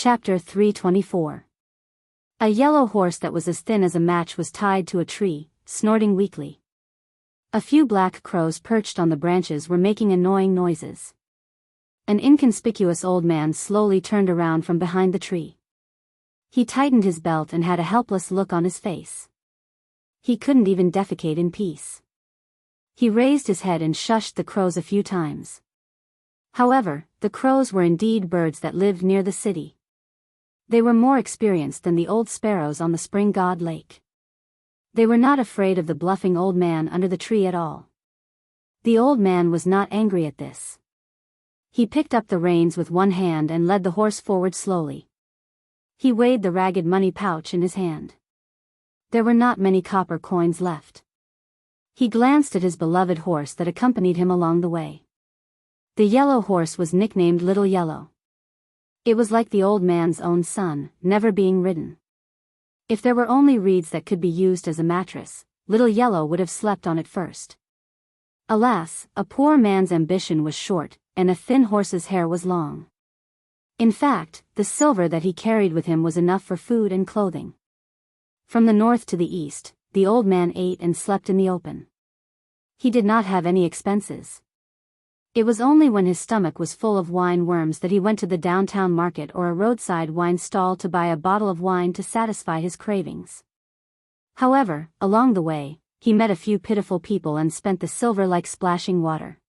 Chapter 324. A yellow horse that was as thin as a match was tied to a tree, snorting weakly. A few black crows perched on the branches were making annoying noises. An inconspicuous old man slowly turned around from behind the tree. He tightened his belt and had a helpless look on his face. He couldn't even defecate in peace. He raised his head and shushed the crows a few times. However, the crows were indeed birds that lived near the city. They were more experienced than the old sparrows on the Spring God Lake. They were not afraid of the bluffing old man under the tree at all. The old man was not angry at this. He picked up the reins with one hand and led the horse forward slowly. He weighed the ragged money pouch in his hand. There were not many copper coins left. He glanced at his beloved horse that accompanied him along the way. The yellow horse was nicknamed Little Yellow. It was like the old man's own son, never being ridden. If there were only reeds that could be used as a mattress, Little Yellow would have slept on it first. Alas, a poor man's ambition was short, and a thin horse's hair was long. In fact, the silver that he carried with him was enough for food and clothing. From the north to the east, the old man ate and slept in the open. He did not have any expenses. It was only when his stomach was full of wine worms that he went to the downtown market or a roadside wine stall to buy a bottle of wine to satisfy his cravings. However, along the way, he met a few pitiful people and spent the silver like splashing water.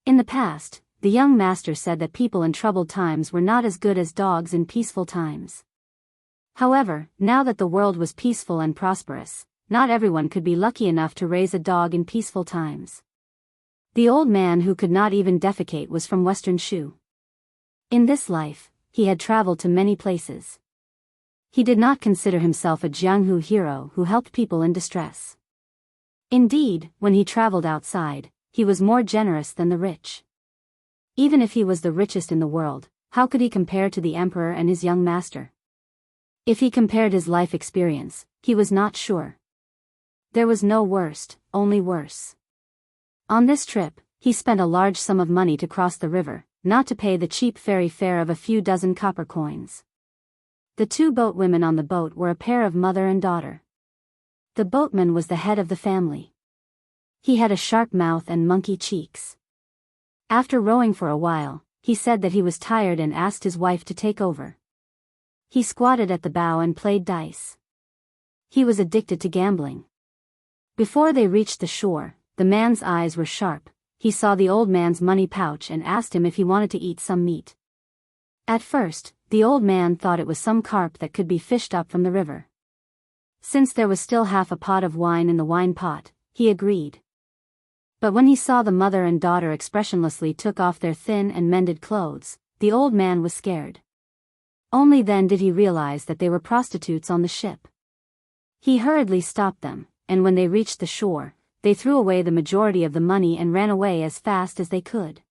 In the past, the young master said that people in troubled times were not as good as dogs in peaceful times. However, now that the world was peaceful and prosperous, not everyone could be lucky enough to raise a dog in peaceful times. The old man who could not even defecate was from Western Shu. In this life, he had traveled to many places. He did not consider himself a Jianghu hero who helped people in distress. Indeed, when he traveled outside, he was more generous than the rich. Even if he was the richest in the world, how could he compare to the emperor and his young master? If he compared his life experience, he was not sure. There was no worst, only worse. On this trip, he spent a large sum of money to cross the river, not to pay the cheap ferry fare of a few dozen copper coins. The two boatwomen on the boat were a pair of mother and daughter. The boatman was the head of the family. He had a sharp mouth and monkey cheeks. After rowing for a while, he said that he was tired and asked his wife to take over. He squatted at the bow and played dice. He was addicted to gambling. Before they reached the shore, the man's eyes were sharp. He saw the old man's money pouch and asked him if he wanted to eat some meat. At first, the old man thought it was some carp that could be fished up from the river. Since there was still half a pot of wine in the wine pot, he agreed. But when he saw the mother and daughter expressionlessly took off their thin and mended clothes, the old man was scared. Only then did he realize that they were prostitutes on the ship. He hurriedly stopped them, and when they reached the shore, they threw away the majority of the money and ran away as fast as they could.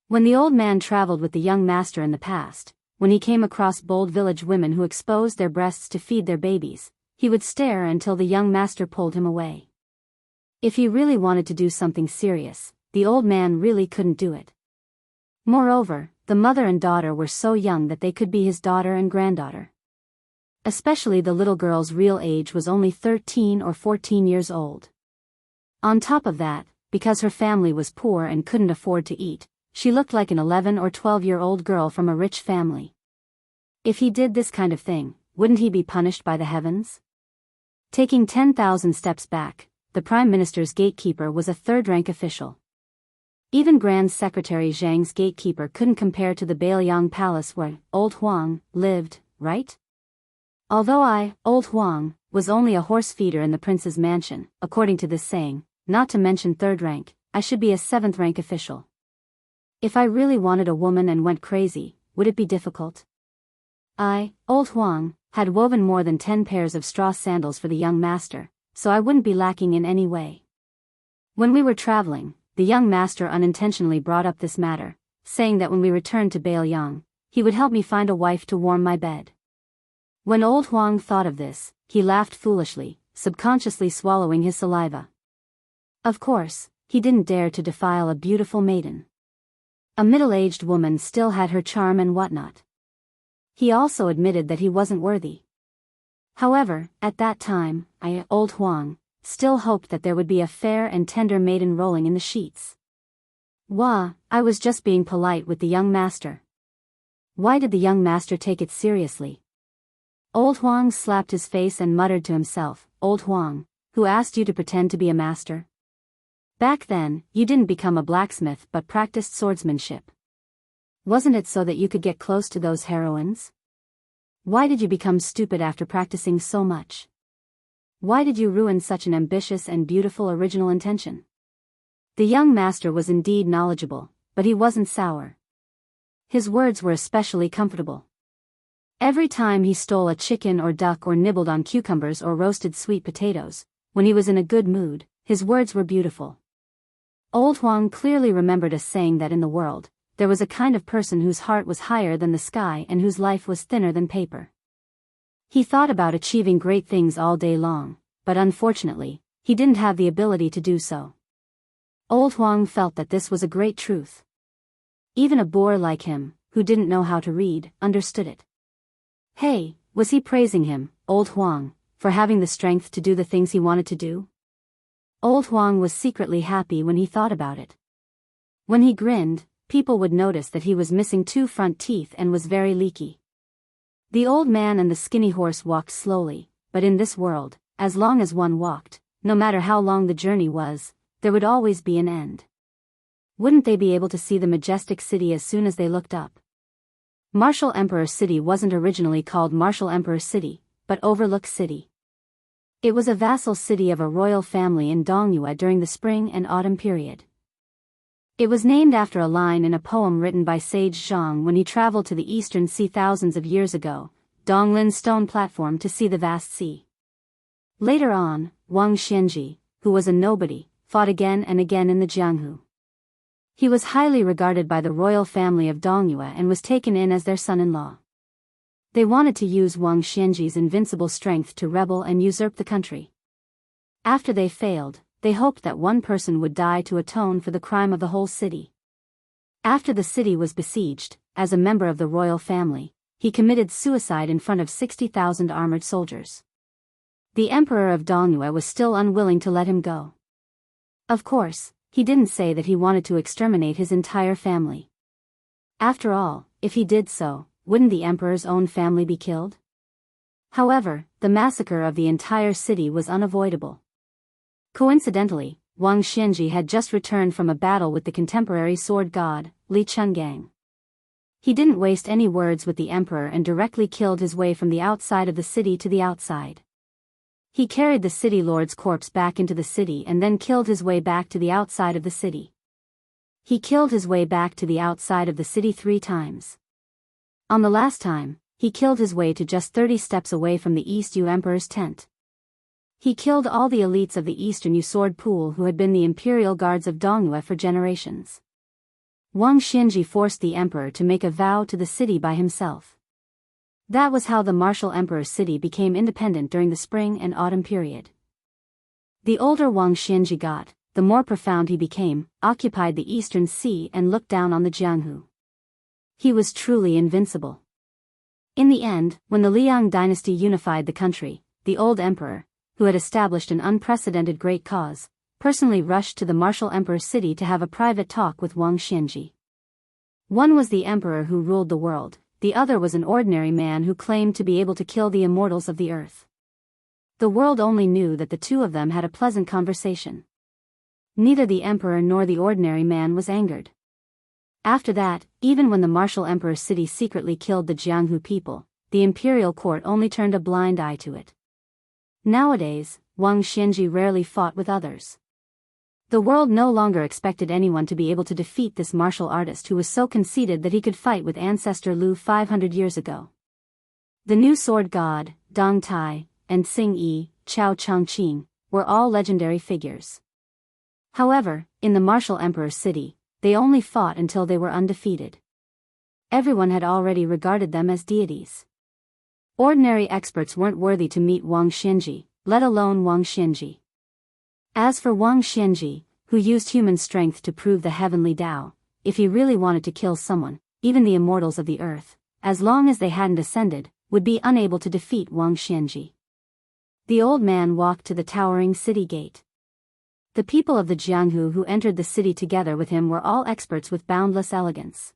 When the old man traveled with the young master in the past, when he came across bold village women who exposed their breasts to feed their babies, he would stare until the young master pulled him away. If he really wanted to do something serious, the old man really couldn't do it. Moreover, the mother and daughter were so young that they could be his daughter and granddaughter. Especially the little girl's real age was only 13 or 14 years old. On top of that, because her family was poor and couldn't afford to eat, she looked like an 11 or 12-year-old girl from a rich family. If he did this kind of thing, wouldn't he be punished by the heavens? Taking 10,000 steps back, the Prime Minister's gatekeeper was a third-rank official. Even Grand Secretary Zhang's gatekeeper couldn't compare to the Bailiang Palace where Old Huang lived, right? Although I, Old Huang, was only a horse feeder in the prince's mansion, according to this saying, not to mention third rank, I should be a seventh-rank official. If I really wanted a woman and went crazy, would it be difficult? I, Old Huang, had woven more than 10 pairs of straw sandals for the young master, so I wouldn't be lacking in any way. When we were traveling, the young master unintentionally brought up this matter, saying that when we returned to Bailiang, he would help me find a wife to warm my bed. When Old Huang thought of this, he laughed foolishly, subconsciously swallowing his saliva. Of course, he didn't dare to defile a beautiful maiden. A middle-aged woman still had her charm and whatnot. He also admitted that he wasn't worthy. However, at that time, old Huang, still hoped that there would be a fair and tender maiden rolling in the sheets. I was just being polite with the young master. Why did the young master take it seriously? Old Huang slapped his face and muttered to himself, Old Huang, who asked you to pretend to be a master? Back then, you didn't become a blacksmith but practiced swordsmanship. Wasn't it so that you could get close to those heroines? Why did you become stupid after practicing so much? Why did you ruin such an ambitious and beautiful original intention? The young master was indeed knowledgeable, but he wasn't sour. His words were especially comfortable. Every time he stole a chicken or duck or nibbled on cucumbers or roasted sweet potatoes, when he was in a good mood, his words were beautiful. Old Huang clearly remembered a saying that in the world, there was a kind of person whose heart was higher than the sky and whose life was thinner than paper. He thought about achieving great things all day long, but unfortunately, he didn't have the ability to do so. Old Huang felt that this was a great truth. Even a boor like him, who didn't know how to read, understood it. Hey, was he praising him, Old Huang, for having the strength to do the things he wanted to do? Old Huang was secretly happy when he thought about it. When he grinned, people would notice that he was missing 2 front teeth and was very leaky. The old man and the skinny horse walked slowly, but in this world, as long as one walked, no matter how long the journey was, there would always be an end. Wouldn't they be able to see the majestic city as soon as they looked up? Martial Emperor City wasn't originally called Martial Emperor City, but Overlook City. It was a vassal city of a royal family in Dongyue during the spring and autumn period. It was named after a line in a poem written by sage Zhang when he traveled to the eastern sea thousands of years ago, Donglin's stone platform to see the vast sea. Later on, Wuxia Xianxia, who was a nobody, fought again and again in the Jianghu. He was highly regarded by the royal family of Dongyue and was taken in as their son-in-law. They wanted to use Wuxia Xianxia's invincible strength to rebel and usurp the country. After they failed, they hoped that one person would die to atone for the crime of the whole city. After the city was besieged, as a member of the royal family, he committed suicide in front of 60,000 armored soldiers. The emperor of Dongyue was still unwilling to let him go. Of course, he didn't say that he wanted to exterminate his entire family. After all, if he did so, wouldn't the emperor's own family be killed? However, the massacre of the entire city was unavoidable. Coincidentally, Wuxia Xianxia had just returned from a battle with the contemporary sword god, Li Chungang. He didn't waste any words with the emperor and directly killed his way from the outside of the city to the outside. He carried the city lord's corpse back into the city and then killed his way back to the outside of the city. He killed his way back to the outside of the city 3 times. On the last time, he killed his way to just 30 steps away from the East Yu Emperor's tent. He killed all the elites of the Eastern Yu sword pool who had been the imperial guards of Dongyue for generations. Wuxia Xianxia forced the emperor to make a vow to the city by himself. That was how the martial emperor city became independent during the spring and autumn period. The older Wuxia Xianxia got, the more profound he became, occupied the eastern sea and looked down on the Jianghu. He was truly invincible. In the end, when the Liang dynasty unified the country, the old emperor, who had established an unprecedented great cause, personally rushed to the martial emperor city to have a private talk with Wuxia Xianxia. One was the emperor who ruled the world, the other was an ordinary man who claimed to be able to kill the immortals of the earth. The world only knew that the two of them had a pleasant conversation. Neither the emperor nor the ordinary man was angered. After that, even when the martial emperor city secretly killed the Jianghu people, the imperial court only turned a blind eye to it. Nowadays, Wuxia Xianxia rarely fought with others. The world no longer expected anyone to be able to defeat this martial artist who was so conceited that he could fight with ancestor Lu 500 years ago. The new sword god, Dong Tai, and Xing Yi, Chao Chongqing, were all legendary figures. However, in the martial emperor city, they only fought until they were undefeated. Everyone had already regarded them as deities. Ordinary experts weren't worthy to meet Wuxia Xianxia, let alone Wuxia Xianxia. As for Wuxia Xianxia, who used human strength to prove the heavenly Tao, if he really wanted to kill someone, even the immortals of the earth, as long as they hadn't ascended, would be unable to defeat Wang Xianji. The old man walked to the towering city gate. The people of the Jianghu who entered the city together with him were all experts with boundless elegance.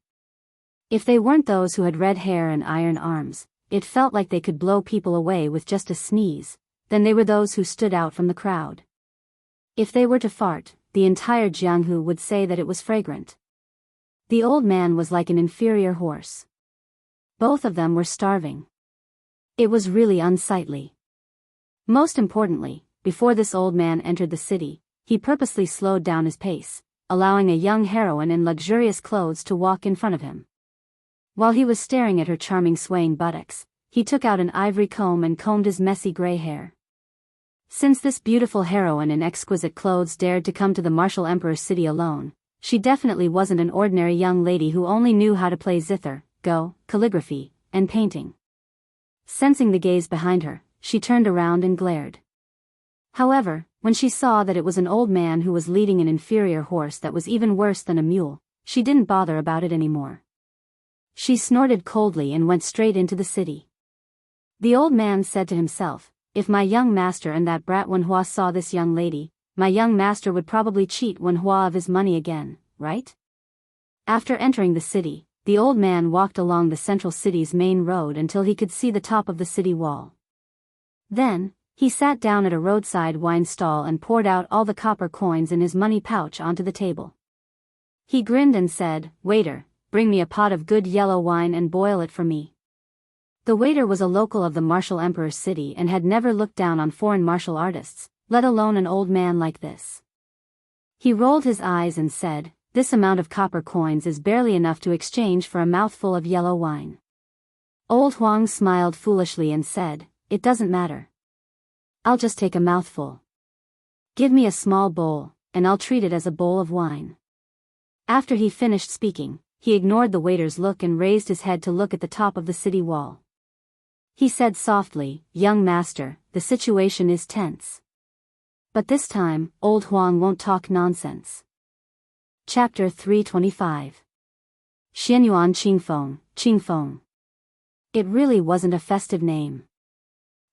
If they weren't those who had red hair and iron arms, it felt like they could blow people away with just a sneeze, then they were those who stood out from the crowd. If they were to fart, the entire Jianghu would say that it was fragrant. The old man was like an inferior horse. Both of them were starving. It was really unsightly. Most importantly, before this old man entered the city, he purposely slowed down his pace, allowing a young heroine in luxurious clothes to walk in front of him. While he was staring at her charming swaying buttocks, he took out an ivory comb and combed his messy gray hair. Since this beautiful heroine in exquisite clothes dared to come to the martial emperor's city alone, she definitely wasn't an ordinary young lady who only knew how to play zither, go, calligraphy, and painting. Sensing the gaze behind her, she turned around and glared. However, when she saw that it was an old man who was leading an inferior horse that was even worse than a mule, she didn't bother about it anymore. She snorted coldly and went straight into the city. The old man said to himself, "If my young master and that brat Wenhua saw this young lady, my young master would probably cheat Wenhua of his money again, right?" After entering the city, the old man walked along the central city's main road until he could see the top of the city wall. Then, he sat down at a roadside wine stall and poured out all the copper coins in his money pouch onto the table. He grinned and said, "Waiter, bring me a pot of good yellow wine and boil it for me." The waiter was a local of the martial emperor's city and had never looked down on foreign martial artists, let alone an old man like this. He rolled his eyes and said, "This amount of copper coins is barely enough to exchange for a mouthful of yellow wine." Old Huang smiled foolishly and said, "It doesn't matter. I'll just take a mouthful. Give me a small bowl, and I'll treat it as a bowl of wine." After he finished speaking, he ignored the waiter's look and raised his head to look at the top of the city wall. He said softly, "Young master, the situation is tense. But this time, old Huang won't talk nonsense." Chapter 325. Xianyuan Qingfeng. It really wasn't a festive name.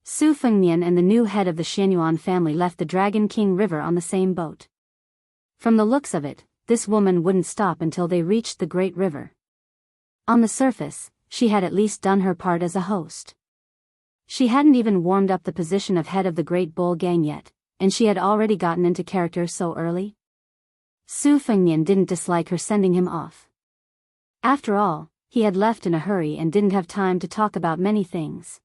Su Fengnian and the new head of the Xianyuan family left the Dragon King River on the same boat. From the looks of it, this woman wouldn't stop until they reached the Great River. On the surface, she had at least done her part as a host. She hadn't even warmed up the position of head of the Great Bull Gang yet, and she had already gotten into character so early. Su Fengnian didn't dislike her sending him off. After all, he had left in a hurry and didn't have time to talk about many things.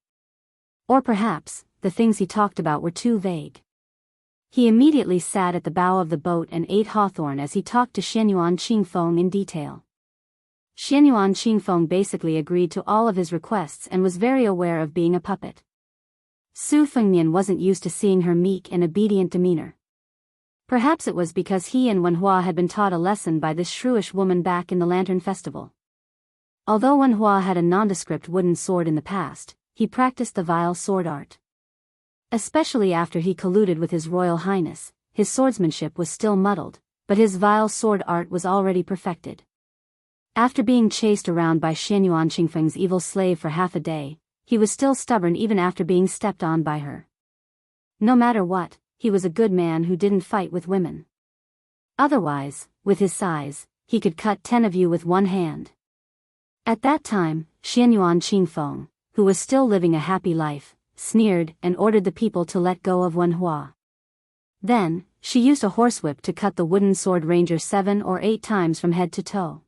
Or perhaps, the things he talked about were too vague. He immediately sat at the bow of the boat and ate hawthorn as he talked to Xianyuan Qingfeng in detail. Xianyuan Qingfeng basically agreed to all of his requests and was very aware of being a puppet. Su Fengnian wasn't used to seeing her meek and obedient demeanor. Perhaps it was because he and Wenhua had been taught a lesson by this shrewish woman back in the Lantern Festival. Although Wenhua had a nondescript wooden sword in the past, he practiced the vile sword art. Especially after he colluded with His Royal Highness, his swordsmanship was still muddled, but his vile sword art was already perfected. After being chased around by Xianyuan Qingfeng's evil slave for half a day, he was still stubborn even after being stepped on by her. No matter what, he was a good man who didn't fight with women. Otherwise, with his size, he could cut 10 of you with one hand. At that time, Xianyuan Qingfeng, who was still living a happy life, sneered and ordered the people to let go of Wenhua. Then, she used a horsewhip to cut the wooden sword ranger 7 or 8 times from head to toe.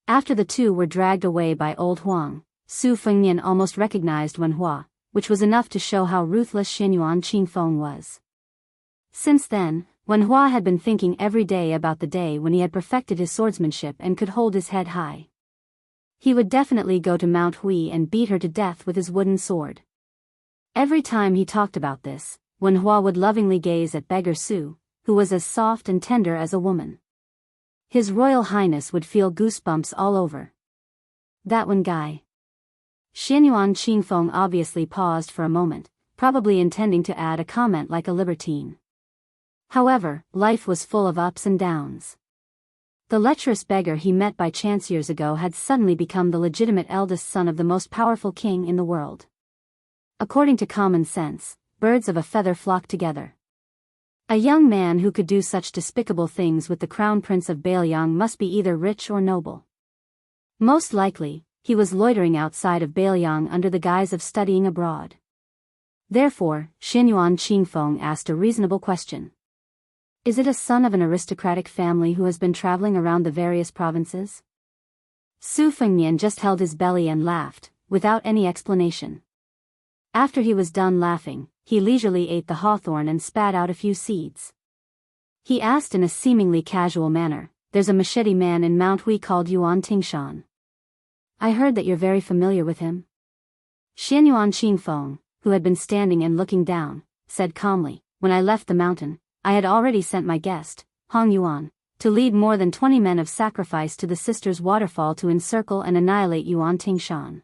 After the two were dragged away by old Huang, Su Fengnian almost recognized Wenhua, which was enough to show how ruthless Xianyuan Qingfeng was. Since then, Wenhua had been thinking every day about the day when he had perfected his swordsmanship and could hold his head high. He would definitely go to Mount Hui and beat her to death with his wooden sword. Every time he talked about this, Wenhua would lovingly gaze at beggar Su, who was as soft and tender as a woman. His Royal Highness would feel goosebumps all over. That one guy. Xianyuan Qingfeng obviously paused for a moment, probably intending to add a comment like a libertine. However, life was full of ups and downs. The lecherous beggar he met by chance years ago had suddenly become the legitimate eldest son of the most powerful king in the world. According to common sense, birds of a feather flock together. A young man who could do such despicable things with the crown prince of Bailiang must be either rich or noble. Most likely, he was loitering outside of Bailiang under the guise of studying abroad. Therefore, Xianyuan Qingfeng asked a reasonable question. Is it a son of an aristocratic family who has been traveling around the various provinces? Su Fengnian just held his belly and laughed, without any explanation. After he was done laughing, he leisurely ate the hawthorn and spat out a few seeds. He asked in a seemingly casual manner, "There's a machete man in Mount Hui called Yuan Tingshan. I heard that you're very familiar with him." Xianyuan Qingfeng, who had been standing and looking down, said calmly, "When I left the mountain, I had already sent my guest, Hong Yuan, to lead more than 20 men of sacrifice to the Sisters' Waterfall to encircle and annihilate Yuan Tingshan."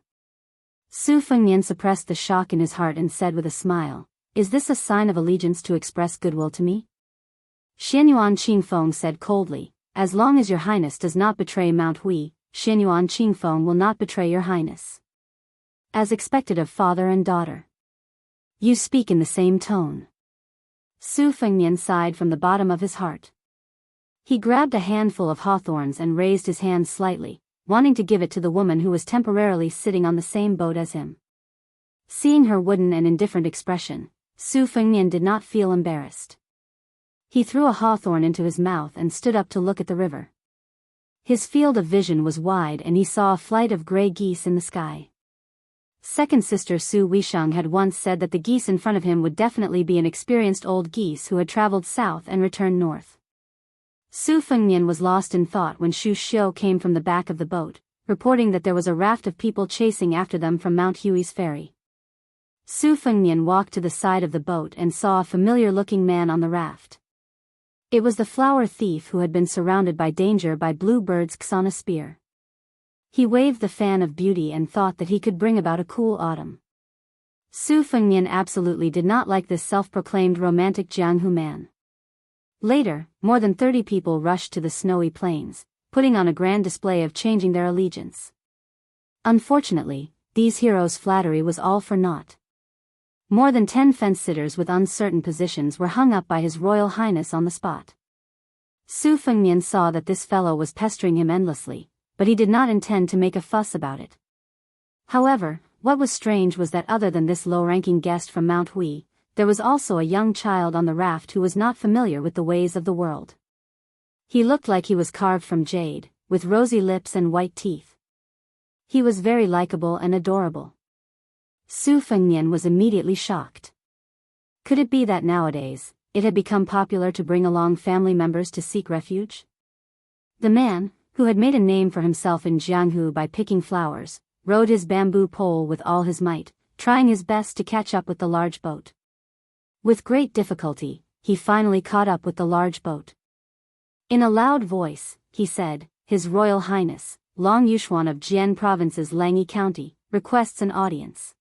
Su Fengnian suppressed the shock in his heart and said with a smile, "Is this a sign of allegiance to express goodwill to me?" Xianyuan Qingfeng said coldly, "As long as your highness does not betray Mount Hui, Xianyuan Qingfeng will not betray your highness." As expected of father and daughter. "You speak in the same tone." Su Fengnian sighed from the bottom of his heart. He grabbed a handful of hawthorns and raised his hand slightly, wanting to give it to the woman who was temporarily sitting on the same boat as him. Seeing her wooden and indifferent expression, Su Fengnian did not feel embarrassed. He threw a hawthorn into his mouth and stood up to look at the river. His field of vision was wide and he saw a flight of gray geese in the sky. Second sister Su Weisheng had once said that the geese in front of him would definitely be an experienced old geese who had traveled south and returned north. Su Fengnian was lost in thought when Shu Xiu came from the back of the boat, reporting that there was a raft of people chasing after them from Mount Hui's ferry. Su Fengnian walked to the side of the boat and saw a familiar-looking man on the raft. It was the flower thief who had been surrounded by danger by Blue Bird's Xana spear. He waved the fan of beauty and thought that he could bring about a cool autumn. Su Fengnian absolutely did not like this self-proclaimed romantic Jianghu man. Later, more than 30 people rushed to the snowy plains, putting on a grand display of changing their allegiance. Unfortunately, these heroes' flattery was all for naught. More than 10 fence-sitters with uncertain positions were hung up by His Royal Highness on the spot. Su Fengnian saw that this fellow was pestering him endlessly, but he did not intend to make a fuss about it. However, what was strange was that other than this low-ranking guest from Mount Hui, there was also a young child on the raft who was not familiar with the ways of the world. He looked like he was carved from jade, with rosy lips and white teeth. He was very likable and adorable. Su Fengnian was immediately shocked. Could it be that nowadays, it had become popular to bring along family members to seek refuge? The man, who had made a name for himself in Jianghu by picking flowers, rode his bamboo pole with all his might, trying his best to catch up with the large boat. With great difficulty, he finally caught up with the large boat. In a loud voice, he said, "His Royal Highness, Long Yushuan of Jian Province's Langyi County, requests an audience."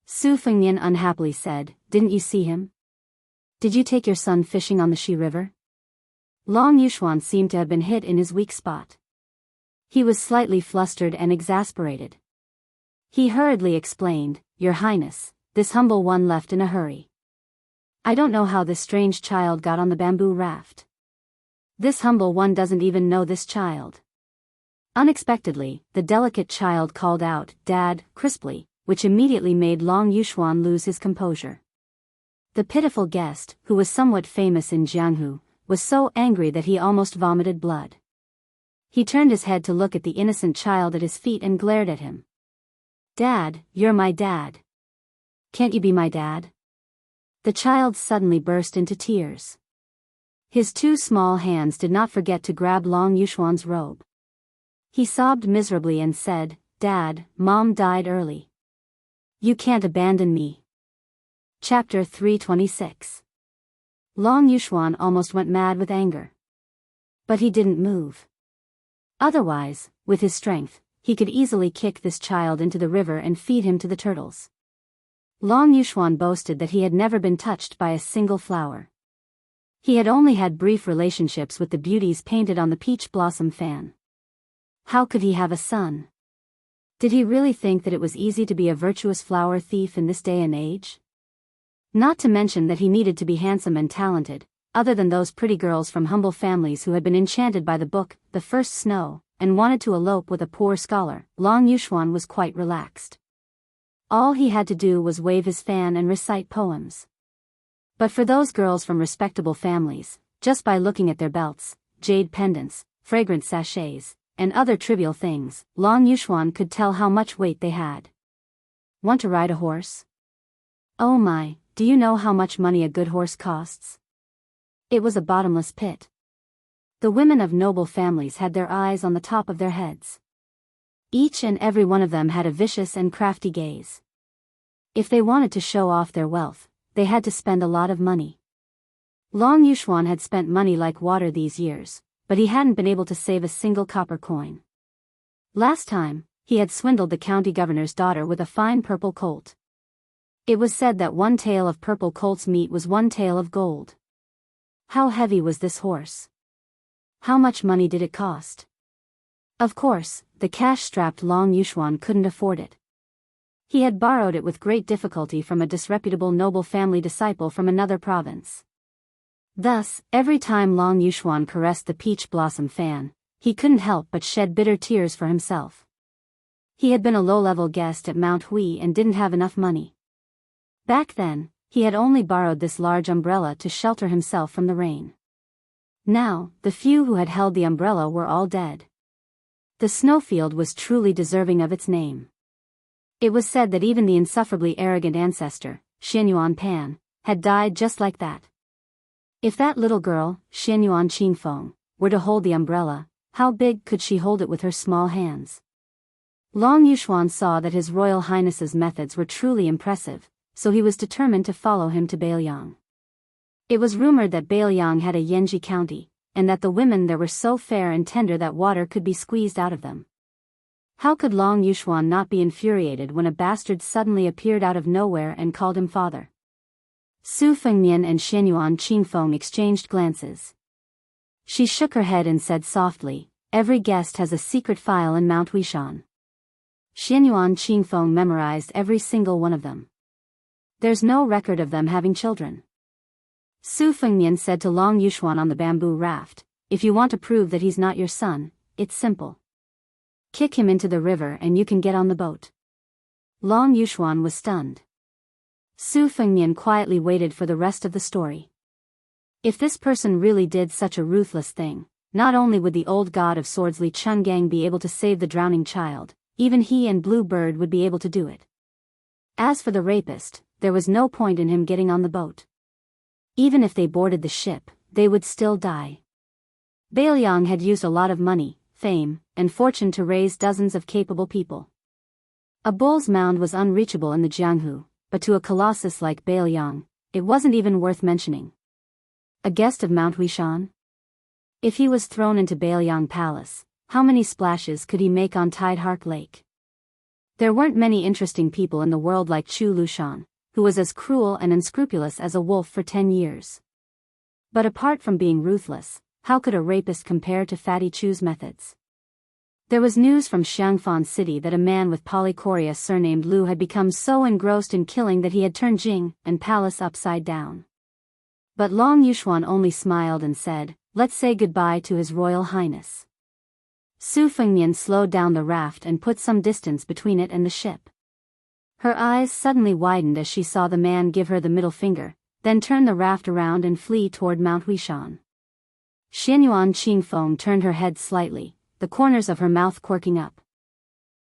Su Fengnian unhappily said, "Didn't you see him? Did you take your son fishing on the Shi River?" Long Yushuan seemed to have been hit in his weak spot. He was slightly flustered and exasperated. He hurriedly explained, "Your Highness, this humble one left in a hurry. I don't know how this strange child got on the bamboo raft. This humble one doesn't even know this child." Unexpectedly, the delicate child called out, "Dad," crisply, which immediately made Long Yushuan lose his composure. The pitiful guest, who was somewhat famous in Jianghu, was so angry that he almost vomited blood. He turned his head to look at the innocent child at his feet and glared at him. "Dad, you're my dad. Can't you be my dad?" The child suddenly burst into tears. His two small hands did not forget to grab Long Yushuan's robe. He sobbed miserably and said, "Dad, Mom died early. You can't abandon me." Chapter 326. Long Yushuan almost went mad with anger. But he didn't move. Otherwise, with his strength, he could easily kick this child into the river and feed him to the turtles. Long Yushuan boasted that he had never been touched by a single flower. He had only had brief relationships with the beauties painted on the peach blossom fan. How could he have a son? Did he really think that it was easy to be a virtuous flower thief in this day and age? Not to mention that he needed to be handsome and talented, other than those pretty girls from humble families who had been enchanted by the book, The First Snow, and wanted to elope with a poor scholar. Long Yuxuan was quite relaxed. All he had to do was wave his fan and recite poems. But for those girls from respectable families, just by looking at their belts, jade pendants, fragrant sachets, and other trivial things, Long Yuxuan could tell how much weight they had. Want to ride a horse? Oh my, do you know how much money a good horse costs? It was a bottomless pit. The women of noble families had their eyes on the top of their heads. Each and every one of them had a vicious and crafty gaze. If they wanted to show off their wealth, they had to spend a lot of money. Long Yuxuan had spent money like water these years, but he hadn't been able to save a single copper coin. Last time, he had swindled the county governor's daughter with a fine purple colt. It was said that one tail of purple colt's meat was one tail of gold. How heavy was this horse? How much money did it cost? Of course, the cash-strapped Long Yuxuan couldn't afford it. He had borrowed it with great difficulty from a disreputable noble family disciple from another province. Thus, every time Long Yuxuan caressed the peach blossom fan, he couldn't help but shed bitter tears for himself. He had been a low-level guest at Mount Hui and didn't have enough money. Back then, he had only borrowed this large umbrella to shelter himself from the rain. Now, the few who had held the umbrella were all dead. The snowfield was truly deserving of its name. It was said that even the insufferably arrogant ancestor, Xianyuan Pan, had died just like that. If that little girl, Xianyuan Qingfeng, were to hold the umbrella, how big could she hold it with her small hands? Long Yuxuan saw that His Royal Highness's methods were truly impressive, so he was determined to follow him to Beiliang. It was rumored that Beiliang had a Yanji county, and that the women there were so fair and tender that water could be squeezed out of them. How could Long Yuxuan not be infuriated when a bastard suddenly appeared out of nowhere and called him father? Su Fengmian and Xianyuan Qingfeng exchanged glances. She shook her head and said softly, "Every guest has a secret file in Mount Wishan." Xianyuan Qingfeng memorized every single one of them. There's no record of them having children. Su Fengmian said to Long Yuxuan on the bamboo raft, "If you want to prove that he's not your son, it's simple. Kick him into the river and you can get on the boat." Long Yuxuan was stunned. Su Fengmian quietly waited for the rest of the story. If this person really did such a ruthless thing, not only would the old god of swords Li Chungang be able to save the drowning child, even he and Blue Bird would be able to do it. As for the rapist, there was no point in him getting on the boat. Even if they boarded the ship, they would still die. Beiliang had used a lot of money, fame, and fortune to raise dozens of capable people. A bull's mound was unreachable in the Jianghu, but to a colossus like Beiliang, it wasn't even worth mentioning. A guest of Mount Wishan? If he was thrown into Beiliang Palace, how many splashes could he make on Tidehark Lake? There weren't many interesting people in the world like Chu Lushan, who was as cruel and unscrupulous as a wolf for 10 years. But apart from being ruthless, how could a rapist compare to Fatty Chu's methods? There was news from Xiangfan City that a man with polychoria surnamed Lu had become so engrossed in killing that he had turned Jing and Palace upside down. But Long Yuxuan only smiled and said, "Let's say goodbye to His Royal Highness." Su Fengmian slowed down the raft and put some distance between it and the ship. Her eyes suddenly widened as she saw the man give her the middle finger, then turn the raft around and flee toward Mount Wishan. Xianyuan Qingfeng turned her head slightly, the corners of her mouth quirking up.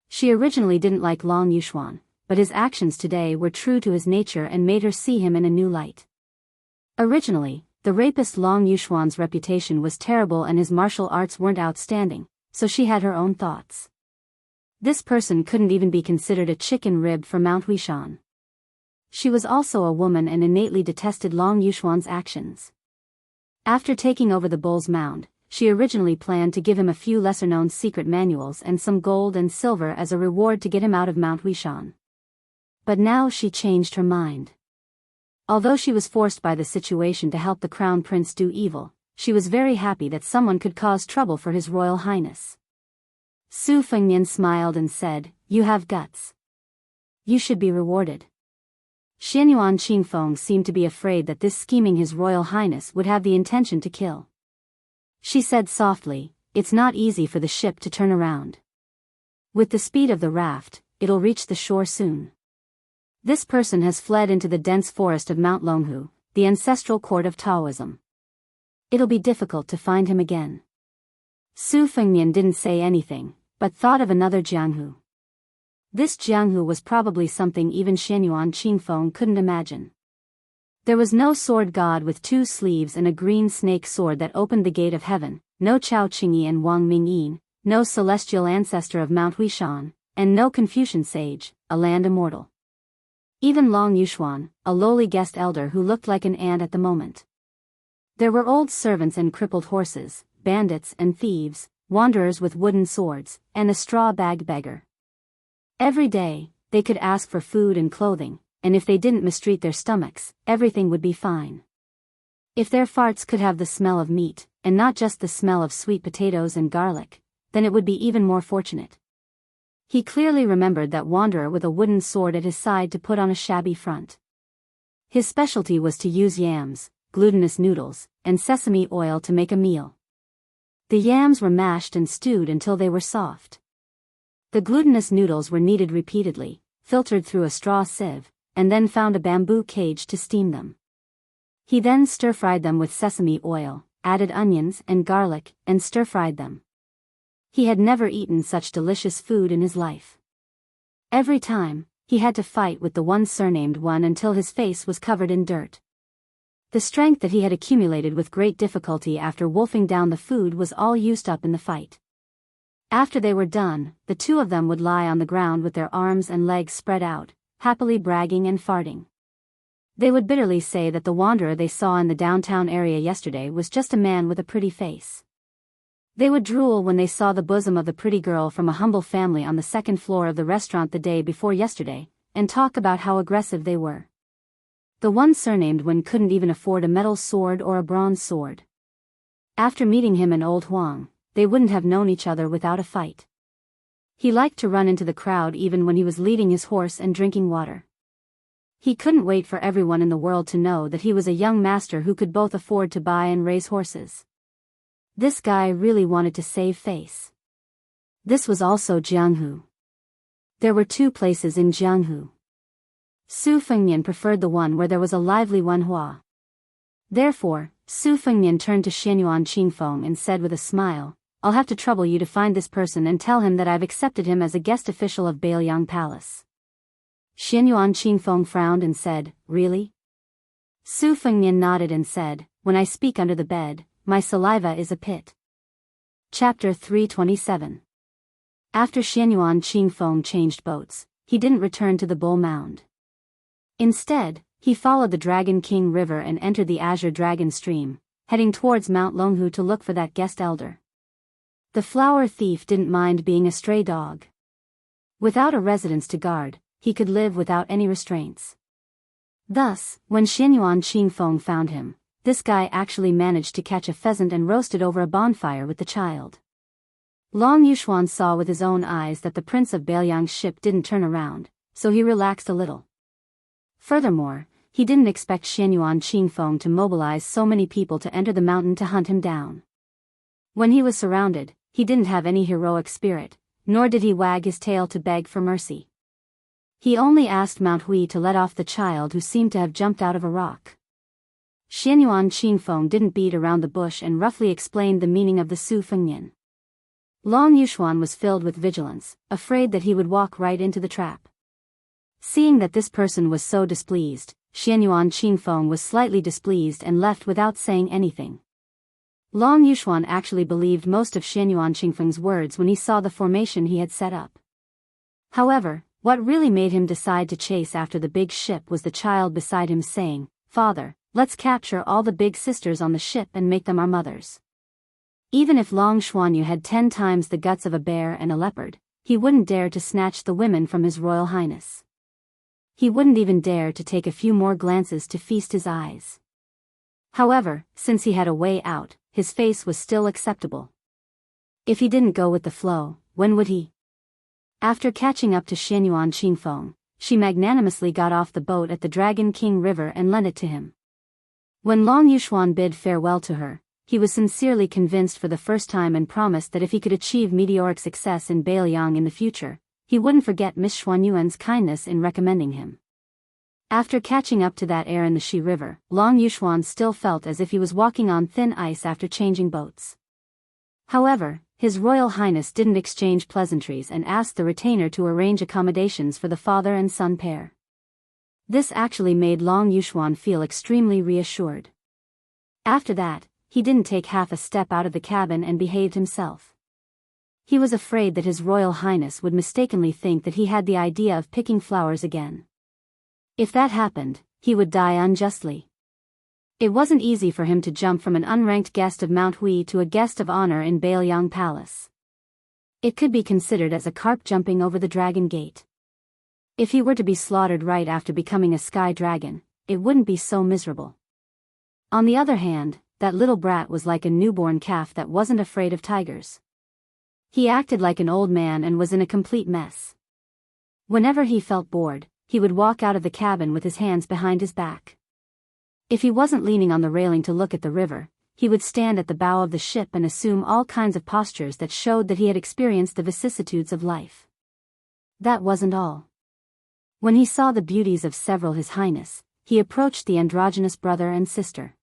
She originally didn't like Long Yuxuan, but his actions today were true to his nature and made her see him in a new light. Originally, the rapist Long Yuxuan's reputation was terrible and his martial arts weren't outstanding, so she had her own thoughts. This person couldn't even be considered a chicken rib for Mount Wishan. She was also a woman and innately detested Long Yuxuan's actions. After taking over the bull's mound, she originally planned to give him a few lesser-known secret manuals and some gold and silver as a reward to get him out of Mount Wishan. But now she changed her mind. Although she was forced by the situation to help the crown prince do evil, she was very happy that someone could cause trouble for His Royal Highness. Su Fengnian smiled and said, "You have guts. You should be rewarded." Xianyuan Qingfeng seemed to be afraid that this scheming His Royal Highness would have the intention to kill. She said softly, "It's not easy for the ship to turn around. With the speed of the raft, it'll reach the shore soon. This person has fled into the dense forest of Mount Longhu, the ancestral court of Taoism. It'll be difficult to find him again." Su Fengnian didn't say anything, but thought of another Jianghu. This Jianghu was probably something even Xianyuan Qingfeng couldn't imagine. There was no sword god with 2 sleeves and a green snake sword that opened the gate of heaven, no Chao Qingyi and Wang Mingyin, no celestial ancestor of Mount Huishan, and no Confucian sage, a land immortal. Even Long Yuxuan, a lowly guest elder who looked like an ant at the moment. There were old servants and crippled horses, bandits and thieves, wanderers with wooden swords, and a straw bag beggar. Every day, they could ask for food and clothing, and if they didn't mistreat their stomachs, everything would be fine. If their farts could have the smell of meat, and not just the smell of sweet potatoes and garlic, then it would be even more fortunate. He clearly remembered that wanderer with a wooden sword at his side to put on a shabby front. His specialty was to use yams, glutinous noodles, and sesame oil to make a meal. The yams were mashed and stewed until they were soft. The glutinous noodles were kneaded repeatedly, filtered through a straw sieve, and then found a bamboo cage to steam them. He then stir-fried them with sesame oil, added onions and garlic, and stir-fried them. He had never eaten such delicious food in his life. Every time, he had to fight with the one surnamed one until his face was covered in dirt. The strength that he had accumulated with great difficulty after wolfing down the food was all used up in the fight. After they were done, the 2 of them would lie on the ground with their arms and legs spread out, happily bragging and farting. They would bitterly say that the wanderer they saw in the downtown area yesterday was just a man with a pretty face. They would drool when they saw the bosom of the pretty girl from a humble family on the 2nd floor of the restaurant the day before yesterday, and talk about how aggressive they were. The one surnamed Wen couldn't even afford a metal sword or a bronze sword. After meeting him in Old Huang, they wouldn't have known each other without a fight. He liked to run into the crowd even when he was leading his horse and drinking water. He couldn't wait for everyone in the world to know that he was a young master who could both afford to buy and raise horses. This guy really wanted to save face. This was also Jianghu. There were 2 places in Jianghu. Su Fengnian preferred the one where there was a lively Wenhua. Therefore, Su Fengnian turned to Xianyuan Qingfeng and said with a smile, "I'll have to trouble you to find this person and tell him that I've accepted him as a guest official of Bailiang Palace." Xianyuan Qingfeng frowned and said, "Really?" Su Fengnian nodded and said, "When I speak under the bed, my saliva is a pit." Chapter 327. After Xianyuan Qingfeng changed boats, he didn't return to the Bull Mound. Instead, he followed the Dragon King River and entered the Azure Dragon Stream, heading towards Mount Longhu to look for that guest elder. The flower thief didn't mind being a stray dog. Without a residence to guard, he could live without any restraints. Thus, when Xianyuan Qingfeng found him, this guy actually managed to catch a pheasant and roast it over a bonfire with the child. Long Yuxuan saw with his own eyes that the Prince of Bailiang's ship didn't turn around, so he relaxed a little. Furthermore, he didn't expect Xianyuan Qingfeng to mobilize so many people to enter the mountain to hunt him down. When he was surrounded, he didn't have any heroic spirit, nor did he wag his tail to beg for mercy. He only asked Mount Hui to let off the child who seemed to have jumped out of a rock. Xianyuan Qingfeng didn't beat around the bush and roughly explained the meaning of the Su Fengnian. Long Yuxuan was filled with vigilance, afraid that he would walk right into the trap. Seeing that this person was so displeased, Xianyuan Qingfeng was slightly displeased and left without saying anything. Long Yuxuan actually believed most of Xianyuan Qingfeng's words when he saw the formation he had set up. However, what really made him decide to chase after the big ship was the child beside him saying, "Father, let's capture all the big sisters on the ship and make them our mothers." Even if Long Xuanyu had 10 times the guts of a bear and a leopard, he wouldn't dare to snatch the women from His Royal Highness. he wouldn't even dare to take a few more glances to feast his eyes. However, since he had a way out, his face was still acceptable. If he didn't go with the flow, when would he? After catching up to Xianyuan Qingfeng, she magnanimously got off the boat at the Dragon King River and lent it to him. When Long Yuxuan bid farewell to her, he was sincerely convinced for the first time and promised that if he could achieve meteoric success in Beiliang in the future, he wouldn't forget Miss Xuanyuan's kindness in recommending him. After catching up to that air in the Shi River, Long Yuxuan still felt as if he was walking on thin ice after changing boats. However, His Royal Highness didn't exchange pleasantries and asked the retainer to arrange accommodations for the father and son pair. This actually made Long Yuxuan feel extremely reassured. After that, he didn't take half a step out of the cabin and behaved himself. He was afraid that His Royal Highness would mistakenly think that he had the idea of picking flowers again. If that happened, he would die unjustly. It wasn't easy for him to jump from an unranked guest of Mount Hui to a guest of honor in Beiliang Palace. It could be considered as a carp jumping over the dragon gate. If he were to be slaughtered right after becoming a sky dragon, it wouldn't be so miserable. On the other hand, that little brat was like a newborn calf that wasn't afraid of tigers. He acted like an old man and was in a complete mess. Whenever he felt bored, he would walk out of the cabin with his hands behind his back. If he wasn't leaning on the railing to look at the river, he would stand at the bow of the ship and assume all kinds of postures that showed that he had experienced the vicissitudes of life. That wasn't all. When he saw the beauties of several His Highness, he approached the androgynous brother and sister.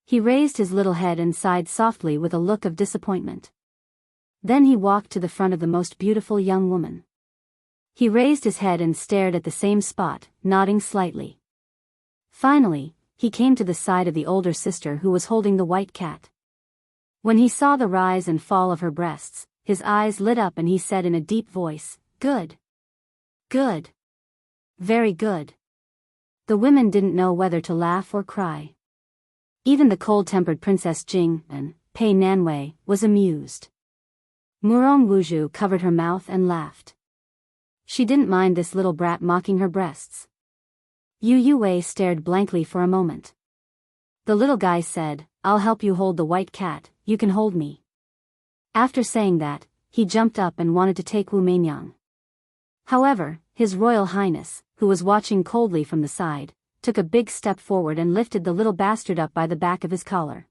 He raised his little head and sighed softly with a look of disappointment. Then he walked to the front of the most beautiful young woman. He raised his head and stared at the same spot, nodding slightly. Finally, he came to the side of the older sister who was holding the white cat. When he saw the rise and fall of her breasts, his eyes lit up and he said in a deep voice, "Good. Good. Very good." The women didn't know whether to laugh or cry. Even the cold-tempered Princess Jing, and Pei Nanwei, was amused. Murong Wuzhu covered her mouth and laughed. She didn't mind this little brat mocking her breasts. Yu Yue stared blankly for a moment. The little guy said, "I'll help you hold the white cat, you can hold me." After saying that, he jumped up and wanted to take Wu Meinyang. However, His Royal Highness, who was watching coldly from the side, took a big step forward and lifted the little bastard up by the back of his collar.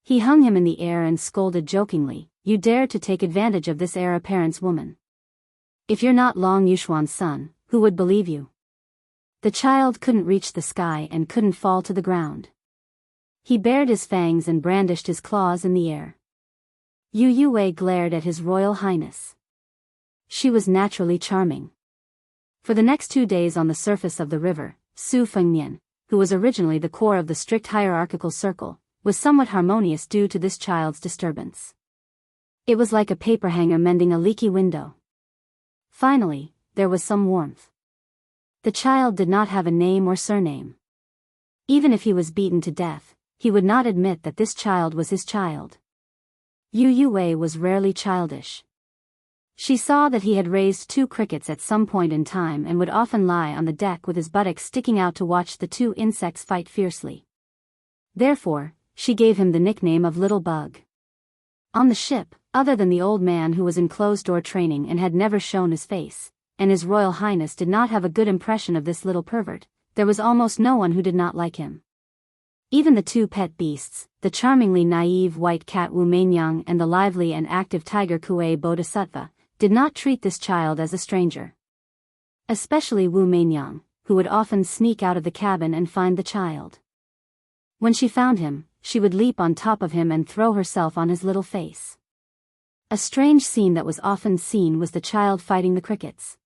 He hung him in the air and scolded jokingly, "You dare to take advantage of this heir apparent's woman. If you're not Long Yuxuan's son, who would believe you?" The child couldn't reach the sky and couldn't fall to the ground. He bared his fangs and brandished his claws in the air. Yu Yue glared at His Royal Highness. She was naturally charming. For the next 2 days on the surface of the river, Su Fengnian, who was originally the core of the strict hierarchical circle, was somewhat harmonious due to this child's disturbance. It was like a paper hanger mending a leaky window. Finally, there was some warmth. The child did not have a name or surname. Even if he was beaten to death, he would not admit that this child was his child. Yu Yue was rarely childish. She saw that he had raised 2 crickets at some point in time and would often lie on the deck with his buttocks sticking out to watch the 2 insects fight fiercely. Therefore, she gave him the nickname of Little Bug. On the ship, other than the old man who was in closed-door training and had never shown his face, and His Royal Highness did not have a good impression of this little pervert, there was almost no one who did not like him. Even the 2 pet beasts, the charmingly naive white cat Wu Meinyang and the lively and active tiger Kuei Bodhisattva, did not treat this child as a stranger. Especially Wu Meinyang, who would often sneak out of the cabin and find the child. When she found him, she would leap on top of him and throw herself on his little face. A strange scene that was often seen was the child fighting the crickets.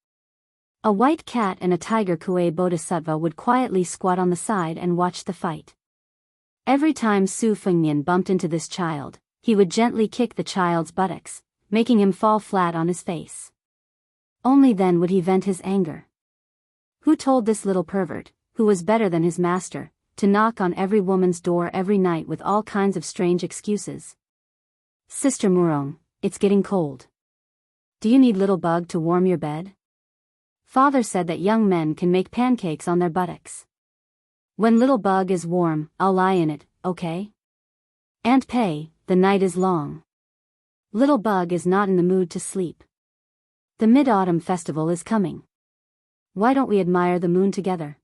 A white cat and a tiger Kuei Bodhisattva would quietly squat on the side and watch the fight. Every time Su Fengnian bumped into this child, he would gently kick the child's buttocks, making him fall flat on his face. Only then would he vent his anger. Who told this little pervert, who was better than his master, to knock on every woman's door every night with all kinds of strange excuses? "Sister Murong, it's getting cold. Do you need Little Bug to warm your bed?" Father said that young men can make pancakes on their buttocks. When little bug is warm, I'll lie in it, okay? Aunt Pei, the night is long. Little bug is not in the mood to sleep. The Mid-Autumn Festival is coming. Why don't we admire the moon together?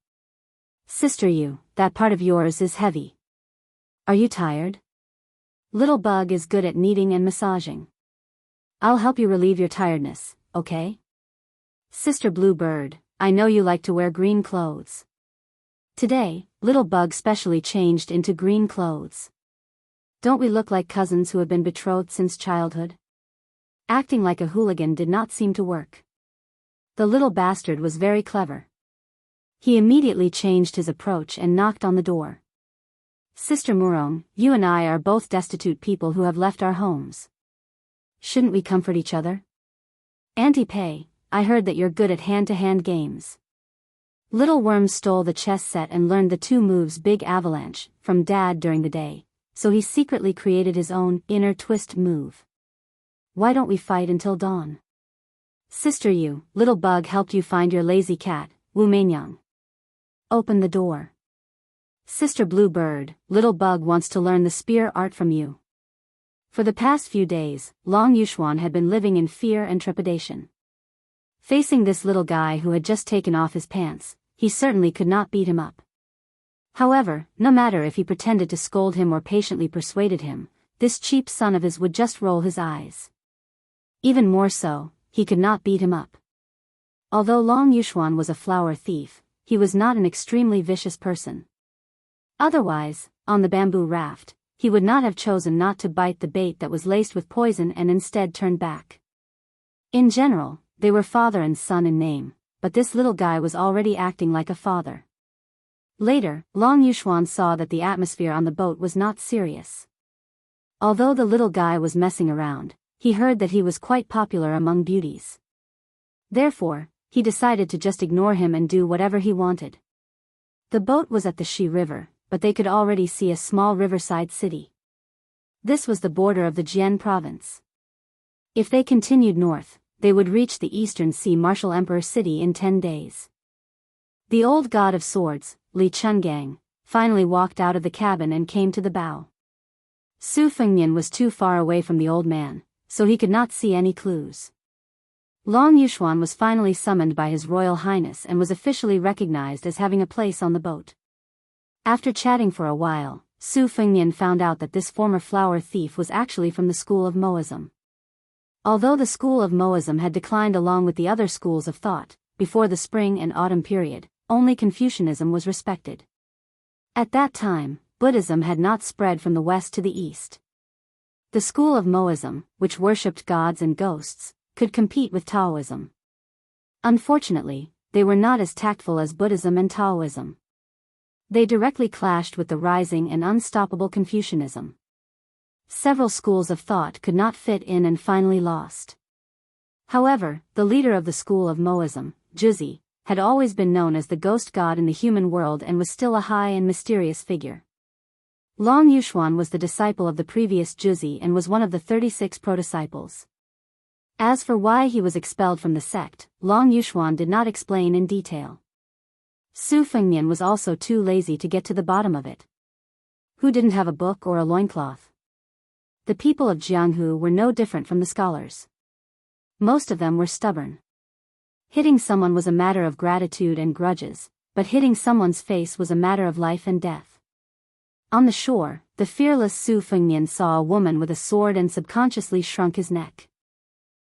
Sister you, that part of yours is heavy. Are you tired? Little bug is good at kneading and massaging. I'll help you relieve your tiredness, okay? Sister Blue Bird, I know you like to wear green clothes. Today, little bug specially changed into green clothes. Don't we look like cousins who have been betrothed since childhood? Acting like a hooligan did not seem to work. The little bastard was very clever. He immediately changed his approach and knocked on the door. Sister Murong, you and I are both destitute people who have left our homes. Shouldn't we comfort each other? Auntie Pei, I heard that you're good at hand-to-hand games. Little Worm stole the chess set and learned the 2 moves Big Avalanche from Dad during the day, so he secretly created his own inner twist move. Why don't we fight until dawn? Sister you, little bug helped you find your lazy cat, Wu Mainyang. Open the door. Sister Blue Bird, little bug wants to learn the spear art from you. For the past few days, Long Yuxuan had been living in fear and trepidation. Facing this little guy who had just taken off his pants, he certainly could not beat him up. However, no matter if he pretended to scold him or patiently persuaded him, this cheap son of his would just roll his eyes. Even more so, he could not beat him up. Although Long Yuxuan was a flower thief, he was not an extremely vicious person. Otherwise, on the bamboo raft, he would not have chosen not to bite the bait that was laced with poison and instead turned back. In general, they were father and son in name, but this little guy was already acting like a father. Later, Long Yuxuan saw that the atmosphere on the boat was not serious. Although the little guy was messing around, he heard that he was quite popular among beauties. Therefore, he decided to just ignore him and do whatever he wanted. The boat was at the Shi River, but they could already see a small riverside city. This was the border of the Jian province. If they continued north, they would reach the Eastern Sea Martial Emperor City in 10 days. The old god of swords, Li Chungang, finally walked out of the cabin and came to the bow. Su Fengnian was too far away from the old man, so he could not see any clues. Long Yuxuan was finally summoned by His Royal Highness and was officially recognized as having a place on the boat. After chatting for a while, Su Fengnian found out that this former flower thief was actually from the school of Moism. Although the school of Moism had declined along with the other schools of thought, before the spring and autumn period, only Confucianism was respected. At that time, Buddhism had not spread from the west to the east. The school of Moism, which worshipped gods and ghosts, could compete with Taoism. Unfortunately, they were not as tactful as Buddhism and Taoism. They directly clashed with the rising and unstoppable Confucianism. Several schools of thought could not fit in and finally lost. However, the leader of the school of Moism, Juzi, had always been known as the ghost god in the human world and was still a high and mysterious figure. Long Yuxuan was the disciple of the previous Juzi and was one of the 36 pro-disciples. As for why he was expelled from the sect, Long Yuxuan did not explain in detail. Su Fengnian was also too lazy to get to the bottom of it. Who didn't have a book or a loincloth? The people of Jianghu were no different from the scholars. Most of them were stubborn. Hitting someone was a matter of gratitude and grudges, but hitting someone's face was a matter of life and death. On the shore, the fearless Su Fengnian saw a woman with a sword and subconsciously shrunk his neck.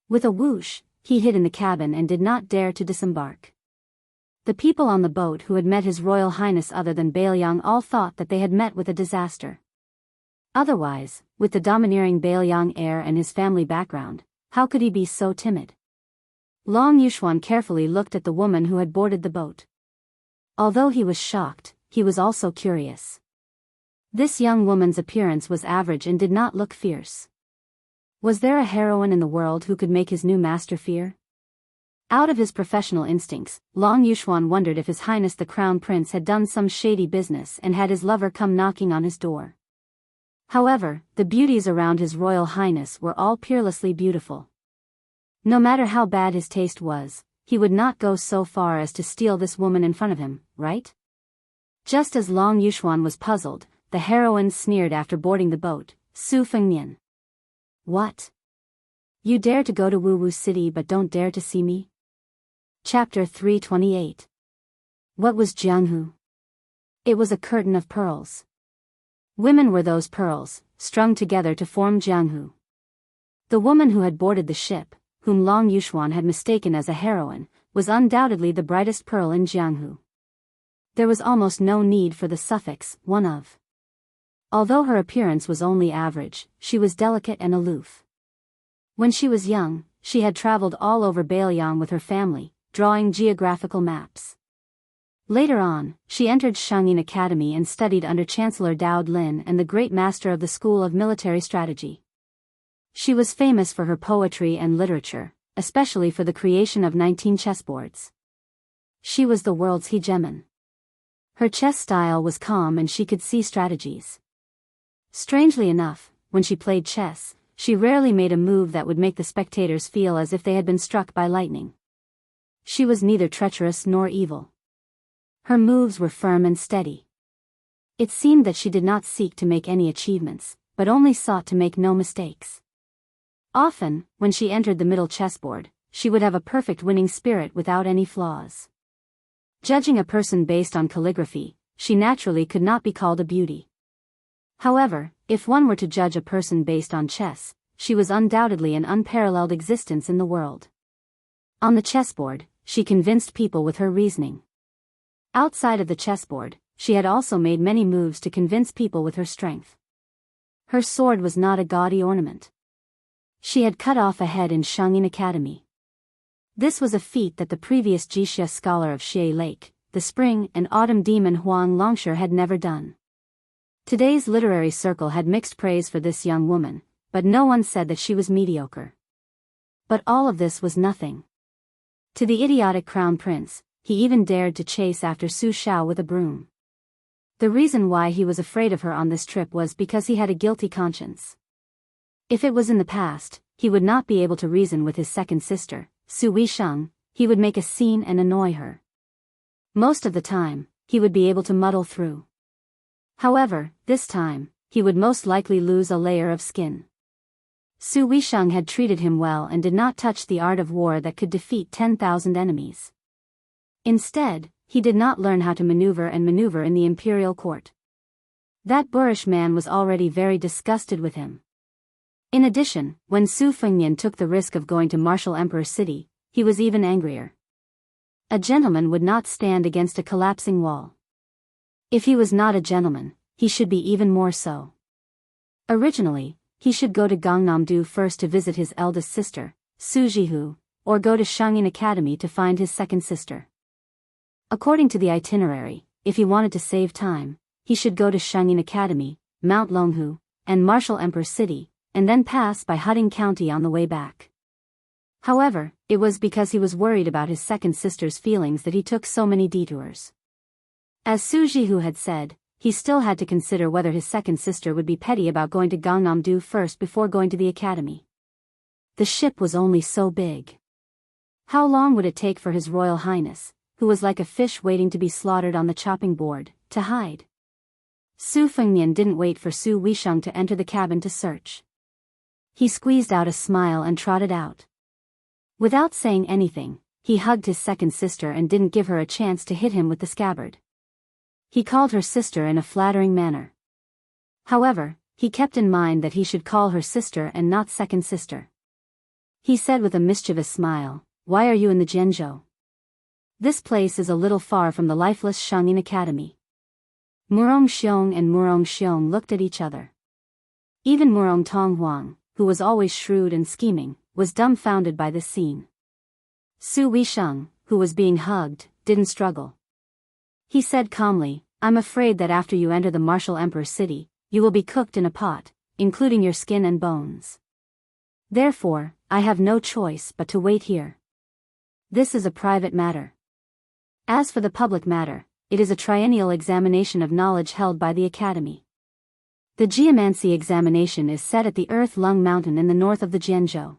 With a whoosh, he hid in the cabin and did not dare to disembark. The people on the boat who had met His Royal Highness other than Bailiang all thought that they had met with a disaster. Otherwise, with the domineering Bailiang heir and his family background, how could he be so timid? Long Yuxuan carefully looked at the woman who had boarded the boat. Although he was shocked, he was also curious. This young woman's appearance was average and did not look fierce. Was there a heroine in the world who could make his new master fear? Out of his professional instincts, Long Yuxuan wondered if His Highness the Crown Prince had done some shady business and had his lover come knocking on his door. However, the beauties around His Royal Highness were all peerlessly beautiful. No matter how bad his taste was, he would not go so far as to steal this woman in front of him, right? Just as Long Yuxuan was puzzled, the heroine sneered after boarding the boat, Su Fengnian. What? You dare to go to Wu Wu City but don't dare to see me? Chapter 328. What was Jianghu? It was a curtain of pearls. Women were those pearls, strung together to form Jianghu. The woman who had boarded the ship, whom Long Yuxuan had mistaken as a heroine, was undoubtedly the brightest pearl in Jianghu. There was almost no need for the suffix, one of. Although her appearance was only average, she was delicate and aloof. When she was young, she had traveled all over Bailiang with her family, drawing geographical maps. Later on, she entered Shangyin Academy and studied under Chancellor Dao Lin and the great master of the School of Military Strategy. She was famous for her poetry and literature, especially for the creation of 19 chessboards. She was the world's hegemon. Her chess style was calm and she could see strategies. Strangely enough, when she played chess, she rarely made a move that would make the spectators feel as if they had been struck by lightning. She was neither treacherous nor evil. Her moves were firm and steady. It seemed that she did not seek to make any achievements, but only sought to make no mistakes. Often, when she entered the middle chessboard, she would have a perfect winning spirit without any flaws. Judging a person based on calligraphy, she naturally could not be called a beauty. However, if one were to judge a person based on chess, she was undoubtedly an unparalleled existence in the world. On the chessboard, she convinced people with her reasoning. Outside of the chessboard, she had also made many moves to convince people with her strength. Her sword was not a gaudy ornament. She had cut off a head in Shangyin Academy. This was a feat that the previous Jixia scholar of Xie Lake, the spring and autumn demon Huang Longshi had never done. Today's literary circle had mixed praise for this young woman, but no one said that she was mediocre. But all of this was nothing. To the idiotic crown prince, he even dared to chase after Su Xiao with a broom. The reason why he was afraid of her on this trip was because he had a guilty conscience. If it was in the past, he would not be able to reason with his second sister, Su Weisheng, he would make a scene and annoy her. Most of the time, he would be able to muddle through. However, this time, he would most likely lose a layer of skin. Su Weisheng had treated him well and did not touch the art of war that could defeat 10,000 enemies. Instead, he did not learn how to maneuver in the imperial court. That boorish man was already very disgusted with him. In addition, when Su Fengnian took the risk of going to Martial Emperor City, he was even angrier. A gentleman would not stand against a collapsing wall. If he was not a gentleman, he should be even more so. Originally, he should go to Gangnam-do first to visit his eldest sister, Su Jihu, or go to Shangyin Academy to find his second sister. According to the itinerary, if he wanted to save time, he should go to Shangyin Academy, Mount Longhu, and Martial Emperor City, and then pass by Huding County on the way back. However, it was because he was worried about his second sister's feelings that he took so many detours. As Su Jihu had said, he still had to consider whether his second sister would be petty about going to Gangnam-do first before going to the academy. The ship was only so big. How long would it take for His Royal Highness, who was like a fish waiting to be slaughtered on the chopping board, to hide? Su Fengnian didn't wait for Su Weisheng to enter the cabin to search. He squeezed out a smile and trotted out. Without saying anything, he hugged his second sister and didn't give her a chance to hit him with the scabbard. He called her sister in a flattering manner. However, he kept in mind that he should call her sister and not second sister. He said with a mischievous smile, "Why are you in the Jianghu? This place is a little far from the lifeless Shangyin Academy." Murong Xiong and Murong Xiong looked at each other. Even Murong Tonghuang, who was always shrewd and scheming, was dumbfounded by this scene. Su Weisheng, who was being hugged, didn't struggle. He said calmly, "I'm afraid that after you enter the Martial Emperor City, you will be cooked in a pot, including your skin and bones. Therefore, I have no choice but to wait here. This is a private matter. As for the public matter, it is a triennial examination of knowledge held by the Academy. The geomancy examination is set at the Earth Lung Mountain in the north of the Jianghu.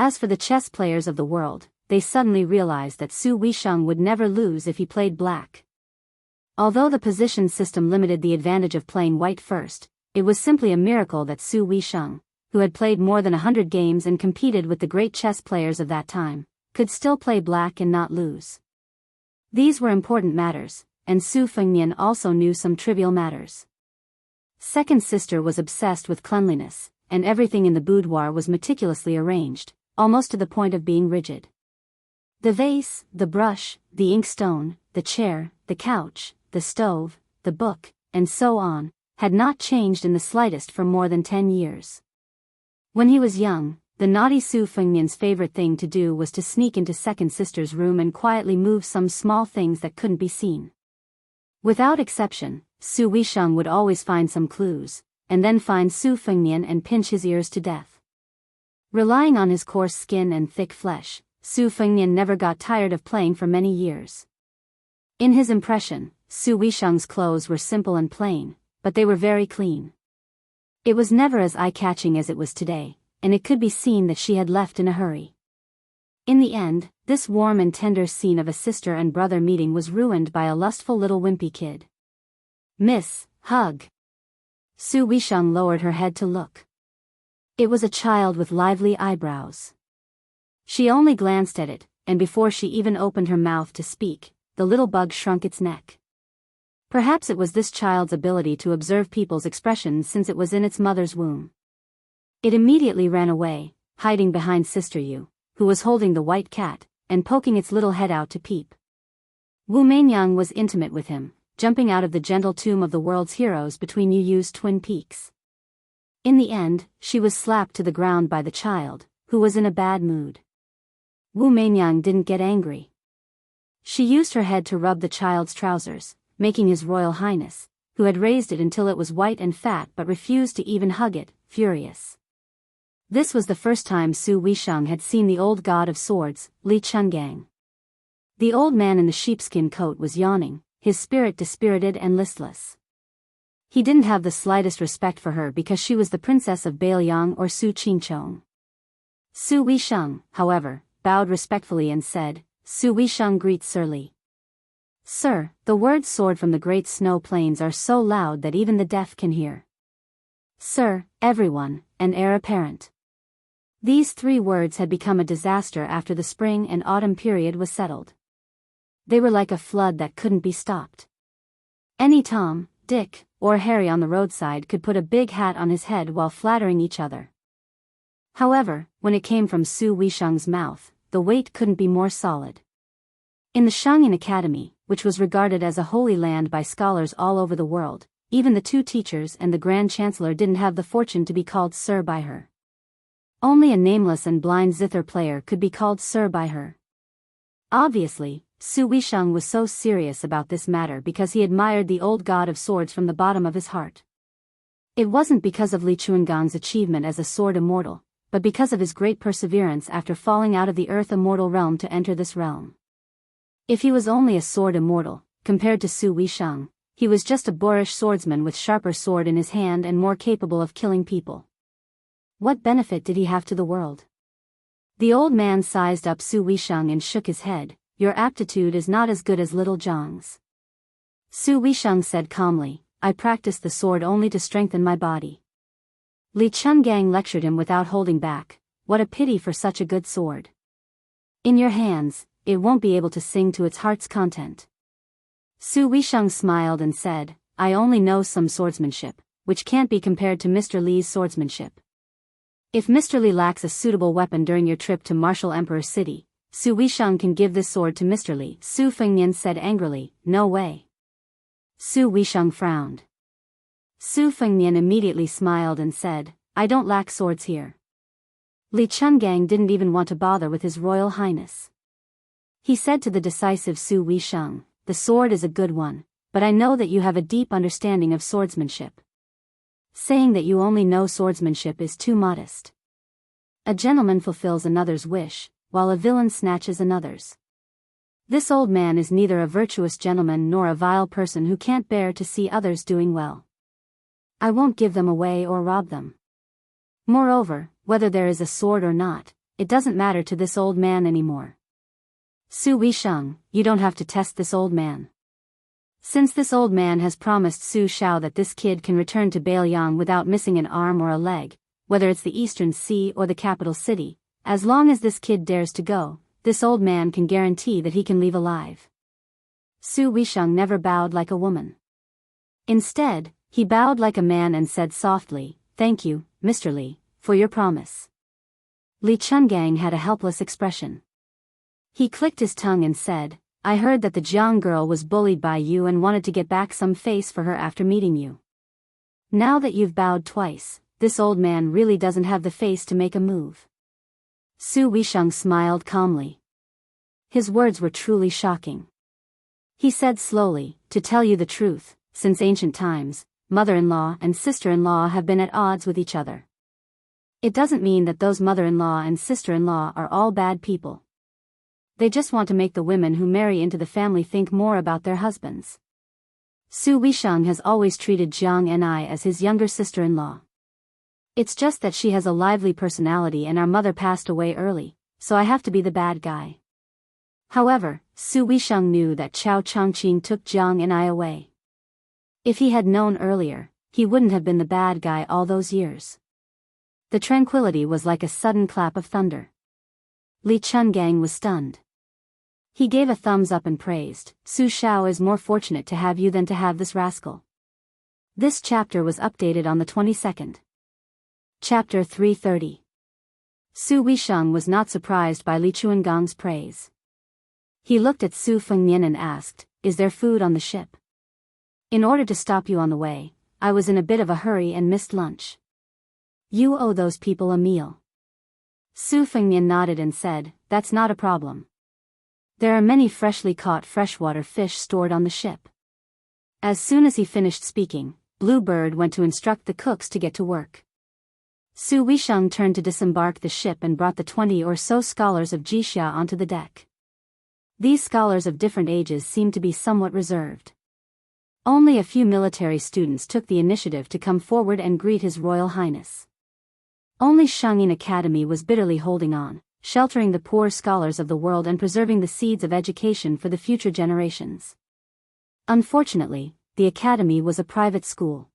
As for the chess players of the world, they suddenly realized that Su Weisheng would never lose if he played black. Although the position system limited the advantage of playing white first, it was simply a miracle that Su Weisheng, who had played more than 100 games and competed with the great chess players of that time, could still play black and not lose. These were important matters, and Su Fengnian also knew some trivial matters. Second sister was obsessed with cleanliness, and everything in the boudoir was meticulously arranged, almost to the point of being rigid. The vase, the brush, the inkstone, the chair, the couch, the stove, the book, and so on, had not changed in the slightest for more than 10 years. When he was young, the naughty Su Fengnian's favorite thing to do was to sneak into second sister's room and quietly move some small things that couldn't be seen. Without exception, Su Weisheng would always find some clues, and then find Su Fengnian and pinch his ears to death. Relying on his coarse skin and thick flesh, Su Fengnian never got tired of playing for many years. In his impression, Su Weisheng's clothes were simple and plain, but they were very clean. It was never as eye-catching as it was today, and it could be seen that she had left in a hurry. In the end, this warm and tender scene of a sister and brother meeting was ruined by a lustful little wimpy kid. "Miss, hug." Su Weisheng lowered her head to look. It was a child with lively eyebrows. She only glanced at it, and before she even opened her mouth to speak, the little bug shrunk its neck. Perhaps it was this child's ability to observe people's expressions since it was in its mother's womb. It immediately ran away, hiding behind Sister Yu, who was holding the white cat, and poking its little head out to peep. Wu Meinyang was intimate with him, jumping out of the gentle tomb of the world's heroes between Yu Yu's twin peaks. In the end, she was slapped to the ground by the child, who was in a bad mood. Wu Meinyang didn't get angry. She used her head to rub the child's trousers, making His Royal Highness, who had raised it until it was white and fat but refused to even hug it, furious. This was the first time Su Weisheng had seen the old god of swords, Li Chungang. The old man in the sheepskin coat was yawning, his spirit dispirited and listless. He didn't have the slightest respect for her because she was the princess of Bailiang or Su Qingchong. Su Weisheng, however, bowed respectfully and said, "Su Weisheng greets Sir Li." "Sir, the words soared from the great snow plains are so loud that even the deaf can hear." "Sir, everyone, and heir apparent." These 3 words had become a disaster after the spring and autumn period was settled. They were like a flood that couldn't be stopped. Any Tom, Dick, or Harry on the roadside could put a big hat on his head while flattering each other. However, when it came from Su Weisheng's mouth, the weight couldn't be more solid. In the Shangyin Academy, which was regarded as a holy land by scholars all over the world, even the 2 teachers and the Grand Chancellor didn't have the fortune to be called Sir by her. Only a nameless and blind zither player could be called Sir by her. Obviously, Su Weisheng was so serious about this matter because he admired the old god of swords from the bottom of his heart. It wasn't because of Li Chuangang's achievement as a sword immortal, but because of his great perseverance after falling out of the earth immortal realm to enter this realm. If he was only a sword immortal, compared to Su Weisheng, he was just a boorish swordsman with sharper sword in his hand and more capable of killing people. What benefit did he have to the world? The old man sized up Su Weisheng and shook his head. "Your aptitude is not as good as little Zhang's." Su Weisheng said calmly, "I practiced the sword only to strengthen my body." Li Chungang lectured him without holding back, "What a pity for such a good sword. In your hands, it won't be able to sing to its heart's content." Su Weisheng smiled and said, "I only know some swordsmanship, which can't be compared to Mr. Li's swordsmanship. If Mr. Li lacks a suitable weapon during your trip to Martial Emperor City, Su Weisheng can give this sword to Mr. Li." Su Fengnian said angrily, "No way." Su Weisheng frowned. Su Fengnian immediately smiled and said, "I don't lack swords here." Li Chungang didn't even want to bother with His Royal Highness. He said to the decisive Su Weisheng, "The sword is a good one, but I know that you have a deep understanding of swordsmanship. Saying that you only know swordsmanship is too modest. A gentleman fulfills another's wish, while a villain snatches another's. This old man is neither a virtuous gentleman nor a vile person who can't bear to see others doing well. I won't give them away or rob them. Moreover, whether there is a sword or not, it doesn't matter to this old man anymore. Su Weisheng, you don't have to test this old man. Since this old man has promised Su Xiao that this kid can return to Beiliang without missing an arm or a leg, whether it's the Eastern Sea or the capital city, as long as this kid dares to go, this old man can guarantee that he can leave alive. Su Weisheng never bowed like a woman. Instead, he bowed like a man and said softly, "Thank you, Mr. Li, for your promise." Li Chungang had a helpless expression. He clicked his tongue and said, "I heard that the Jiang girl was bullied by you and wanted to get back some face for her after meeting you. Now that you've bowed twice, this old man really doesn't have the face to make a move." Su Weisheng smiled calmly. His words were truly shocking. He said slowly, "To tell you the truth, since ancient times, mother-in-law and sister-in-law have been at odds with each other. It doesn't mean that those mother-in-law and sister-in-law are all bad people. They just want to make the women who marry into the family think more about their husbands. Su Weisheng has always treated Jiang and I as his younger sister-in-law. It's just that she has a lively personality and our mother passed away early, so I have to be the bad guy." However, Su Weisheng knew that Chao Chongqing took Jiang and I away. If he had known earlier, he wouldn't have been the bad guy all those years. The tranquility was like a sudden clap of thunder. Li Chungang was stunned. He gave a thumbs up and praised, "Su Xiao is more fortunate to have you than to have this rascal." This chapter was updated on the 22nd. Chapter 330. Su Weisheng was not surprised by Li Chunggang's praise. He looked at Su Fengnian and asked, "Is there food on the ship? In order to stop you on the way, I was in a bit of a hurry and missed lunch. You owe those people a meal." Su Fengnian nodded and said, "That's not a problem. There are many freshly caught freshwater fish stored on the ship." As soon as he finished speaking, Blue Bird went to instruct the cooks to get to work. Su Weisheng turned to disembark the ship and brought the 20 or so scholars of Jixia onto the deck. These scholars of different ages seemed to be somewhat reserved. Only a few military students took the initiative to come forward and greet His Royal Highness. Only Shangyin Academy was bitterly holding on, sheltering the poor scholars of the world and preserving the seeds of education for the future generations. Unfortunately, the academy was a private school.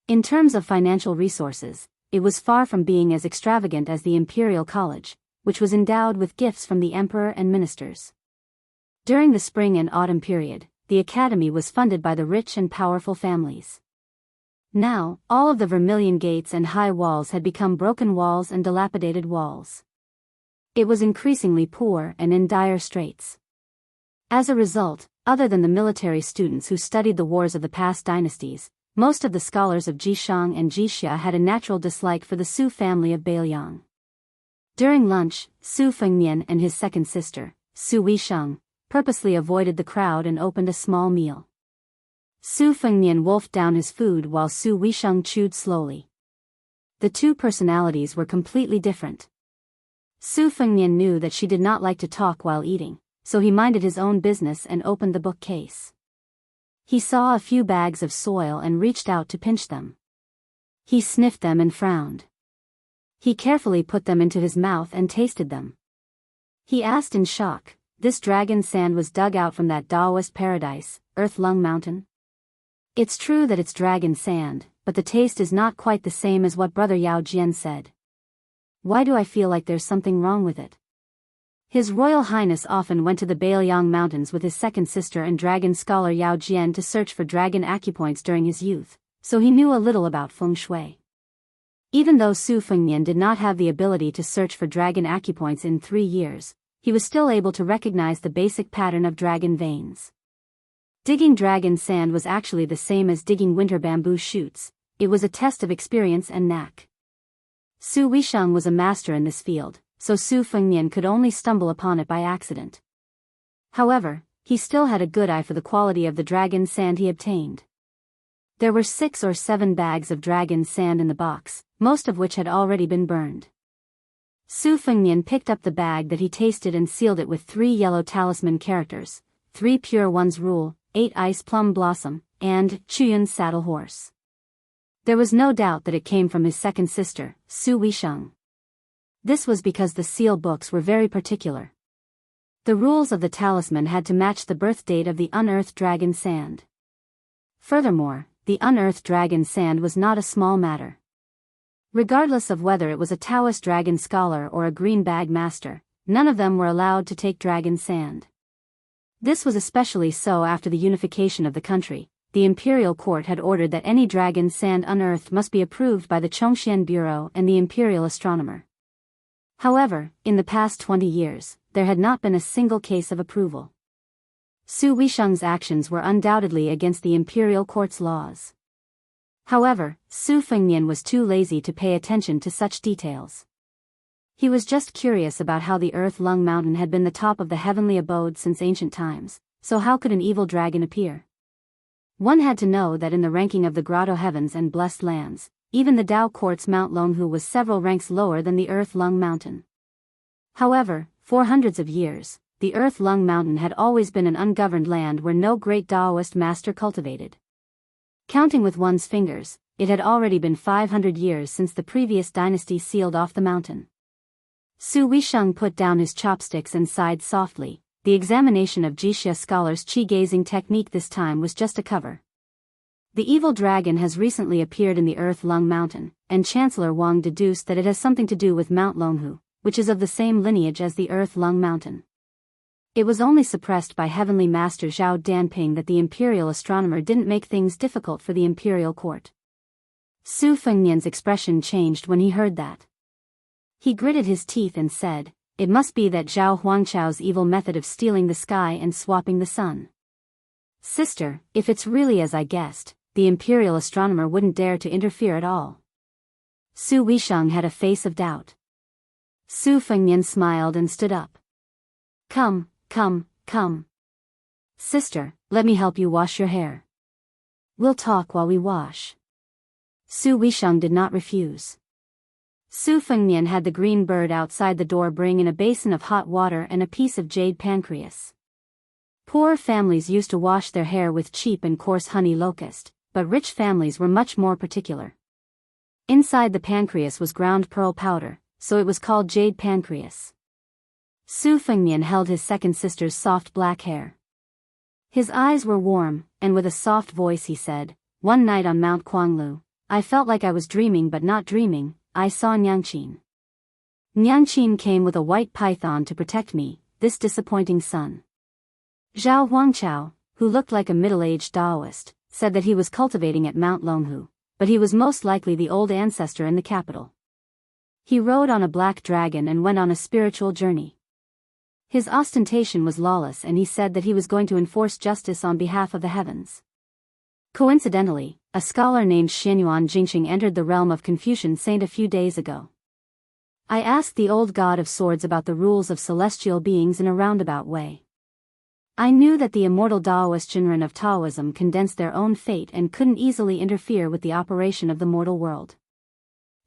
In terms of financial resources, it was far from being as extravagant as the Imperial College, which was endowed with gifts from the emperor and ministers. During the spring and autumn period, the academy was funded by the rich and powerful families. Now, all of the vermilion gates and high walls had become broken walls and dilapidated walls. It was increasingly poor and in dire straits. As a result, other than the military students who studied the wars of the past dynasties, most of the scholars of Jishang and Jixia had a natural dislike for the Su family of Beiliang. During lunch, Su Fengnian and his second sister, Su Weisheng, purposely avoided the crowd and opened a small meal. Su Fengnian wolfed down his food while Su Weisheng chewed slowly. The two personalities were completely different. Su Fengnian knew that she did not like to talk while eating, so he minded his own business and opened the bookcase. He saw a few bags of soil and reached out to pinch them. He sniffed them and frowned. He carefully put them into his mouth and tasted them. He asked in shock, "This dragon sand was dug out from that Daoist paradise, Earth Lung Mountain?" It's true that it's dragon sand, but the taste is not quite the same as what Brother Yao Jian said. Why do I feel like there's something wrong with it? His Royal Highness often went to the Beiliang Mountains with his second sister and dragon scholar Yao Jian to search for dragon acupoints during his youth, so he knew a little about feng shui. Even though Su Fengnian did not have the ability to search for dragon acupoints in 3 years, he was still able to recognize the basic pattern of dragon veins. Digging dragon sand was actually the same as digging winter bamboo shoots. It was a test of experience and knack. Su Weisheng was a master in this field, so Su Fengnian could only stumble upon it by accident. However, he still had a good eye for the quality of the dragon sand he obtained. There were 6 or 7 bags of dragon sand in the box, most of which had already been burned. Su Fengnian picked up the bag that he tasted and sealed it with 3 yellow talisman characters, 3 pure ones rule, 8 ice plum blossom, and Chuyun's saddle horse. There was no doubt that it came from his second sister, Su Weisheng. This was because the seal books were very particular. The rules of the talisman had to match the birth date of the unearthed dragon sand. Furthermore, the unearthed dragon sand was not a small matter. Regardless of whether it was a Taoist dragon scholar or a green bag master, none of them were allowed to take dragon sand. This was especially so after the unification of the country. The imperial court had ordered that any dragon sand unearthed must be approved by the Chongxian Bureau and the imperial astronomer. However, in the past 20 years, there had not been a single case of approval. Su Weisheng's actions were undoubtedly against the imperial court's laws. However, Su Fengnian was too lazy to pay attention to such details. He was just curious about how the Earth Lung Mountain had been the top of the heavenly abode since ancient times, so how could an evil dragon appear? One had to know that in the ranking of the Grotto Heavens and Blessed Lands, even the Dao Court's Mount Longhu was several ranks lower than the Earth Lung Mountain. However, for hundreds of years, the Earth Lung Mountain had always been an ungoverned land where no great Daoist master cultivated. Counting with one's fingers, it had already been 500 years since the previous dynasty sealed off the mountain. Su Weisheng put down his chopsticks and sighed softly. The examination of Jixia scholars' qi-gazing technique this time was just a cover. The evil dragon has recently appeared in the Earth Lung Mountain, and Chancellor Wang deduced that it has something to do with Mount Longhu, which is of the same lineage as the Earth Lung Mountain. It was only suppressed by Heavenly Master Zhao Danping that the imperial astronomer didn't make things difficult for the imperial court. Su Fengnian's expression changed when he heard that. He gritted his teeth and said, "It must be that Zhao Huangchao's evil method of stealing the sky and swapping the sun. Sister, if it's really as I guessed, the imperial astronomer wouldn't dare to interfere at all." Su Weisheng had a face of doubt. Su Fengnian smiled and stood up. Come. Sister, let me help you wash your hair. We'll talk while we wash." Su Weisheng did not refuse. Su Fengnian had the green bird outside the door bring in a basin of hot water and a piece of jade pancreas. Poor families used to wash their hair with cheap and coarse honey locust, but rich families were much more particular. Inside the pancreas was ground pearl powder, so it was called jade pancreas. Su Fengnian held his second sister's soft black hair. His eyes were warm, and with a soft voice he said, "One night on Mount Quanglu, I felt like I was dreaming but not dreaming. I saw Nyangqin. Nyangqin came with a white python to protect me, this disappointing son." Zhao Huangchao, who looked like a middle-aged Daoist, said that he was cultivating at Mount Longhu, but he was most likely the old ancestor in the capital. He rode on a black dragon and went on a spiritual journey. His ostentation was lawless, and he said that he was going to enforce justice on behalf of the heavens. Coincidentally, a scholar named Xianyuan Jingxing entered the realm of Confucian Saint a few days ago. I asked the old god of swords about the rules of celestial beings in a roundabout way. I knew that the immortal Daoist Jinren of Taoism condensed their own fate and couldn't easily interfere with the operation of the mortal world.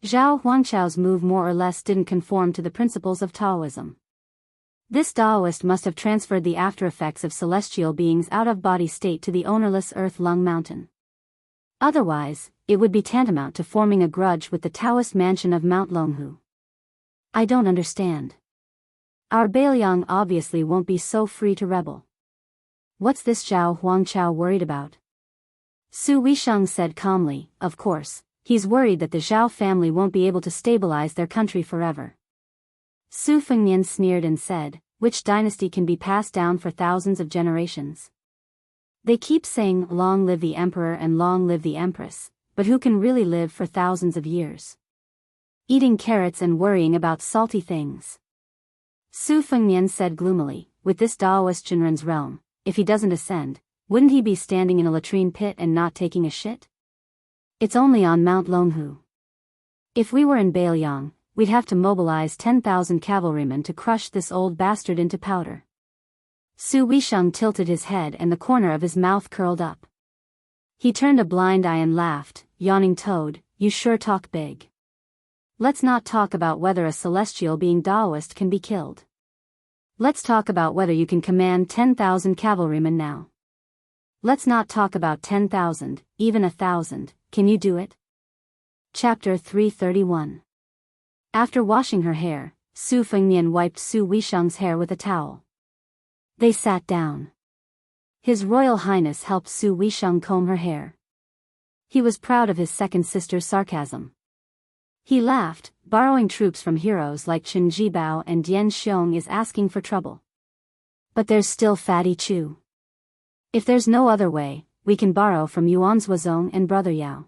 Zhao Huangchao's move more or less didn't conform to the principles of Taoism. This Daoist must have transferred the after-effects of celestial beings out of body state to the ownerless Earth Lung Mountain. Otherwise, it would be tantamount to forming a grudge with the Taoist mansion of Mount Longhu. I don't understand. Our Bailiang obviously won't be so free to rebel. What's this Zhao Huangchao worried about? Su Weisheng said calmly, "Of course, he's worried that the Zhao family won't be able to stabilize their country forever." Su Fengnian sneered and said, "Which dynasty can be passed down for thousands of generations? They keep saying, 'Long live the emperor and long live the empress,' but who can really live for thousands of years? Eating carrots and worrying about salty things." Su Fengnian said gloomily, "With this Daoist Jinren's realm, if he doesn't ascend, wouldn't he be standing in a latrine pit and not taking a shit? It's only on Mount Longhu. If we were in Bailiang, we'd have to mobilize 10,000 cavalrymen to crush this old bastard into powder." Su Weisheng tilted his head and the corner of his mouth curled up. He turned a blind eye and laughed, yawning Toad, "You sure talk big. Let's not talk about whether a celestial being Daoist can be killed. Let's talk about whether you can command 10,000 cavalrymen now. Let's not talk about 10,000, even 1,000, can you do it?" Chapter 331. After washing her hair, Su Fengnian wiped Su Weisheng's hair with a towel. They sat down. His Royal Highness helped Su Weisheng comb her hair. He was proud of his second sister's sarcasm. He laughed, borrowing troops from heroes like Chen Jibao and Dian Xiong is asking for trouble. But there's still Fatty Chu. If there's no other way, we can borrow from Yuan Zuozong and Brother Yao.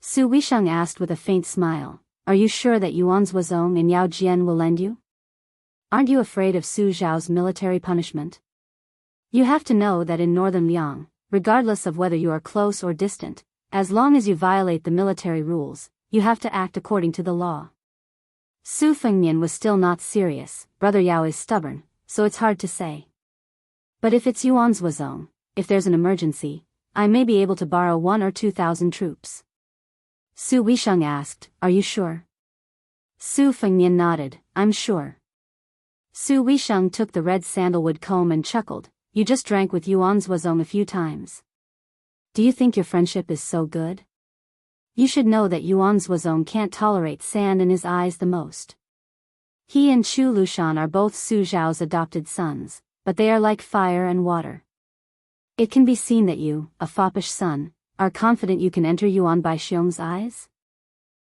Su Weisheng asked with a faint smile, are you sure that Yuan Zuozong and Yao Jian will lend you? Aren't you afraid of Su Zhao's military punishment? You have to know that in northern Liang, regardless of whether you are close or distant, as long as you violate the military rules, you have to act according to the law. Su Fengnian was still not serious. Brother Yao is stubborn, so it's hard to say. But if it's Yuan Zuozong, if there's an emergency, I may be able to borrow 1,000 or 2,000 troops. Su Weisheng asked, are you sure? Su Fengnian nodded, I'm sure. Su Weisheng took the red sandalwood comb and chuckled, you just drank with Yuan Zuozong a few times. Do you think your friendship is so good? You should know that Yuan Zuozong can't tolerate sand in his eyes the most. He and Chu Lushan are both Su Zhao's adopted sons, but they are like fire and water. It can be seen that you, a foppish son, are confident you can enter Yuan Baixiong's eyes?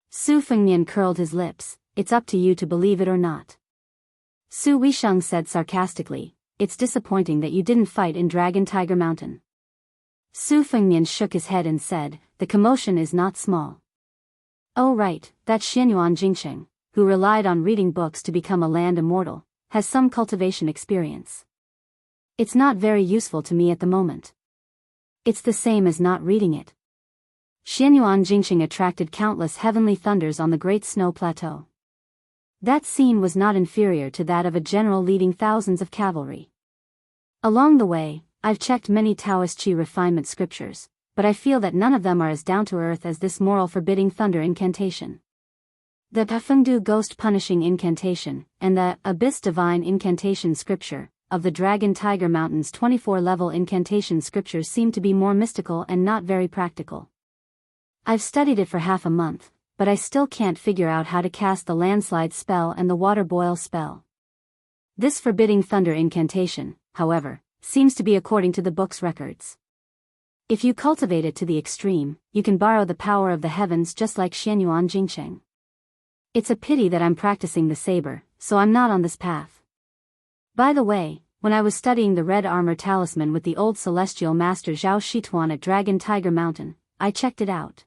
Su Fengnian curled his lips, it's up to you to believe it or not. Su Weisheng said sarcastically, it's disappointing that you didn't fight in Dragon Tiger Mountain. Su Fengnian shook his head and said, the commotion is not small. Oh right, that Xianyuan Jingsheng, who relied on reading books to become a land immortal, has some cultivation experience. It's not very useful to me at the moment. It's the same as not reading it. Xianyuan Jingsheng attracted countless heavenly thunders on the Great Snow Plateau. That scene was not inferior to that of a general leading thousands of cavalry. Along the way, I've checked many Taoist Qi refinement scriptures, but I feel that none of them are as down-to-earth as this moral forbidding thunder incantation. The Pafengdu ghost punishing incantation, and the Abyss divine incantation scripture, of the Dragon Tiger Mountain's 24-level incantation scriptures seem to be more mystical and not very practical. I've studied it for half a month, but I still can't figure out how to cast the landslide spell and the water boil spell. This forbidding thunder incantation, however, seems to be according to the book's records. If you cultivate it to the extreme, you can borrow the power of the heavens just like Xianyuan Jingsheng. It's a pity that I'm practicing the saber, so I'm not on this path. By the way, when I was studying the red armor talisman with the old celestial master Zhao Shituan at Dragon Tiger Mountain, I checked it out.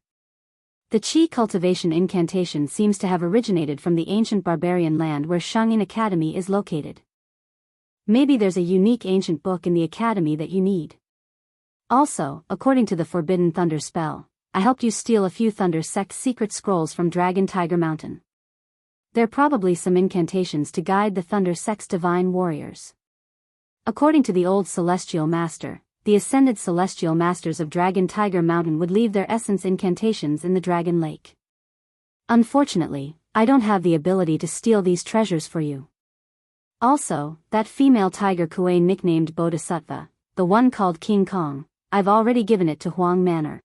The Qi cultivation incantation seems to have originated from the ancient barbarian land where Shangyin Academy is located. Maybe there's a unique ancient book in the academy that you need. Also, according to the Forbidden Thunder spell, I helped you steal a few Thunder Sect secret scrolls from Dragon Tiger Mountain. They're probably some incantations to guide the Thunder Sect's divine warriors. According to the old celestial master, the ascended celestial masters of Dragon Tiger Mountain would leave their essence incantations in the Dragon Lake. Unfortunately, I don't have the ability to steal these treasures for you. Also, that female tiger Kuei nicknamed Bodhisattva, the one called King Kong, I've already given it to Huang Manor.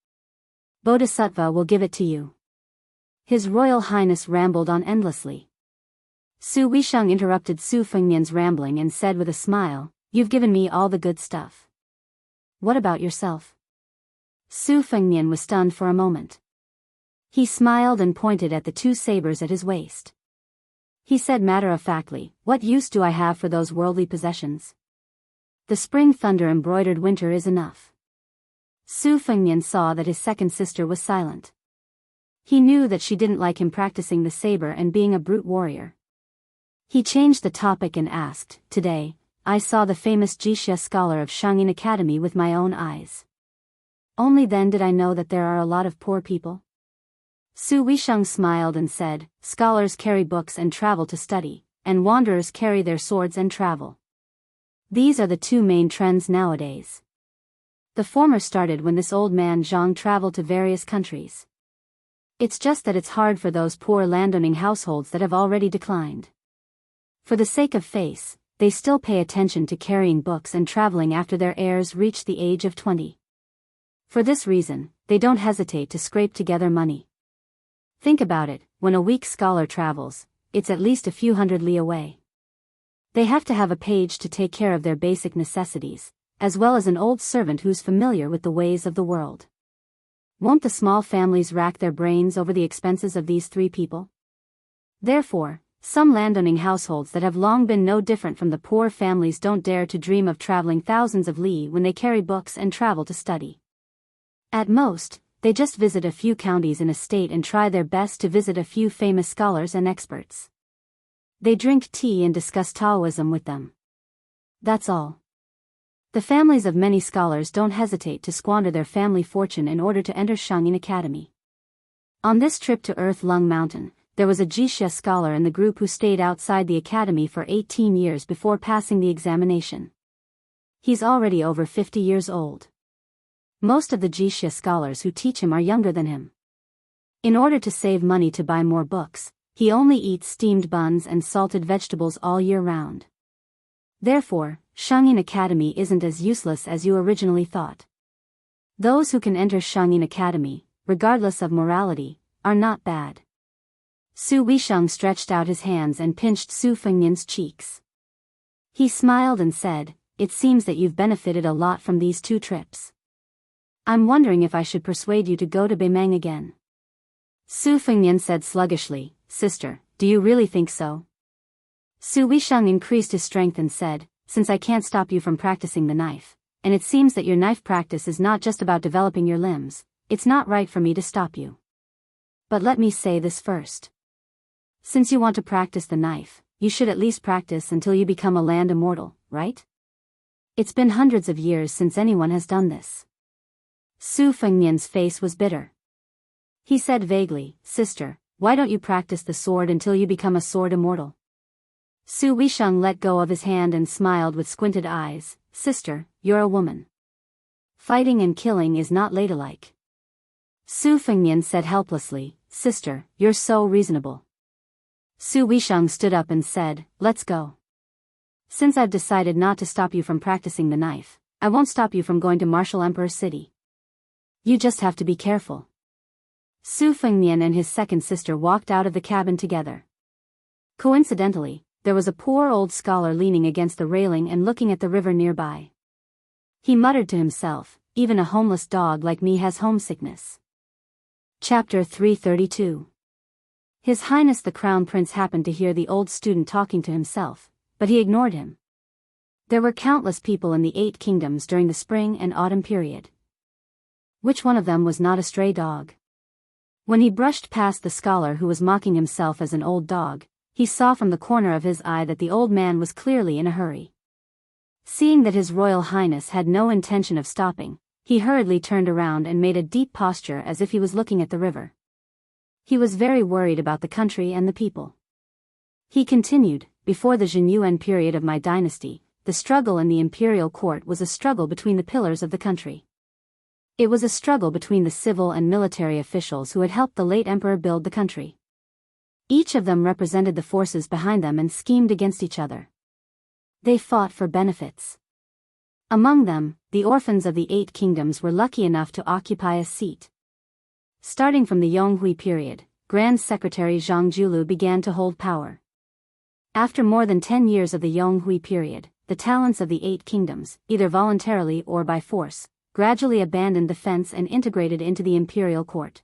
Bodhisattva will give it to you. His Royal Highness rambled on endlessly. Su Weisheng interrupted Su Fengnian's rambling and said with a smile, you've given me all the good stuff. What about yourself? Su Fengnian was stunned for a moment. He smiled and pointed at the two sabers at his waist. He said matter-of-factly, what use do I have for those worldly possessions? The spring thunder embroidered winter is enough. Su Fengnian saw that his second sister was silent. He knew that she didn't like him practicing the saber and being a brute warrior. He changed the topic and asked, today, I saw the famous Jixia scholar of Shangyin Academy with my own eyes. Only then did I know that there are a lot of poor people. Su Weisheng smiled and said, scholars carry books and travel to study, and wanderers carry their swords and travel. These are the two main trends nowadays. The former started when this old man Zhang traveled to various countries. It's just that it's hard for those poor landowning households that have already declined. For the sake of face, they still pay attention to carrying books and traveling after their heirs reach the age of 20. For this reason, they don't hesitate to scrape together money. Think about it, when a weak scholar travels, it's at least a few hundred li away. They have to have a page to take care of their basic necessities, as well as an old servant who's familiar with the ways of the world. Won't the small families rack their brains over the expenses of these 3 people? Therefore, some landowning households that have long been no different from the poor families don't dare to dream of traveling thousands of li when they carry books and travel to study. At most, they just visit a few counties in a state and try their best to visit a few famous scholars and experts. They drink tea and discuss Taoism with them. That's all. The families of many scholars don't hesitate to squander their family fortune in order to enter Xianxia Academy. On this trip to Earth Lung Mountain, there was a Wuxia scholar in the group who stayed outside the academy for 18 years before passing the examination. He's already over 50 years old. Most of the Wuxia scholars who teach him are younger than him. In order to save money to buy more books, he only eats steamed buns and salted vegetables all year round. Therefore, Xianxia Academy isn't as useless as you originally thought. Those who can enter Xianxia Academy, regardless of morality, are not bad. Su Weisheng stretched out his hands and pinched Su Fengnian's cheeks. He smiled and said, "It seems that you've benefited a lot from these 2 trips. I'm wondering if I should persuade you to go to Beimeng again." Su Fengnian said sluggishly, "Sister, do you really think so?" Su Weisheng increased his strength and said, "Since I can't stop you from practicing the knife, and it seems that your knife practice is not just about developing your limbs, it's not right for me to stop you. But let me say this first. Since you want to practice the knife, you should at least practice until you become a land immortal, right? It's been hundreds of years since anyone has done this." Su Fengnian's face was bitter. He said vaguely, "Sister, why don't you practice the sword until you become a sword immortal?" Su Weisheng let go of his hand and smiled with squinted eyes, "Sister, you're a woman. Fighting and killing is not ladylike." Su Fengnian said helplessly, "Sister, you're so reasonable." Su Weisheng stood up and said, "Let's go. Since I've decided not to stop you from practicing the knife, I won't stop you from going to Martial Emperor City. You just have to be careful." Su Fengnian and his second sister walked out of the cabin together. Coincidentally, there was a poor old scholar leaning against the railing and looking at the river nearby. He muttered to himself, "Even a homeless dog like me has homesickness." Chapter 332. His Highness the Crown Prince happened to hear the old student talking to himself, but he ignored him. There were countless people in the 8 kingdoms during the spring and autumn period. Which one of them was not a stray dog? When he brushed past the scholar who was mocking himself as an old dog, he saw from the corner of his eye that the old man was clearly in a hurry. Seeing that His Royal Highness had no intention of stopping, he hurriedly turned around and made a deep posture as if he was looking at the river. He was very worried about the country and the people. He continued, "Before the Jianyuan period of my dynasty, the struggle in the imperial court was a struggle between the pillars of the country. It was a struggle between the civil and military officials who had helped the late emperor build the country. Each of them represented the forces behind them and schemed against each other. They fought for benefits. Among them, the orphans of the 8 kingdoms were lucky enough to occupy a seat. Starting from the Yonghui period, Grand Secretary Zhang Julu began to hold power. After more than 10 years of the Yonghui period, the talents of the 8 kingdoms, either voluntarily or by force, gradually abandoned the fence and integrated into the imperial court.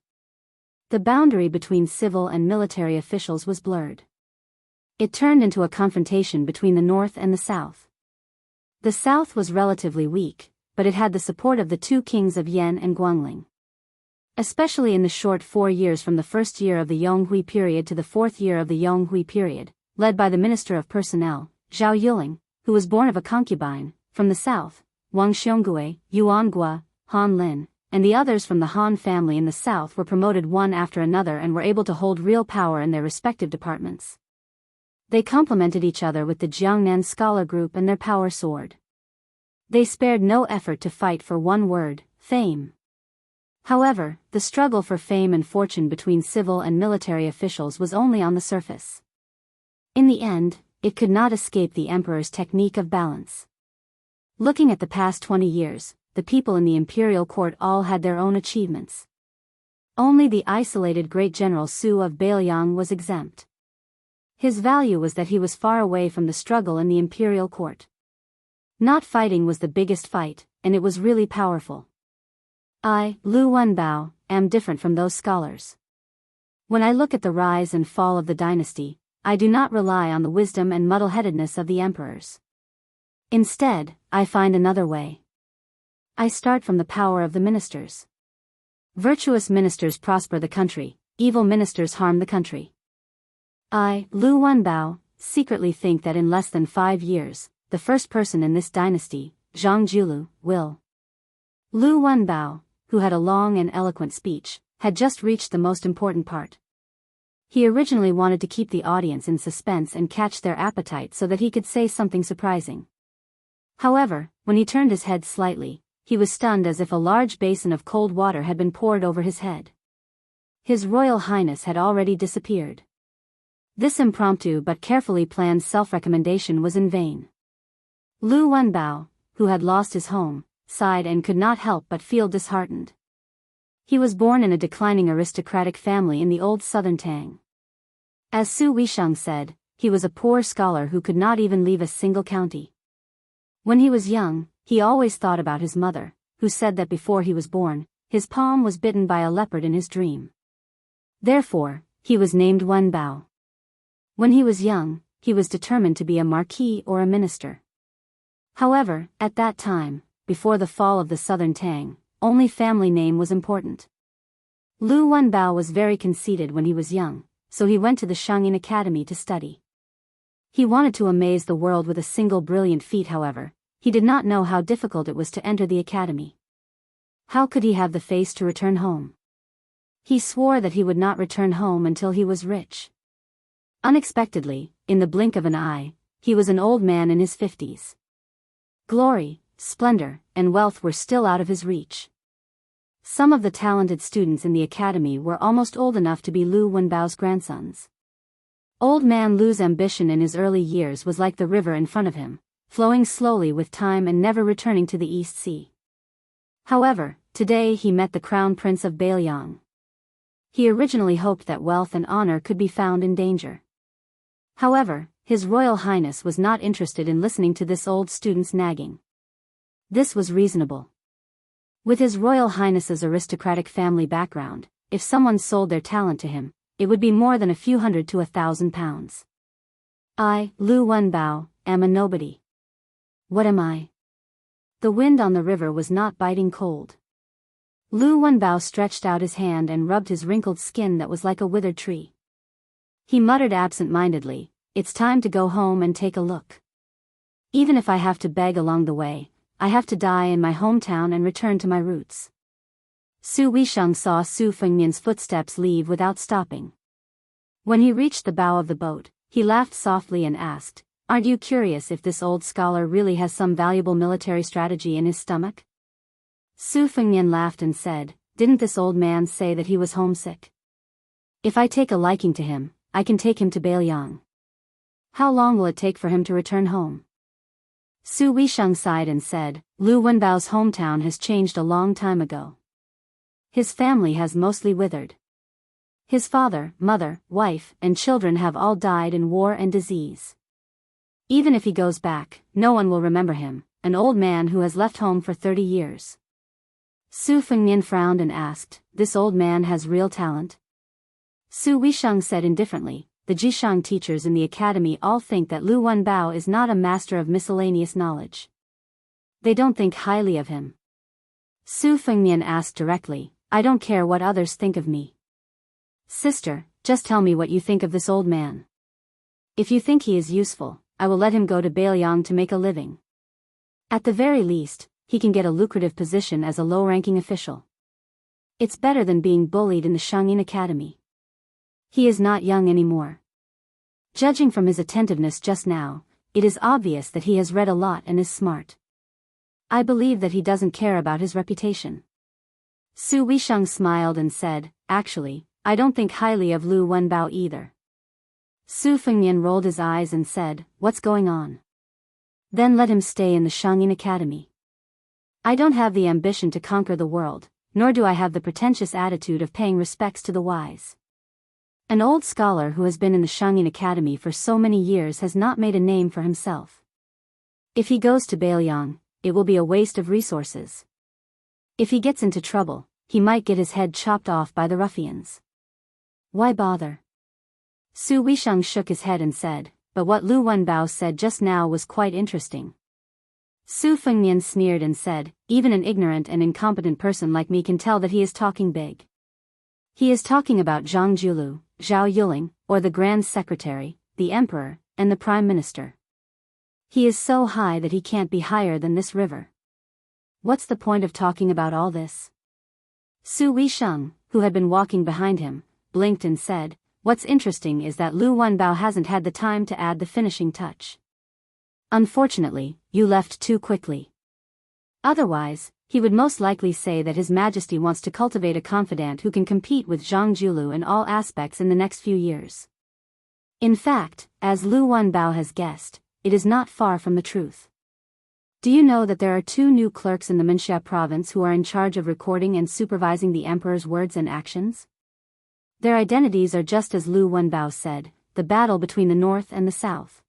The boundary between civil and military officials was blurred. It turned into a confrontation between the north and the south. The south was relatively weak, but it had the support of the 2 kings of Yan and Guangling. Especially in the short 4 years from the first year of the Yonghui period to the 4th year of the Yonghui period, led by the Minister of Personnel, Zhao Yuling, who was born of a concubine, from the south, Wang Xiongui, Yuan Gua, Han Lin, and the others from the Han family in the south were promoted one after another and were able to hold real power in their respective departments. They complemented each other with the Jiangnan scholar group and their power sword. They spared no effort to fight for one word, fame. However, the struggle for fame and fortune between civil and military officials was only on the surface. In the end, it could not escape the emperor's technique of balance. Looking at the past 20 years, the people in the imperial court all had their own achievements. Only the isolated great general Su of Bailiang was exempt. His value was that he was far away from the struggle in the imperial court. Not fighting was the biggest fight, and it was really powerful. I, Lu Wenbao, am different from those scholars. When I look at the rise and fall of the dynasty, I do not rely on the wisdom and muddle-headedness of the emperors. Instead, I find another way. I start from the power of the ministers. Virtuous ministers prosper the country, evil ministers harm the country. I, Lu Wenbao, secretly think that in less than 5 years, the first person in this dynasty, Jianghu, will. Lu Wenbao, who had a long and eloquent speech, had just reached the most important part. He originally wanted to keep the audience in suspense and catch their appetite so that he could say something surprising. However, when he turned his head slightly, he was stunned as if a large basin of cold water had been poured over his head. His Royal Highness had already disappeared. This impromptu but carefully planned self-recommendation was in vain. Lu Wenbao, who had lost his home, sighed and could not help but feel disheartened. He was born in a declining aristocratic family in the old southern Tang. As Su Weisheng said, he was a poor scholar who could not even leave a single county. When he was young, he always thought about his mother, who said that before he was born, his palm was bitten by a leopard in his dream. Therefore, he was named Wenbao. When he was young, he was determined to be a marquis or a minister. However, at that time, before the fall of the southern Tang, only family name was important. Lu Wenbao was very conceited when he was young, so he went to the Shangyin Academy to study. He wanted to amaze the world with a single brilliant feat. However, he did not know how difficult it was to enter the academy. How could he have the face to return home? He swore that he would not return home until he was rich. Unexpectedly, in the blink of an eye, he was an old man in his 50s. Glory, splendor, and wealth were still out of his reach. Some of the talented students in the academy were almost old enough to be Lu Wenbao's grandsons. Old man Lu's ambition in his early years was like the river in front of him, flowing slowly with time and never returning to the East Sea. However, today he met the Crown Prince of Bailiang. He originally hoped that wealth and honor could be found in danger. However, His Royal Highness was not interested in listening to this old student's nagging. This was reasonable. With His Royal Highness's aristocratic family background, if someone sold their talent to him, it would be more than a few hundred to 1,000 pounds. I, Lu Wenbao, am a nobody. What am I? The wind on the river was not biting cold. Lu Wenbao stretched out his hand and rubbed his wrinkled skin that was like a withered tree. He muttered absent-mindedly, "It's time to go home and take a look. Even if I have to beg along the way, I have to die in my hometown and return to my roots." Su Weisheng saw Su Fengmian's footsteps leave without stopping. When he reached the bow of the boat, he laughed softly and asked, "Aren't you curious if this old scholar really has some valuable military strategy in his stomach?" Su Fengmian laughed and said, "Didn't this old man say that he was homesick? If I take a liking to him, I can take him to Bailiang. How long will it take for him to return home?" Su Weisheng sighed and said, "Lu Wenbao's hometown has changed a long time ago. His family has mostly withered. His father, mother, wife, and children have all died in war and disease. Even if he goes back, no one will remember him, an old man who has left home for 30 years. Su Fengmian frowned and asked, "This old man has real talent?" Su Weisheng said indifferently, "The Jishang teachers in the academy all think that Lu Wenbao is not a master of miscellaneous knowledge. They don't think highly of him." Su Fengmian asked directly, "I don't care what others think of me. Sister, just tell me what you think of this old man. If you think he is useful, I will let him go to Bailiang to make a living. At the very least, he can get a lucrative position as a low-ranking official. It's better than being bullied in the Shangyin Academy. He is not young anymore. Judging from his attentiveness just now, it is obvious that he has read a lot and is smart. I believe that he doesn't care about his reputation." Su Weisheng smiled and said, "Actually, I don't think highly of Lu Wenbao either." Su Fengmian rolled his eyes and said, "What's going on? Then let him stay in the Shangyin Academy. I don't have the ambition to conquer the world, nor do I have the pretentious attitude of paying respects to the wise. An old scholar who has been in the Xianxia Academy for so many years has not made a name for himself. If he goes to Beiliang, it will be a waste of resources. If he gets into trouble, he might get his head chopped off by the ruffians. Why bother? Su Weisheng shook his head and said, but what Lu Wenbao said just now was quite interesting. Su Fengnian sneered and said, even an ignorant and incompetent person like me can tell that he is talking big. He is talking about Zhang Julu, Zhao Yuling, or the Grand Secretary, the Emperor, and the Prime Minister. He is so high that he can't be higher than this river. What's the point of talking about all this? Su Weisheng, who had been walking behind him, blinked and said, what's interesting is that Lu Wenbao hasn't had the time to add the finishing touch. Unfortunately, you left too quickly. Otherwise, he would most likely say that His Majesty wants to cultivate a confidant who can compete with Zhang Julu in all aspects in the next few years. In fact, as Lu Wenbao has guessed, it is not far from the truth. Do you know that there are 2 new clerks in the Minxia province who are in charge of recording and supervising the emperor's words and actions? Their identities are just as Lu Wenbao said, the battle between the north and the south.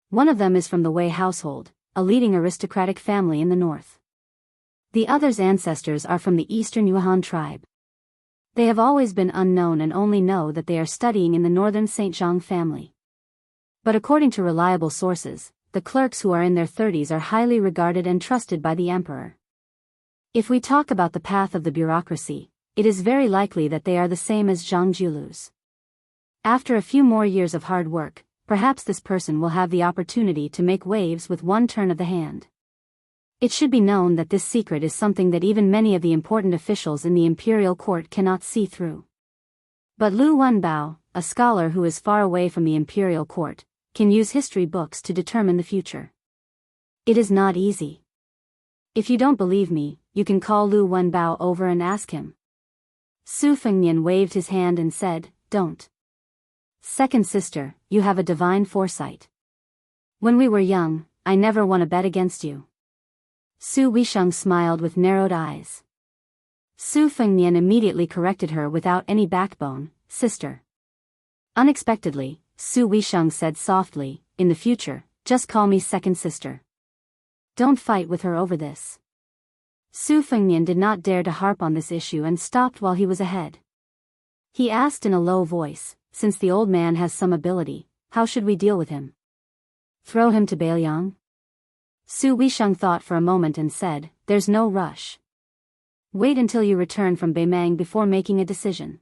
One of them is from the Wei household, a leading aristocratic family in the north. The other's ancestors are from the eastern Yuan tribe. They have always been unknown and only know that they are studying in the northern St. Zhang family. But according to reliable sources, the clerks who are in their 30s are highly regarded and trusted by the emperor. If we talk about the path of the bureaucracy, it is very likely that they are the same as Zhang Julu's. After a few more years of hard work, perhaps this person will have the opportunity to make waves with one turn of the hand. It should be known that this secret is something that even many of the important officials in the imperial court cannot see through. But Lu Wenbao, a scholar who is far away from the imperial court, can use history books to determine the future. It is not easy. If you don't believe me, you can call Lu Wenbao over and ask him. Su Fengnian waved his hand and said, don't. Second sister, you have a divine foresight. When we were young, I never won a bet against you. Su Weisheng smiled with narrowed eyes. Su Fengnian immediately corrected her without any backbone, sister. Unexpectedly, Su Weisheng said softly, in the future, just call me second sister. Don't fight with her over this. Su Fengnian did not dare to harp on this issue and stopped while he was ahead. He asked in a low voice, since the old man has some ability, how should we deal with him? Throw him to Beiliang? Su Weisheng thought for a moment and said, there's no rush. Wait until you return from Beimang before making a decision.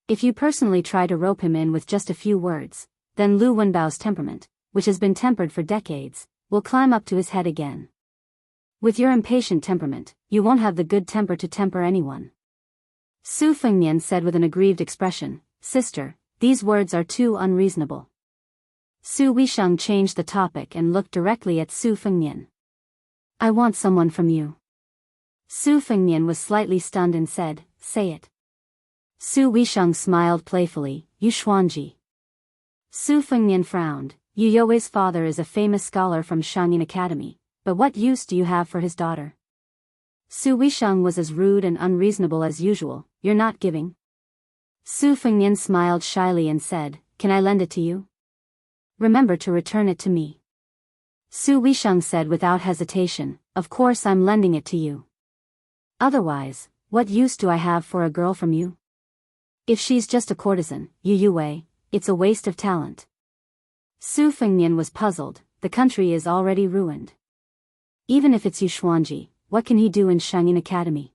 If you personally try to rope him in with just a few words, then Lu Wenbao's temperament, which has been tempered for decades, will climb up to his head again. With your impatient temperament, you won't have the good temper to temper anyone. Su Fengnian said with an aggrieved expression, sister, these words are too unreasonable. Su Weisheng changed the topic and looked directly at Su Fengnian. I want someone from you. Su Fengnian was slightly stunned and said, say it. Su Weisheng smiled playfully, Yu Xuanji. Su Fengnian frowned, Yu Youwei's father is a famous scholar from Xianxia Academy, but what use do you have for his daughter? Su Weisheng was as rude and unreasonable as usual, you're not giving? Su Fengnian smiled shyly and said, can I lend it to you? Remember to return it to me. Su Weisheng said without hesitation, of course I'm lending it to you. Otherwise, what use do I have for a girl from you? If she's just a courtesan, Yu Youwei, it's a waste of talent. Su Fengnian was puzzled, the country is already ruined. Even if it's Yu Xuanji, what can he do in Xianxia Academy?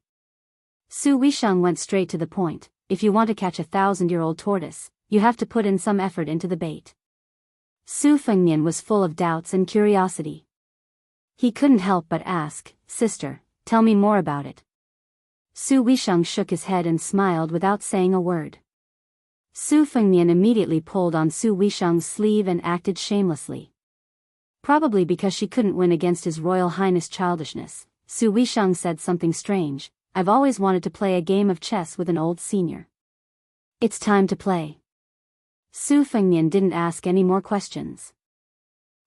Su Weisheng went straight to the point, if you want to catch a 1,000-year-old tortoise, you have to put in some effort into the bait. Su Fengnian was full of doubts and curiosity. He couldn't help but ask, sister, tell me more about it. Su Weisheng shook his head and smiled without saying a word. Su Fengnian immediately pulled on Su Weisheng's sleeve and acted shamelessly. Probably because she couldn't win against His Royal Highness' childishness, Su Weisheng said something strange, I've always wanted to play a game of chess with an old senior. It's time to play. Su Fengnian didn't ask any more questions.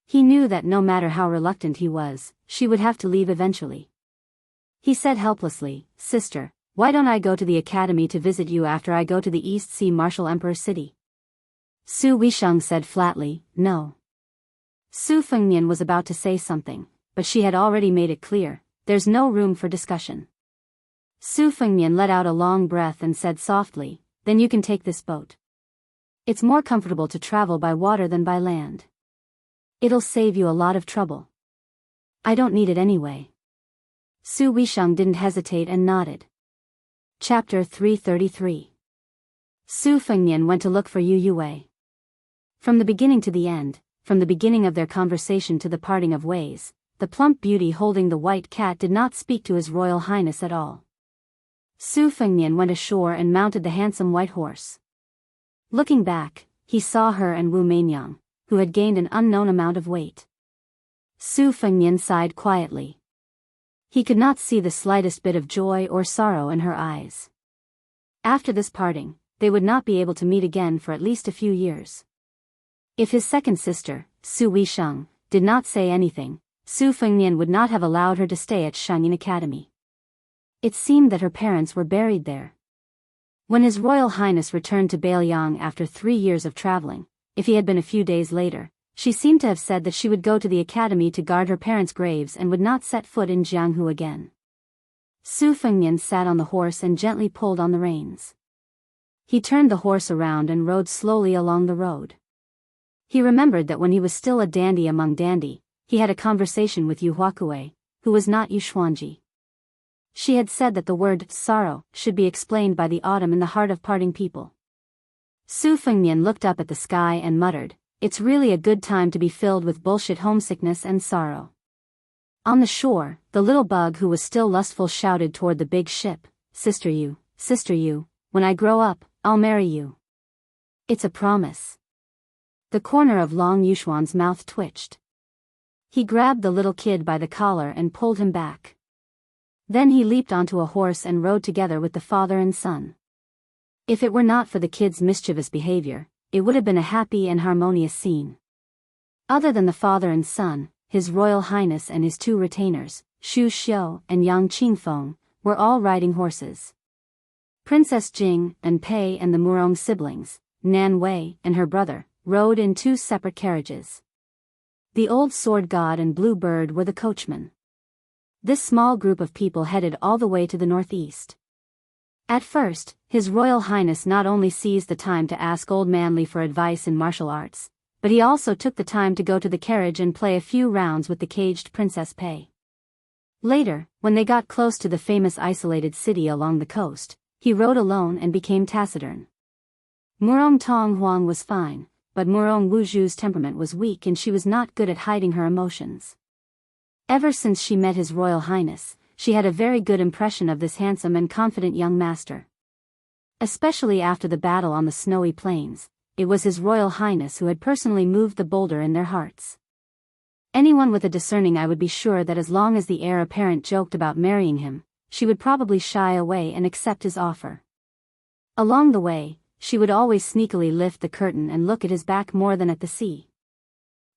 He knew that no matter how reluctant he was, she would have to leave eventually. He said helplessly, sister, Why don't I go to the academy to visit you after I go to the East Sea Martial Emperor City? Su Weisheng said flatly, no. Su Fengnian was about to say something, but she had already made it clear, there's no room for discussion. Su Fengnian let out a long breath and said softly, then you can take this boat. It's more comfortable to travel by water than by land. It'll save you a lot of trouble. I don't need it anyway. Su Weisheng didn't hesitate and nodded. Chapter 333. Su Fengnian went to look for Yu Yue. From the beginning to the end, from the beginning of their conversation to the parting of ways, the plump beauty holding the white cat did not speak to His Royal Highness at all. Su Fengnian went ashore and mounted the handsome white horse. Looking back, he saw her and Wu Meinyang, who had gained an unknown amount of weight. Su Fengnian sighed quietly. He could not see the slightest bit of joy or sorrow in her eyes. After this parting, they would not be able to meet again for at least a few years. If his second sister, Su Weisheng, did not say anything, Su Fengnian would not have allowed her to stay at Shangyin Academy. It seemed that her parents were buried there. When His Royal Highness returned to Beiliang after 3 years of traveling, if he had been a few days later, she seemed to have said that she would go to the academy to guard her parents' graves and would not set foot in Jianghu again. Su Fengnian sat on the horse and gently pulled on the reins. He turned the horse around and rode slowly along the road. He remembered that when he was still a dandy among dandy, he had a conversation with Yu Huakue, who was not Yu Xuanji. She had said that the word sorrow should be explained by the autumn in the heart of parting people. Su Fengnian looked up at the sky and muttered, it's really a good time to be filled with bullshit homesickness and sorrow. On the shore, the little bug who was still lustful shouted toward the big ship, Sister Yu, when I grow up, I'll marry you. It's a promise. The corner of Long Yushuan's mouth twitched. He grabbed the little kid by the collar and pulled him back. Then he leaped onto a horse and rode together with the father and son. If it were not for the kid's mischievous behavior, it would have been a happy and harmonious scene. Other than the father and son, His Royal Highness and his 2 retainers, Xu Xiu and Yang Qingfeng, were all riding horses. Princess Jing and Pei and the Murong siblings, Nan Wei and her brother, rode in 2 separate carriages. The old sword god and Blue Bird were the coachmen. This small group of people headed all the way to the northeast. At first, His Royal Highness not only seized the time to ask Old Manly for advice in martial arts, but he also took the time to go to the carriage and play a few rounds with the caged Princess Pei. Later, when they got close to the famous isolated city along the coast, he rode alone and became taciturn. Murong Tong Huang was fine, but Murong Wuzhu's temperament was weak and she was not good at hiding her emotions. Ever since she met His Royal Highness, she had a very good impression of this handsome and confident young master. Especially after the battle on the snowy plains, it was His Royal Highness who had personally moved the boulder in their hearts. Anyone with a discerning eye would be sure that as long as the heir apparent joked about marrying him, she would probably shy away and accept his offer. Along the way, she would always sneakily lift the curtain and look at his back more than at the sea.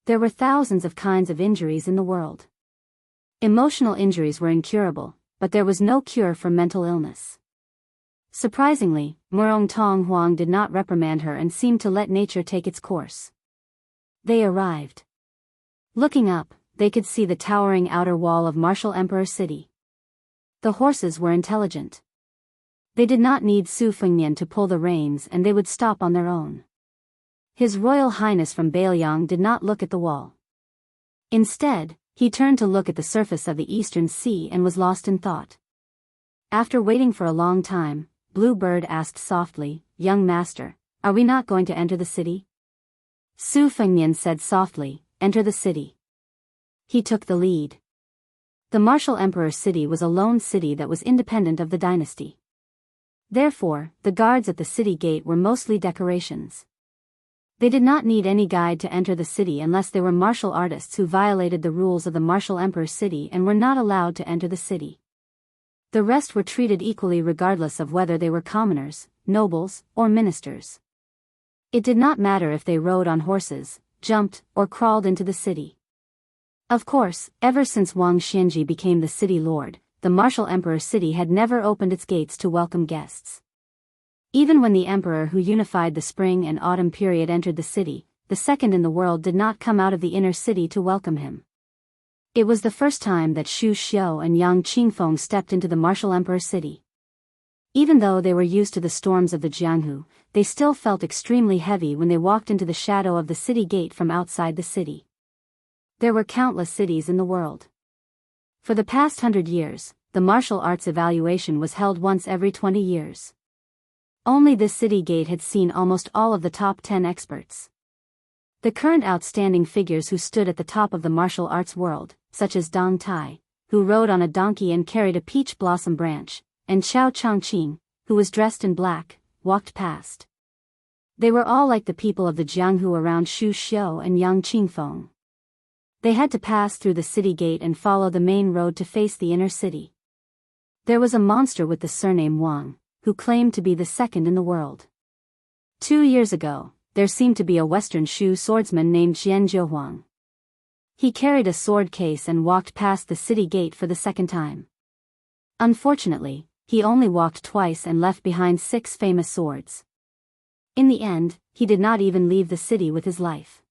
There were thousands of kinds of injuries in the world. Emotional injuries were incurable, but there was no cure for mental illness. Surprisingly, Murong Tong Huang did not reprimand her and seemed to let nature take its course. They arrived. Looking up, they could see the towering outer wall of Martial Emperor City. The horses were intelligent. They did not need Su Fengnian to pull the reins and they would stop on their own. His Royal Highness from Beiliang did not look at the wall. Instead, he turned to look at the surface of the eastern sea and was lost in thought. After waiting for a long time, Blue Bird asked softly, Young master, are we not going to enter the city? Su Fengnian said softly, Enter the city. He took the lead. The Martial Emperor City was a lone city that was independent of the dynasty. Therefore, the guards at the city gate were mostly decorations. They did not need any guide to enter the city unless they were martial artists who violated the rules of the Martial Emperor City and were not allowed to enter the city. The rest were treated equally regardless of whether they were commoners, nobles, or ministers. It did not matter if they rode on horses, jumped, or crawled into the city. Of course, ever since Wang Xianji became the city lord, the martial emperor city had never opened its gates to welcome guests. Even when the emperor who unified the spring and autumn period entered the city, the second in the world did not come out of the inner city to welcome him. It was the first time that Xu Xiu and Yang Qingfeng stepped into the martial emperor city. Even though they were used to the storms of the Jianghu, they still felt extremely heavy when they walked into the shadow of the city gate from outside the city. There were countless cities in the world. For the past 100 years, the martial arts evaluation was held once every 20 years. Only this city gate had seen almost all of the top 10 experts. The current outstanding figures who stood at the top of the martial arts world, such as Dong Tai, who rode on a donkey and carried a peach blossom branch, and Xiao Changqing, who was dressed in black, walked past. They were all like the people of the Jianghu around Xu Xiu and Yang Qingfeng. They had to pass through the city gate and follow the main road to face the inner city. There was a monster with the surname Wang, who claimed to be the second in the world. 2 years ago, there seemed to be a Western Shu swordsman named Huang. He carried a sword case and walked past the city gate for the second time. Unfortunately, he only walked twice and left behind 6 famous swords. In the end, he did not even leave the city with his life.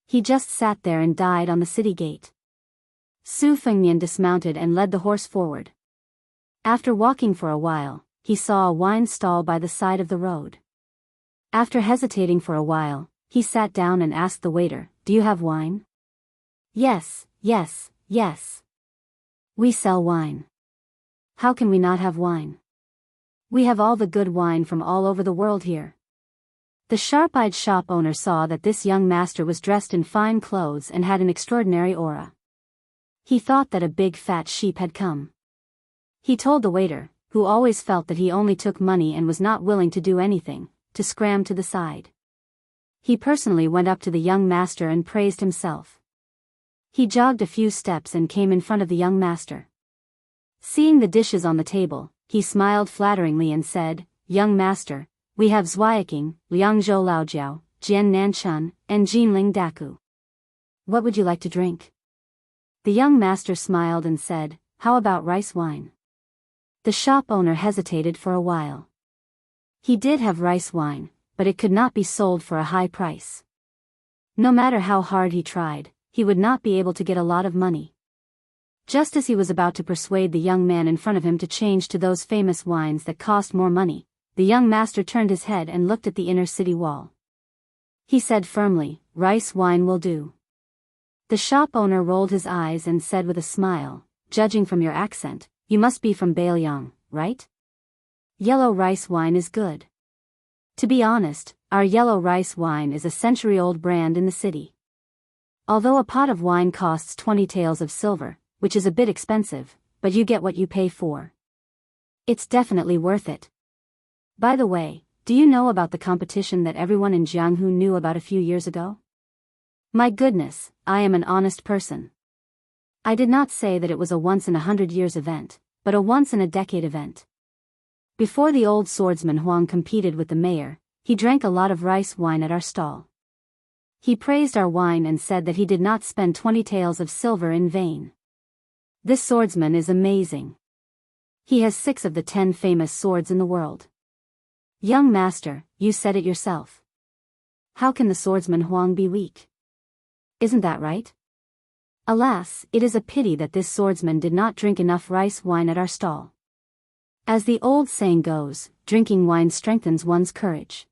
He just sat there and died on the city gate. Su Fengmian dismounted and led the horse forward. After walking for a while, he saw a wine stall by the side of the road. After hesitating for a while, he sat down and asked the waiter, "Do you have wine?" "Yes, yes, yes. We sell wine. How can we not have wine? We have all the good wine from all over the world here." The sharp-eyed shop owner saw that this young master was dressed in fine clothes and had an extraordinary aura. He thought that a big fat sheep had come. He told the waiter, who always felt that he only took money and was not willing to do anything, to scram to the side. He personally went up to the young master and praised himself. He jogged a few steps and came in front of the young master. Seeing the dishes on the table, he smiled flatteringly and said, "Young master, we have Zweiking, Liangzhou Laojiao, Jian Nanchun, and Jinling Daku. What would you like to drink?" The young master smiled and said, "How about rice wine?" The shop owner hesitated for a while. He did have rice wine, but it could not be sold for a high price. No matter how hard he tried, he would not be able to get a lot of money. Just as he was about to persuade the young man in front of him to change to those famous wines that cost more money, the young master turned his head and looked at the inner city wall. He said firmly, "Rice wine will do." The shop owner rolled his eyes and said with a smile, "Judging from your accent, you must be from Beiliang, right? Yellow rice wine is good. To be honest, our yellow rice wine is a century-old brand in the city. Although a pot of wine costs 20 taels of silver, which is a bit expensive, but you get what you pay for. It's definitely worth it. By the way, do you know about the competition that everyone in Jianghu knew about a few years ago? My goodness, I am an honest person. I did not say that it was a once-in-100 years event, but a once-in-a-decade event. Before the old swordsman Huang competed with the mayor, he drank a lot of rice wine at our stall. He praised our wine and said that he did not spend 20 taels of silver in vain. This swordsman is amazing. He has 6 of the 10 famous swords in the world. Young master, you said it yourself. How can the swordsman Huang be weak? Isn't that right? Alas, it is a pity that this swordsman did not drink enough rice wine at our stall. As the old saying goes, drinking wine strengthens one's courage.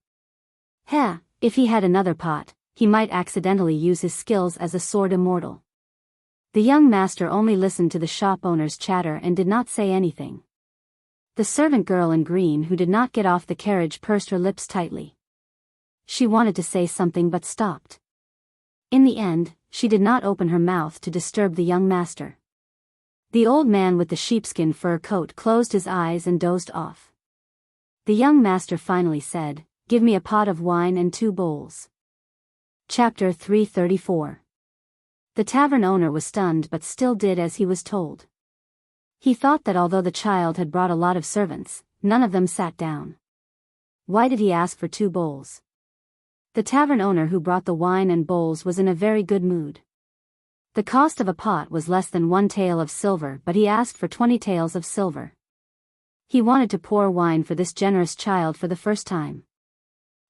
If he had another pot, he might accidentally use his skills as a sword immortal. The young master only listened to the shop owner's chatter and did not say anything. The servant girl in green who did not get off the carriage pursed her lips tightly. She wanted to say something but stopped. In the end, she did not open her mouth to disturb the young master. The old man with the sheepskin fur coat closed his eyes and dozed off. The young master finally said, "Give me a pot of wine and 2 bowls." Chapter 334. The tavern owner was stunned but still did as he was told. He thought that although the child had brought a lot of servants, none of them sat down. Why did he ask for 2 bowls? The tavern owner who brought the wine and bowls was in a very good mood. The cost of a pot was less than 1 tael of silver, but he asked for 20 taels of silver. He wanted to pour wine for this generous child for the first time.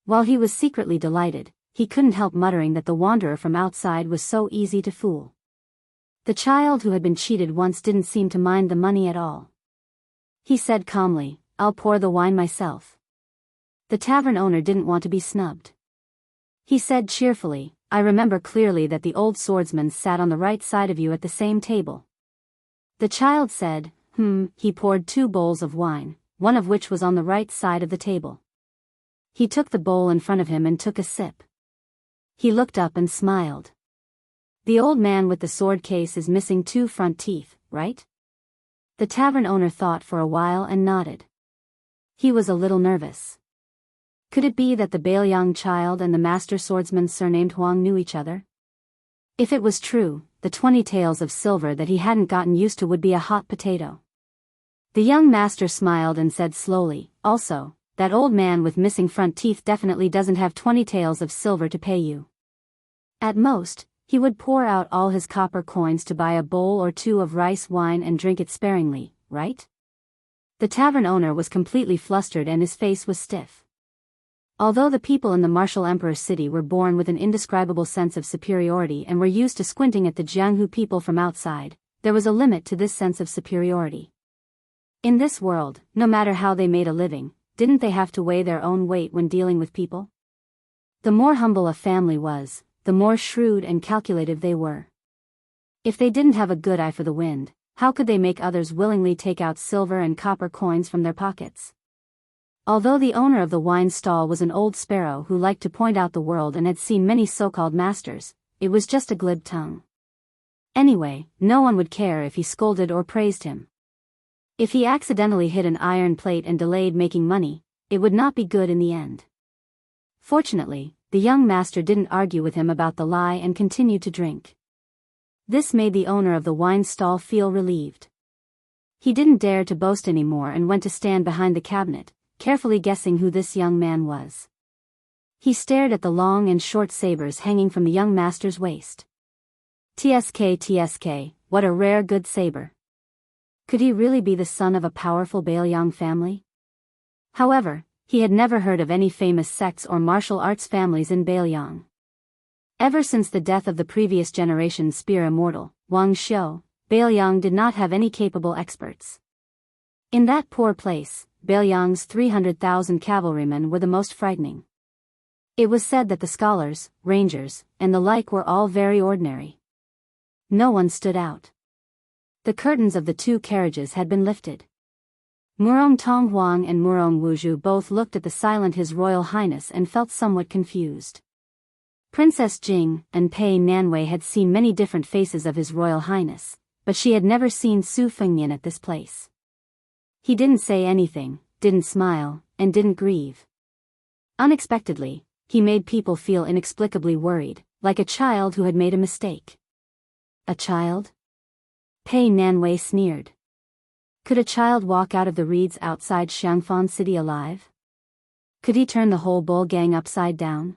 While he was secretly delighted, he couldn't help muttering that the wanderer from outside was so easy to fool. The child who had been cheated once didn't seem to mind the money at all. He said calmly, "I'll pour the wine myself." The tavern owner didn't want to be snubbed. He said cheerfully, "I remember clearly that the old swordsman sat on the right side of you at the same table." The child said, He poured 2 bowls of wine, one of which was on the right side of the table. He took the bowl in front of him and took a sip. He looked up and smiled. "The old man with the sword case is missing 2 front teeth, right?" The tavern owner thought for a while and nodded. He was a little nervous. Could it be that the Bailiang child and the master swordsman surnamed Huang knew each other? If it was true, the 20 taels of silver that he hadn't gotten used to would be a hot potato. The young master smiled and said slowly, "Also, that old man with missing front teeth definitely doesn't have 20 taels of silver to pay you. At most, he would pour out all his copper coins to buy a bowl or 2 of rice wine and drink it sparingly, right?" The tavern owner was completely flustered and his face was stiff. Although the people in the martial emperor's city were born with an indescribable sense of superiority and were used to squinting at the Jianghu people from outside, there was a limit to this sense of superiority. In this world, no matter how they made a living, didn't they have to weigh their own weight when dealing with people? The more humble a family was, the more shrewd and calculative they were. If they didn't have a good eye for the wind, how could they make others willingly take out silver and copper coins from their pockets? Although the owner of the wine stall was an old sparrow who liked to point out the world and had seen many so-called masters, it was just a glib tongue. Anyway, no one would care if he scolded or praised him. If he accidentally hit an iron plate and delayed making money, it would not be good in the end. Fortunately, the young master didn't argue with him about the lie and continued to drink. This made the owner of the wine stall feel relieved. He didn't dare to boast anymore and went to stand behind the cabinet, carefully guessing who this young man was. He stared at the long and short sabers hanging from the young master's waist. TSK, what a rare good saber. Could he really be the son of a powerful Bailiang family? However, he had never heard of any famous sects or martial arts families in Bailiang. Ever since the death of the previous generation's spear immortal, Wang Xiu, Bailiang did not have any capable experts. In that poor place, Bailiang's 300,000 cavalrymen were the most frightening. It was said that the scholars, rangers, and the like were all very ordinary. No one stood out. The curtains of the 2 carriages had been lifted. Murong Tong Huang and Murong Wuzhu both looked at the silent His Royal Highness and felt somewhat confused. Princess Jing and Pei Nanwei had seen many different faces of His Royal Highness, but she had never seen Su Fengnian at this place. He didn't say anything, didn't smile, and didn't grieve. Unexpectedly, he made people feel inexplicably worried, like a child who had made a mistake. A child? Pei Nanwei sneered. Could a child walk out of the reeds outside Xiangfan City alive? Could he turn the whole bull gang upside down?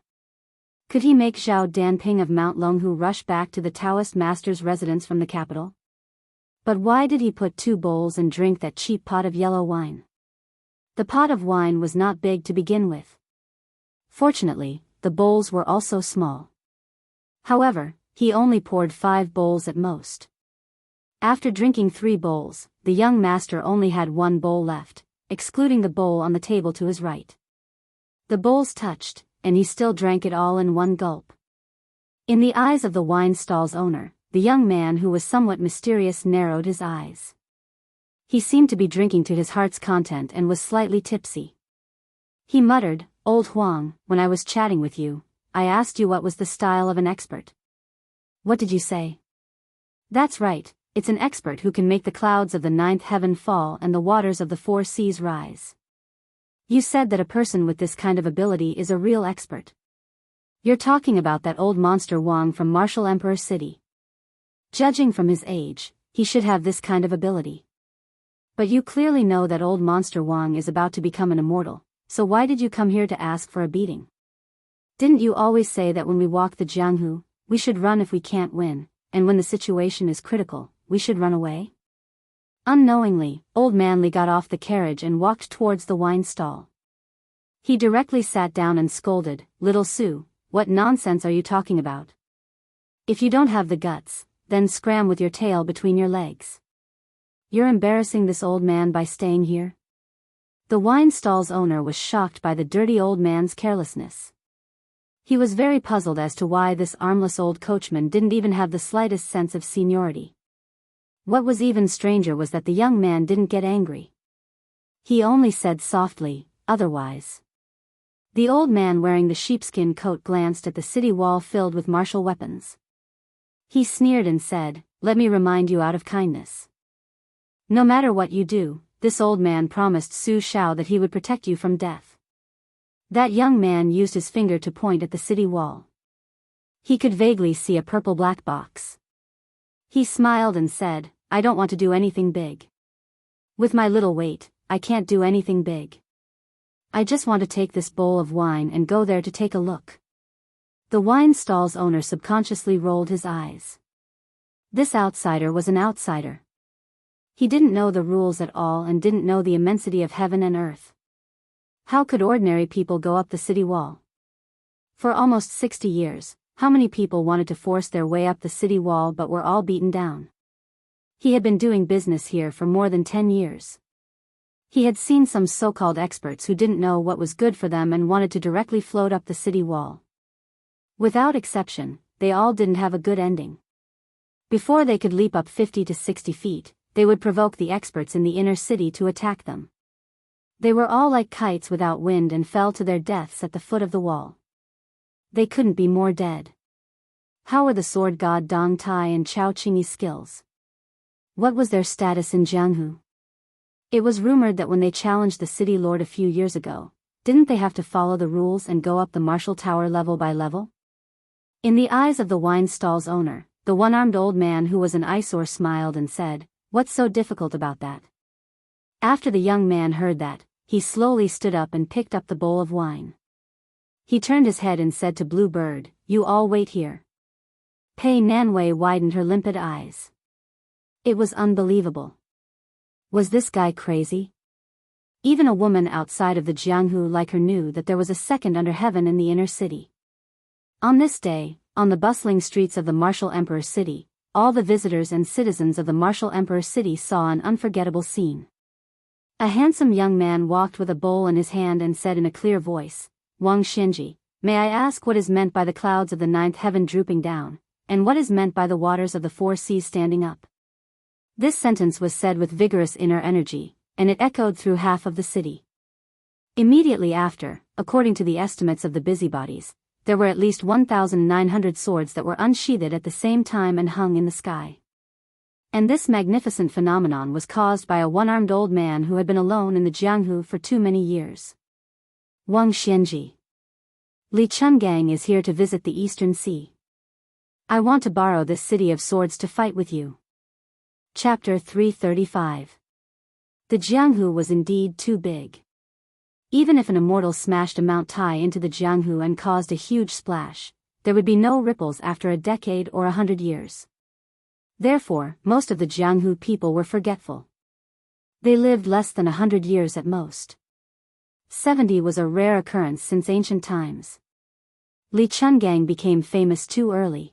Could he make Zhao Danping of Mount Longhu rush back to the Taoist master's residence from the capital? But why did he put 2 bowls and drink that cheap pot of yellow wine? The pot of wine was not big to begin with. Fortunately, the bowls were also small. However, he only poured 5 bowls at most. After drinking 3 bowls, the young master only had 1 bowl left, excluding the bowl on the table to his right. The bowls touched, and he still drank it all in 1 gulp. In the eyes of the wine stall's owner, the young man who was somewhat mysterious narrowed his eyes. He seemed to be drinking to his heart's content and was slightly tipsy. He muttered, "Old Huang, when I was chatting with you, I asked you what was the style of an expert. What did you say?" "That's right, it's an expert who can make the clouds of the 9th heaven fall and the waters of the 4 seas rise. You said that a person with this kind of ability is a real expert. You're talking about that old monster Wang from Martial Emperor City. Judging from his age, he should have this kind of ability. But you clearly know that old monster Wang is about to become an immortal, so why did you come here to ask for a beating? Didn't you always say that when we walk the Jianghu, we should run if we can't win, and when the situation is critical, we should run away? Unknowingly, Old Man Li got off the carriage and walked towards the wine stall. He directly sat down and scolded, "Little Sue, what nonsense are you talking about? If you don't have the guts, then scram with your tail between your legs. You're embarrassing this old man by staying here." The wine stall's owner was shocked by the dirty old man's carelessness. He was very puzzled as to why this armless old coachman didn't even have the slightest sense of seniority. What was even stranger was that the young man didn't get angry. He only said softly, "Otherwise." The old man wearing the sheepskin coat glanced at the city wall filled with martial weapons. He sneered and said, "Let me remind you out of kindness. No matter what you do, this old man promised Su Xiao that he would protect you from death." That young man used his finger to point at the city wall. He could vaguely see a purple black box. He smiled and said, "I don't want to do anything big. With my little weight, I can't do anything big. I just want to take this bowl of wine and go there to take a look." The wine stall's owner subconsciously rolled his eyes. This outsider was an outsider. He didn't know the rules at all and didn't know the immensity of heaven and earth. How could ordinary people go up the city wall? For almost 60 years, how many people wanted to force their way up the city wall but were all beaten down? He had been doing business here for more than 10 years. He had seen some so-called experts who didn't know what was good for them and wanted to directly float up the city wall. Without exception, they all didn't have a good ending. Before they could leap up 50 to 60 feet, they would provoke the experts in the inner city to attack them. They were all like kites without wind and fell to their deaths at the foot of the wall. They couldn't be more dead. How were the sword god Dong Tai and Chao Qingyi's skills? What was their status in Jianghu? It was rumored that when they challenged the city lord a few years ago, didn't they have to follow the rules and go up the martial tower level by level? In the eyes of the wine stall's owner, the one-armed old man who was an eyesore smiled and said, "What's so difficult about that?" After the young man heard that, he slowly stood up and picked up the bowl of wine. He turned his head and said to Blue Bird, "You all wait here." Pei Nanwei widened her limpid eyes. It was unbelievable. Was this guy crazy? Even a woman outside of the Jianghu like her knew that there was a second under heaven in the inner city. On this day, on the bustling streets of the martial emperor city, all the visitors and citizens of the martial emperor city saw an unforgettable scene. A handsome young man walked with a bowl in his hand and said in a clear voice, "Wang Xinji, may I ask what is meant by the clouds of the ninth heaven drooping down, and what is meant by the waters of the four seas standing up?" This sentence was said with vigorous inner energy, and it echoed through half of the city. Immediately after, according to the estimates of the busybodies, there were at least 1,900 swords that were unsheathed at the same time and hung in the sky. And this magnificent phenomenon was caused by a one-armed old man who had been alone in the Jianghu for too many years. Wang Xianji. Li Chungang is here to visit the Eastern Sea. I want to borrow this city of swords to fight with you. Chapter 335. The Jianghu was indeed too big. Even if an immortal smashed a Mount Tai into the Jianghu and caused a huge splash, there would be no ripples after a decade or 100 years. Therefore, most of the Jianghu people were forgetful. They lived less than 100 years at most. 70 was a rare occurrence since ancient times. Li Chungang became famous too early.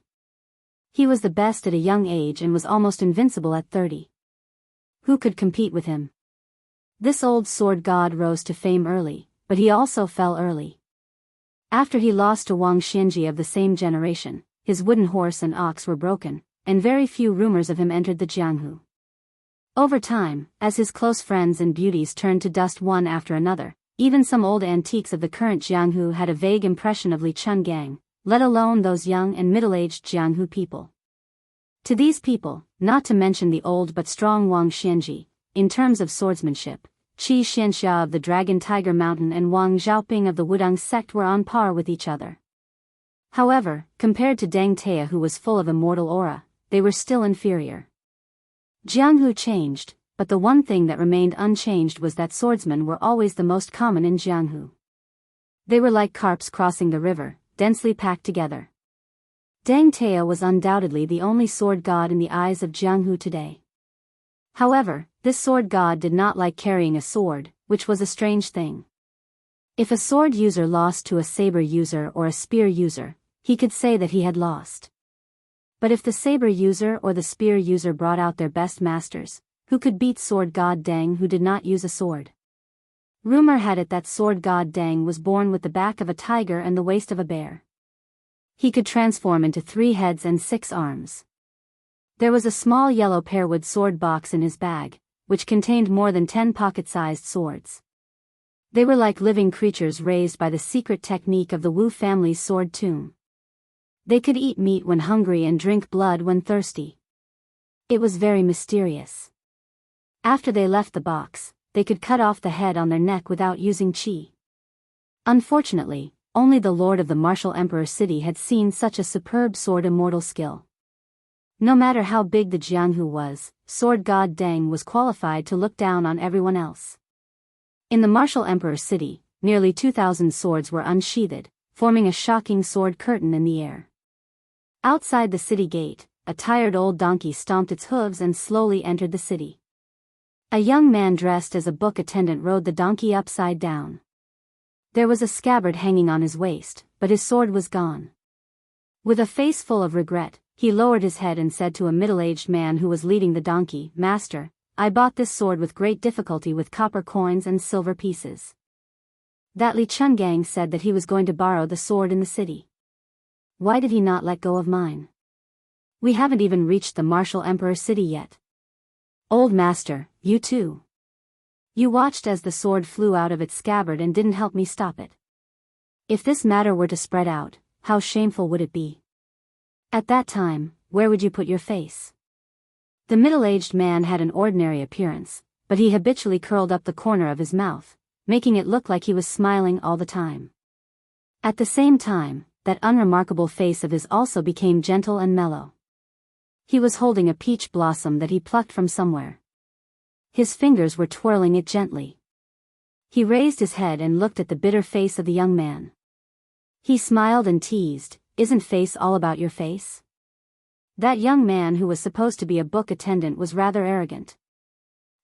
He was the best at a young age and was almost invincible at 30. Who could compete with him? This old sword god rose to fame early, but he also fell early. After he lost to Wang Xianji of the same generation, his wooden horse and ox were broken, and very few rumors of him entered the Jianghu. Over time, as his close friends and beauties turned to dust one after another, even some old antiques of the current Jianghu had a vague impression of Li Chungang, let alone those young and middle-aged Jianghu people. To these people, not to mention the old but strong Wang Xianji, in terms of swordsmanship, Wuxia Xianxia of the Dragon Tiger Mountain and Wang Xiaoping of the Wudang sect were on par with each other. However, compared to Deng Tea, who was full of immortal aura, they were still inferior. Jianghu changed, but the one thing that remained unchanged was that swordsmen were always the most common in Jianghu. They were like carps crossing the river, densely packed together. Deng Tao was undoubtedly the only sword god in the eyes of Jianghu today. However, this sword god did not like carrying a sword, which was a strange thing. If a sword user lost to a saber user or a spear user, he could say that he had lost. But if the saber user or the spear user brought out their best masters, who could beat sword god Deng who did not use a sword? Rumor had it that sword god Deng was born with the back of a tiger and the waist of a bear. He could transform into 3 heads and 6 arms. There was a small yellow pearwood sword box in his bag, which contained more than 10 pocket-sized swords. They were like living creatures raised by the secret technique of the Wu family's sword tomb. They could eat meat when hungry and drink blood when thirsty. It was very mysterious. After they left the box, they could cut off the head on their neck without using qi. Unfortunately, only the lord of the martial emperor city had seen such a superb sword immortal skill. No matter how big the Jianghu was, sword god Deng was qualified to look down on everyone else. In the martial emperor city, nearly 2,000 swords were unsheathed, forming a shocking sword curtain in the air. Outside the city gate, a tired old donkey stomped its hooves and slowly entered the city. A young man dressed as a book attendant rode the donkey upside down. There was a scabbard hanging on his waist, but his sword was gone. With a face full of regret, he lowered his head and said to a middle-aged man who was leading the donkey, "Master, I bought this sword with great difficulty with copper coins and silver pieces." That Li Chungang said that he was going to borrow the sword in the city. Why did he not let go of mine? We haven't even reached the martial emperor city yet. Old master, you too. You watched as the sword flew out of its scabbard and didn't help me stop it. If this matter were to spread out, how shameful would it be? At that time, where would you put your face? The middle-aged man had an ordinary appearance, but he habitually curled up the corner of his mouth, making it look like he was smiling all the time. At the same time, that unremarkable face of his also became gentle and mellow. He was holding a peach blossom that he plucked from somewhere. His fingers were twirling it gently. He raised his head and looked at the bitter face of the young man. He smiled and teased, "Isn't face all about your face?" That young man who was supposed to be a book attendant was rather arrogant.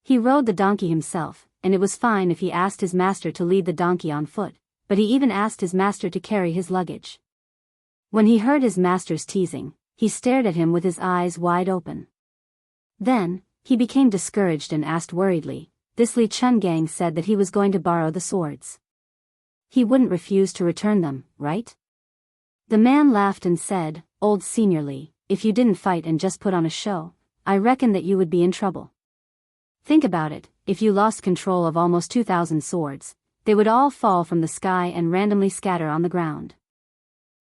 He rode the donkey himself, and it was fine if he asked his master to lead the donkey on foot, but he even asked his master to carry his luggage. When he heard his master's teasing, he stared at him with his eyes wide open. Then, he became discouraged and asked worriedly, "This Li Chungang said that he was going to borrow the swords. He wouldn't refuse to return them, right?" The man laughed and said, "Old Senior Li, if you didn't fight and just put on a show, I reckon that you would be in trouble. Think about it, if you lost control of almost 2,000 swords, they would all fall from the sky and randomly scatter on the ground.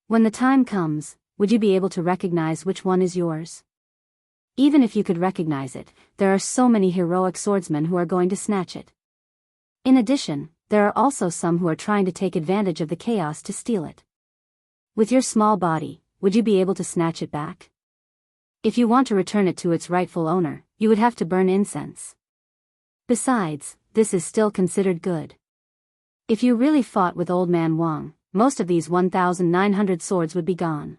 When the time comes, would you be able to recognize which one is yours? Even if you could recognize it, there are so many heroic swordsmen who are going to snatch it. In addition, there are also some who are trying to take advantage of the chaos to steal it. With your small body, would you be able to snatch it back? If you want to return it to its rightful owner, you would have to burn incense. Besides, this is still considered good. If you really fought with Old Man Wang, most of these 1,900 swords would be gone.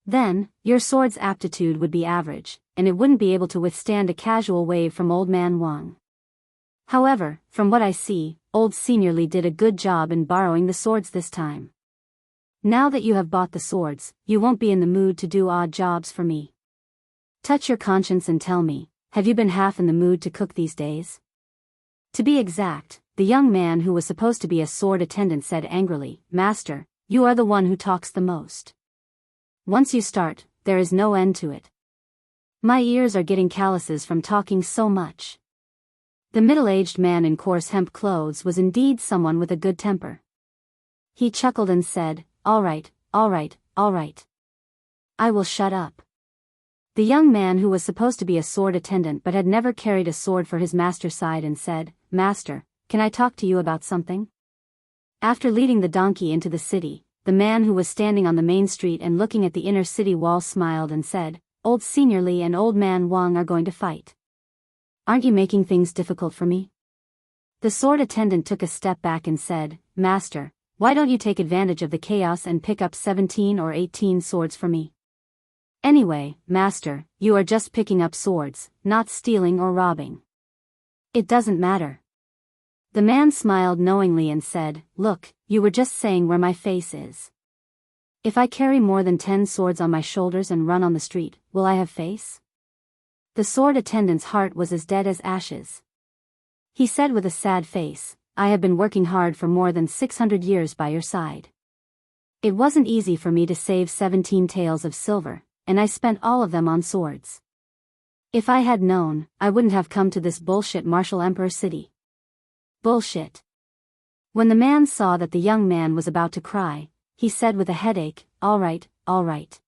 Then, your sword's aptitude would be average, and it wouldn't be able to withstand a casual wave from Old Man Wang. However, from what I see, Old Senior Li did a good job in borrowing the swords this time. Now that you have bought the swords, you won't be in the mood to do odd jobs for me. Touch your conscience and tell me, have you been half in the mood to cook these days?" To be exact, the young man who was supposed to be a sword attendant said angrily, "Master, you are the one who talks the most. Once you start, there is no end to it. My ears are getting calluses from talking so much." The middle-aged man in coarse hemp clothes was indeed someone with a good temper. He chuckled and said, all right, all right, all right. I will shut up." The young man who was supposed to be a sword attendant but had never carried a sword for his master sighed and said, "Master, can I talk to you about something?" After leading the donkey into the city, the man who was standing on the main street and looking at the inner city wall smiled and said, "Old Senior Li and Old Man Wang are going to fight. Aren't you making things difficult for me?" The sword attendant took a step back and said, "Master, why don't you take advantage of the chaos and pick up 17 or 18 swords for me? Anyway, master, you are just picking up swords, not stealing or robbing. It doesn't matter. The man smiled knowingly and said, look, you were just saying where my face is. If I carry more than 10 swords on my shoulders and run on the street, will I have face? The sword attendant's heart was as dead as ashes. He said with a sad face, I have been working hard for more than 600 years by your side. It wasn't easy for me to save 17 taels of silver, and I spent all of them on swords. If I had known, I wouldn't have come to this bullshit martial emperor city. Bullshit. When the man saw that the young man was about to cry, he said with a headache, all right.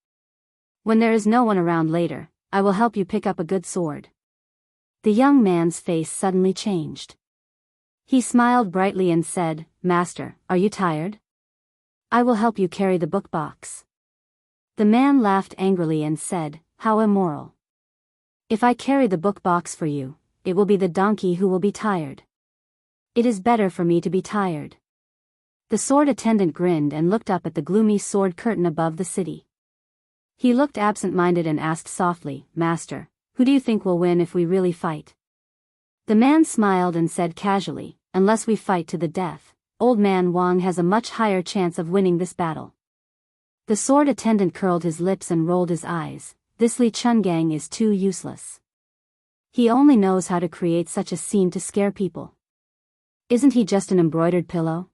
When there is no one around later, I will help you pick up a good sword. The young man's face suddenly changed. He smiled brightly and said, Master, are you tired? I will help you carry the book box. The man laughed angrily and said, how immoral. If I carry the book box for you, it will be the donkey who will be tired. It is better for me to be tired. The sword attendant grinned and looked up at the gloomy sword curtain above the city. He looked absent-minded and asked softly, Master, who do you think will win if we really fight? The man smiled and said casually, unless we fight to the death, Old Man Wang has a much higher chance of winning this battle. The sword attendant curled his lips and rolled his eyes. This Li Chungang is too useless. He only knows how to create such a scene to scare people. Isn't he just an embroidered pillow?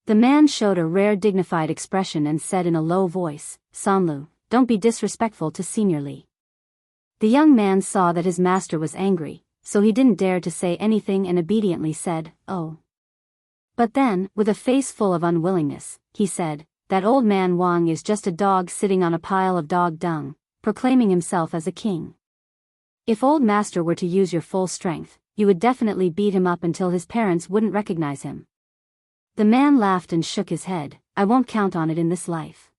The man showed a rare dignified expression and said in a low voice, Sanlu, don't be disrespectful to Senior Li. The young man saw that his master was angry, so he didn't dare to say anything and obediently said, oh. But then, with a face full of unwillingness, he said, that Old Man Wang is just a dog sitting on a pile of dog dung, proclaiming himself as a king. If old master were to use your full strength, you would definitely beat him up until his parents wouldn't recognize him. The man laughed and shook his head, I won't count on it in this life.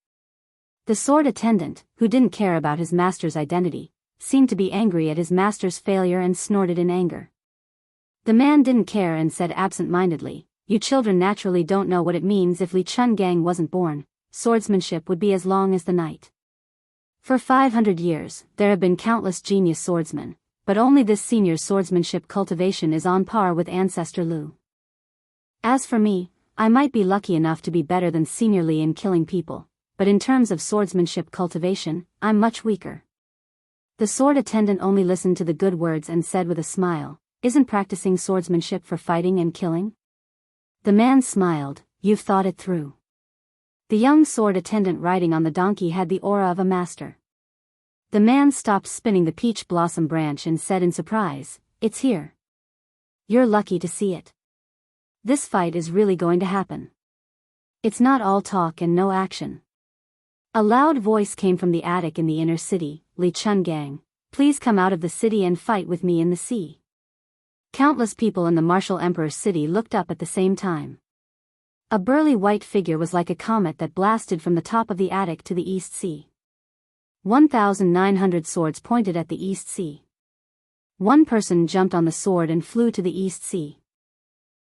The sword attendant, who didn't care about his master's identity, seemed to be angry at his master's failure and snorted in anger. The man didn't care and said absent-mindedly, you children naturally don't know what it means if Li Chungang wasn't born, swordsmanship would be as long as the night. For 500 years, there have been countless genius swordsmen, but only this senior swordsmanship cultivation is on par with Ancestor Lu. As for me, I might be lucky enough to be better than Senior Li in killing people, but in terms of swordsmanship cultivation, I'm much weaker. The sword attendant only listened to the good words and said with a smile, isn't practicing swordsmanship for fighting and killing? The man smiled, you've thought it through. The young sword attendant riding on the donkey had the aura of a master. The man stopped spinning the peach blossom branch and said in surprise, it's here. You're lucky to see it. This fight is really going to happen. It's not all talk and no action. A loud voice came from the attic in the inner city, Li Chungang, please come out of the city and fight with me in the sea. Countless people in the martial emperor's city looked up at the same time. A burly white figure was like a comet that blasted from the top of the attic to the East Sea. 1,900 swords pointed at the East Sea. One person jumped on the sword and flew to the East Sea.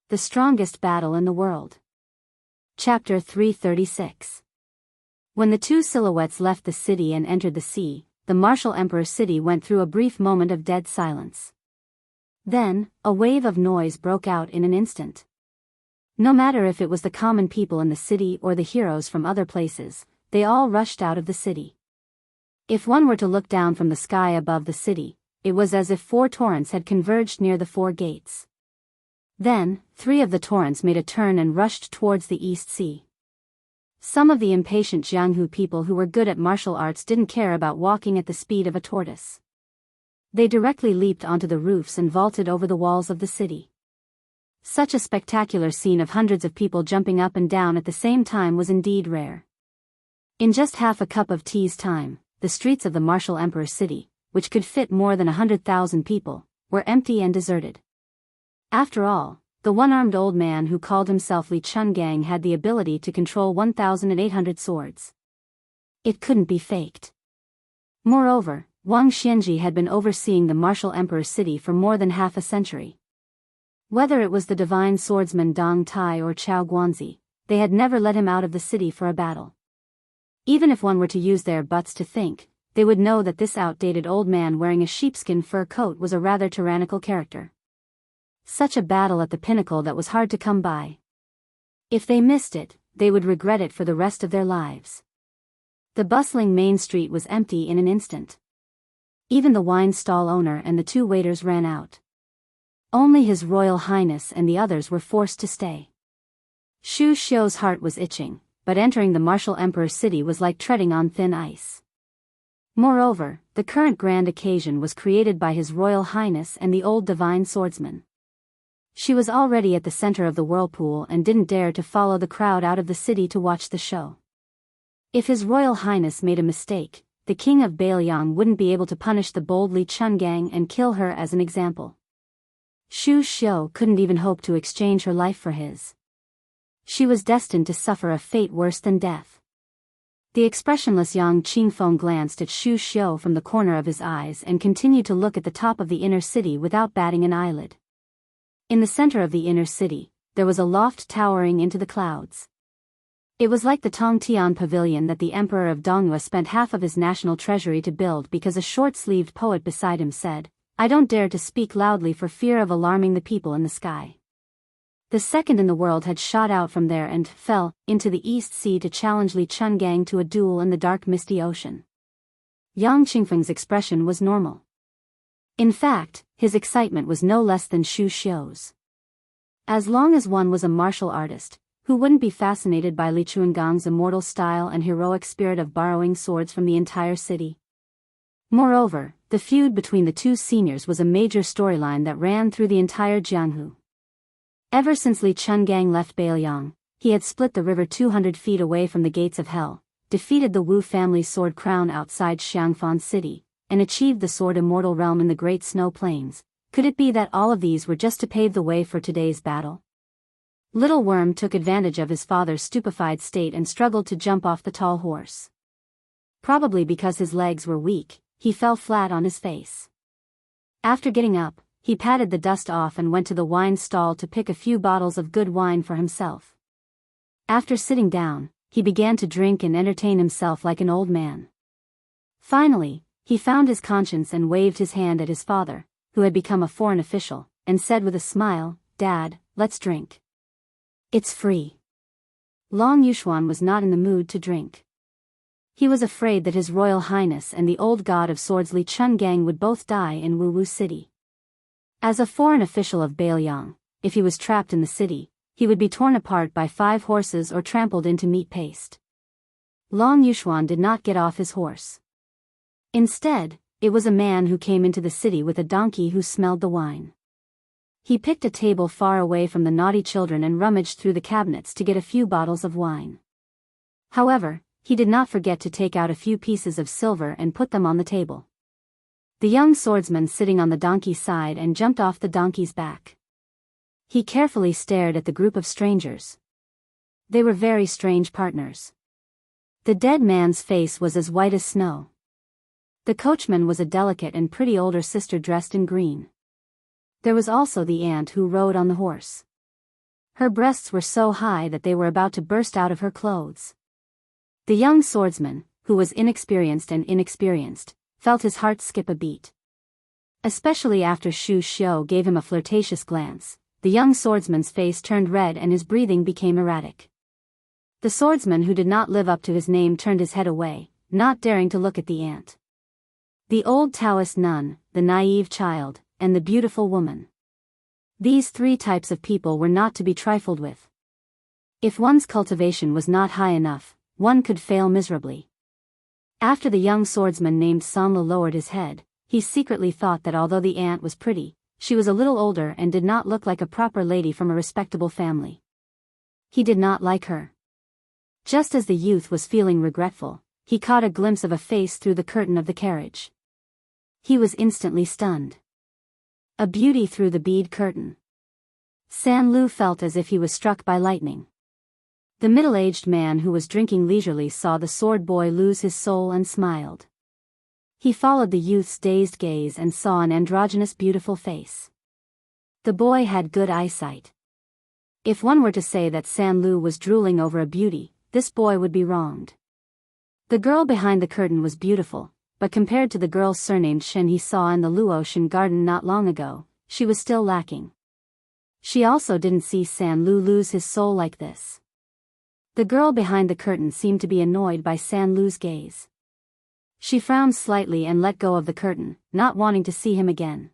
The strongest battle in the world. Chapter 336. When the two silhouettes left the city and entered the sea, the martial emperor's city went through a brief moment of dead silence. Then, a wave of noise broke out in an instant. No matter if it was the common people in the city or the heroes from other places, they all rushed out of the city. If one were to look down from the sky above the city, it was as if 4 torrents had converged near the 4 gates. Then, 3 of the torrents made a turn and rushed towards the East Sea. Some of the impatient Jianghu people who were good at martial arts didn't care about walking at the speed of a tortoise. They directly leaped onto the roofs and vaulted over the walls of the city. Such a spectacular scene of hundreds of people jumping up and down at the same time was indeed rare. In just half a cup of tea's time, the streets of the martial emperor's city, which could fit more than 100,000 people, were empty and deserted. After all, the one-armed old man who called himself Li Chungang had the ability to control 1,800 swords. It couldn't be faked. Moreover, Wang Xianji had been overseeing the martial emperor's city for more than half a century. Whether it was the divine swordsman Dong Tai or Chao Guanzi, they had never let him out of the city for a battle. Even if one were to use their butts to think, they would know that this outdated old man wearing a sheepskin fur coat was a rather tyrannical character. Such a battle at the pinnacle that was hard to come by. If they missed it, they would regret it for the rest of their lives. The bustling main street was empty in an instant. Even the wine stall owner and the 2 waiters ran out. Only His Royal Highness and the others were forced to stay. Xu Xiu's heart was itching, but entering the martial emperor's city was like treading on thin ice. Moreover, the current grand occasion was created by His Royal Highness and the old divine swordsman. She was already at the center of the whirlpool and didn't dare to follow the crowd out of the city to watch the show. If His Royal Highness made a mistake, the king of Bailiang wouldn't be able to punish the bold Li Chungang and kill her as an example. Xu Xiu couldn't even hope to exchange her life for his. She was destined to suffer a fate worse than death. The expressionless Yang Qingfeng glanced at Xu Xiu from the corner of his eyes and continued to look at the top of the inner city without batting an eyelid. In the center of the inner city, there was a loft towering into the clouds. It was like the Tongtian pavilion that the emperor of Dongwu spent half of his national treasury to build because a short-sleeved poet beside him said, "I don't dare to speak loudly for fear of alarming the people in the sky." The second in the world had shot out from there and fell into the East Sea to challenge Li Chungang to a duel in the dark misty ocean. Yang Qingfeng's expression was normal. In fact, his excitement was no less than Xu Xiu's. As long as one was a martial artist, who wouldn't be fascinated by Li Chunggang's immortal style and heroic spirit of borrowing swords from the entire city? Moreover, the feud between the 2 seniors was a major storyline that ran through the entire Jianghu. Ever since Li Chungang left Bailiang, he had split the river 200 feet away from the gates of hell, defeated the Wu family's sword crown outside Xiangfan city, and achieved the sword immortal realm in the Great Snow Plains. Could it be that all of these were just to pave the way for today's battle? Little Worm took advantage of his father's stupefied state and struggled to jump off the tall horse. Probably because his legs were weak, he fell flat on his face. After getting up, he patted the dust off and went to the wine stall to pick a few bottles of good wine for himself. After sitting down, he began to drink and entertain himself like an old man. Finally, he found his conscience and waved his hand at his father, who had become a foreign official, and said with a smile, "Dad, let's drink. It's free." Long Yuxuan was not in the mood to drink. He was afraid that His Royal Highness and the old god of swords Li Chungang would both die in Wu City. As a foreign official of Bailiang, if he was trapped in the city, he would be torn apart by 5 horses or trampled into meat paste. Long Yuxuan did not get off his horse. Instead, it was a man who came into the city with a donkey who smelled the wine. He picked a table far away from the naughty children and rummaged through the cabinets to get a few bottles of wine. However, he did not forget to take out a few pieces of silver and put them on the table. The young swordsman sitting on the donkey's side and jumped off the donkey's back. He carefully stared at the group of strangers. They were very strange partners. The dead man's face was as white as snow. The coachman was a delicate and pretty older sister dressed in green. There was also the aunt who rode on the horse. Her breasts were so high that they were about to burst out of her clothes. The young swordsman, who was inexperienced, felt his heart skip a beat. Especially after Xu Xiu gave him a flirtatious glance, the young swordsman's face turned red and his breathing became erratic. The swordsman who did not live up to his name turned his head away, not daring to look at the aunt. The old Taoist nun, the naive child, and the beautiful woman. These 3 types of people were not to be trifled with. If one's cultivation was not high enough, one could fail miserably. After the young swordsman named Sanla lowered his head, he secretly thought that although the aunt was pretty, she was a little older and did not look like a proper lady from a respectable family. He did not like her. Just as the youth was feeling regretful, he caught a glimpse of a face through the curtain of the carriage. He was instantly stunned. A beauty through the bead curtain. San Lu felt as if he was struck by lightning. The middle-aged man who was drinking leisurely saw the sword boy lose his soul and smiled. He followed the youth's dazed gaze and saw an androgynous beautiful face. The boy had good eyesight. If one were to say that San Lu was drooling over a beauty, this boy would be wronged. The girl behind the curtain was beautiful, but compared to the girl surnamed Shen he saw in the Luotian garden not long ago, she was still lacking. She also didn't see San Lu lose his soul like this. The girl behind the curtain seemed to be annoyed by San Lu's gaze. She frowned slightly and let go of the curtain, not wanting to see him again.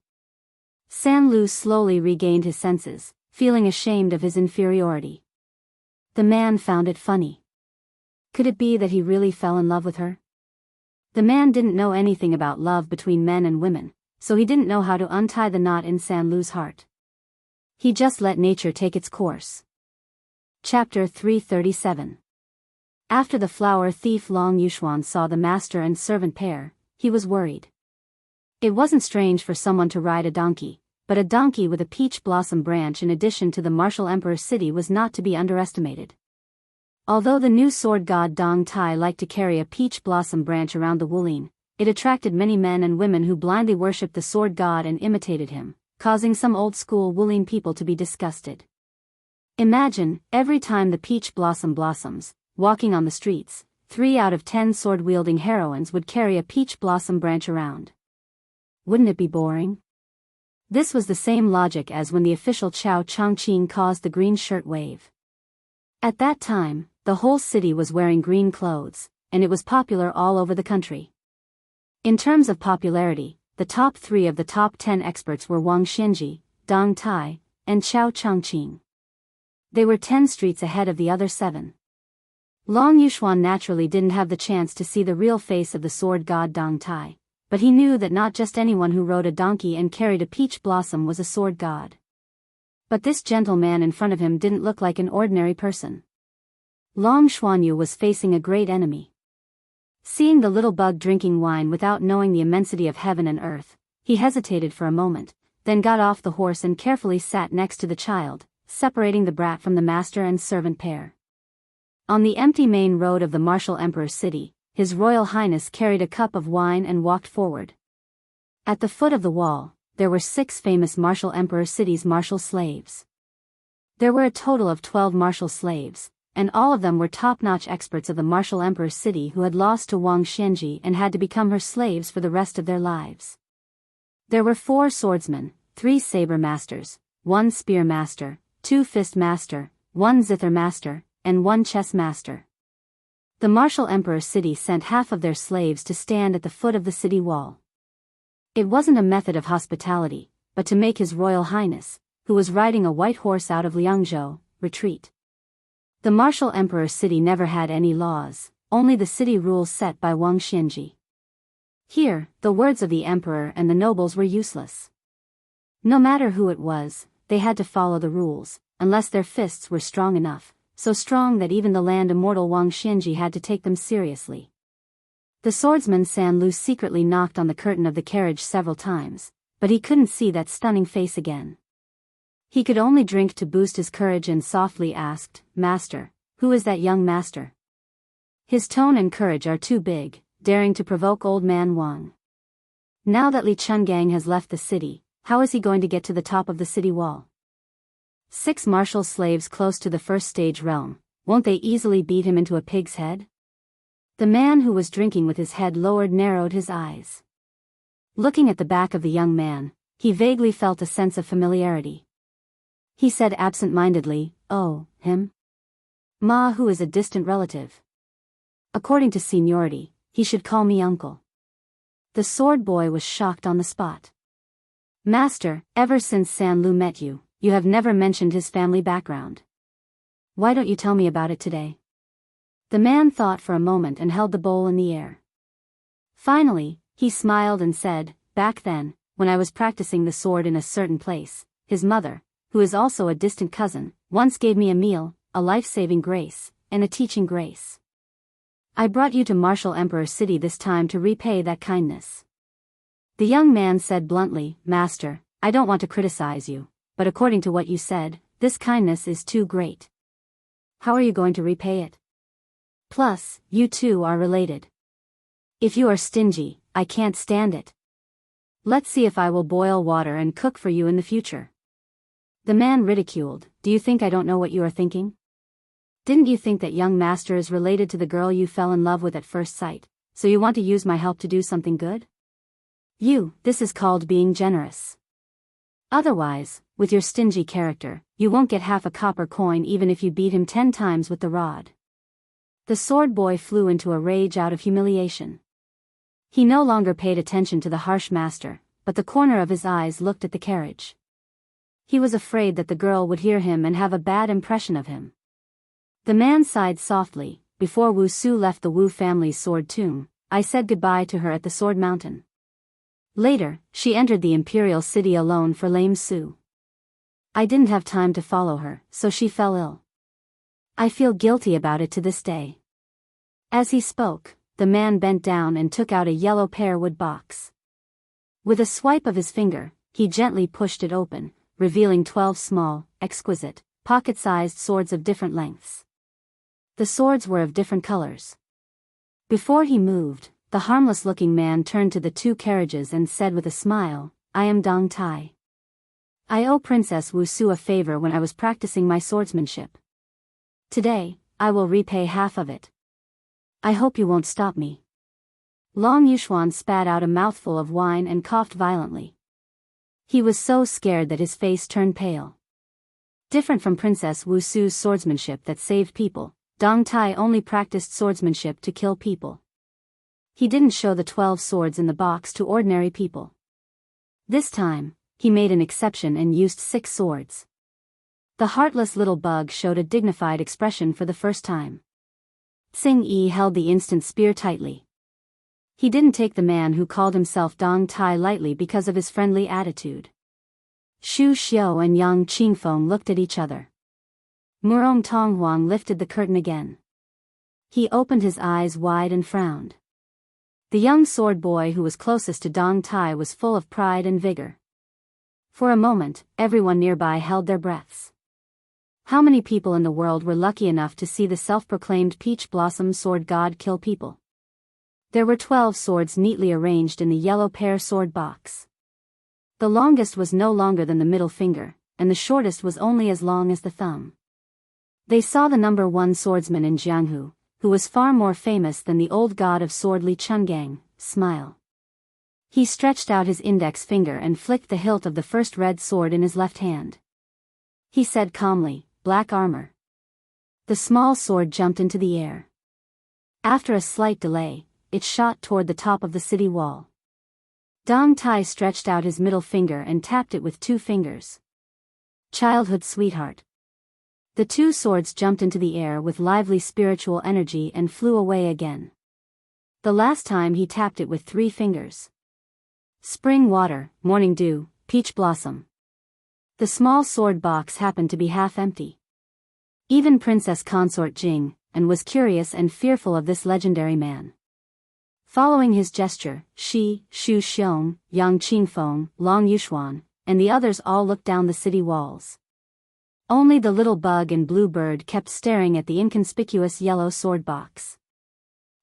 San Lu slowly regained his senses, feeling ashamed of his inferiority. The man found it funny. Could it be that he really fell in love with her? The man didn't know anything about love between men and women, so he didn't know how to untie the knot in San Lu's heart. He just let nature take its course. Chapter 337. After the flower thief Long Yuxuan saw the master and servant pair, he was worried. It wasn't strange for someone to ride a donkey, but a donkey with a peach blossom branch in addition to the martial emperor's city was not to be underestimated. Although the new sword god Dong Tai liked to carry a peach blossom branch around the Wulin, it attracted many men and women who blindly worshipped the sword god and imitated him, causing some old-school Wulin people to be disgusted. Imagine, every time the peach blossom blossoms, walking on the streets, 3 out of 10 sword-wielding heroines would carry a peach blossom branch around. Wouldn't it be boring? This was the same logic as when the official Chao Chongqing caused the green shirt wave. At that time, the whole city was wearing green clothes, and it was popular all over the country. In terms of popularity, the top 3 of the top 10 experts were Wang Xianji, Dong Tai, and Chao Chongqing. They were 10 streets ahead of the other 7. Long Yuxuan naturally didn't have the chance to see the real face of the sword god Dong Tai, but he knew that not just anyone who rode a donkey and carried a peach blossom was a sword god. But this gentleman in front of him didn't look like an ordinary person. Long Xuanyu was facing a great enemy. Seeing the little bug drinking wine without knowing the immensity of heaven and earth, he hesitated for a moment, then got off the horse and carefully sat next to the child, separating the brat from the master and servant pair. On the empty main road of the martial emperor's city, His Royal Highness carried a cup of wine and walked forward. At the foot of the wall, there were 6 famous martial emperor cities' martial slaves. There were a total of 12 martial slaves, and all of them were top-notch experts of the martial emperor's city who had lost to Wang Xianji and had to become her slaves for the rest of their lives. There were 4 swordsmen, 3 saber masters, 1 spear master, 2 fist master, 1 zither master, and 1 chess master. The martial emperor's city sent half of their slaves to stand at the foot of the city wall. It wasn't a method of hospitality, but to make His Royal Highness, who was riding a white horse out of Liangzhou, retreat. The martial emperor's city never had any laws, only the city rules set by Wang Xianji. Here, the words of the emperor and the nobles were useless. No matter who it was, they had to follow the rules, unless their fists were strong enough, so strong that even the land immortal Wang Xianji had to take them seriously. The swordsman San Lu secretly knocked on the curtain of the carriage several times, but he couldn't see that stunning face again. He could only drink to boost his courage and softly asked, "Master, who is that young master?" His tone and courage are too big, daring to provoke old man Wang. Now that Li Chungang has left the city, how is he going to get to the top of the city wall? 6 martial slaves close to the first stage realm, won't they easily beat him into a pig's head? The man who was drinking with his head lowered narrowed his eyes. Looking at the back of the young man, he vaguely felt a sense of familiarity. He said absent-mindedly, "Oh, him? Ma, who is a distant relative. According to seniority, he should call me uncle." The sword boy was shocked on the spot. "Master, ever since San Lu met you, you have never mentioned his family background. Why don't you tell me about it today?" The man thought for a moment and held the bowl in the air. Finally, he smiled and said, "Back then, when I was practicing the sword in a certain place, his mother, who is also a distant cousin, once gave me a meal, a life-saving grace, and a teaching grace. I brought you to Martial Emperor City this time to repay that kindness." The young man said bluntly, "Master, I don't want to criticize you, but according to what you said, this kindness is too great. How are you going to repay it? Plus, you two are related. If you are stingy, I can't stand it. Let's see if I will boil water and cook for you in the future." The man ridiculed, "Do you think I don't know what you are thinking? Didn't you think that young master is related to the girl you fell in love with at first sight, so you want to use my help to do something good? This is called being generous. Otherwise, with your stingy character, you won't get half a copper coin even if you beat him 10 times with the rod. The sword boy flew into a rage out of humiliation. He no longer paid attention to the harsh master, but the corner of his eyes looked at the carriage. He was afraid that the girl would hear him and have a bad impression of him. The man sighed softly. Before Wu Su left the Wu family's sword tomb, I said goodbye to her at the Sword Mountain. Later, she entered the imperial city alone for Lame Su. I didn't have time to follow her, so she fell ill. I feel guilty about it to this day. As he spoke, the man bent down and took out a yellow pear wood box. With a swipe of his finger, he gently pushed it open, revealing 12 small, exquisite, pocket-sized swords of different lengths. The swords were of different colors. Before he moved, the harmless-looking man turned to the 2 carriages and said with a smile, I am Dong Tai. I owe Princess Wu Su a favor when I was practicing my swordsmanship. Today, I will repay half of it. I hope you won't stop me. Long Yuxuan spat out a mouthful of wine and coughed violently. He was so scared that his face turned pale. Different from Princess Wu Su's swordsmanship that saved people, Dong Tai only practiced swordsmanship to kill people. He didn't show the 12 swords in the box to ordinary people. This time, he made an exception and used 6 swords. The heartless little bug showed a dignified expression for the first time. Tsing Yi held the instant spear tightly. He didn't take the man who called himself Dong Tai lightly because of his friendly attitude. Xu Xiao and Yang Qingfeng looked at each other. Murong Tonghuang lifted the curtain again. He opened his eyes wide and frowned. The young sword boy who was closest to Dong Tai was full of pride and vigor. For a moment, everyone nearby held their breaths. How many people in the world were lucky enough to see the self-proclaimed peach blossom sword god kill people? There were 12 swords neatly arranged in the yellow pear sword box. The longest was no longer than the middle finger, and the shortest was only as long as the thumb. They saw the number 1 swordsman in Jianghu, who was far more famous than the old god of sword Li Chungang, smile. He stretched out his index finger and flicked the hilt of the first red sword in his left hand. He said calmly, black armor. The small sword jumped into the air. After a slight delay, it shot toward the top of the city wall. Dong Tai stretched out his middle finger and tapped it with 2 fingers. Childhood sweetheart. The 2 swords jumped into the air with lively spiritual energy and flew away again. The last time he tapped it with 3 fingers. Spring water, morning dew, peach blossom. The small sword box happened to be half empty. Even Princess Consort Jing, and was curious and fearful of this legendary man. Following his gesture, Xu Xiong, Yang Qingfeng, Long Yuxuan, and the others all looked down the city walls. Only the little bug and blue bird kept staring at the inconspicuous yellow sword box.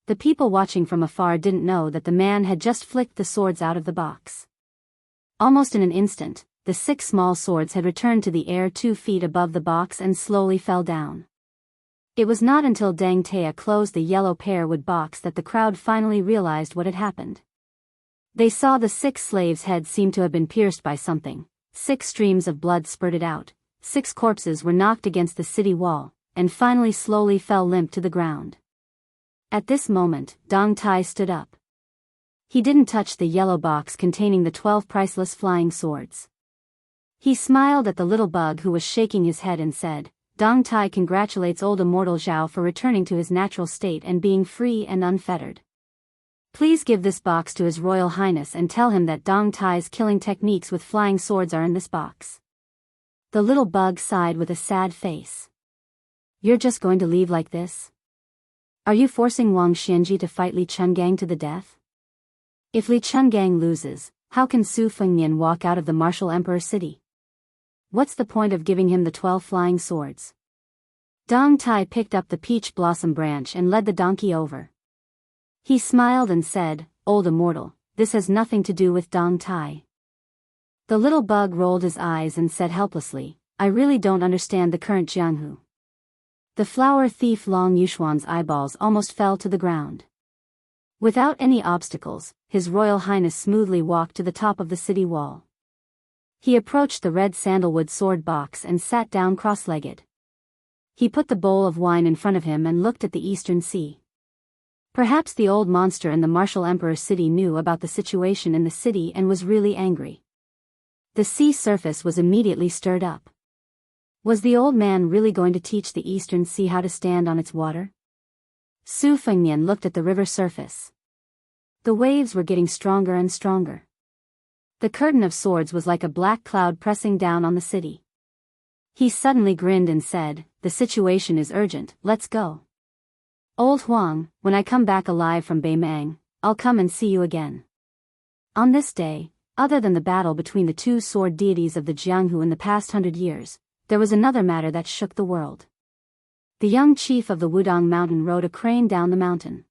The people watching from afar didn't know that the man had just flicked the swords out of the box. Almost in an instant, the 6 small swords had returned to the air 2 feet above the box and slowly fell down. It was not until Dang Tea closed the yellow pear wood box that the crowd finally realized what had happened. They saw the 6 slaves' heads seem to have been pierced by something, 6 streams of blood spurted out, 6 corpses were knocked against the city wall, and finally slowly fell limp to the ground. At this moment, Dong Tai stood up. He didn't touch the yellow box containing the 12 priceless flying swords. He smiled at the little bug who was shaking his head and said, Dong Tai congratulates old immortal Zhao for returning to his natural state and being free and unfettered. Please give this box to His Royal Highness and tell him that Dong Tai's killing techniques with flying swords are in this box. The little bug sighed with a sad face. You're just going to leave like this? Are you forcing Wang Xianji to fight Li Chungang to the death? If Li Chungang loses, how can Su Fengnian walk out of the martial emperor city? What's the point of giving him the 12 flying swords? Dong Tai picked up the peach blossom branch and led the donkey over. He smiled and said, Old immortal, this has nothing to do with Dong Tai. The little bug rolled his eyes and said helplessly, I really don't understand the current Jianghu. The flower thief Long Yuxuan's eyeballs almost fell to the ground. Without any obstacles, His Royal Highness smoothly walked to the top of the city wall. He approached the red sandalwood sword box and sat down cross-legged. He put the bowl of wine in front of him and looked at the eastern sea. Perhaps the old monster in the martial emperor's city knew about the situation in the city and was really angry. The sea surface was immediately stirred up. Was the old man really going to teach the eastern sea how to stand on its water? Su Fengmian looked at the river surface. The waves were getting stronger and stronger. The curtain of swords was like a black cloud pressing down on the city. He suddenly grinned and said, "The situation is urgent, let's go. Old Huang, when I come back alive from Beimang, I'll come and see you again." On this day, other than the battle between the two sword deities of the Jianghu in the past 100 years, there was another matter that shook the world. The young chief of the Wudong mountain rode a crane down the mountain.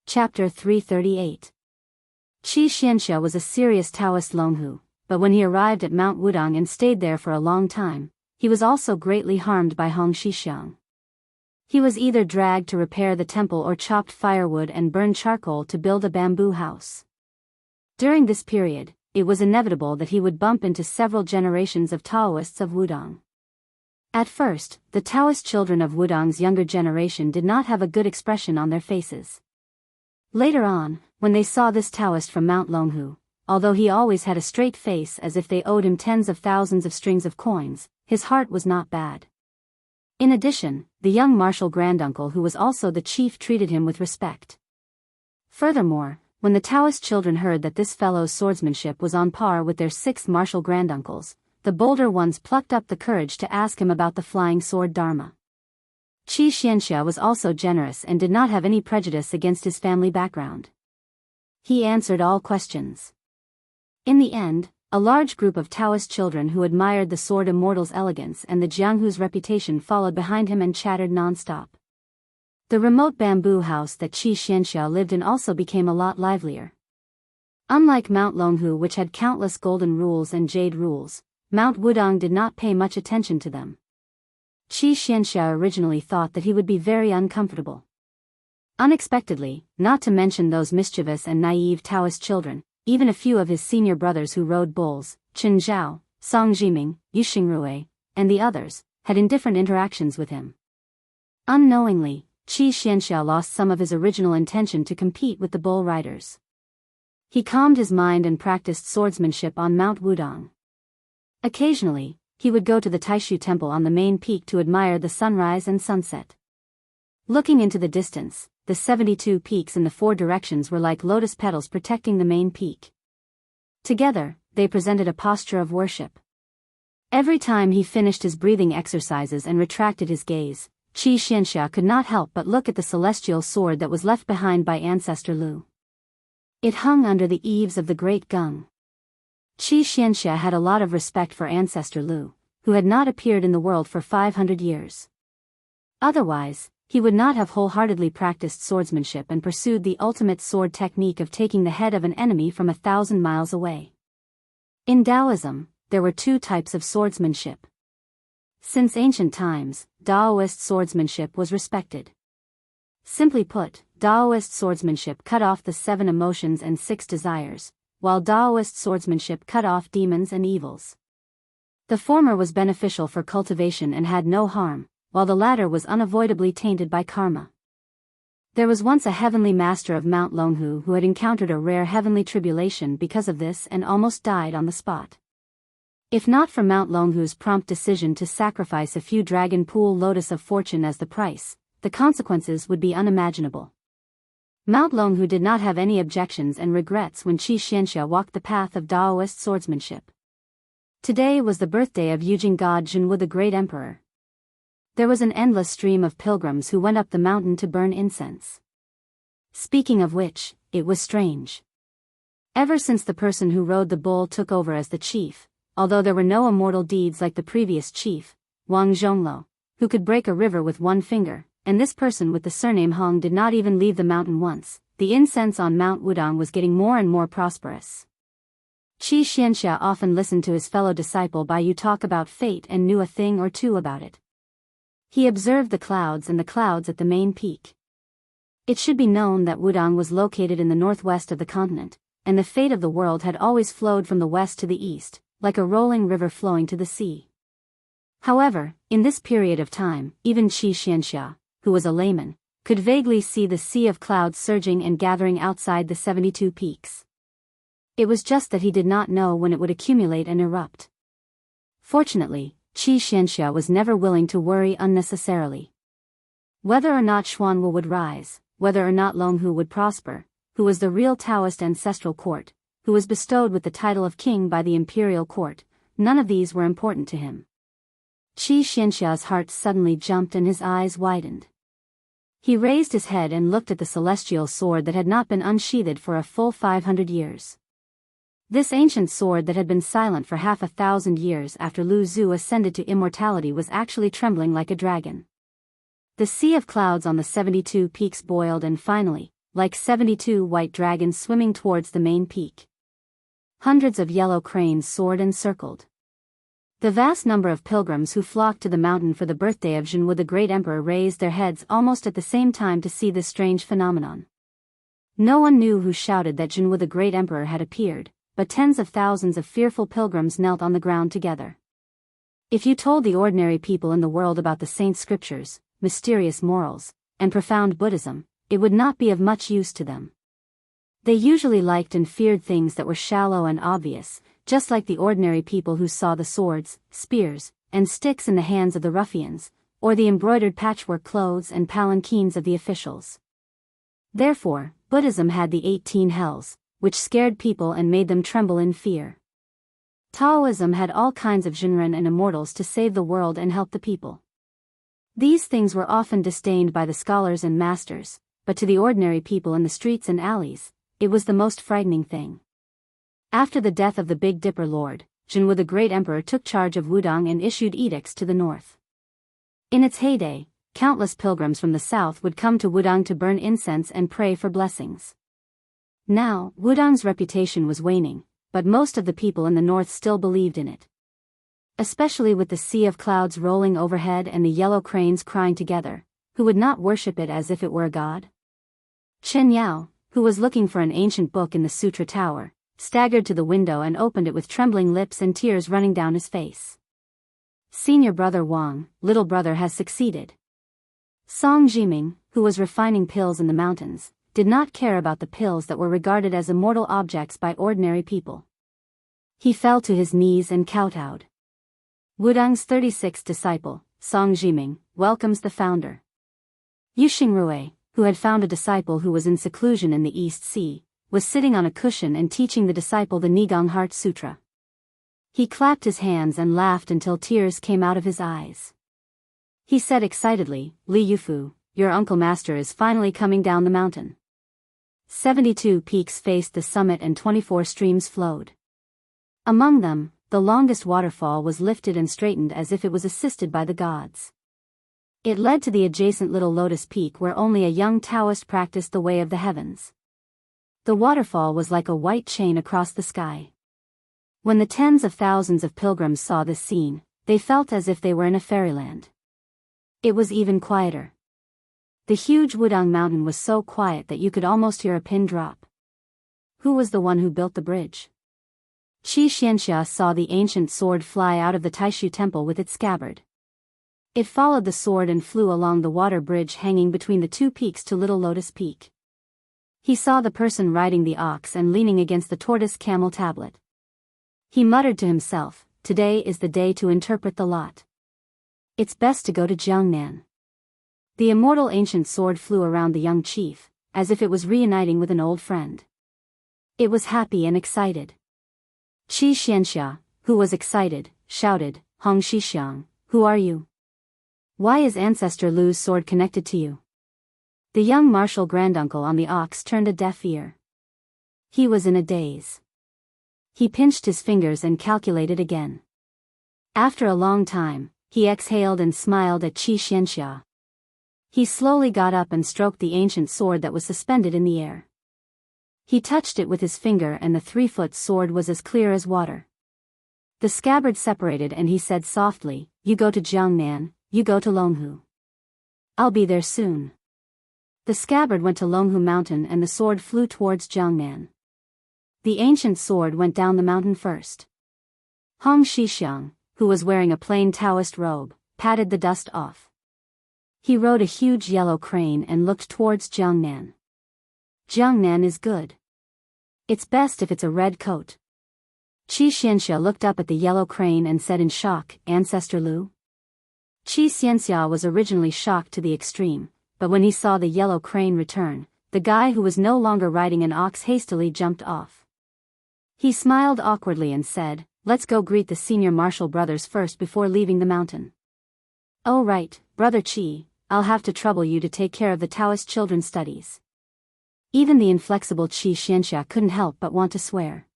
Chapter 338. Wuxia Xianxia was a serious Taoist Longhu, but when he arrived at Mount Wudong and stayed there for a long time, he was also greatly harmed by Hong Shixiang. He was either dragged to repair the temple or chopped firewood and burned charcoal to build a bamboo house. During this period, it was inevitable that he would bump into several generations of Taoists of Wudong. At first, the Taoist children of Wudong's younger generation did not have a good expression on their faces. Later on, when they saw this Taoist from Mount Longhu, although he always had a straight face as if they owed him tens of thousands of strings of coins, his heart was not bad. In addition, the young martial granduncle who was also the chief treated him with respect. Furthermore, when the Taoist children heard that this fellow's swordsmanship was on par with their 6 martial granduncles, the bolder ones plucked up the courage to ask him about the flying sword Dharma. Wuxia Xianxia was also generous and did not have any prejudice against his family background. He answered all questions. In the end, a large group of Taoist children who admired the sword immortal's elegance and the Jianghu's reputation followed behind him and chattered non-stop. The remote bamboo house that Wuxia Xianxia lived in also became a lot livelier. Unlike Mount Longhu, which had countless golden rules and jade rules, Mount Wudong did not pay much attention to them. Wuxia Xianxia originally thought that he would be very uncomfortable. Unexpectedly, not to mention those mischievous and naive Taoist children, even a few of his senior brothers who rode bulls, Chen Zhao, Song Jiming, Yu Xingrui, and the others, had indifferent interactions with him. Unknowingly, Wuxia Xianxia lost some of his original intention to compete with the bull riders. He calmed his mind and practiced swordsmanship on Mount Wudong. Occasionally, he would go to the Taishu temple on the main peak to admire the sunrise and sunset. Looking into the distance, the 72 peaks in the 4 directions were like lotus petals protecting the main peak. Together, they presented a posture of worship. Every time he finished his breathing exercises and retracted his gaze, Wuxia Xianxia could not help but look at the celestial sword that was left behind by ancestor Lu. It hung under the eaves of the great gung. Wuxia Xianxia had a lot of respect for ancestor Lu, who had not appeared in the world for 500 years. Otherwise, he would not have wholeheartedly practiced swordsmanship and pursued the ultimate sword technique of taking the head of an enemy from 1,000 miles away. In Taoism, there were 2 types of swordsmanship. Since ancient times, Daoist swordsmanship was respected. Simply put, Daoist swordsmanship cut off the 7 emotions and 6 desires, while Daoist swordsmanship cut off demons and evils. The former was beneficial for cultivation and had no harm, while the latter was unavoidably tainted by karma. There was once a heavenly master of Mount Longhu who had encountered a rare heavenly tribulation because of this and almost died on the spot. If not for Mount Longhu's prompt decision to sacrifice a few dragon pool lotus of fortune as the price, the consequences would be unimaginable. Mount Longhu did not have any objections and regrets when Wuxia Xianxia walked the path of Daoist swordsmanship. Today was the birthday of Yujing god Zhenwu the Great Emperor. There was an endless stream of pilgrims who went up the mountain to burn incense. Speaking of which, it was strange. Ever since the person who rode the bull took over as the chief, although there were no immortal deeds like the previous chief, Wang Zhonglo, who could break a river with one finger, and this person with the surname Hong did not even leave the mountain once, the incense on Mount Wudong was getting more and more prosperous. Wuxia Xianxia often listened to his fellow disciple Bai Yu talk about fate and knew a thing or two about it. He observed the clouds at the main peak. It should be known that Wudang was located in the northwest of the continent, and the fate of the world had always flowed from the west to the east, like a rolling river flowing to the sea. However, in this period of time, even Wuxia Xianxia, who was a layman, could vaguely see the sea of clouds surging and gathering outside the 72 peaks. It was just that he did not know when it would accumulate and erupt. Fortunately, Wuxia Xianxia was never willing to worry unnecessarily. Whether or not Xuanwu would rise, whether or not Longhu would prosper, who was the real Taoist ancestral court, who was bestowed with the title of king by the imperial court, none of these were important to him. Wuxia Xianxia's heart suddenly jumped and his eyes widened. He raised his head and looked at the celestial sword that had not been unsheathed for a full 500 years. This ancient sword that had been silent for half 1,000 years after Lu Zhu ascended to immortality was actually trembling like a dragon. The sea of clouds on the 72 peaks boiled and finally, like 72 white dragons swimming towards the main peak. Hundreds of yellow cranes soared and circled. The vast number of pilgrims who flocked to the mountain for the birthday of Jianghu the Great Emperor raised their heads almost at the same time to see this strange phenomenon. No one knew who shouted that Jianghu the Great Emperor had appeared, but tens of thousands of fearful pilgrims knelt on the ground together. If you told the ordinary people in the world about the saints' scriptures, mysterious morals, and profound Buddhism, it would not be of much use to them. They usually liked and feared things that were shallow and obvious, just like the ordinary people who saw the swords, spears, and sticks in the hands of the ruffians, or the embroidered patchwork clothes and palanquins of the officials. Therefore, Buddhism had the 18 hells, which scared people and made them tremble in fear. Taoism had all kinds of Jinren and immortals to save the world and help the people. These things were often disdained by the scholars and masters, but to the ordinary people in the streets and alleys, it was the most frightening thing. After the death of the Big Dipper Lord, Jianghu the Great Emperor took charge of Wudang and issued edicts to the north. In its heyday, countless pilgrims from the south would come to Wudang to burn incense and pray for blessings. Now, Wudang's reputation was waning, but most of the people in the north still believed in it. Especially with the sea of clouds rolling overhead and the yellow cranes crying together, who would not worship it as if it were a god? Chen Yao, who was looking for an ancient book in the Sutra Tower, staggered to the window and opened it with trembling lips and tears running down his face. Senior brother Wang, little brother has succeeded. Song Jiming, who was refining pills in the mountains, did not care about the pills that were regarded as immortal objects by ordinary people. He fell to his knees and kowtowed. Wudang's 36th disciple, Song Jiming, welcomes the founder. Yu Xingrui, who had found a disciple who was in seclusion in the East Sea, was sitting on a cushion and teaching the disciple the Nigong Heart Sutra. He clapped his hands and laughed until tears came out of his eyes. He said excitedly, "Li Yufu, your uncle master is finally coming down the mountain." 72 peaks faced the summit and 24 streams flowed. Among them, the longest waterfall was lifted and straightened as if it was assisted by the gods. It led to the adjacent Little Lotus Peak where only a young Taoist practiced the way of the heavens. The waterfall was like a white chain across the sky. When the tens of thousands of pilgrims saw this scene, they felt as if they were in a fairyland. It was even quieter. The huge Wudang mountain was so quiet that you could almost hear a pin drop. Who was the one who built the bridge? Wuxia Xianxia saw the ancient sword fly out of the Taishu temple with its scabbard. It followed the sword and flew along the water bridge hanging between the two peaks to Little Lotus Peak. He saw the person riding the ox and leaning against the tortoise camel tablet. He muttered to himself, "Today is the day to interpret the lot. It's best to go to Jiangnan." The immortal ancient sword flew around the young chief, as if it was reuniting with an old friend. It was happy and excited. Wuxia Xianxia, who was excited, shouted, "Hong Shixiang, who are you? Why is Ancestor Lu's sword connected to you?" The young martial granduncle on the ox turned a deaf ear. He was in a daze. He pinched his fingers and calculated again. After a long time, he exhaled and smiled at Wuxia Xianxia. He slowly got up and stroked the ancient sword that was suspended in the air. He touched it with his finger and the 3-foot sword was as clear as water. The scabbard separated and he said softly, "You go to Jiangnan, you go to Longhu. I'll be there soon." The scabbard went to Longhu Mountain and the sword flew towards Jiangnan. The ancient sword went down the mountain first. Hong Shixiang, who was wearing a plain Taoist robe, patted the dust off. He rode a huge yellow crane and looked towards Jiangnan. Jiangnan is good. It's best if it's a red coat. Wuxia Xianxia looked up at the yellow crane and said in shock, Ancestor Lu? Wuxia Xianxia was originally shocked to the extreme, but when he saw the yellow crane return, the guy who was no longer riding an ox hastily jumped off. He smiled awkwardly and said, let's go greet the senior martial brothers first before leaving the mountain. Oh right, Brother Qi, I'll have to trouble you to take care of the Taoist children's studies. Even the inflexible Wuxia Xianxia couldn't help but want to swear.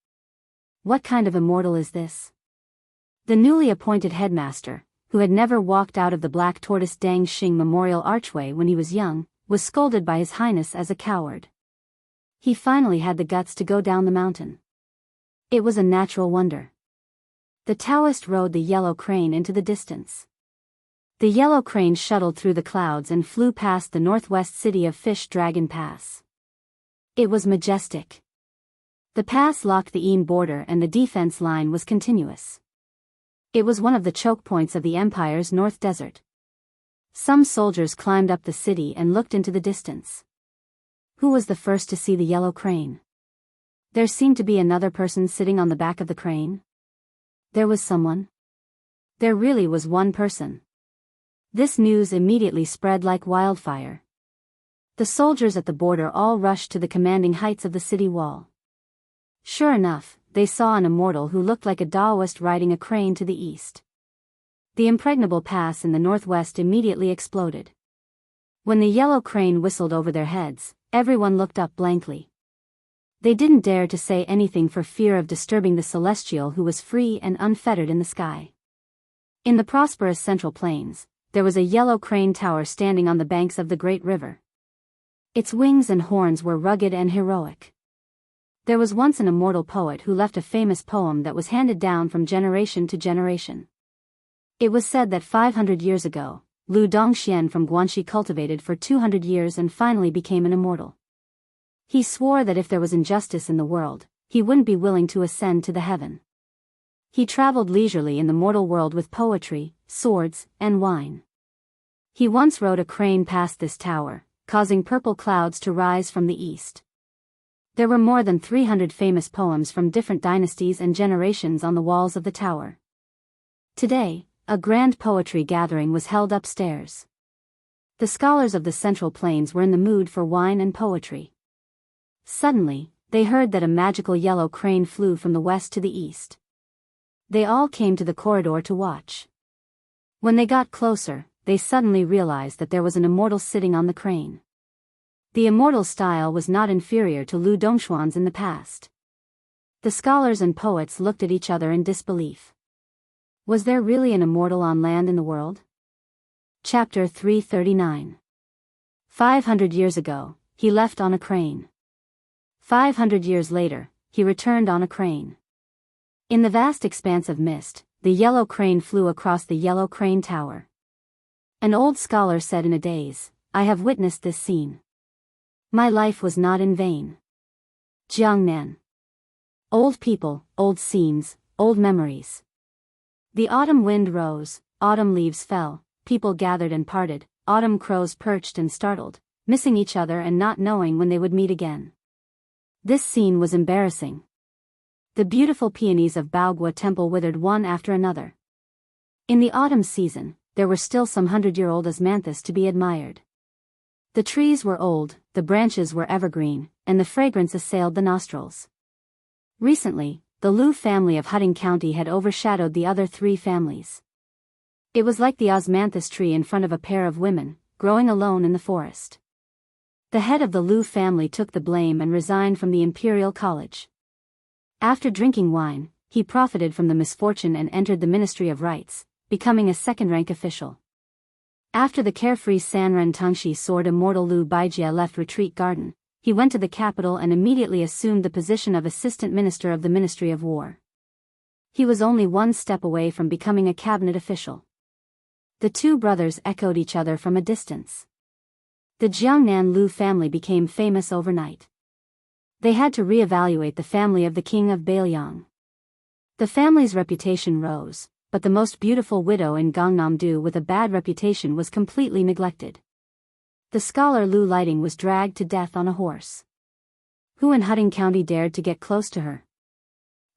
What kind of immortal is this? The newly appointed headmaster, who had never walked out of the Black Tortoise Dang Xing Memorial Archway when he was young, was scolded by His Highness as a coward. He finally had the guts to go down the mountain. It was a natural wonder. The Taoist rode the yellow crane into the distance. The yellow crane shuttled through the clouds and flew past the northwest city of Fish Dragon Pass. It was majestic. The pass locked the Yin border and the defense line was continuous. It was one of the choke points of the Empire's North Desert. Some soldiers climbed up the city and looked into the distance. Who was the first to see the yellow crane? There seemed to be another person sitting on the back of the crane. There was someone. There really was one person. This news immediately spread like wildfire. The soldiers at the border all rushed to the commanding heights of the city wall. Sure enough, they saw an immortal who looked like a Daoist riding a crane to the east. The impregnable pass in the northwest immediately exploded. When the yellow crane whistled over their heads, everyone looked up blankly. They didn't dare to say anything for fear of disturbing the celestial who was free and unfettered in the sky. In the prosperous Central Plains, there was a yellow crane tower standing on the banks of the great river. Its wings and horns were rugged and heroic. There was once an immortal poet who left a famous poem that was handed down from generation to generation. It was said that 500 years ago, Lu Dongxian from Guanxi cultivated for 200 years and finally became an immortal. He swore that if there was injustice in the world, he wouldn't be willing to ascend to the heaven. He traveled leisurely in the mortal world with poetry, swords, and wine. He once rode a crane past this tower, causing purple clouds to rise from the east. There were more than 300 famous poems from different dynasties and generations on the walls of the tower. Today, a grand poetry gathering was held upstairs. The scholars of the Central Plains were in the mood for wine and poetry. Suddenly, they heard that a magical yellow crane flew from the west to the east. They all came to the corridor to watch. When they got closer, they suddenly realized that there was an immortal sitting on the crane. The immortal's style was not inferior to Lu Dongshuan's in the past. The scholars and poets looked at each other in disbelief. Was there really an immortal on land in the world? Chapter 339. 500 years ago, he left on a crane. 500 years later, he returned on a crane. In the vast expanse of mist, the yellow crane flew across the yellow crane tower. An old scholar said in a daze, I have witnessed this scene. My life was not in vain. Jiangnan. Old people, old scenes, old memories. The autumn wind rose, autumn leaves fell, people gathered and parted, autumn crows perched and startled, missing each other and not knowing when they would meet again. This scene was embarrassing. The beautiful peonies of Baogua Temple withered one after another. In the autumn season, there were still some 100-year-old osmanthus to be admired. The trees were old, the branches were evergreen, and the fragrance assailed the nostrils. Recently, the Lu family of Hutting County had overshadowed the other three families. It was like the osmanthus tree in front of a pair of women, growing alone in the forest. The head of the Lu family took the blame and resigned from the Imperial College. After drinking wine, he profited from the misfortune and entered the Ministry of Rights, becoming a second-rank official. After the carefree Sanren Tangxi sword immortal Lu Baijia left Retreat Garden, he went to the capital and immediately assumed the position of Assistant Minister of the Ministry of War. He was only one step away from becoming a cabinet official. The two brothers echoed each other from a distance. The Jiangnan Lu family became famous overnight. They had to re-evaluate the family of the king of Bailiang. The family's reputation rose, but the most beautiful widow in Gangnam-do with a bad reputation was completely neglected. The scholar Lu Lighting was dragged to death on a horse. Who in Hutting County dared to get close to her?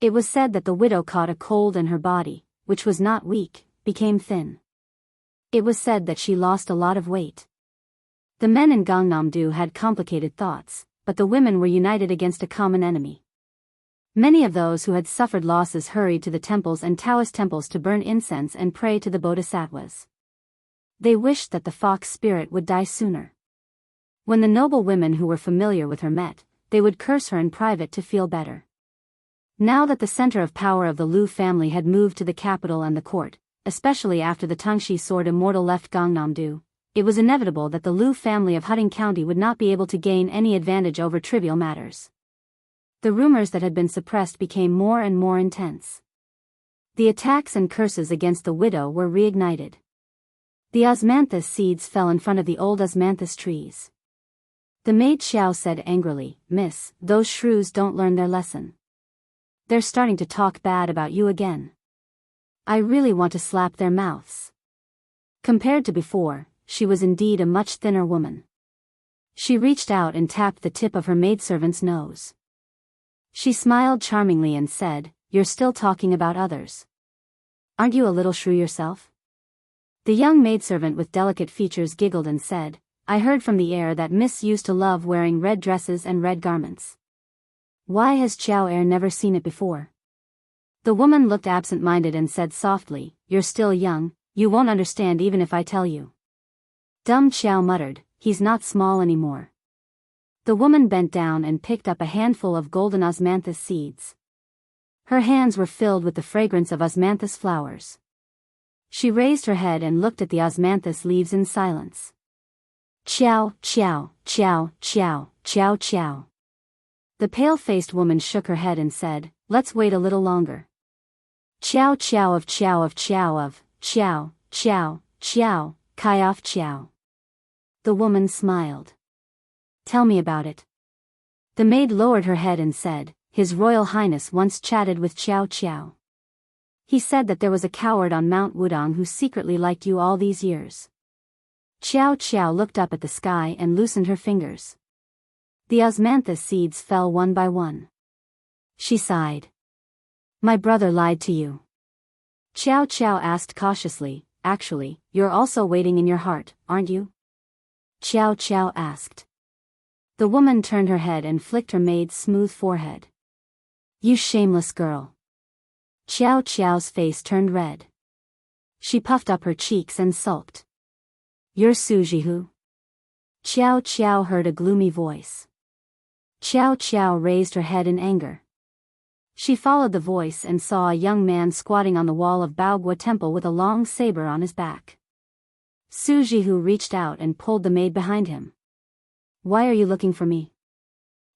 It was said that the widow caught a cold and her body, which was not weak, became thin. It was said that she lost a lot of weight. The men in Gangnam-do had complicated thoughts, but the women were united against a common enemy. Many of those who had suffered losses hurried to the temples and Taoist temples to burn incense and pray to the bodhisattvas. They wished that the fox spirit would die sooner. When the noble women who were familiar with her met, they would curse her in private to feel better. Now that the center of power of the Lu family had moved to the capital and the court, especially after the Tangxi sword immortal left Gangnam-do, it was inevitable that the Lu family of Hutting County would not be able to gain any advantage over trivial matters. The rumors that had been suppressed became more and more intense. The attacks and curses against the widow were reignited. The osmanthus seeds fell in front of the old osmanthus trees. The maid Xiao said angrily, "Miss, those shrews don't learn their lesson. They're starting to talk bad about you again. I really want to slap their mouths." Compared to before, she was indeed a much thinner woman. She reached out and tapped the tip of her maidservant's nose. She smiled charmingly and said, "You're still talking about others. Aren't you a little shrew yourself?" The young maidservant with delicate features giggled and said, "I heard from the air that Miss used to love wearing red dresses and red garments. Why has Xiao Air never seen it before?" The woman looked absent-minded and said softly, "You're still young, you won't understand even if I tell you." Dumb Xiao muttered, "He's not small anymore." The woman bent down and picked up a handful of golden osmanthus seeds. Her hands were filled with the fragrance of osmanthus flowers. She raised her head and looked at the osmanthus leaves in silence. "Chow, chow, chow, chow, chow, chow." The pale-faced woman shook her head and said, "Let's wait a little longer." "Chow chow of chow of chow of, chow, chow, chow, kai off chow." The woman smiled. "Tell me about it." The maid lowered her head and said, "His Royal Highness once chatted with Xiao Qiao. He said that there was a coward on Mount Wudong who secretly liked you all these years." Xiao Qiao looked up at the sky and loosened her fingers. The osmanthus seeds fell one by one. She sighed. "My brother lied to you." Xiao Qiao asked cautiously, "Actually, you're also waiting in your heart, aren't you?" Xiao Qiao asked. The woman turned her head and flicked her maid's smooth forehead. "You shameless girl." Xiao Qiao's face turned red. She puffed up her cheeks and sulked. "You're Su Jihu?" Xiao Qiao heard a gloomy voice. Xiao Qiao raised her head in anger. She followed the voice and saw a young man squatting on the wall of Baogua Temple with a long saber on his back. Su Jihu reached out and pulled the maid behind him. "Why are you looking for me?"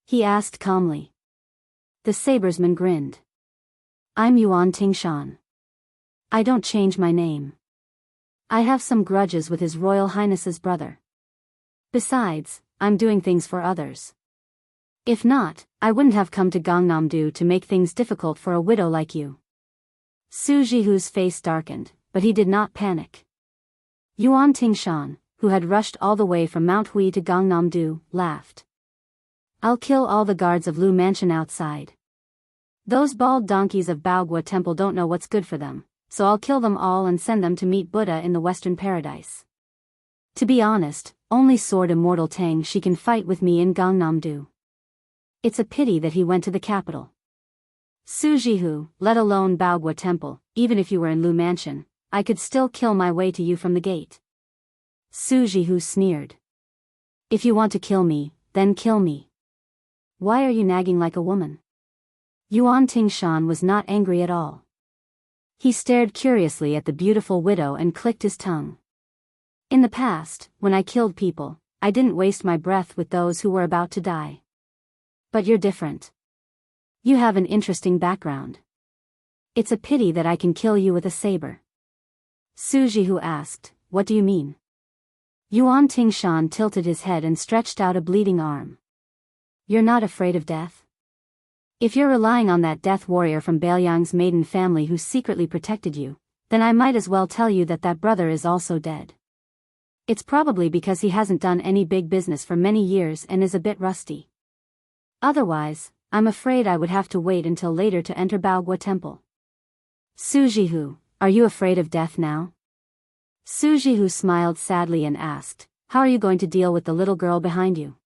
he asked calmly. The sabersman grinned. "I'm Yuan Tingshan. I don't change my name. I have some grudges with His Royal Highness's brother. Besides, I'm doing things for others. If not, I wouldn't have come to Gangnam-do to make things difficult for a widow like you." Su Jihu's face darkened, but he did not panic. Yuan Tingshan, who had rushed all the way from Mount Hui to Gangnam-do, laughed. "I'll kill all the guards of Lu Mansion outside. Those bald donkeys of Baogua Temple don't know what's good for them, so I'll kill them all and send them to meet Buddha in the Western Paradise. To be honest, only Sword Immortal Tang she can fight with me in Gangnam-do. It's a pity that he went to the capital. Su Jihu, let alone Baogua Temple, even if you were in Lu Mansion, I could still kill my way to you from the gate." Su Jihu sneered. "If you want to kill me, then kill me. Why are you nagging like a woman?" Yuan Tingshan was not angry at all. He stared curiously at the beautiful widow and clicked his tongue. "In the past, when I killed people, I didn't waste my breath with those who were about to die. But you're different. You have an interesting background. It's a pity that I can kill you with a saber." Su Jihu asked, "What do you mean?" Yuan Tingshan tilted his head and stretched out a bleeding arm. You're not afraid of death? If you're relying on that death warrior from Bailiang's maiden family who secretly protected you, then I might as well tell you that that brother is also dead. It's probably because he hasn't done any big business for many years and is a bit rusty. Otherwise, I'm afraid I would have to wait until later to enter Baogua Temple. Su Jihu, are you afraid of death now? Su Jihu smiled sadly and asked, how are you going to deal with the little girl behind you?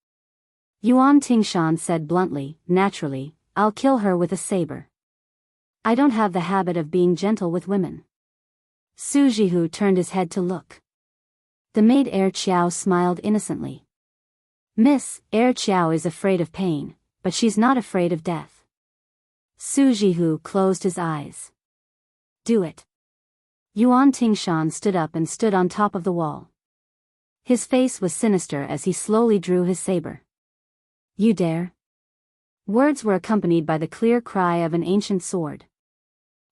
Yuan Tingshan said bluntly, naturally, I'll kill her with a saber. I don't have the habit of being gentle with women. Su Jihu turned his head to look. The maid Air Chiao smiled innocently. Miss, Air Chiao is afraid of pain, but she's not afraid of death. Su Jihu closed his eyes. Do it. Yuan Tingshan stood up and stood on top of the wall. His face was sinister as he slowly drew his saber. You dare? Words were accompanied by the clear cry of an ancient sword.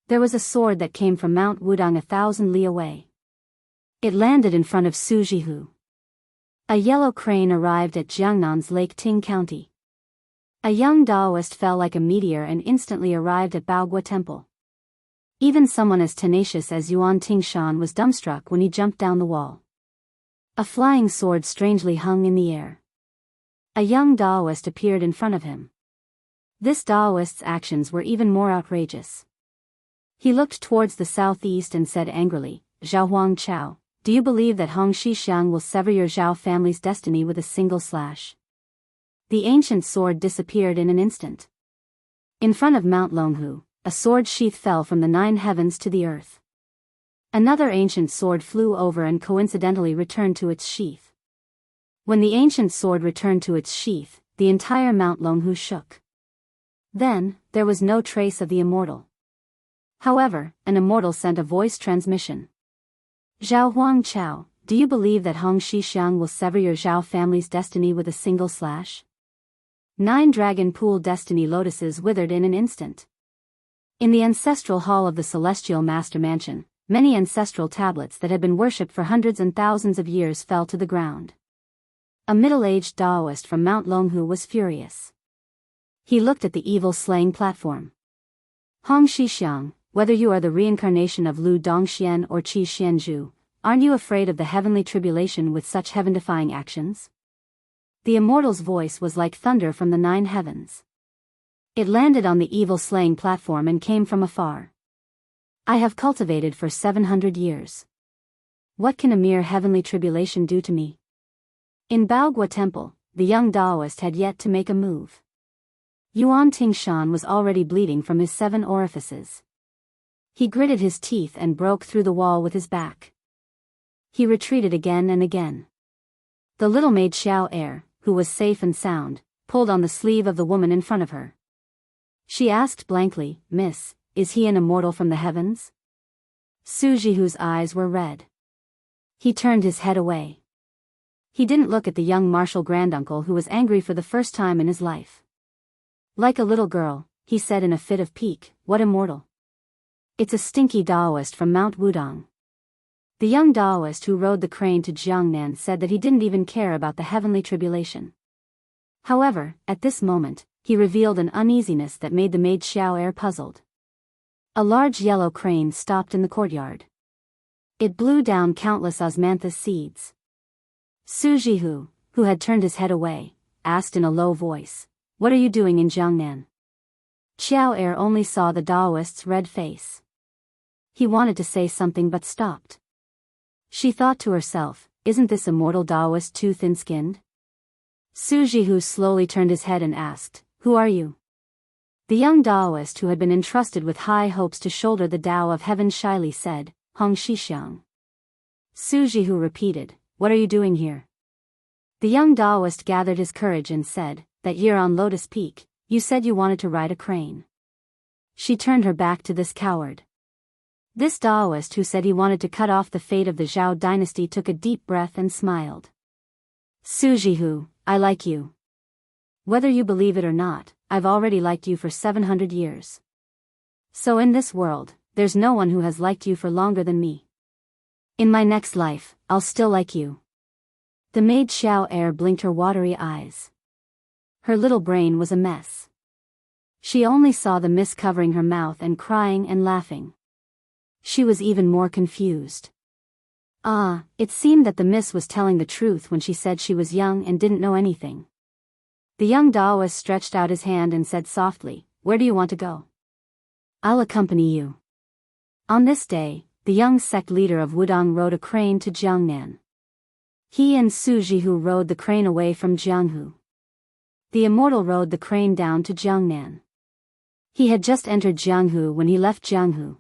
There was a sword that came from Mount Wudang 1,000 li away. It landed in front of Su Jihu. A yellow crane arrived at Jiangnan's Lake Ting County. A young Daoist fell like a meteor and instantly arrived at Baogua Temple. Even someone as tenacious as Yuan Tingshan was dumbstruck when he jumped down the wall. A flying sword strangely hung in the air. A young Daoist appeared in front of him. This Daoist's actions were even more outrageous. He looked towards the southeast and said angrily, Zhao Huang Chao, do you believe that Hong Xixiang will sever your Zhao family's destiny with a single slash? The ancient sword disappeared in an instant. In front of Mount Longhu, a sword sheath fell from the 9 heavens to the earth. Another ancient sword flew over and coincidentally returned to its sheath. When the ancient sword returned to its sheath, the entire Mount Longhu shook. Then, there was no trace of the immortal. However, an immortal sent a voice transmission. Zhao Huang Chao, do you believe that Hong Xixiang will sever your Zhao family's destiny with a single slash? 9 dragon pool destiny lotuses withered in an instant. In the ancestral hall of the Celestial Master Mansion, many ancestral tablets that had been worshipped for hundreds and thousands of years fell to the ground. A middle-aged Daoist from Mount Longhu was furious. He looked at the evil-slaying platform. Hong Xixiang, whether you are the reincarnation of Lu Dongxian or Qi Xianzhu, aren't you afraid of the heavenly tribulation with such heaven-defying actions? The immortal's voice was like thunder from the 9 heavens. It landed on the evil-slaying platform and came from afar. I have cultivated for 700 years. What can a mere heavenly tribulation do to me? In Baogua Temple, the young Daoist had yet to make a move. Yuan Tingshan was already bleeding from his 7 orifices. He gritted his teeth and broke through the wall with his back. He retreated again and again. The little maid Xiao Er, who was safe and sound, pulled on the sleeve of the woman in front of her. She asked blankly, Miss, is he an immortal from the heavens? Su Jihu's eyes were red. He turned his head away. He didn't look at the young martial granduncle who was angry for the first time in his life. Like a little girl, he said in a fit of pique, what immortal? It's a stinky Daoist from Mount Wudang. The young Daoist who rode the crane to Jiangnan said that he didn't even care about the heavenly tribulation. However, at this moment, he revealed an uneasiness that made the maid Xiao Er puzzled. A large yellow crane stopped in the courtyard. It blew down countless osmanthus seeds. Su Jihu, who had turned his head away, asked in a low voice, what are you doing in Jiangnan? Xiao Er only saw the Daoist's red face. He wanted to say something but stopped. She thought to herself, isn't this immortal Daoist too thin-skinned? Su Jihu slowly turned his head and asked, who are you? The young Daoist who had been entrusted with high hopes to shoulder the Tao of heaven shyly said, Hong Xixiang. Su Jihu repeated, what are you doing here? The young Daoist gathered his courage and said, that year on Lotus Peak, you said you wanted to ride a crane. She turned her back to this coward. This Daoist who said he wanted to cut off the fate of the Zhao dynasty took a deep breath and smiled. Su Jihu, I like you. Whether you believe it or not, I've already liked you for 700 years. So in this world, there's no one who has liked you for longer than me. In my next life, I'll still like you. The maid Xiao Er blinked her watery eyes. Her little brain was a mess. She only saw the mist covering her mouth and crying and laughing. She was even more confused. It seemed that the miss was telling the truth when she said she was young and didn't know anything. The young Daoist stretched out his hand and said softly, "Where do you want to go?" "I'll accompany you." On this day, the young sect leader of Wudong rode a crane to Jiangnan. He and Su Jihu rode the crane away from Jianghu. The immortal rode the crane down to Jiangnan. He had just entered Jianghu when he left Jianghu.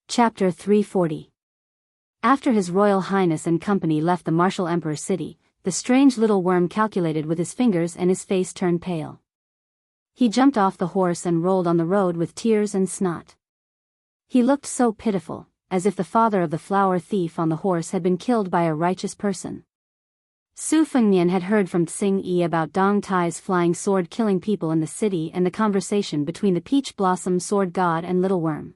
Chapter 340. After His Royal Highness and company left the martial emperor city, the strange little worm calculated with his fingers and his face turned pale. He jumped off the horse and rolled on the road with tears and snot. He looked so pitiful, as if the father of the flower thief on the horse had been killed by a righteous person. Su Fengnian had heard from Tsing Yi about Dong Tai's flying sword killing people in the city and the conversation between the peach blossom sword god and little worm.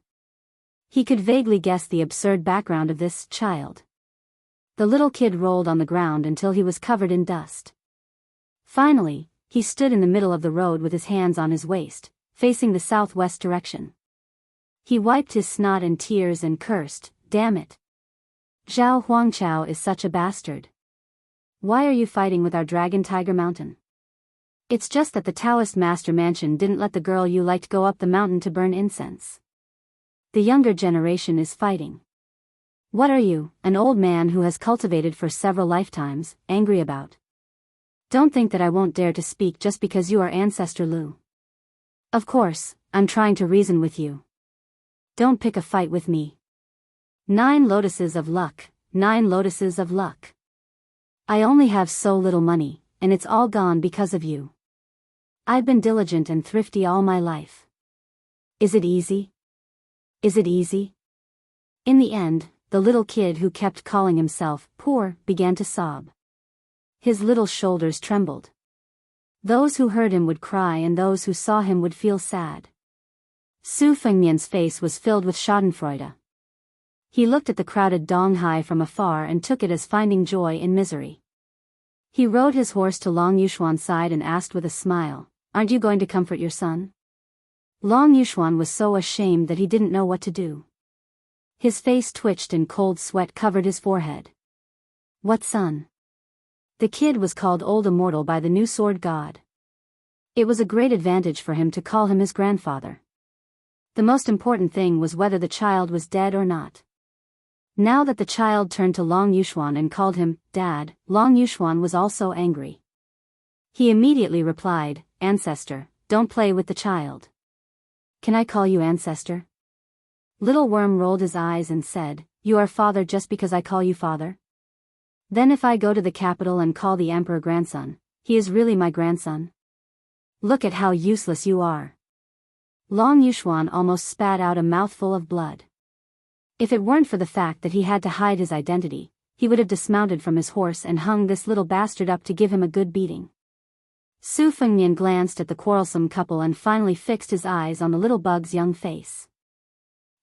He could vaguely guess the absurd background of this child. The little kid rolled on the ground until he was covered in dust. Finally, he stood in the middle of the road with his hands on his waist, facing the southwest direction. He wiped his snot and tears and cursed, "Damn it! Zhao Huangchao is such a bastard. Why are you fighting with our dragon Tiger Mountain? It's just that the Taoist master mansion didn't let the girl you liked go up the mountain to burn incense. The younger generation is fighting. What are you, an old man who has cultivated for several lifetimes, angry about? Don't think that I won't dare to speak just because you are Ancestor Lu. Of course, I'm trying to reason with you. Don't pick a fight with me. 9 lotuses of luck, 9 lotuses of luck. I only have so little money, and it's all gone because of you. I've been diligent and thrifty all my life. Is it easy? Is it easy?" In the end, the little kid who kept calling himself poor began to sob. His little shoulders trembled. Those who heard him would cry and those who saw him would feel sad. Su Fengnian's face was filled with schadenfreude. He looked at the crowded Donghai from afar and took it as finding joy in misery. He rode his horse to Long Yushuan's side and asked with a smile, "Aren't you going to comfort your son?" Long Yushuan was so ashamed that he didn't know what to do. His face twitched and cold sweat covered his forehead. What son? The kid was called Old Immortal by the new sword god. It was a great advantage for him to call him his grandfather. The most important thing was whether the child was dead or not. Now that the child turned to Long Yushuan and called him Dad, Long Yushuan was also angry. He immediately replied, "Ancestor, don't play with the child." "Can I call you Ancestor?" Little Worm rolled his eyes and said, "You are father just because I call you father? Then if I go to the capital and call the emperor grandson, he is really my grandson? Look at how useless you are." Long Yushuan almost spat out a mouthful of blood. If it weren't for the fact that he had to hide his identity, he would have dismounted from his horse and hung this little bastard up to give him a good beating. Su Fengnian glanced at the quarrelsome couple and finally fixed his eyes on the little bug's young face.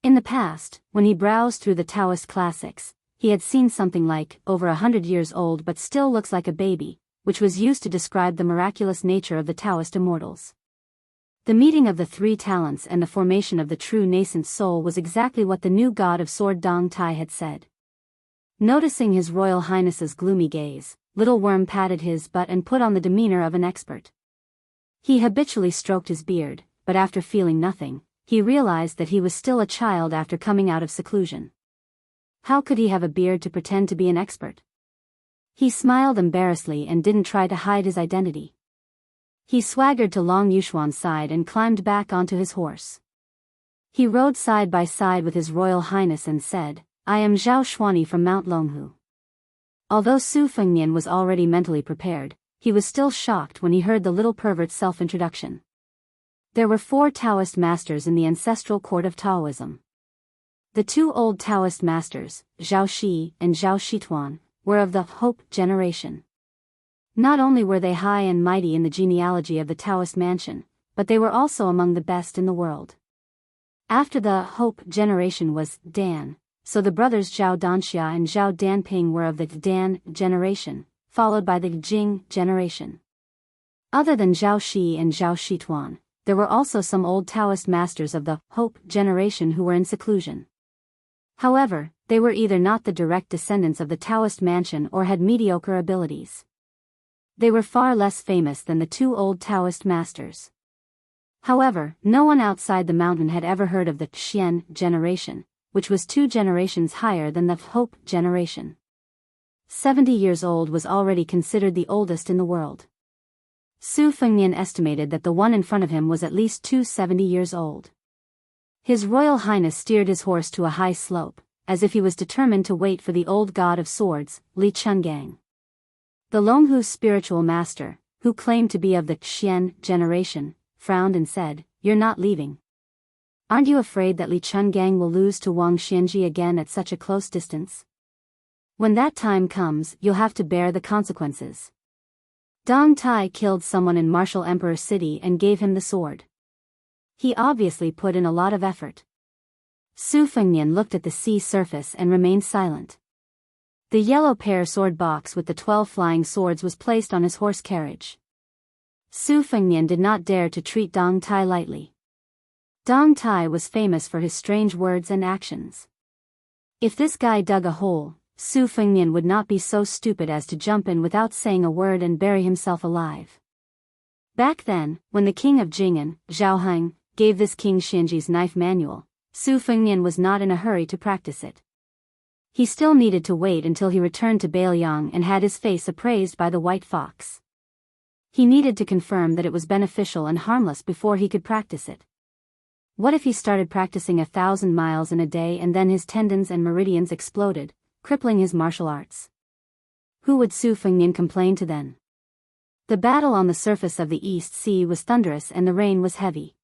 In the past, when he browsed through the Taoist classics, he had seen something like, over 100 years old but still looks like a baby, which was used to describe the miraculous nature of the Taoist immortals. The meeting of the 3 talents and the formation of the true nascent soul was exactly what the new god of sword Dong Tai had said. Noticing His Royal Highness's gloomy gaze, Little Worm patted his butt and put on the demeanor of an expert. He habitually stroked his beard, but after feeling nothing, he realized that he was still a child after coming out of seclusion. How could he have a beard to pretend to be an expert? He smiled embarrassedly and didn't try to hide his identity. He swaggered to Long Yushuan's side and climbed back onto his horse. He rode side by side with His Royal Highness and said, "I am Zhao Xuani from Mount Longhu." Although Su Fengnian was already mentally prepared, he was still shocked when he heard the little pervert's self-introduction. There were 4 Taoist masters in the ancestral court of Taoism. The 2 old Taoist masters, Zhao Shi and Zhao Shituan, were of the Hope generation. Not only were they high and mighty in the genealogy of the Taoist mansion, but they were also among the best in the world. After the Hope generation was Dan, so the brothers Zhao Danxia and Zhao Danping were of the Dan generation, followed by the Jing generation. Other than Zhao Shi and Zhao Shituan, there were also some old Taoist masters of the Hope generation who were in seclusion. However, they were either not the direct descendants of the Taoist mansion or had mediocre abilities. They were far less famous than the two old Taoist masters. However, no one outside the mountain had ever heard of the Xian generation, which was 2 generations higher than the Hope generation. 70 years old was already considered the oldest in the world. Su Fengnian estimated that the one in front of him was at least 270 years old. His Royal Highness steered his horse to a high slope, as if he was determined to wait for the old god of swords, Li Chungang. The Longhu's spiritual master, who claimed to be of the Xian generation, frowned and said, "You're not leaving. Aren't you afraid that Li Chungang will lose to Wang Xianji again at such a close distance? When that time comes, you'll have to bear the consequences." Dong Tai killed someone in Martial Emperor City and gave him the sword. He obviously put in a lot of effort. Su Fengnian looked at the sea surface and remained silent. The yellow pear sword box with the 12 flying swords was placed on his horse carriage. Su Fengnian did not dare to treat Dong Tai lightly. Dong Tai was famous for his strange words and actions. If this guy dug a hole, Su Fengnian would not be so stupid as to jump in without saying a word and bury himself alive. Back then, when the king of Jing'an, Zhao Heng, gave this King Xianji's knife manual, Su Fengnian was not in a hurry to practice it. He still needed to wait until he returned to Bailiang and had his face appraised by the white fox. He needed to confirm that it was beneficial and harmless before he could practice it. What if he started practicing 1,000 miles in a day and then his tendons and meridians exploded, crippling his martial arts? Who would Su Fengnian complain to then? The battle on the surface of the East Sea was thunderous and the rain was heavy.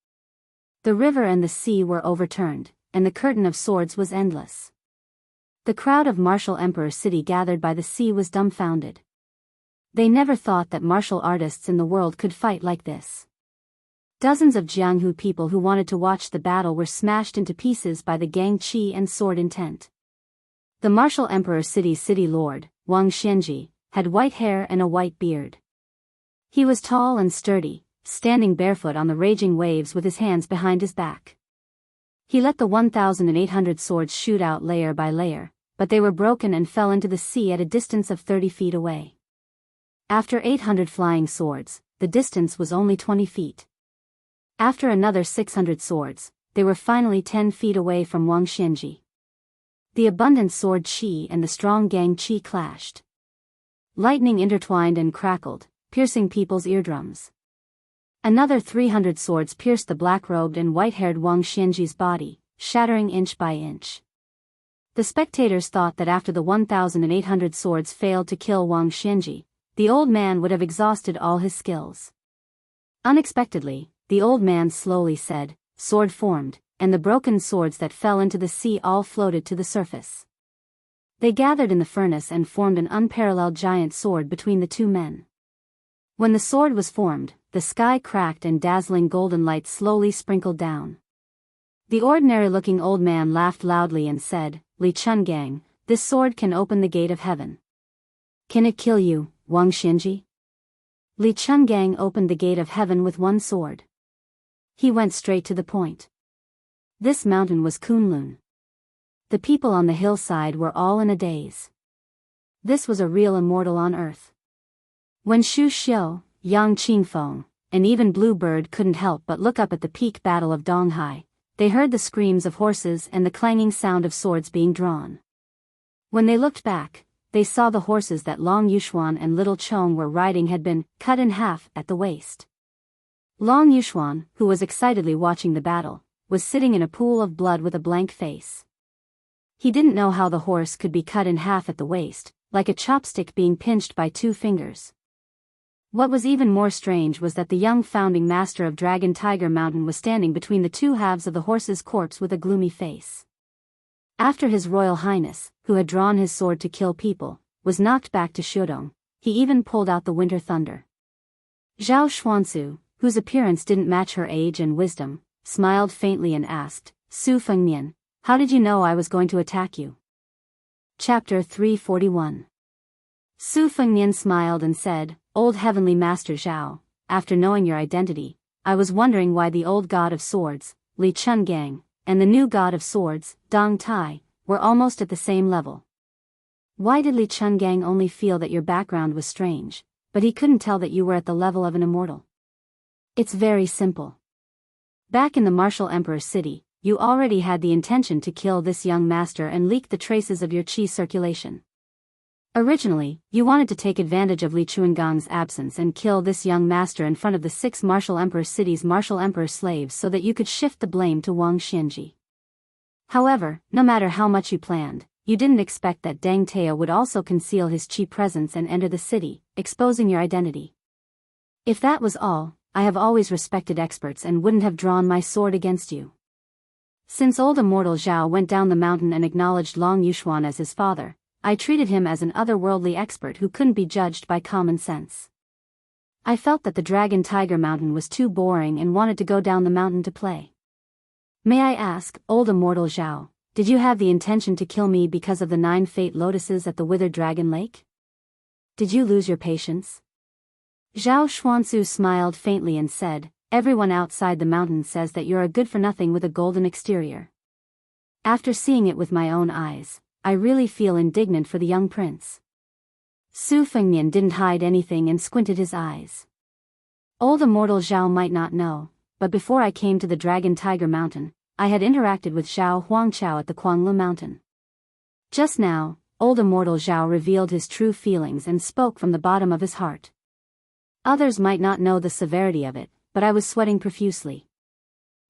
The river and the sea were overturned, and the curtain of swords was endless. The crowd of Martial Emperor City gathered by the sea was dumbfounded. They never thought that martial artists in the world could fight like this. Dozens of Jianghu people who wanted to watch the battle were smashed into pieces by the gang qi and sword intent. The Martial Emperor City's city lord, Wang Xianji, had white hair and a white beard. He was tall and sturdy, standing barefoot on the raging waves with his hands behind his back. He let the 1,800 swords shoot out layer by layer, but they were broken and fell into the sea at a distance of 30 feet away. After 800 flying swords, the distance was only 20 feet. After another 600 swords, they were finally 10 feet away from Wang Xianji. The abundant sword qi and the strong gang qi clashed. Lightning intertwined and crackled, piercing people's eardrums. Another 300 swords pierced the black-robed and white-haired Wang Xianji's body, shattering inch by inch. The spectators thought that after the 1,800 swords failed to kill Wang Xianji, the old man would have exhausted all his skills. Unexpectedly, the old man slowly said, "Sword formed," and the broken swords that fell into the sea all floated to the surface. They gathered in the furnace and formed an unparalleled giant sword between the two men. When the sword was formed, the sky cracked and dazzling golden light slowly sprinkled down. The ordinary-looking old man laughed loudly and said, "Li Chungang, this sword can open the gate of heaven." "Can it kill you, Wang Xianji?" Li Chungang opened the gate of heaven with one sword. He went straight to the point. This mountain was Kunlun. The people on the hillside were all in a daze. This was a real immortal on earth. When Shu Xiu, Yang Qingfeng, and even Blue Bird couldn't help but look up at the peak battle of Donghai, they heard the screams of horses and the clanging sound of swords being drawn. When they looked back, they saw the horses that Long Yuxuan and Little Chong were riding had been cut in half at the waist. Long Yuxuan, who was excitedly watching the battle, was sitting in a pool of blood with a blank face. He didn't know how the horse could be cut in half at the waist, like a chopstick being pinched by 2 fingers. What was even more strange was that the young founding master of Dragon Tiger Mountain was standing between the 2 halves of the horse's corpse with a gloomy face. After His Royal Highness, who had drawn his sword to kill people, was knocked back to Shudong, he even pulled out the winter thunder. Zhao Xuansu, whose appearance didn't match her age and wisdom, smiled faintly and asked, "Su Fengnian, how did you know I was going to attack you?" Chapter 341. Su Fengnian smiled and said, Old Heavenly Master Zhao, after knowing your identity, I was wondering why the old god of swords, Li Chungang, and the new god of swords, Dong Tai, were almost at the same level. Why did Li Chungang only feel that your background was strange, but he couldn't tell that you were at the level of an immortal? It's very simple. Back in the martial emperor's city, you already had the intention to kill this young master and leak the traces of your qi circulation. Originally, you wanted to take advantage of Li Chunggang's absence and kill this young master in front of the 6 martial emperor city's martial emperor slaves so that you could shift the blame to Wang Xianji. However, no matter how much you planned, you didn't expect that Deng Teo would also conceal his qi presence and enter the city, exposing your identity. If that was all, I have always respected experts and wouldn't have drawn my sword against you. Since old immortal Zhao went down the mountain and acknowledged Long Yuxuan as his father, I treated him as an otherworldly expert who couldn't be judged by common sense. I felt that the Dragon Tiger Mountain was too boring and wanted to go down the mountain to play. May I ask, old immortal Zhao, did you have the intention to kill me because of the 9 fate lotuses at the Withered Dragon Lake? Did you lose your patience? Zhao Xuanzu smiled faintly and said, Everyone outside the mountain says that you're a good-for-nothing with a golden exterior. After seeing it with my own eyes, I really feel indignant for the young prince. Su Fengnian didn't hide anything and squinted his eyes. Old immortal Zhao might not know, but before I came to the Dragon Tiger Mountain, I had interacted with Zhao Huangqiao at the Kuanglu Mountain. Just now, old immortal Zhao revealed his true feelings and spoke from the bottom of his heart. Others might not know the severity of it, but I was sweating profusely.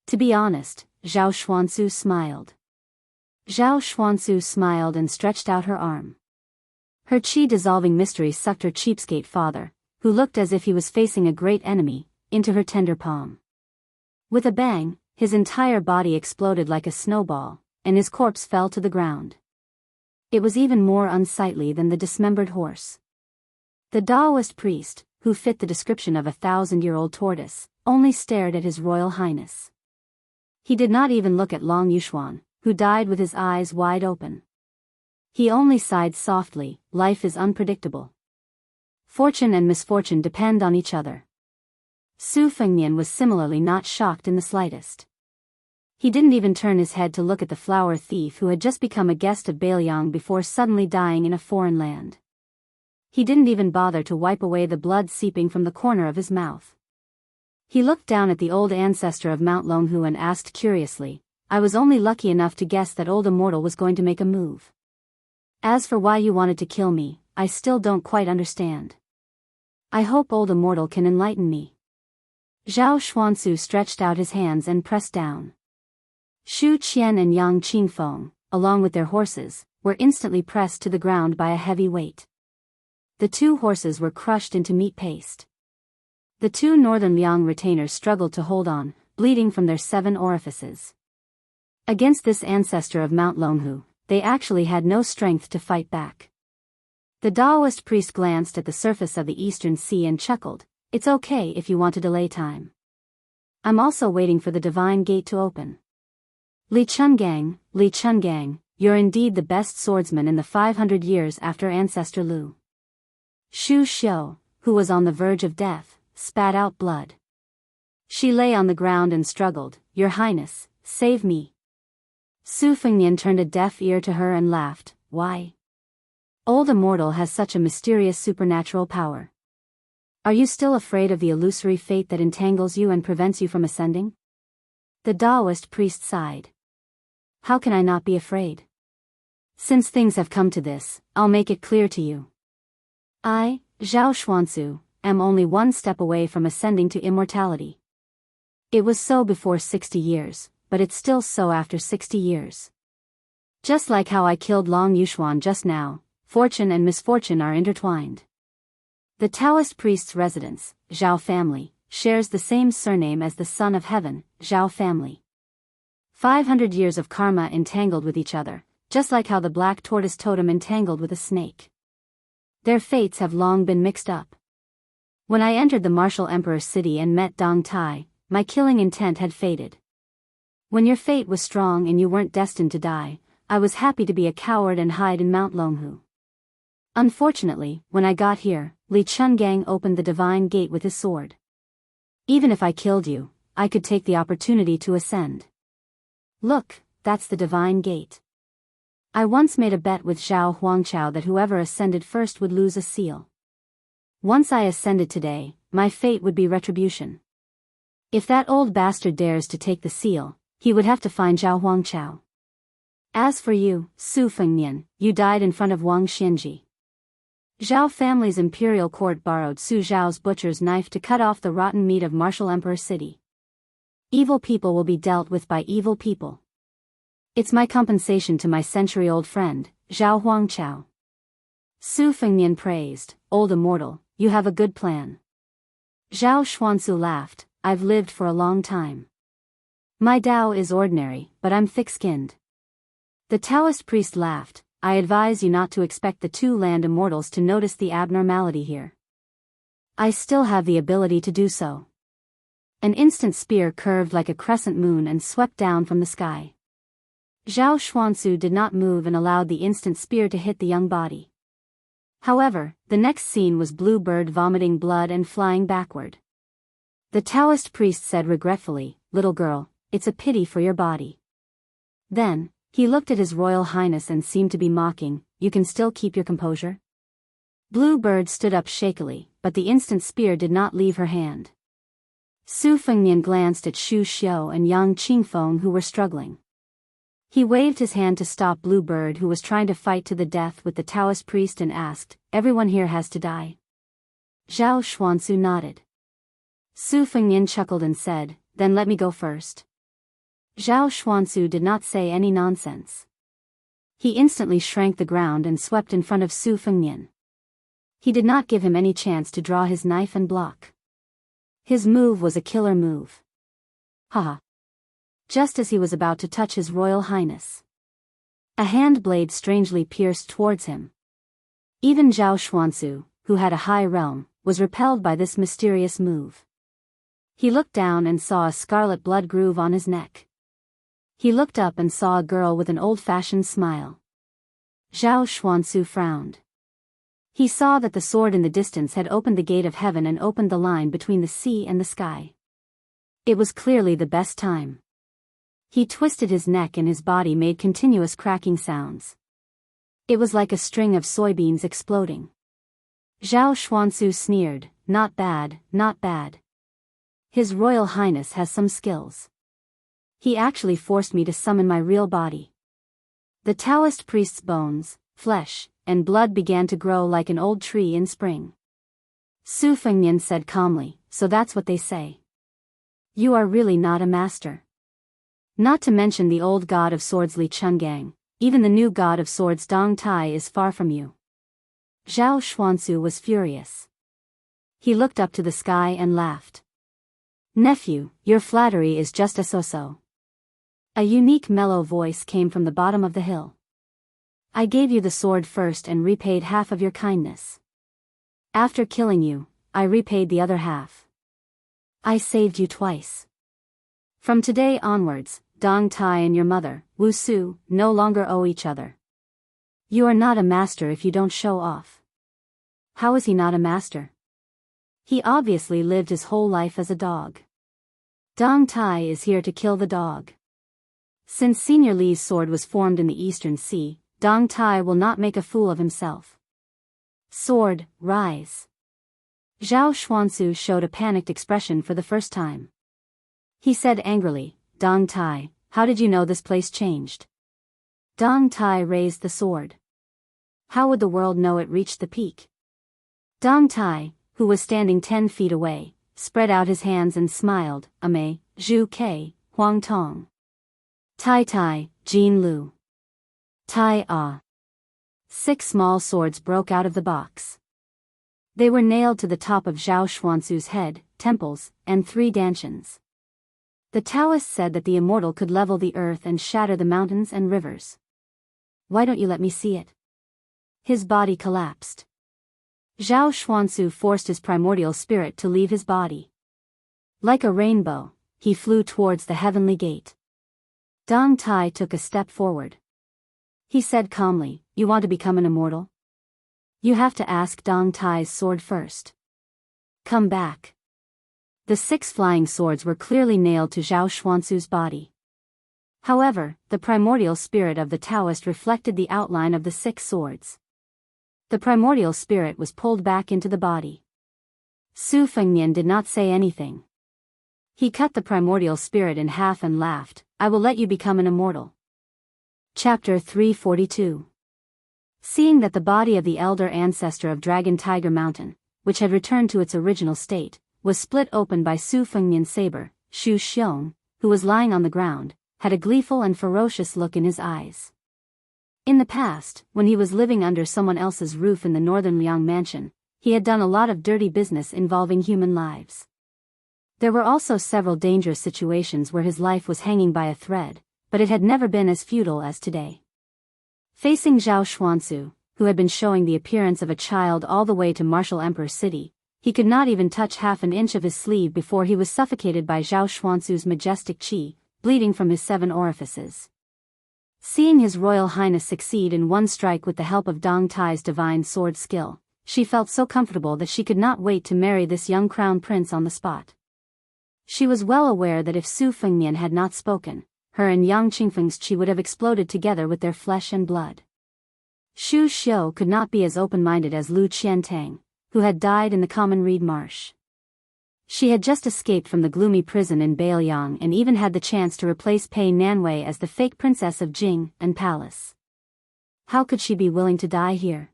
To be honest, Zhao Xuanzu smiled. Zhao Xuanzu smiled and stretched out her arm. Her qi-dissolving mystery sucked her cheapskate father, who looked as if he was facing a great enemy, into her tender palm. With a bang, his entire body exploded like a snowball, and his corpse fell to the ground. It was even more unsightly than the dismembered horse. The Daoist priest, who fit the description of a 1,000-year-old tortoise, only stared at His Royal Highness. He did not even look at Long Yuxuan, who died with his eyes wide open. He only sighed softly, life is unpredictable. Fortune and misfortune depend on each other. Su Fengnian was similarly not shocked in the slightest. He didn't even turn his head to look at the flower thief who had just become a guest of Bailiang before suddenly dying in a foreign land. He didn't even bother to wipe away the blood seeping from the corner of his mouth. He looked down at the old ancestor of Mount Longhu and asked curiously, I was only lucky enough to guess that old immortal was going to make a move. As for why you wanted to kill me, I still don't quite understand. I hope old immortal can enlighten me. Zhao Xuanzu stretched out his hands and pressed down. Xu Qian and Yang Qingfeng, along with their horses, were instantly pressed to the ground by a heavy weight. The 2 horses were crushed into meat paste. The 2 northern Liang retainers struggled to hold on, bleeding from their 7 orifices. Against this ancestor of Mount Longhu, they actually had no strength to fight back. The Daoist priest glanced at the surface of the eastern sea and chuckled, It's okay if you want to delay time. I'm also waiting for the divine gate to open. Li Chungang, you're indeed the best swordsman in the 500 years after Ancestor Lu. Xu Xiu, who was on the verge of death, spat out blood. She lay on the ground and struggled, Your Highness, save me. Su Fengnian turned a deaf ear to her and laughed, Why? Old immortal has such a mysterious supernatural power. Are you still afraid of the illusory fate that entangles you and prevents you from ascending? The Daoist priest sighed. How can I not be afraid? Since things have come to this, I'll make it clear to you. I, Zhao Xuanzu, am only 1 step away from ascending to immortality. It was so before 60 years, but it's still so after 60 years. Just like how I killed Long Yuxuan just now, fortune and misfortune are intertwined. The Taoist priest's residence, Zhao family, shares the same surname as the Son of Heaven, Zhao family. 500 years of karma entangled with each other, just like how the black tortoise totem entangled with a snake. Their fates have long been mixed up. When I entered the martial emperor's city and met Dong Tai, my killing intent had faded. When your fate was strong and you weren't destined to die, I was happy to be a coward and hide in Mount Longhu. Unfortunately, when I got here, Li Chungang opened the divine gate with his sword. Even if I killed you, I could take the opportunity to ascend. Look, that's the divine gate. I once made a bet with Zhao Huangchao that whoever ascended first would lose a seal. Once I ascended today, my fate would be retribution. If that old bastard dares to take the seal, he would have to find Zhao Huangchao. As for you, Su Fengnian, you died in front of Wang Xianji. Zhao family's imperial court borrowed Su Zhao's butcher's knife to cut off the rotten meat of martial emperor city. Evil people will be dealt with by evil people. It's my compensation to my century-old friend, Zhao Huangchao. Su Fengnian praised, old immortal, you have a good plan. Zhao Xuansu laughed, I've lived for a long time. My Dao is ordinary, but I'm thick-skinned. The Taoist priest laughed, I advise you not to expect the two land immortals to notice the abnormality here. I still have the ability to do so. An instant spear curved like a crescent moon and swept down from the sky. Zhao Xuansu did not move and allowed the instant spear to hit the young body. However, the next scene was Blue Bird vomiting blood and flying backward. The Taoist priest said regretfully, little girl, it's a pity for your body. Then, he looked at His Royal Highness and seemed to be mocking, you can still keep your composure? Blue Bird stood up shakily, but the instant spear did not leave her hand. Su Fengnian glanced at Xu Xiu and Yang Qingfeng who were struggling. He waved his hand to stop Blue Bird who was trying to fight to the death with the Taoist priest and asked, everyone here has to die? Zhao Xuansu nodded. Su Fengnian chuckled and said, then let me go first. Zhao Xuansu did not say any nonsense. He instantly shrank the ground and swept in front of Su Fengnian. He did not give him any chance to draw his knife and block. His move was a killer move. Haha. Just as he was about to touch His Royal Highness, a hand blade strangely pierced towards him. Even Zhao Xuansu, who had a high realm, was repelled by this mysterious move. He looked down and saw a scarlet blood groove on his neck. He looked up and saw a girl with an old-fashioned smile. Zhao Xuansu frowned. He saw that the sword in the distance had opened the gate of heaven and opened the line between the sea and the sky. It was clearly the best time. He twisted his neck and his body made continuous cracking sounds. It was like a string of soybeans exploding. Zhao Xuansu sneered, not bad, not bad. His Royal Highness has some skills. He actually forced me to summon my real body. The Taoist priest's bones, flesh, and blood began to grow like an old tree in spring. Su Fengnian said calmly, so that's what they say. You are really not a master. Not to mention the old god of swords Li Chungang, even the new god of swords Dong Tai is far from you. Zhao Xuansu was furious. He looked up to the sky and laughed. Nephew, your flattery is just a so-so. A unique mellow voice came from the bottom of the hill. I gave you the sword first and repaid half of your kindness. After killing you, I repaid the other half. I saved you twice. From today onwards, Dong Tai and your mother, Wu Su, no longer owe each other. You are not a master if you don't show off. How is he not a master? He obviously lived his whole life as a dog. Dong Tai is here to kill the dog. Since Senior Li's sword was formed in the Eastern Sea, Dong Tai will not make a fool of himself. Sword, rise. Zhao Xuansu showed a panicked expression for the first time. He said angrily, Dong Tai, how did you know this place changed? Dong Tai raised the sword. How would the world know it reached the peak? Dong Tai, who was standing 10 feet away, spread out his hands and smiled, Ame, Zhu Ke, Huang Tong. Tai Tai, Jin Lu. Tai Ah. 6 small swords broke out of the box. They were nailed to the top of Zhao Xuansu's head, temples, and 3 dantians. The Taoist said that the immortal could level the earth and shatter the mountains and rivers. Why don't you let me see it? His body collapsed. Zhao Xuansu forced his primordial spirit to leave his body. Like a rainbow, he flew towards the heavenly gate. Dong Tai took a step forward. He said calmly, you want to become an immortal? You have to ask Dong Tai's sword first. Come back. The 6 flying swords were clearly nailed to Zhao Xuanzu's body. However, the primordial spirit of the Daoist reflected the outline of the 6 swords. The primordial spirit was pulled back into the body. Su Fengnian did not say anything. He cut the primordial spirit in half and laughed. I will let you become an immortal. Chapter 342. Seeing that the body of the elder ancestor of Dragon Tiger Mountain, which had returned to its original state, was split open by Su Fengnian's saber, Xu Xiong, who was lying on the ground, had a gleeful and ferocious look in his eyes. In the past, when he was living under someone else's roof in the northern Liang mansion, he had done a lot of dirty business involving human lives. There were also several dangerous situations where his life was hanging by a thread, but it had never been as futile as today. Facing Zhao Xuanzu, who had been showing the appearance of a child all the way to Martial Emperor City, he could not even touch half an inch of his sleeve before he was suffocated by Zhao Xuanzu's majestic qi, bleeding from his 7 orifices. Seeing His Royal Highness succeed in one strike with the help of Dong Tai's divine sword skill, she felt so comfortable that she could not wait to marry this young crown prince on the spot. She was well aware that if Su Fengnian had not spoken, her and Yang Qingfeng's qi would have exploded together with their flesh and blood. Xu Xiu could not be as open-minded as Lu Qiantang, who had died in the common reed marsh. She had just escaped from the gloomy prison in Bailiang and even had the chance to replace Pei Nanwei as the fake princess of Jing and Palace. How could she be willing to die here?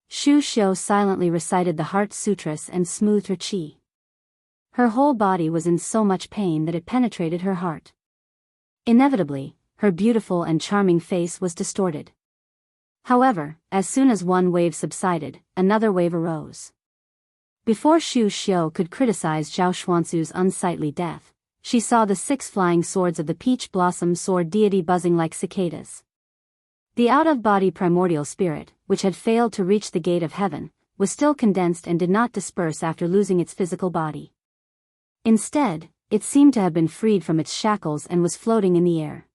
Xu Xiu silently recited the Heart Sutras and smoothed her qi. Her whole body was in so much pain that it penetrated her heart. Inevitably, her beautiful and charming face was distorted. However, as soon as one wave subsided, another wave arose. Before Xu Xiu could criticize Zhao Xuanzu's unsightly death, she saw the 6 flying swords of the peach blossom sword deity buzzing like cicadas. The out-of-body primordial spirit, which had failed to reach the gate of heaven, was still condensed and did not disperse after losing its physical body. Instead, it seemed to have been freed from its shackles and was floating in the air.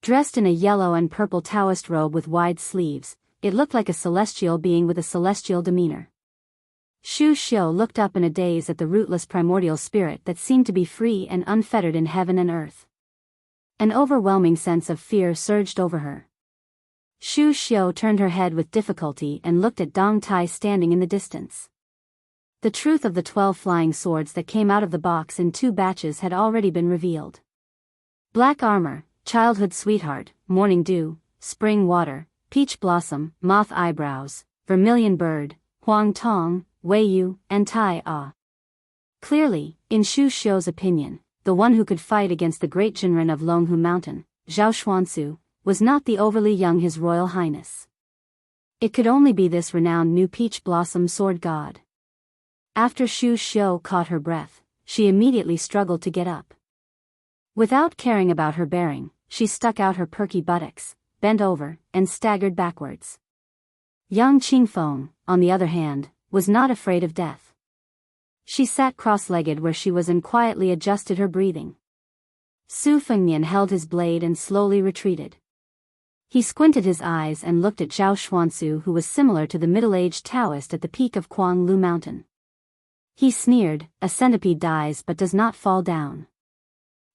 Dressed in a yellow and purple Taoist robe with wide sleeves, it looked like a celestial being with a celestial demeanor. Xu Xiu looked up in a daze at the rootless primordial spirit that seemed to be free and unfettered in heaven and earth. An overwhelming sense of fear surged over her. Xu Xiu turned her head with difficulty and looked at Dong Tai standing in the distance. The truth of the 12 flying swords that came out of the box in 2 batches had already been revealed. Black armor, childhood sweetheart, morning dew, spring water, peach blossom, moth eyebrows, vermilion bird, huang tong, wei yu, and tai a. Clearly, in Xu Xiu's opinion, the one who could fight against the great Jinren of Longhu Mountain, Zhao Xuanzu, was not the overly young His Royal Highness. It could only be this renowned new peach blossom sword god. After Xu Xiu caught her breath, she immediately struggled to get up. Without caring about her bearing, she stuck out her perky buttocks, bent over, and staggered backwards. Yang Qingfeng, on the other hand, was not afraid of death. She sat cross-legged where she was and quietly adjusted her breathing. Su Fengnian held his blade and slowly retreated. He squinted his eyes and looked at Zhao Xuanzu, who was similar to the middle-aged Taoist at the peak of Kuang Lu Mountain. He sneered, "A centipede dies but does not fall down.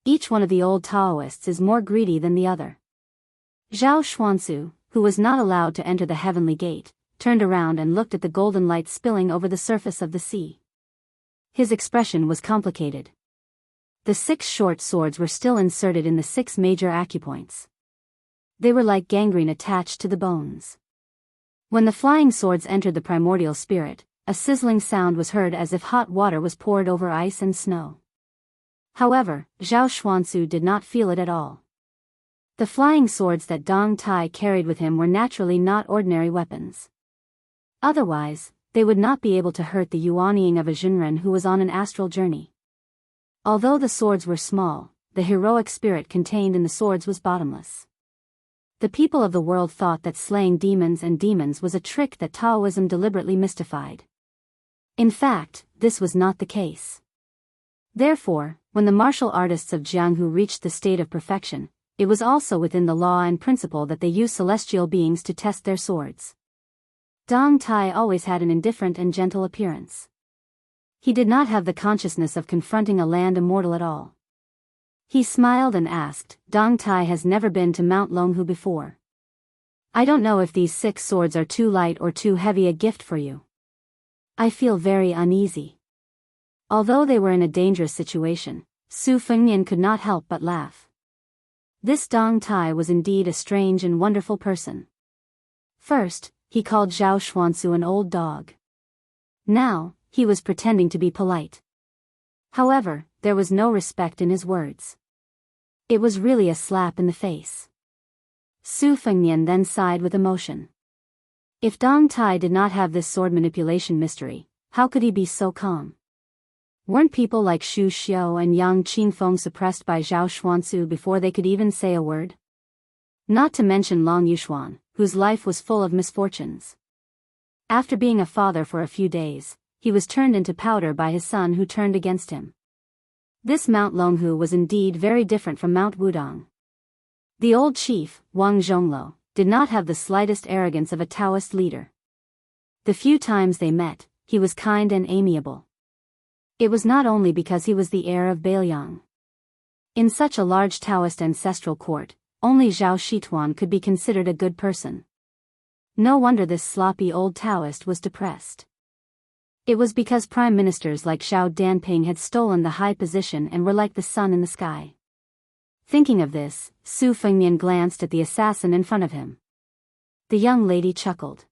Each one of the old Taoists is more greedy than the other." Zhao Xuanzu, who was not allowed to enter the heavenly gate, turned around and looked at the golden light spilling over the surface of the sea. His expression was complicated. The 6 short swords were still inserted in the 6 major acupoints. They were like gangrene attached to the bones. When the flying swords entered the primordial spirit, a sizzling sound was heard as if hot water was poured over ice and snow. However, Zhao Xuanzu did not feel it at all. The flying swords that Dong Tai carried with him were naturally not ordinary weapons. Otherwise, they would not be able to hurt the Yuanying of a Jinren who was on an astral journey. Although the swords were small, the heroic spirit contained in the swords was bottomless. The people of the world thought that slaying demons and demons was a trick that Taoism deliberately mystified. In fact, this was not the case. Therefore, when the martial artists of Jianghu reached the state of perfection, it was also within the law and principle that they use celestial beings to test their swords. Dong Tai always had an indifferent and gentle appearance. He did not have the consciousness of confronting a land immortal at all. He smiled and asked, Dong Tai has never been to Mount Longhu before. I don't know if these 6 swords are too light or too heavy a gift for you. I feel very uneasy. Although they were in a dangerous situation, Su Fengnian could not help but laugh. This Dong Tai was indeed a strange and wonderful person. First, he called Zhao Xuanzu an old dog. Now, he was pretending to be polite. However, there was no respect in his words. It was really a slap in the face. Su Fengnian then sighed with emotion. If Dong Tai did not have this sword manipulation mystery, how could he be so calm? Weren't people like Xu Xiao and Yang Qingfeng suppressed by Zhao Xuanzu before they could even say a word? Not to mention Long Yuxuan, whose life was full of misfortunes. After being a father for a few days, he was turned into powder by his son who turned against him. This Mount Longhu was indeed very different from Mount Wudong. The old chief, Wang Zhonglo, did not have the slightest arrogance of a Taoist leader. The few times they met, he was kind and amiable. It was not only because he was the heir of Bailiang. In such a large Taoist ancestral court, only Zhao Shituan could be considered a good person. No wonder this sloppy old Taoist was depressed. It was because prime ministers like Zhao Danping had stolen the high position and were like the sun in the sky. Thinking of this, Su Fengnian glanced at the assassin in front of him. The young lady chuckled.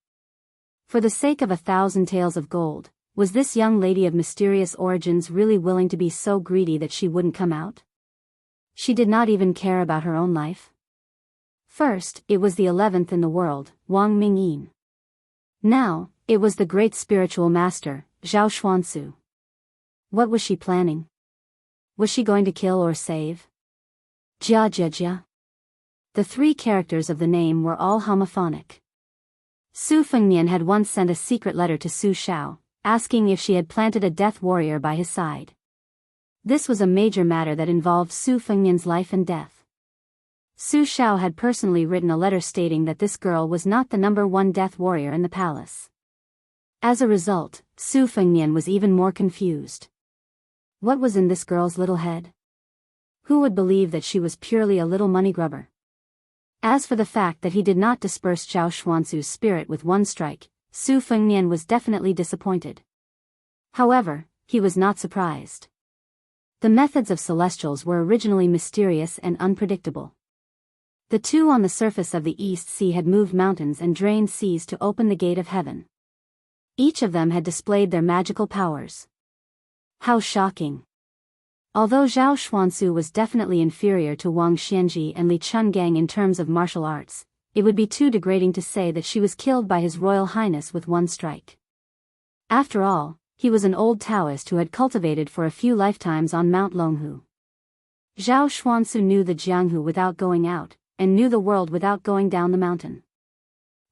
For the sake of 1,000 taels of gold, was this young lady of mysterious origins really willing to be so greedy that she wouldn't come out? She did not even care about her own life. First, it was the 11th in the world, Wang Mingyin. Now, it was the great spiritual master, Zhao Xuanzu. What was she planning? Was she going to kill or save? Jia Jia Jia. The 3 characters of the name were all homophonic. Su Fengnian had once sent a secret letter to Su Xiao, asking if she had planted a death warrior by his side. This was a major matter that involved Su Fengnian's life and death. Su Xiao had personally written a letter stating that this girl was not the number 1 death warrior in the palace. As a result, Su Fengnian was even more confused. What was in this girl's little head? Who would believe that she was purely a little money grubber? As for the fact that he did not disperse Zhao Xuanzu's spirit with 1 strike, Su Fengnian was definitely disappointed. However, he was not surprised. The methods of celestials were originally mysterious and unpredictable. The 2 on the surface of the East Sea had moved mountains and drained seas to open the gate of heaven. Each of them had displayed their magical powers. How shocking! Although Zhao Xuanzu was definitely inferior to Wang Xianji and Li Chungang in terms of martial arts, it would be too degrading to say that she was killed by His Royal Highness with 1 strike. After all, he was an old Taoist who had cultivated for a few lifetimes on Mount Longhu. Zhao Xuanzu knew the Jianghu without going out, and knew the world without going down the mountain.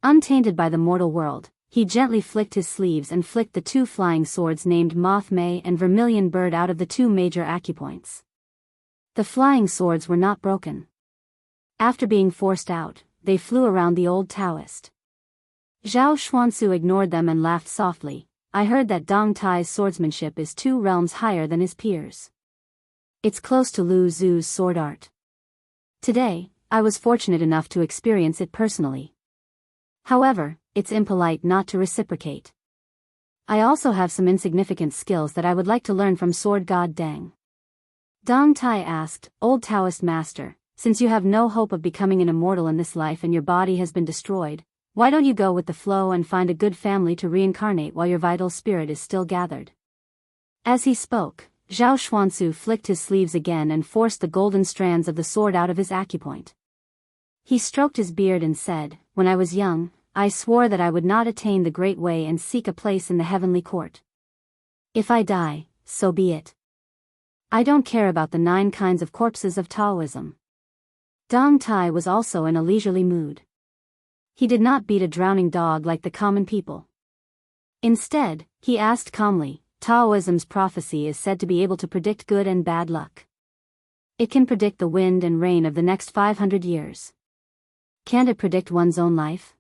Untainted by the mortal world, he gently flicked his sleeves and flicked the 2 flying swords named Moth May and Vermilion Bird out of the 2 major acupoints. The flying swords were not broken. After being forced out, they flew around the old Taoist. Zhao Xuanzu ignored them and laughed softly. I heard that Dong Tai's swordsmanship is 2 realms higher than his peers. It's close to Lu Zu's sword art. Today, I was fortunate enough to experience it personally. However, it's impolite not to reciprocate. I also have some insignificant skills that I would like to learn from sword god Deng. Dong Tai asked, Old Taoist master, since you have no hope of becoming an immortal in this life and your body has been destroyed, why don't you go with the flow and find a good family to reincarnate while your vital spirit is still gathered? As he spoke, Zhao Xuanzu flicked his sleeves again and forced the golden strands of the sword out of his acupoint. He stroked his beard and said, When I was young, I swore that I would not attain the great way and seek a place in the heavenly court. If I die, so be it. I don't care about the 9 kinds of corpses of Taoism. Dong Tai was also in a leisurely mood. He did not beat a drowning dog like the common people. Instead, he asked calmly, Taoism's prophecy is said to be able to predict good and bad luck. It can predict the wind and rain of the next 500 years. Can't it predict one's own life?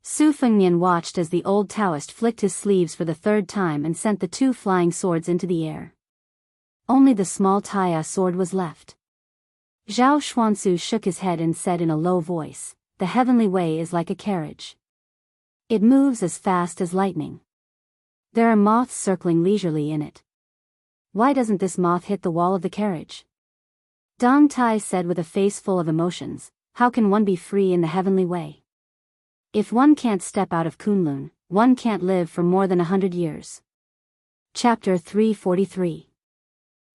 Su Fengnian watched as the old Taoist flicked his sleeves for the third time and sent the two flying swords into the air. Only the small Taya sword was left. Zhao Xuanzu shook his head and said in a low voice, "The heavenly way is like a carriage. It moves as fast as lightning. There are moths circling leisurely in it. Why doesn't this moth hit the wall of the carriage?" Dong Tai said with a face full of emotions, "How can one be free in the heavenly way? If one can't step out of Kunlun, one can't live for more than 100 years. Chapter 343.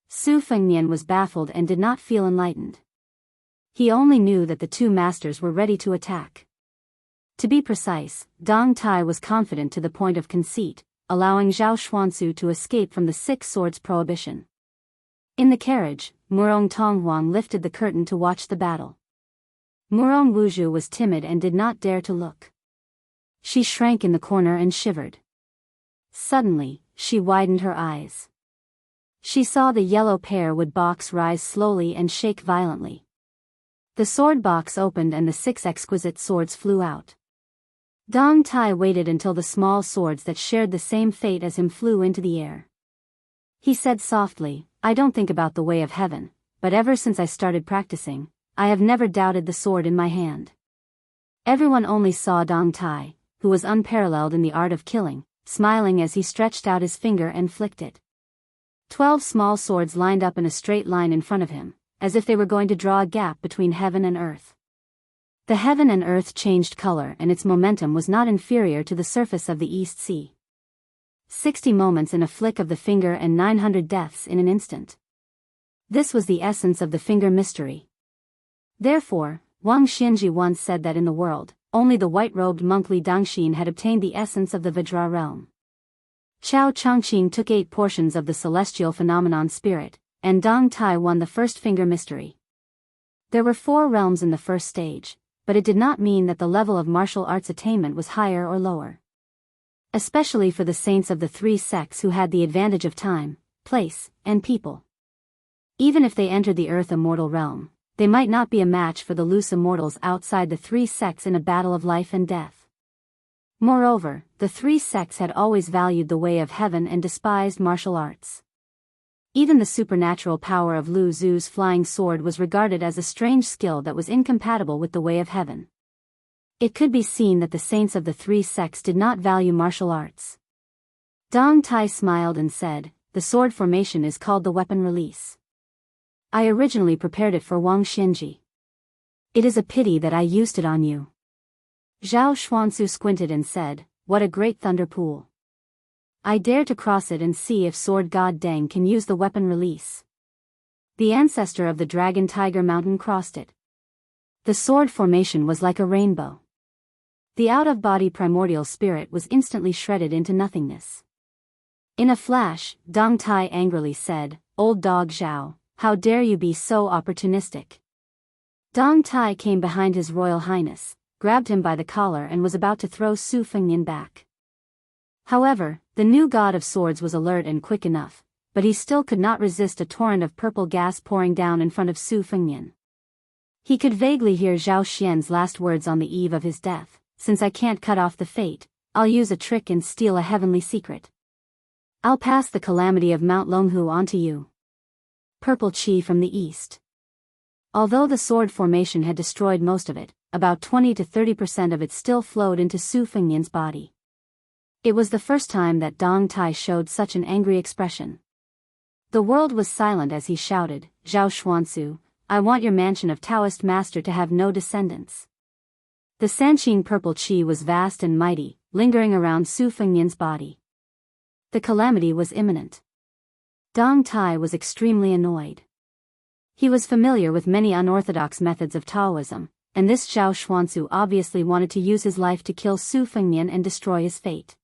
Su Fengnian was baffled and did not feel enlightened. He only knew that the two masters were ready to attack. To be precise, Dong Tai was confident to the point of conceit, allowing Zhao Xuanzu to escape from the six swords prohibition. In the carriage, Murong Tonghuang lifted the curtain to watch the battle. Murong Wuzhu was timid and did not dare to look. She shrank in the corner and shivered. Suddenly, she widened her eyes. She saw the yellow pearwood box rise slowly and shake violently. The sword box opened and the six exquisite swords flew out. Dong Tai waited until the small swords that shared the same fate as him flew into the air. He said softly, "I don't think about the way of heaven, but ever since I started practicing, I have never doubted the sword in my hand." Everyone only saw Dong Tai, who was unparalleled in the art of killing, smiling as he stretched out his finger and flicked it. 12 small swords lined up in a straight line in front of him, as if they were going to draw a gap between heaven and earth. The heaven and earth changed color and its momentum was not inferior to the surface of the East Sea. 60 moments in a flick of the finger and 900 deaths in an instant. This was the essence of the finger mystery. Therefore, Wang Xianji once said that in the world, only the white-robed monk Li Dangxin had obtained the essence of the Vajra realm. Chao Chongqing took 8 portions of the celestial phenomenon spirit, and Dong Tai won the first finger mystery. There were 4 realms in the first stage, but it did not mean that the level of martial arts attainment was higher or lower. Especially for the saints of the 3 sects who had the advantage of time, place, and people. Even if they entered the earth immortal realm, they might not be a match for the loose immortals outside the 3 sects in a battle of life and death. Moreover, the 3 sects had always valued the way of heaven and despised martial arts. Even the supernatural power of Lu Zu's flying sword was regarded as a strange skill that was incompatible with the way of heaven. It could be seen that the saints of the 3 sects did not value martial arts. Dong Tai smiled and said, "The sword formation is called the weapon release. I originally prepared it for Wang Xianji. It is a pity that I used it on you." Zhao Xuanzu squinted and said, "What a great thunder pool. I dare to cross it and see if Sword God Deng can use the weapon release." The ancestor of the Dragon Tiger Mountain crossed it. The sword formation was like a rainbow. The out-of-body primordial spirit was instantly shredded into nothingness. In a flash, Dong Tai angrily said, "Old dog Zhao, how dare you be so opportunistic?" Dong Tai came behind His Royal Highness, grabbed him by the collar and was about to throw Su Fengnian back. However, the new god of swords was alert and quick enough, but he still could not resist a torrent of purple gas pouring down in front of Su Fengnian. He could vaguely hear Zhao Xian's last words on the eve of his death, "Since I can't cut off the fate, I'll use a trick and steal a heavenly secret. I'll pass the calamity of Mount Longhu onto you." Purple chi from the east. Although the sword formation had destroyed most of it, about 20 to 30% of it still flowed into Su Fengnian's body. It was the first time that Dong Tai showed such an angry expression. The world was silent as he shouted, "Zhao Xuanzu, I want your mansion of Taoist master to have no descendants." The Sanqing purple chi was vast and mighty, lingering around Su Fengnian's body. The calamity was imminent. Dong Tai was extremely annoyed. He was familiar with many unorthodox methods of Taoism, and this Zhao Xuanzu obviously wanted to use his life to kill Su Fengnian and destroy his fate.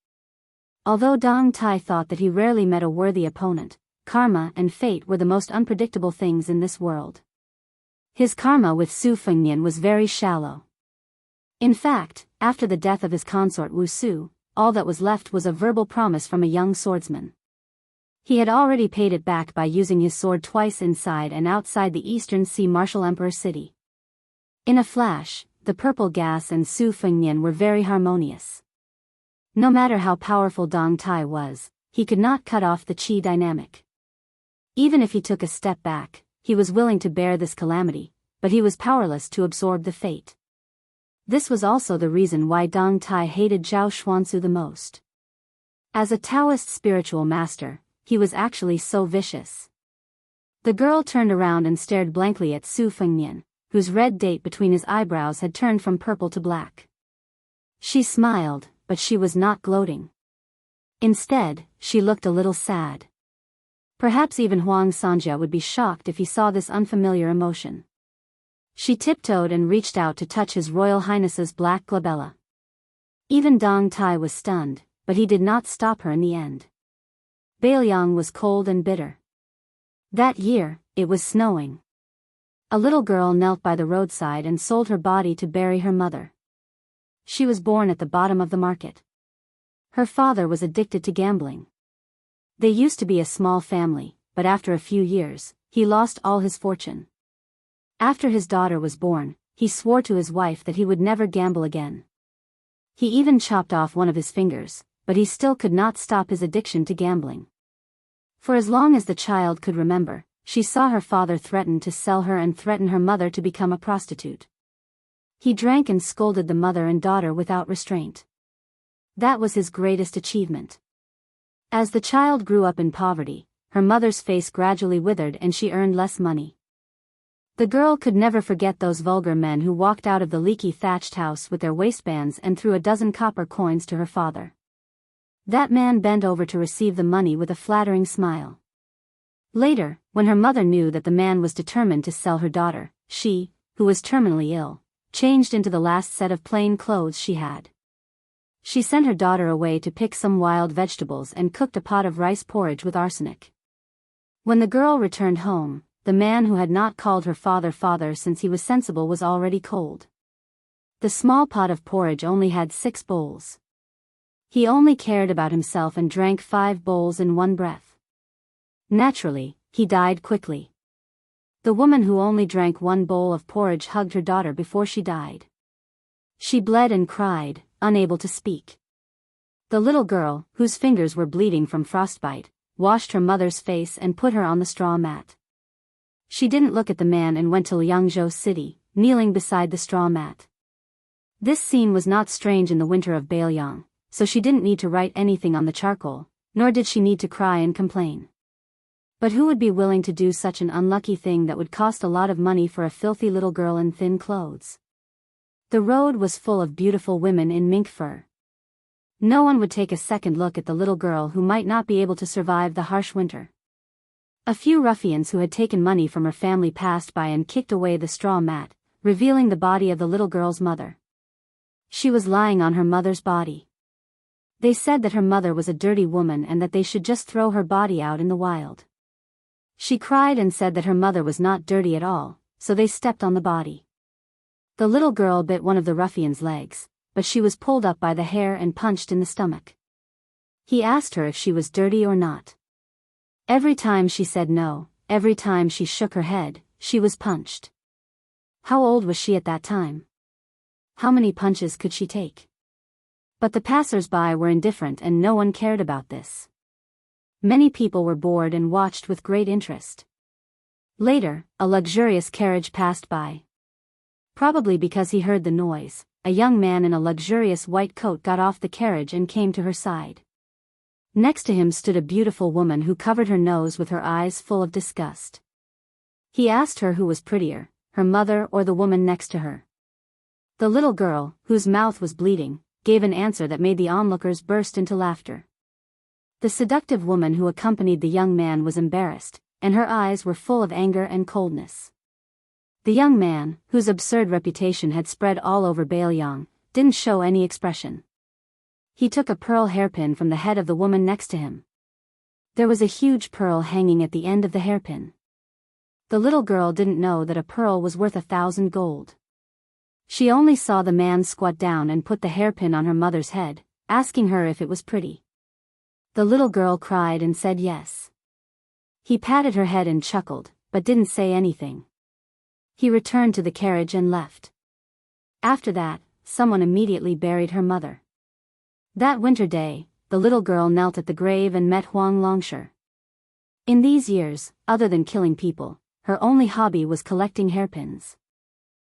Although Dong Tai thought that he rarely met a worthy opponent, karma and fate were the most unpredictable things in this world. His karma with Su Fengnian was very shallow. In fact, after the death of his consort Wu Su, all that was left was a verbal promise from a young swordsman. He had already paid it back by using his sword twice inside and outside the Eastern Sea martial emperor city. In a flash, the purple gas and Su Fengnian were very harmonious. No matter how powerful Dong Tai was, he could not cut off the qi dynamic. Even if he took a step back, he was willing to bear this calamity, but he was powerless to absorb the fate. This was also the reason why Dong Tai hated Zhao Xuanzu the most. As a Taoist spiritual master, he was actually so vicious. The girl turned around and stared blankly at Su Fengnian, whose red date between his eyebrows had turned from purple to black. She smiled, but she was not gloating. Instead, she looked a little sad. Perhaps even Huang Sanjia would be shocked if he saw this unfamiliar emotion. She tiptoed and reached out to touch His Royal Highness's black glabella. Even Dong Tai was stunned, but he did not stop her in the end. Bailiang was cold and bitter. That year, it was snowing. A little girl knelt by the roadside and sold her body to bury her mother. She was born at the bottom of the market. Her father was addicted to gambling. They used to be a small family, but after a few years, he lost all his fortune. After his daughter was born, he swore to his wife that he would never gamble again. He even chopped off one of his fingers, but he still could not stop his addiction to gambling. For as long as the child could remember, she saw her father threaten to sell her and threaten her mother to become a prostitute. He drank and scolded the mother and daughter without restraint. That was his greatest achievement. As the child grew up in poverty, her mother's face gradually withered and she earned less money. The girl could never forget those vulgar men who walked out of the leaky thatched house with their waistbands and threw a dozen copper coins to her father. That man bent over to receive the money with a flattering smile. Later, when her mother knew that the man was determined to sell her daughter, she, who was terminally ill, changed into the last set of plain clothes she had. She sent her daughter away to pick some wild vegetables and cooked a pot of rice porridge with arsenic. When the girl returned home, the man who had not called her father since he was sensible was already cold. The small pot of porridge only had 6 bowls. He only cared about himself and drank 5 bowls in one breath. Naturally, he died quickly. The woman who only drank 1 bowl of porridge hugged her daughter before she died. She bled and cried, unable to speak. The little girl, whose fingers were bleeding from frostbite, washed her mother's face and put her on the straw mat. She didn't look at the man and went to Liangzhou City, kneeling beside the straw mat. This scene was not strange in the winter of Bailiang, so she didn't need to write anything on the charcoal, nor did she need to cry and complain. But who would be willing to do such an unlucky thing that would cost a lot of money for a filthy little girl in thin clothes? The road was full of beautiful women in mink fur. No one would take a second look at the little girl who might not be able to survive the harsh winter. A few ruffians who had taken money from her family passed by and kicked away the straw mat, revealing the body of the little girl's mother. She was lying on her mother's body. They said that her mother was a dirty woman and that they should just throw her body out in the wild. She cried and said that her mother was not dirty at all, so they stepped on the body. The little girl bit one of the ruffian's legs, but she was pulled up by the hair and punched in the stomach. He asked her if she was dirty or not. Every time she said no, every time she shook her head, she was punched. How old was she at that time? How many punches could she take? But the passers-by were indifferent and no one cared about this. Many people were bored and watched with great interest. Later, a luxurious carriage passed by. Probably because he heard the noise, a young man in a luxurious white coat got off the carriage and came to her side. Next to him stood a beautiful woman who covered her nose with her eyes full of disgust. He asked her who was prettier, her mother or the woman next to her. The little girl, whose mouth was bleeding, gave an answer that made the onlookers burst into laughter. The seductive woman who accompanied the young man was embarrassed, and her eyes were full of anger and coldness. The young man, whose absurd reputation had spread all over Bailiang, didn't show any expression. He took a pearl hairpin from the head of the woman next to him. There was a huge pearl hanging at the end of the hairpin. The little girl didn't know that a pearl was worth 1,000 gold. She only saw the man squat down and put the hairpin on her mother's head, asking her if it was pretty. The little girl cried and said yes. He patted her head and chuckled, but didn't say anything. He returned to the carriage and left. After that, someone immediately buried her mother. That winter day, the little girl knelt at the grave and met Huang Longsher. In these years, other than killing people, her only hobby was collecting hairpins.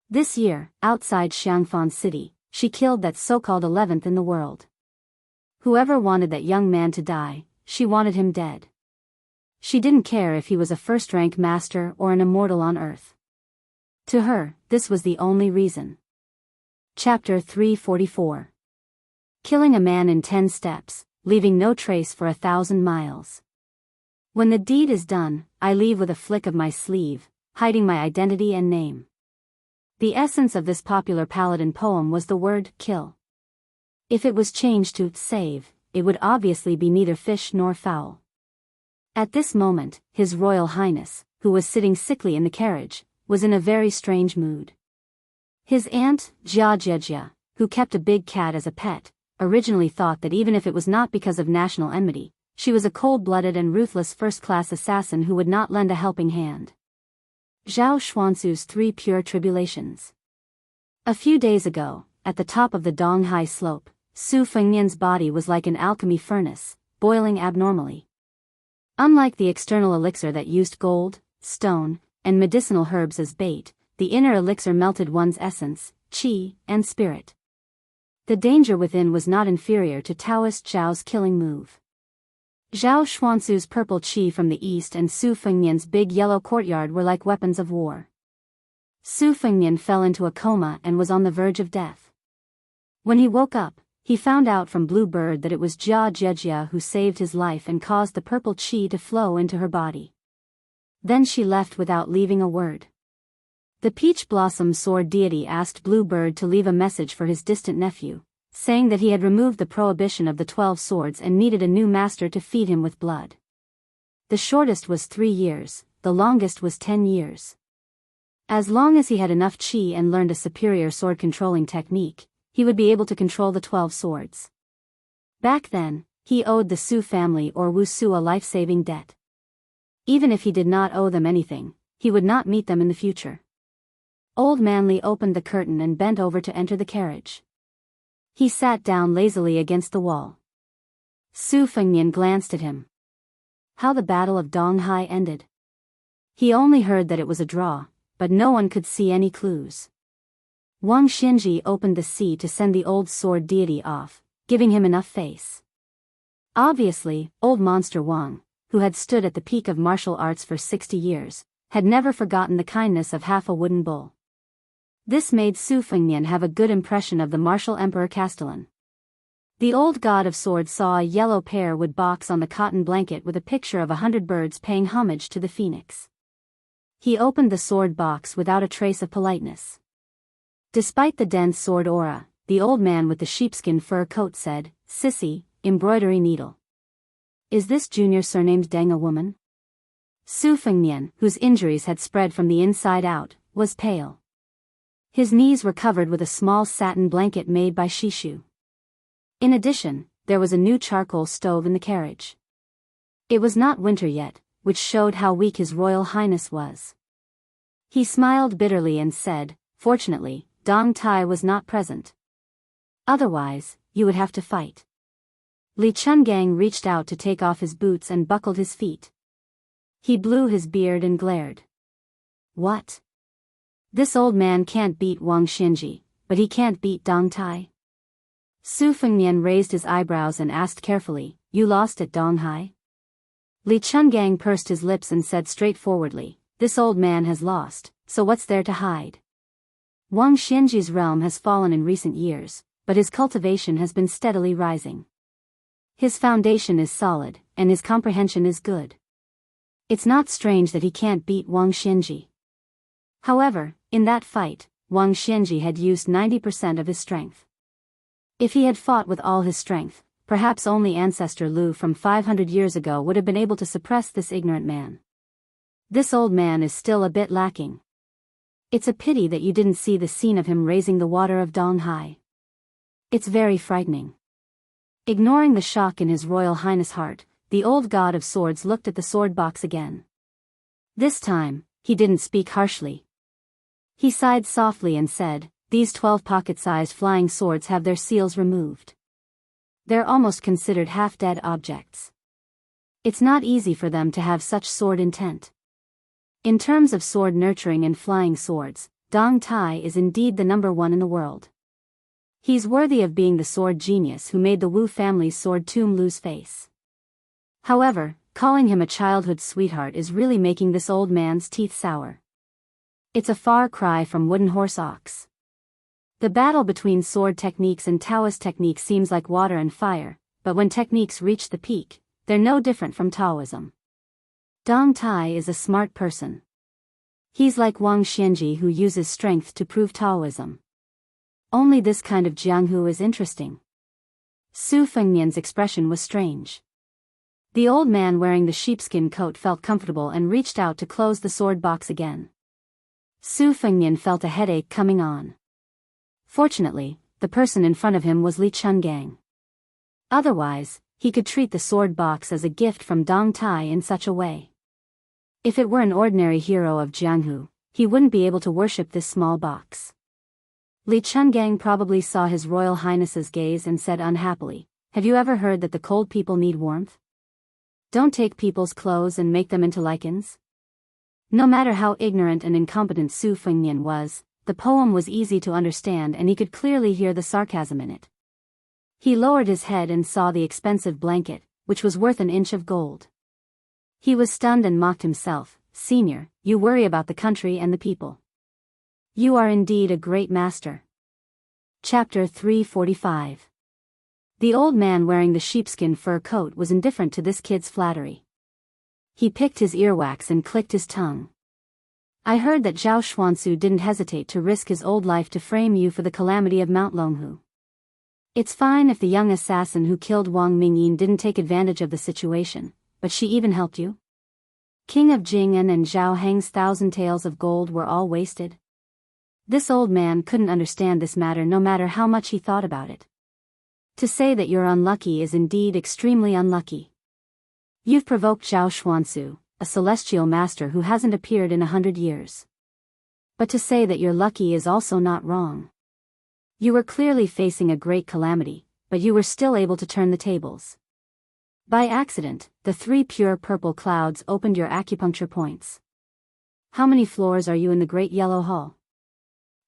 This year, outside Xiangfan City, she killed that so-called 11th in the world. Whoever wanted that young man to die, she wanted him dead. She didn't care if he was a first-rank master or an immortal on earth. To her, this was the only reason. Chapter 344. Killing a man in 10 steps, leaving no trace for 1,000 miles. When the deed is done, I leave with a flick of my sleeve, hiding my identity and name. The essence of this popular paladin poem was the word kill. If it was changed to save, it would obviously be neither fish nor fowl. At this moment, His Royal Highness, who was sitting sickly in the carriage, was in a very strange mood. His aunt, Wuxia Xianxia, who kept a big cat as a pet, originally thought that even if it was not because of national enmity, she was a cold-blooded and ruthless first-class assassin who would not lend a helping hand. Zhao Xuanzu's 3 Pure Tribulations. A few days ago, at the top of the Donghai slope, Su Fengnian's body was like an alchemy furnace, boiling abnormally. Unlike the external elixir that used gold, stone, and medicinal herbs as bait, the inner elixir melted one's essence, qi, and spirit. The danger within was not inferior to Daoist Zhao's killing move. Zhao Xuanzu's purple qi from the east and Su Fengnian's big yellow courtyard were like weapons of war. Su Fengnian fell into a coma and was on the verge of death. When he woke up, he found out from Blue Bird that it was Wuxia Xianxia who saved his life and caused the purple qi to flow into her body. Then she left without leaving a word. The Peach Blossom Sword deity asked Blue Bird to leave a message for his distant nephew, saying that he had removed the prohibition of the 12 swords and needed a new master to feed him with blood. The shortest was 3 years, the longest was 10 years. As long as he had enough qi and learned a superior sword-controlling technique, he would be able to control the 12 swords. Back then, he owed the Su family or Wusu a life-saving debt. Even if he did not owe them anything, he would not meet them in the future. Old Manly opened the curtain and bent over to enter the carriage. He sat down lazily against the wall. Su Fengnian glanced at him. How the Battle of Donghai ended. He only heard that it was a draw, but no one could see any clues. Wang Xinji opened the sea to send the old sword deity off, giving him enough face. Obviously, old monster Wang, who had stood at the peak of martial arts for 60 years, had never forgotten the kindness of half a wooden bull. This made Su Fengnian have a good impression of the martial Emperor Castellan. The old god of swords saw a yellow pear-wood box on the cotton blanket with a picture of 100 birds paying homage to the phoenix. He opened the sword box without a trace of politeness. Despite the dense sword aura, the old man with the sheepskin fur coat said, "Sissy, embroidery needle. Is this junior surnamed Deng a woman?" Su Fengnian, whose injuries had spread from the inside out, was pale. His knees were covered with a small satin blanket made by Shishu. In addition, there was a new charcoal stove in the carriage. It was not winter yet, which showed how weak His Royal Highness was. He smiled bitterly and said, "Fortunately, Dong Tai was not present. Otherwise, you would have to fight." Li Chungang reached out to take off his boots and buckled his feet. He blew his beard and glared. What? This old man can't beat Wang Xinji, but he can't beat Dong Tai? Su Fengnian raised his eyebrows and asked carefully, "You lost at Donghai?" Li Chungang pursed his lips and said straightforwardly, "This old man has lost, so what's there to hide?" Wang Xinji's realm has fallen in recent years, but his cultivation has been steadily rising. His foundation is solid, and his comprehension is good. It's not strange that he can't beat Wang Xinji. However, in that fight, Wang Xinji had used 90% of his strength. If he had fought with all his strength, perhaps only Ancestor Lu from 500 years ago would have been able to suppress this ignorant man. This old man is still a bit lacking. It's a pity that you didn't see the scene of him raising the water of Donghai. It's very frightening. Ignoring the shock in His Royal Highness' heart, the old god of swords looked at the sword box again. This time, he didn't speak harshly. He sighed softly and said, these 12 pocket-sized flying swords have their seals removed. They're almost considered half-dead objects. It's not easy for them to have such sword intent. In terms of sword nurturing and flying swords, Dong Tai is indeed the #1 in the world. He's worthy of being the sword genius who made the Wu family's sword tomb lose face. However, calling him a childhood sweetheart is really making this old man's teeth sour. It's a far cry from wooden horse ox. The battle between sword techniques and Taoist techniques seems like water and fire, but when techniques reach the peak, they're no different from Taoism. Dong Tai is a smart person. He's like Wang Xianji who uses strength to prove Taoism. Only this kind of Jianghu is interesting. Su Fengnian's expression was strange. The old man wearing the sheepskin coat felt comfortable and reached out to close the sword box again. Su Fengnian felt a headache coming on. Fortunately, the person in front of him was Li Chungang. Otherwise, he could treat the sword box as a gift from Dong Tai in such a way. If it were an ordinary hero of Jianghu, he wouldn't be able to worship this small box. Li Chungang probably saw His Royal Highness's gaze and said unhappily, "Have you ever heard that the cold people need warmth? Don't take people's clothes and make them into lichens." No matter how ignorant and incompetent Su Fengnian was, the poem was easy to understand and he could clearly hear the sarcasm in it. He lowered his head and saw the expensive blanket, which was worth an inch of gold. He was stunned and mocked himself. "Senior, you worry about the country and the people. You are indeed a great master." Chapter 345. The old man wearing the sheepskin fur coat was indifferent to this kid's flattery. He picked his earwax and clicked his tongue. "I heard that Zhao Xuansu didn't hesitate to risk his old life to frame you for the calamity of Mount Longhu. It's fine if the young assassin who killed Wang Mingyin didn't take advantage of the situation, but she even helped you? King of Jing'an and Zhao Heng's 1,000 taels of gold were all wasted?" This old man couldn't understand this matter no matter how much he thought about it. To say that you're unlucky is indeed extremely unlucky. You've provoked Zhao Xuansu, a celestial master who hasn't appeared in 100 years. But to say that you're lucky is also not wrong. You were clearly facing a great calamity, but you were still able to turn the tables. By accident, the 3 pure purple clouds opened your acupuncture points. How many floors are you in the Great Yellow Hall?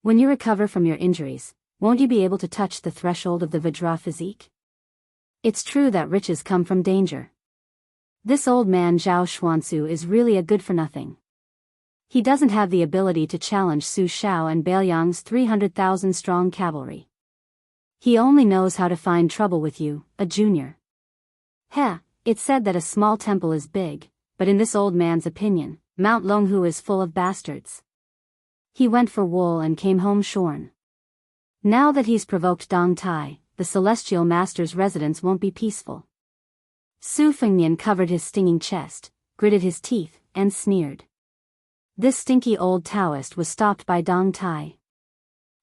When you recover from your injuries, won't you be able to touch the threshold of the Vajra physique? It's true that riches come from danger. This old man Zhao Xuansu is really a good-for-nothing. He doesn't have the ability to challenge Su Shao and Bailiang's 300,000-strong cavalry. He only knows how to find trouble with you, a junior. It's said that a small temple is big, but in this old man's opinion, Mount Longhu is full of bastards. He went for wool and came home shorn. Now that he's provoked Dong Tai, the celestial master's residence won't be peaceful. Su Fengnian covered his stinging chest, gritted his teeth, and sneered. This stinky old Taoist was stopped by Dong Tai.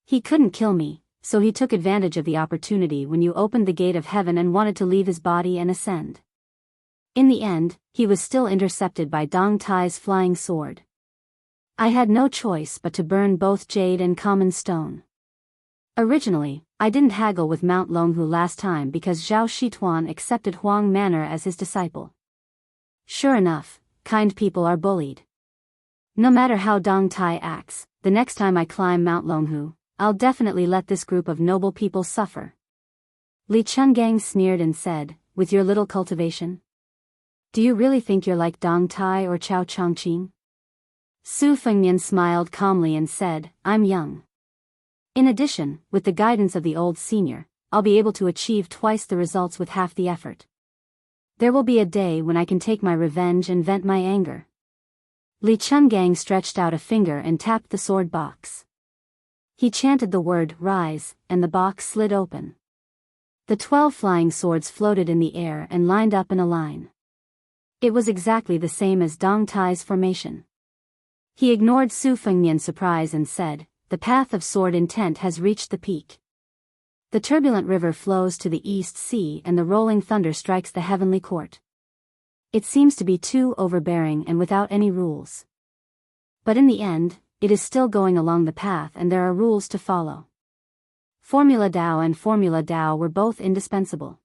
He couldn't kill me, so he took advantage of the opportunity when you opened the gate of heaven and wanted to leave his body and ascend. In the end, he was still intercepted by Dong Tai's flying sword. I had no choice but to burn both jade and common stone. Originally, I didn't haggle with Mount Longhu last time because Zhao Shituan accepted Huang Manor as his disciple. Sure enough, kind people are bullied. No matter how Dong Tai acts, the next time I climb Mount Longhu, I'll definitely let this group of noble people suffer. Li Chungang sneered and said, "With your little cultivation? Do you really think you're like Dong Tai or Chao Chongqing?" Su Fengnian smiled calmly and said, "I'm young. In addition, with the guidance of the old senior, I'll be able to achieve twice the results with half the effort. There will be a day when I can take my revenge and vent my anger." Li Chungang stretched out a finger and tapped the sword box. He chanted the word, "Rise," and the box slid open. The 12 flying swords floated in the air and lined up in a line. It was exactly the same as Dong Tai's formation. He ignored Su Fengnian's surprise and said, "The path of sword intent has reached the peak. The turbulent river flows to the East Sea and the rolling thunder strikes the heavenly court. It seems to be too overbearing and without any rules. But in the end, it is still going along the path and there are rules to follow. Formula Dao and Formula Dao were both indispensable.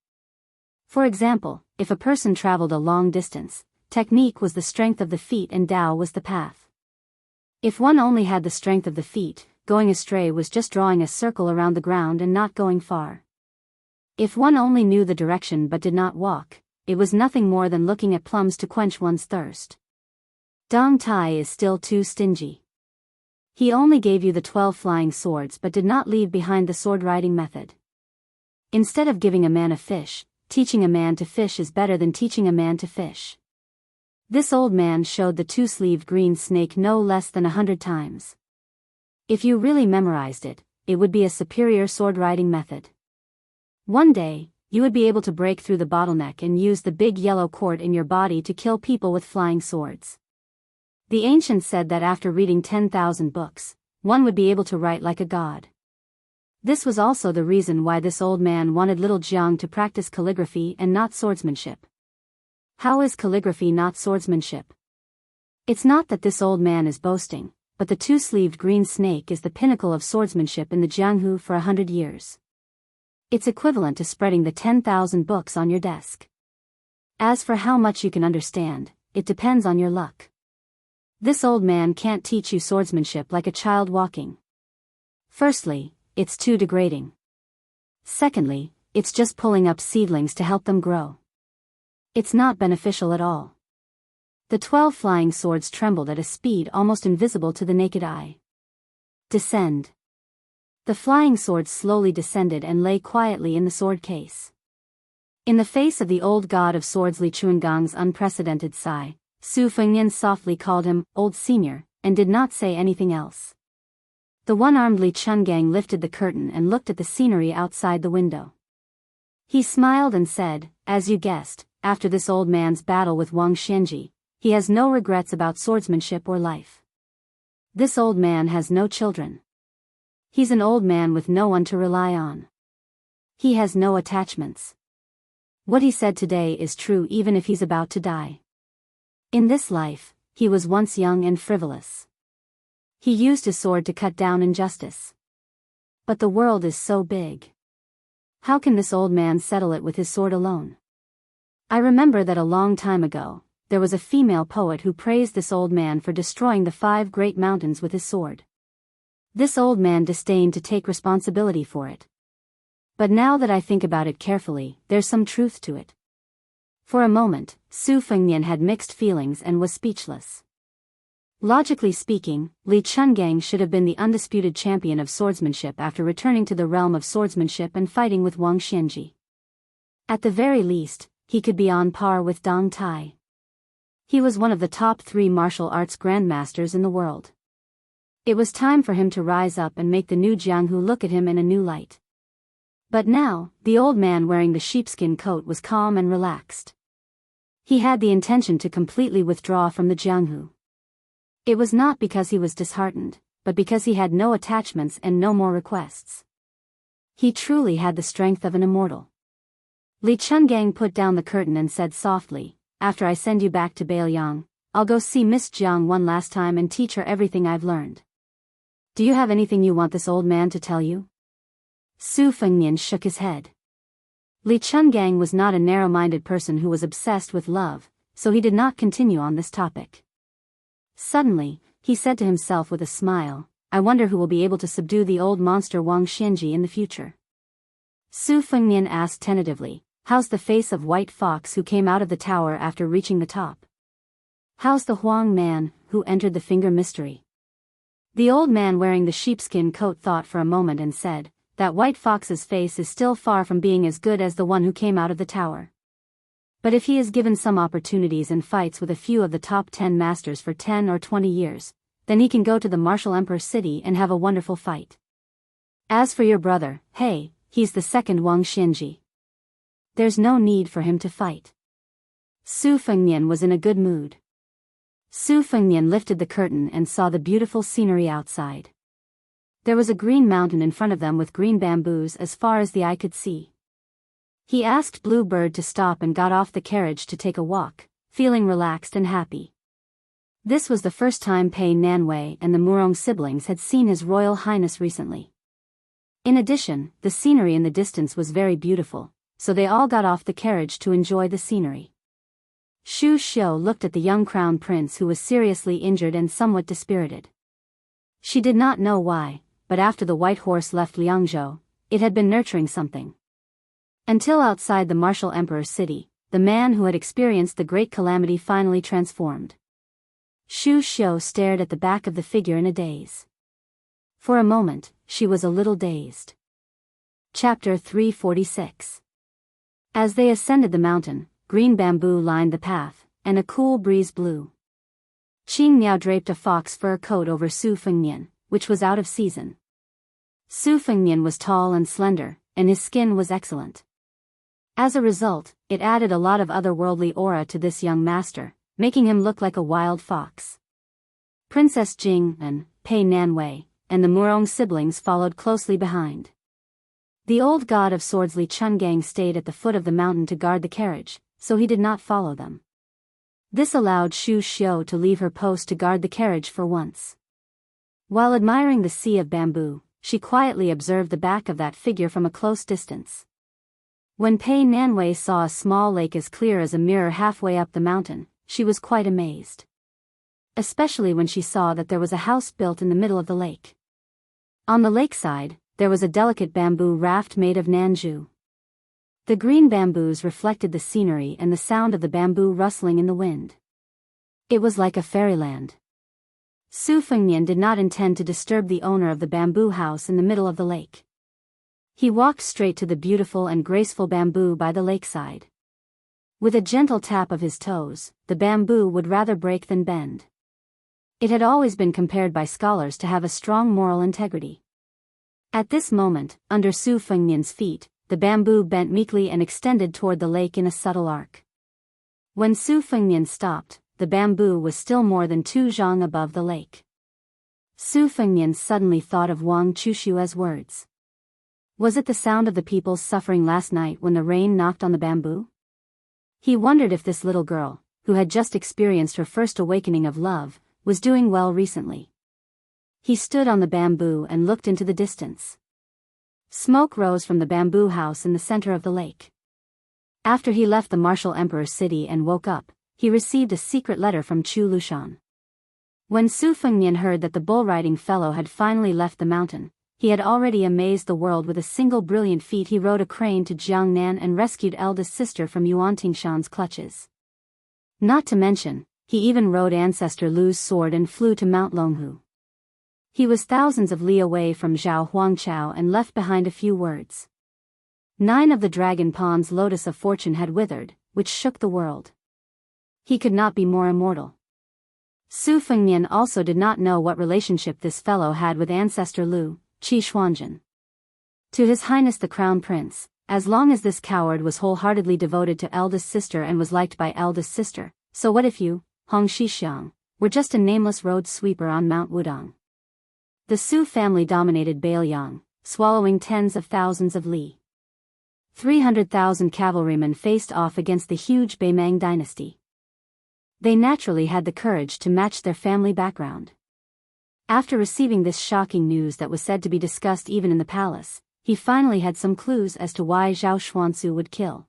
For example, if a person traveled a long distance, technique was the strength of the feet and Dao was the path. If one only had the strength of the feet, going astray was just drawing a circle around the ground and not going far. If one only knew the direction but did not walk, it was nothing more than looking at plums to quench one's thirst. Dong Tai is still too stingy. He only gave you the 12 flying swords but did not leave behind the sword-riding method. Instead of giving a man a fish, teaching a man to fish is better than teaching a man to fish. This old man showed the two-sleeved green snake no less than 100 times. If you really memorized it, it would be a superior sword-riding method. One day, you would be able to break through the bottleneck and use the big yellow cord in your body to kill people with flying swords. The ancients said that after reading 10,000 books, one would be able to write like a god. This was also the reason why this old man wanted little Jiang to practice calligraphy and not swordsmanship. How is calligraphy not swordsmanship? It's not that this old man is boasting, but the two-sleeved green snake is the pinnacle of swordsmanship in the Jianghu for 100 years. It's equivalent to spreading the 10,000 books on your desk. As for how much you can understand, it depends on your luck. This old man can't teach you swordsmanship like a child walking. Firstly, it's too degrading. Secondly, it's just pulling up seedlings to help them grow. It's not beneficial at all. The 12 flying swords trembled at a speed almost invisible to the naked eye. Descend. The flying swords slowly descended and lay quietly in the sword case. In the face of the old god of swords Li Chuangang's unprecedented sigh, Su Fengnian softly called him, "Old Senior," and did not say anything else. The one-armed Li Chungang lifted the curtain and looked at the scenery outside the window. He smiled and said, "As you guessed, after this old man's battle with Wang Xianji, he has no regrets about swordsmanship or life. This old man has no children. He's an old man with no one to rely on. He has no attachments. What he said today is true even if he's about to die. In this life, he was once young and frivolous. He used his sword to cut down injustice. But the world is so big. How can this old man settle it with his sword alone? I remember that a long time ago, there was a female poet who praised this old man for destroying the 5 great mountains with his sword. This old man disdained to take responsibility for it. But now that I think about it carefully, there's some truth to it." For a moment, Su Fengnian had mixed feelings and was speechless. Logically speaking, Li Chungang should have been the undisputed champion of swordsmanship after returning to the realm of swordsmanship and fighting with Wang Xianji. At the very least, he could be on par with Dong Tai. He was one of the top 3 martial arts grandmasters in the world. It was time for him to rise up and make the new Jianghu look at him in a new light. But now, the old man wearing the sheepskin coat was calm and relaxed. He had the intention to completely withdraw from the Jianghu. It was not because he was disheartened, but because he had no attachments and no more requests. He truly had the strength of an immortal. Li Chungang put down the curtain and said softly, "After I send you back to Beiliang, I'll go see Miss Jiang one last time and teach her everything I've learned. Do you have anything you want this old man to tell you?" Su Fengnian shook his head. Li Chungang was not a narrow-minded person who was obsessed with love, so he did not continue on this topic. Suddenly, he said to himself with a smile, "I wonder who will be able to subdue the old monster Wang Xianji in the future." Su Fengnian asked tentatively, "How's the face of White Fox who came out of the tower after reaching the top? How's the Huang man, who entered the finger mystery?" The old man wearing the sheepskin coat thought for a moment and said, "That White Fox's face is still far from being as good as the one who came out of the tower. But if he is given some opportunities and fights with a few of the top 10 masters for 10 or 20 years, then he can go to the martial emperor city and have a wonderful fight. As for your brother, hey, he's the second Wang Xianji. There's no need for him to fight." Su Fengnian was in a good mood. Su Fengnian lifted the curtain and saw the beautiful scenery outside. There was a green mountain in front of them with green bamboos as far as the eye could see. He asked Blue Bird to stop and got off the carriage to take a walk, feeling relaxed and happy. This was the first time Pei Nanwei and the Murong siblings had seen His Royal Highness recently. In addition, the scenery in the distance was very beautiful, so they all got off the carriage to enjoy the scenery. Xu Xiu looked at the young crown prince who was seriously injured and somewhat dispirited. She did not know why, but after the white horse left Liangzhou, it had been nurturing something. Until outside the martial emperor's city, the man who had experienced the great calamity finally transformed. Xu Xiu stared at the back of the figure in a daze. For a moment, she was a little dazed. Chapter 346. As they ascended the mountain, green bamboo lined the path, and a cool breeze blew. Qing Miao draped a fox fur coat over Su Fengnian, which was out of season. Su Fengnian was tall and slender, and his skin was excellent. As a result, it added a lot of otherworldly aura to this young master, making him look like a wild fox. Princess Jing and Pei Nanwei and the Murong siblings followed closely behind. The old god of swords Li Chungang stayed at the foot of the mountain to guard the carriage, so he did not follow them. This allowed Xu Xiu to leave her post to guard the carriage for once. While admiring the sea of bamboo, she quietly observed the back of that figure from a close distance. When Pei Nanwei saw a small lake as clear as a mirror halfway up the mountain, she was quite amazed. Especially when she saw that there was a house built in the middle of the lake. On the lakeside, there was a delicate bamboo raft made of nanju. The green bamboos reflected the scenery and the sound of the bamboo rustling in the wind. It was like a fairyland. Su Fengnian did not intend to disturb the owner of the bamboo house in the middle of the lake. He walked straight to the beautiful and graceful bamboo by the lakeside. With a gentle tap of his toes, the bamboo would rather break than bend. It had always been compared by scholars to have a strong moral integrity. At this moment, under Su Fengnian's feet, the bamboo bent meekly and extended toward the lake in a subtle arc. When Su Fengnian stopped, the bamboo was still more than 2 zhang above the lake. Su Fengnian suddenly thought of Wang Chushua's words. Was it the sound of the people's suffering last night when the rain knocked on the bamboo? He wondered if this little girl, who had just experienced her first awakening of love, was doing well recently. He stood on the bamboo and looked into the distance. Smoke rose from the bamboo house in the center of the lake. After he left the martial emperor's city and woke up, he received a secret letter from Chu Lushan. When Su Fengnian heard that the bull-riding fellow had finally left the mountain, he had already amazed the world with a single brilliant feat. He rode a crane to Jiangnan and rescued eldest sister from Yuan Tingshan's clutches. Not to mention, he even rode ancestor Lu's sword and flew to Mount Longhu. He was thousands of li away from Zhao Huangchao and left behind a few words. 9 of the dragon pond's lotus of fortune had withered, which shook the world. He could not be more immortal. Su Fengnian also did not know what relationship this fellow had with ancestor Lu, Qi Xuanjin. To His Highness the Crown Prince, as long as this coward was wholeheartedly devoted to eldest sister and was liked by eldest sister, so what if you, Hong Shixiang, were just a nameless road sweeper on Mount Wudong? The Su family dominated Bailiang, swallowing tens of thousands of li. 300,000 cavalrymen faced off against the huge Beimang dynasty. They naturally had the courage to match their family background. After receiving this shocking news that was said to be discussed even in the palace, he finally had some clues as to why Zhao Xuansu would kill.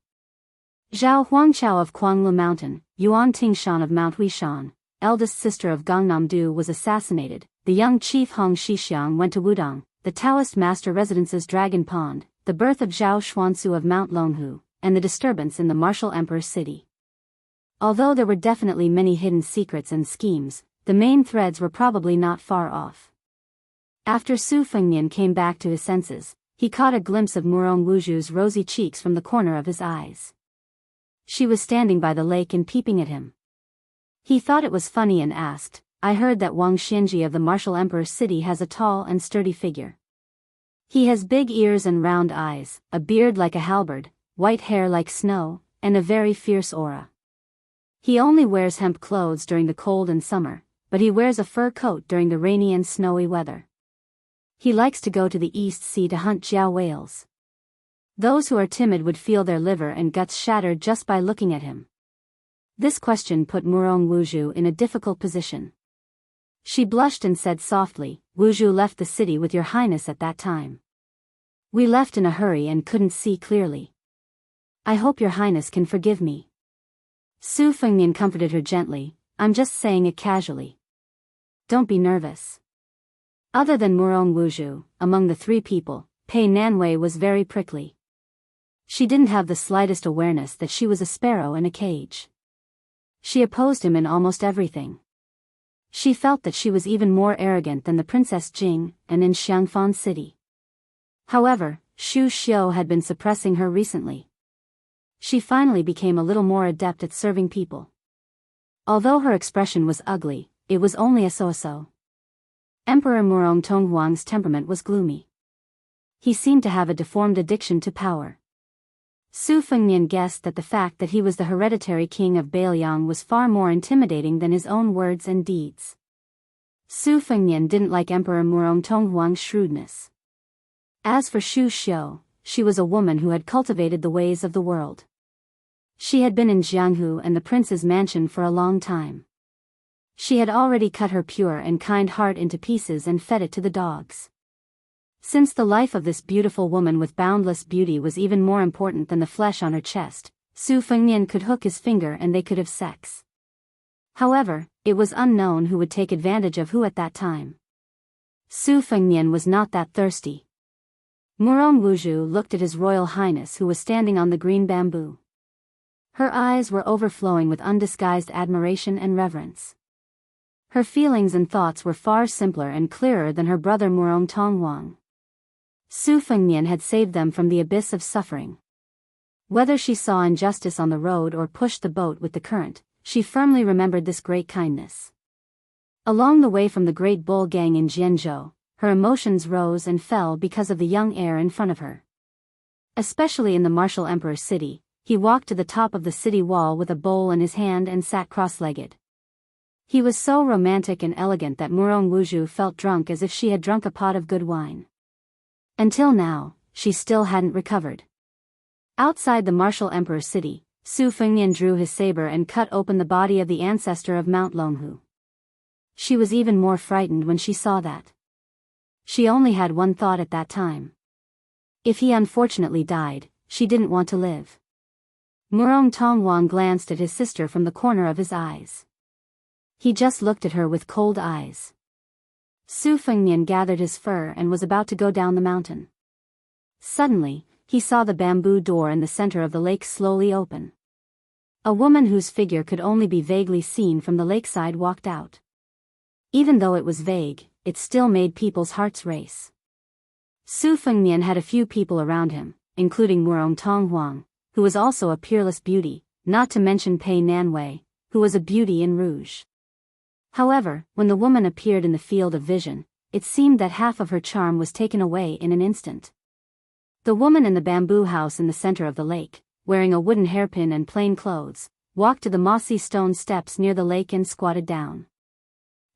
Zhao Huangchao of Kuanglu Mountain, Yuan Tingshan of Mount Wishan, eldest sister of Gangnam-du, was assassinated. The young chief Hong Shixiang went to Wudong, the Taoist master residence's Dragon Pond, the birth of Zhao Xuansu of Mount Longhu, and the disturbance in the martial emperor's city. Although there were definitely many hidden secrets and schemes, the main threads were probably not far off. After Su Fengnian came back to his senses, he caught a glimpse of Murong Wuju's rosy cheeks from the corner of his eyes. She was standing by the lake and peeping at him. He thought it was funny and asked, "I heard that Wang Xianji of the martial emperor's city has a tall and sturdy figure. He has big ears and round eyes, a beard like a halberd, white hair like snow, and a very fierce aura. He only wears hemp clothes during the cold and summer, but he wears a fur coat during the rainy and snowy weather. He likes to go to the East Sea to hunt jiao whales. Those who are timid would feel their liver and guts shattered just by looking at him." This question put Murong Wuju in a difficult position. She blushed and said softly, "Wuju left the city with your highness at that time." We left in a hurry and couldn't see clearly. I hope your highness can forgive me. Su Fengnian comforted her gently. I'm just saying it casually. Don't be nervous. Other than Murong Wuzhu, among the three people, Pei Nanwei was very prickly. She didn't have the slightest awareness that she was a sparrow in a cage. She opposed him in almost everything. She felt that she was even more arrogant than the Princess Jing, and in Xiangfan City. However, Xu Xiu had been suppressing her recently. She finally became a little more adept at serving people. Although her expression was ugly, it was only a so-so. Emperor Murong Tonghuang's temperament was gloomy. He seemed to have a deformed addiction to power. Su Fengnian guessed that the fact that he was the hereditary king of Bailiang was far more intimidating than his own words and deeds. Su Fengnian didn't like Emperor Murong Tonghuang's shrewdness. As for Xu Xiu, she was a woman who had cultivated the ways of the world. She had been in Jianghu and the prince's mansion for a long time. She had already cut her pure and kind heart into pieces and fed it to the dogs. Since the life of this beautiful woman with boundless beauty was even more important than the flesh on her chest, Su Fengnian could hook his finger and they could have sex. However, it was unknown who would take advantage of who at that time. Su Fengnian was not that thirsty. Murong Wuzhu looked at His Royal Highness who was standing on the green bamboo. Her eyes were overflowing with undisguised admiration and reverence. Her feelings and thoughts were far simpler and clearer than her brother Murong Tonghuang. Su Fengnian had saved them from the abyss of suffering. Whether she saw injustice on the road or pushed the boat with the current, she firmly remembered this great kindness. Along the way from the great bull gang in Jianghu, her emotions rose and fell because of the young heir in front of her. Especially in the martial emperor's city, he walked to the top of the city wall with a bowl in his hand and sat cross-legged. He was so romantic and elegant that Murong Wuzhu felt drunk as if she had drunk a pot of good wine. Until now, she still hadn't recovered. Outside the martial emperor's city, Su Fengnian drew his saber and cut open the body of the ancestor of Mount Longhu. She was even more frightened when she saw that. She only had one thought at that time. If he unfortunately died, she didn't want to live. Murong Tonghuang glanced at his sister from the corner of his eyes. He just looked at her with cold eyes. Su Fengnian gathered his fur and was about to go down the mountain. Suddenly, he saw the bamboo door in the center of the lake slowly open. A woman whose figure could only be vaguely seen from the lakeside walked out. Even though it was vague, it still made people's hearts race. Su Fengnian had a few people around him, including Murong Tonghuang, who was also a peerless beauty, not to mention Pei Nanwei, who was a beauty in rouge. However, when the woman appeared in the field of vision, it seemed that half of her charm was taken away in an instant. The woman in the bamboo house in the center of the lake, wearing a wooden hairpin and plain clothes, walked to the mossy stone steps near the lake and squatted down.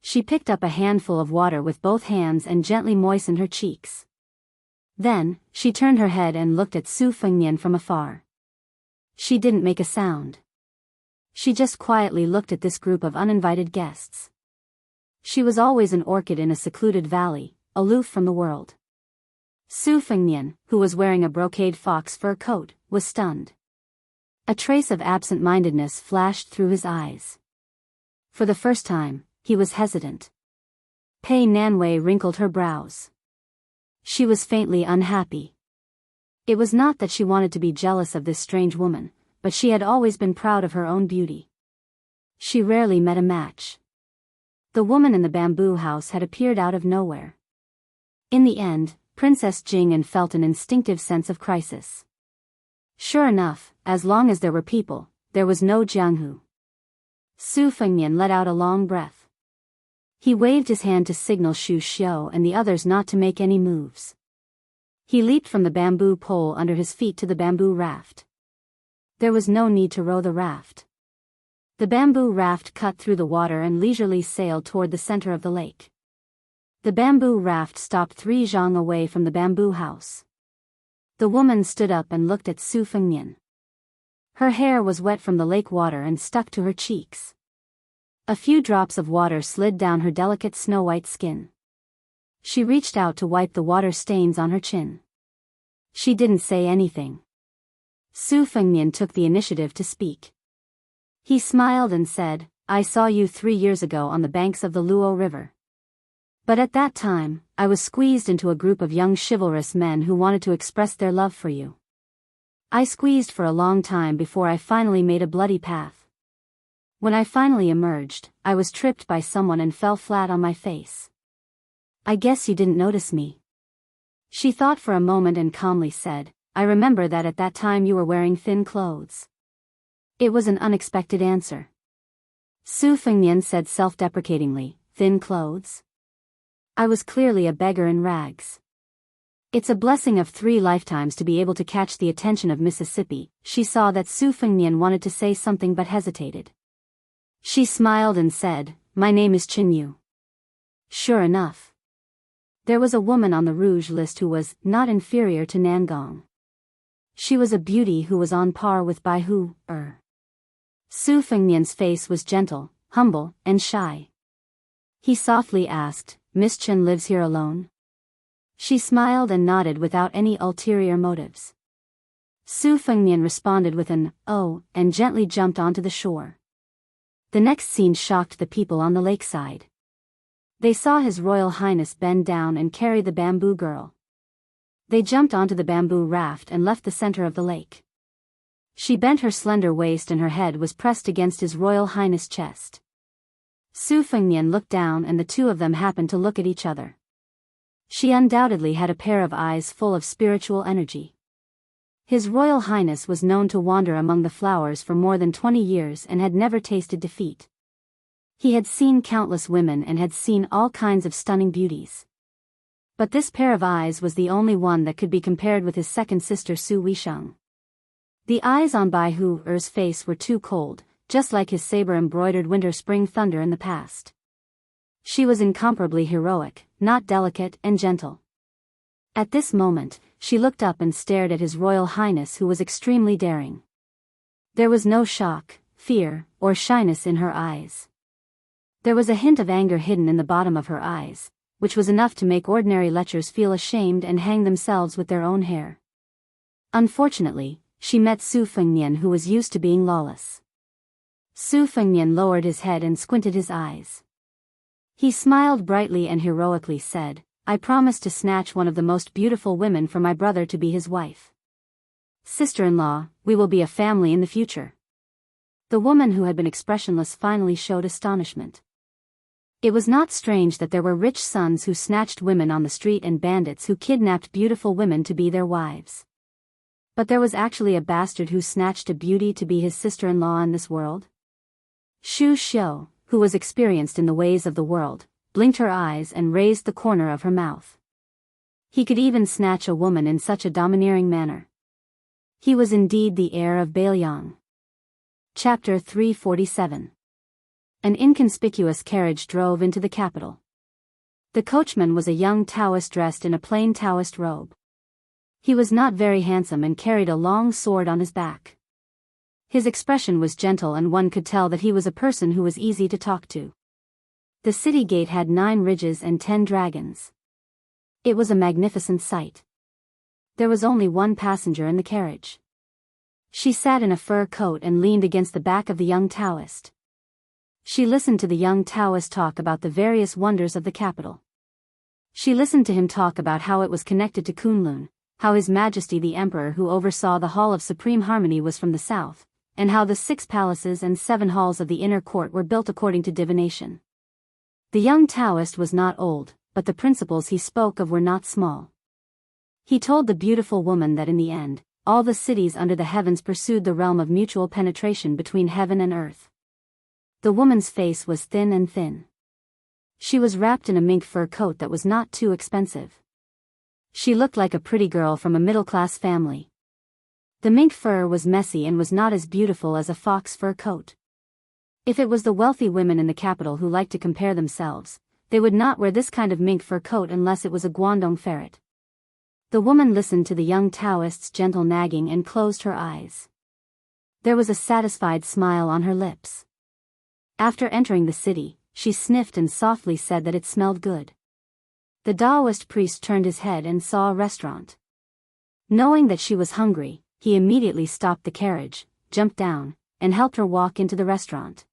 She picked up a handful of water with both hands and gently moistened her cheeks. Then, she turned her head and looked at Su Fengnian from afar. She didn't make a sound. She just quietly looked at this group of uninvited guests. She was always an orchid in a secluded valley, aloof from the world. Su Fengnian, who was wearing a brocade fox fur coat, was stunned. A trace of absent-mindedness flashed through his eyes. For the first time, he was hesitant. Pei Nanwei wrinkled her brows. She was faintly unhappy. It was not that she wanted to be jealous of this strange woman, but she had always been proud of her own beauty. She rarely met a match. The woman in the bamboo house had appeared out of nowhere. In the end, Princess Jing felt an instinctive sense of crisis. Sure enough, as long as there were people, there was no Jianghu. Su Fengnian let out a long breath. He waved his hand to signal Xu Xiu and the others not to make any moves. He leaped from the bamboo pole under his feet to the bamboo raft. There was no need to row the raft. The bamboo raft cut through the water and leisurely sailed toward the center of the lake. The bamboo raft stopped 3 zhang away from the bamboo house. The woman stood up and looked at Su Fengnian. Her hair was wet from the lake water and stuck to her cheeks. A few drops of water slid down her delicate snow-white skin. She reached out to wipe the water stains on her chin. She didn't say anything. Su Fengnian took the initiative to speak. He smiled and said, I saw you 3 years ago on the banks of the Luo River. But at that time, I was squeezed into a group of young chivalrous men who wanted to express their love for you. I squeezed for a long time before I finally made a bloody path. When I finally emerged, I was tripped by someone and fell flat on my face. I guess you didn't notice me. She thought for a moment and calmly said, I remember that at that time you were wearing thin clothes. It was an unexpected answer. Su Fengnian said self-deprecatingly, thin clothes? I was clearly a beggar in rags. It's a blessing of 3 lifetimes to be able to catch the attention of Mississippi. She saw that Su Fengnian wanted to say something but hesitated. She smiled and said, my name is Qin Yu. Sure enough. There was a woman on the Rouge list who was not inferior to Nangong. She was a beauty who was on par with Bai Hu. Su Fengnian's face was gentle, humble, and shy. He softly asked, Miss Chen lives here alone? She smiled and nodded without any ulterior motives. Su Fengnian responded with an, oh, and gently jumped onto the shore. The next scene shocked the people on the lakeside. They saw His Royal Highness bend down and carry the bamboo girl. They jumped onto the bamboo raft and left the center of the lake. She bent her slender waist and her head was pressed against His Royal Highness' chest. Su Fengnian looked down and the two of them happened to look at each other. She undoubtedly had a pair of eyes full of spiritual energy. His Royal Highness was known to wander among the flowers for more than 20 years and had never tasted defeat. He had seen countless women and had seen all kinds of stunning beauties. But this pair of eyes was the only one that could be compared with his second sister Su Weisheng. The eyes on Bai Hu's face were too cold, just like his saber-embroidered winter-spring thunder in the past. She was incomparably heroic, not delicate and gentle. At this moment, she looked up and stared at His Royal Highness, who was extremely daring. There was no shock, fear, or shyness in her eyes. There was a hint of anger hidden in the bottom of her eyes, which was enough to make ordinary lechers feel ashamed and hang themselves with their own hair. Unfortunately, she met Su Fengnian, who was used to being lawless. Su Fengnian lowered his head and squinted his eyes. He smiled brightly and heroically said, I promise to snatch one of the most beautiful women for my brother to be his wife. Sister-in-law, we will be a family in the future. The woman who had been expressionless finally showed astonishment. It was not strange that there were rich sons who snatched women on the street and bandits who kidnapped beautiful women to be their wives. But there was actually a bastard who snatched a beauty to be his sister-in-law in this world? Xu Xiu, who was experienced in the ways of the world, blinked her eyes and raised the corner of her mouth. He could even snatch a woman in such a domineering manner. He was indeed the heir of Bailiang. Chapter 347. An inconspicuous carriage drove into the capital. The coachman was a young Taoist dressed in a plain Taoist robe. He was not very handsome and carried a long sword on his back. His expression was gentle and one could tell that he was a person who was easy to talk to. The city gate had 9 ridges and 10 dragons. It was a magnificent sight. There was only one passenger in the carriage. She sat in a fur coat and leaned against the back of the young Taoist. She listened to the young Taoist talk about the various wonders of the capital. She listened to him talk about how it was connected to Kunlun, how His Majesty the Emperor who oversaw the Hall of Supreme Harmony was from the south, and how the 6 palaces and 7 halls of the inner court were built according to divination. The young Taoist was not old, but the principles he spoke of were not small. He told the beautiful woman that in the end, all the cities under the heavens pursued the realm of mutual penetration between heaven and earth. The woman's face was thin and thin. She was wrapped in a mink fur coat that was not too expensive. She looked like a pretty girl from a middle-class family. The mink fur was messy and was not as beautiful as a fox fur coat. If it was the wealthy women in the capital who liked to compare themselves, they would not wear this kind of mink fur coat unless it was a Guangdong ferret. The woman listened to the young Taoist's gentle nagging and closed her eyes. There was a satisfied smile on her lips. After entering the city, she sniffed and softly said that it smelled good. The Daoist priest turned his head and saw a restaurant. Knowing that she was hungry, he immediately stopped the carriage, jumped down, and helped her walk into the restaurant.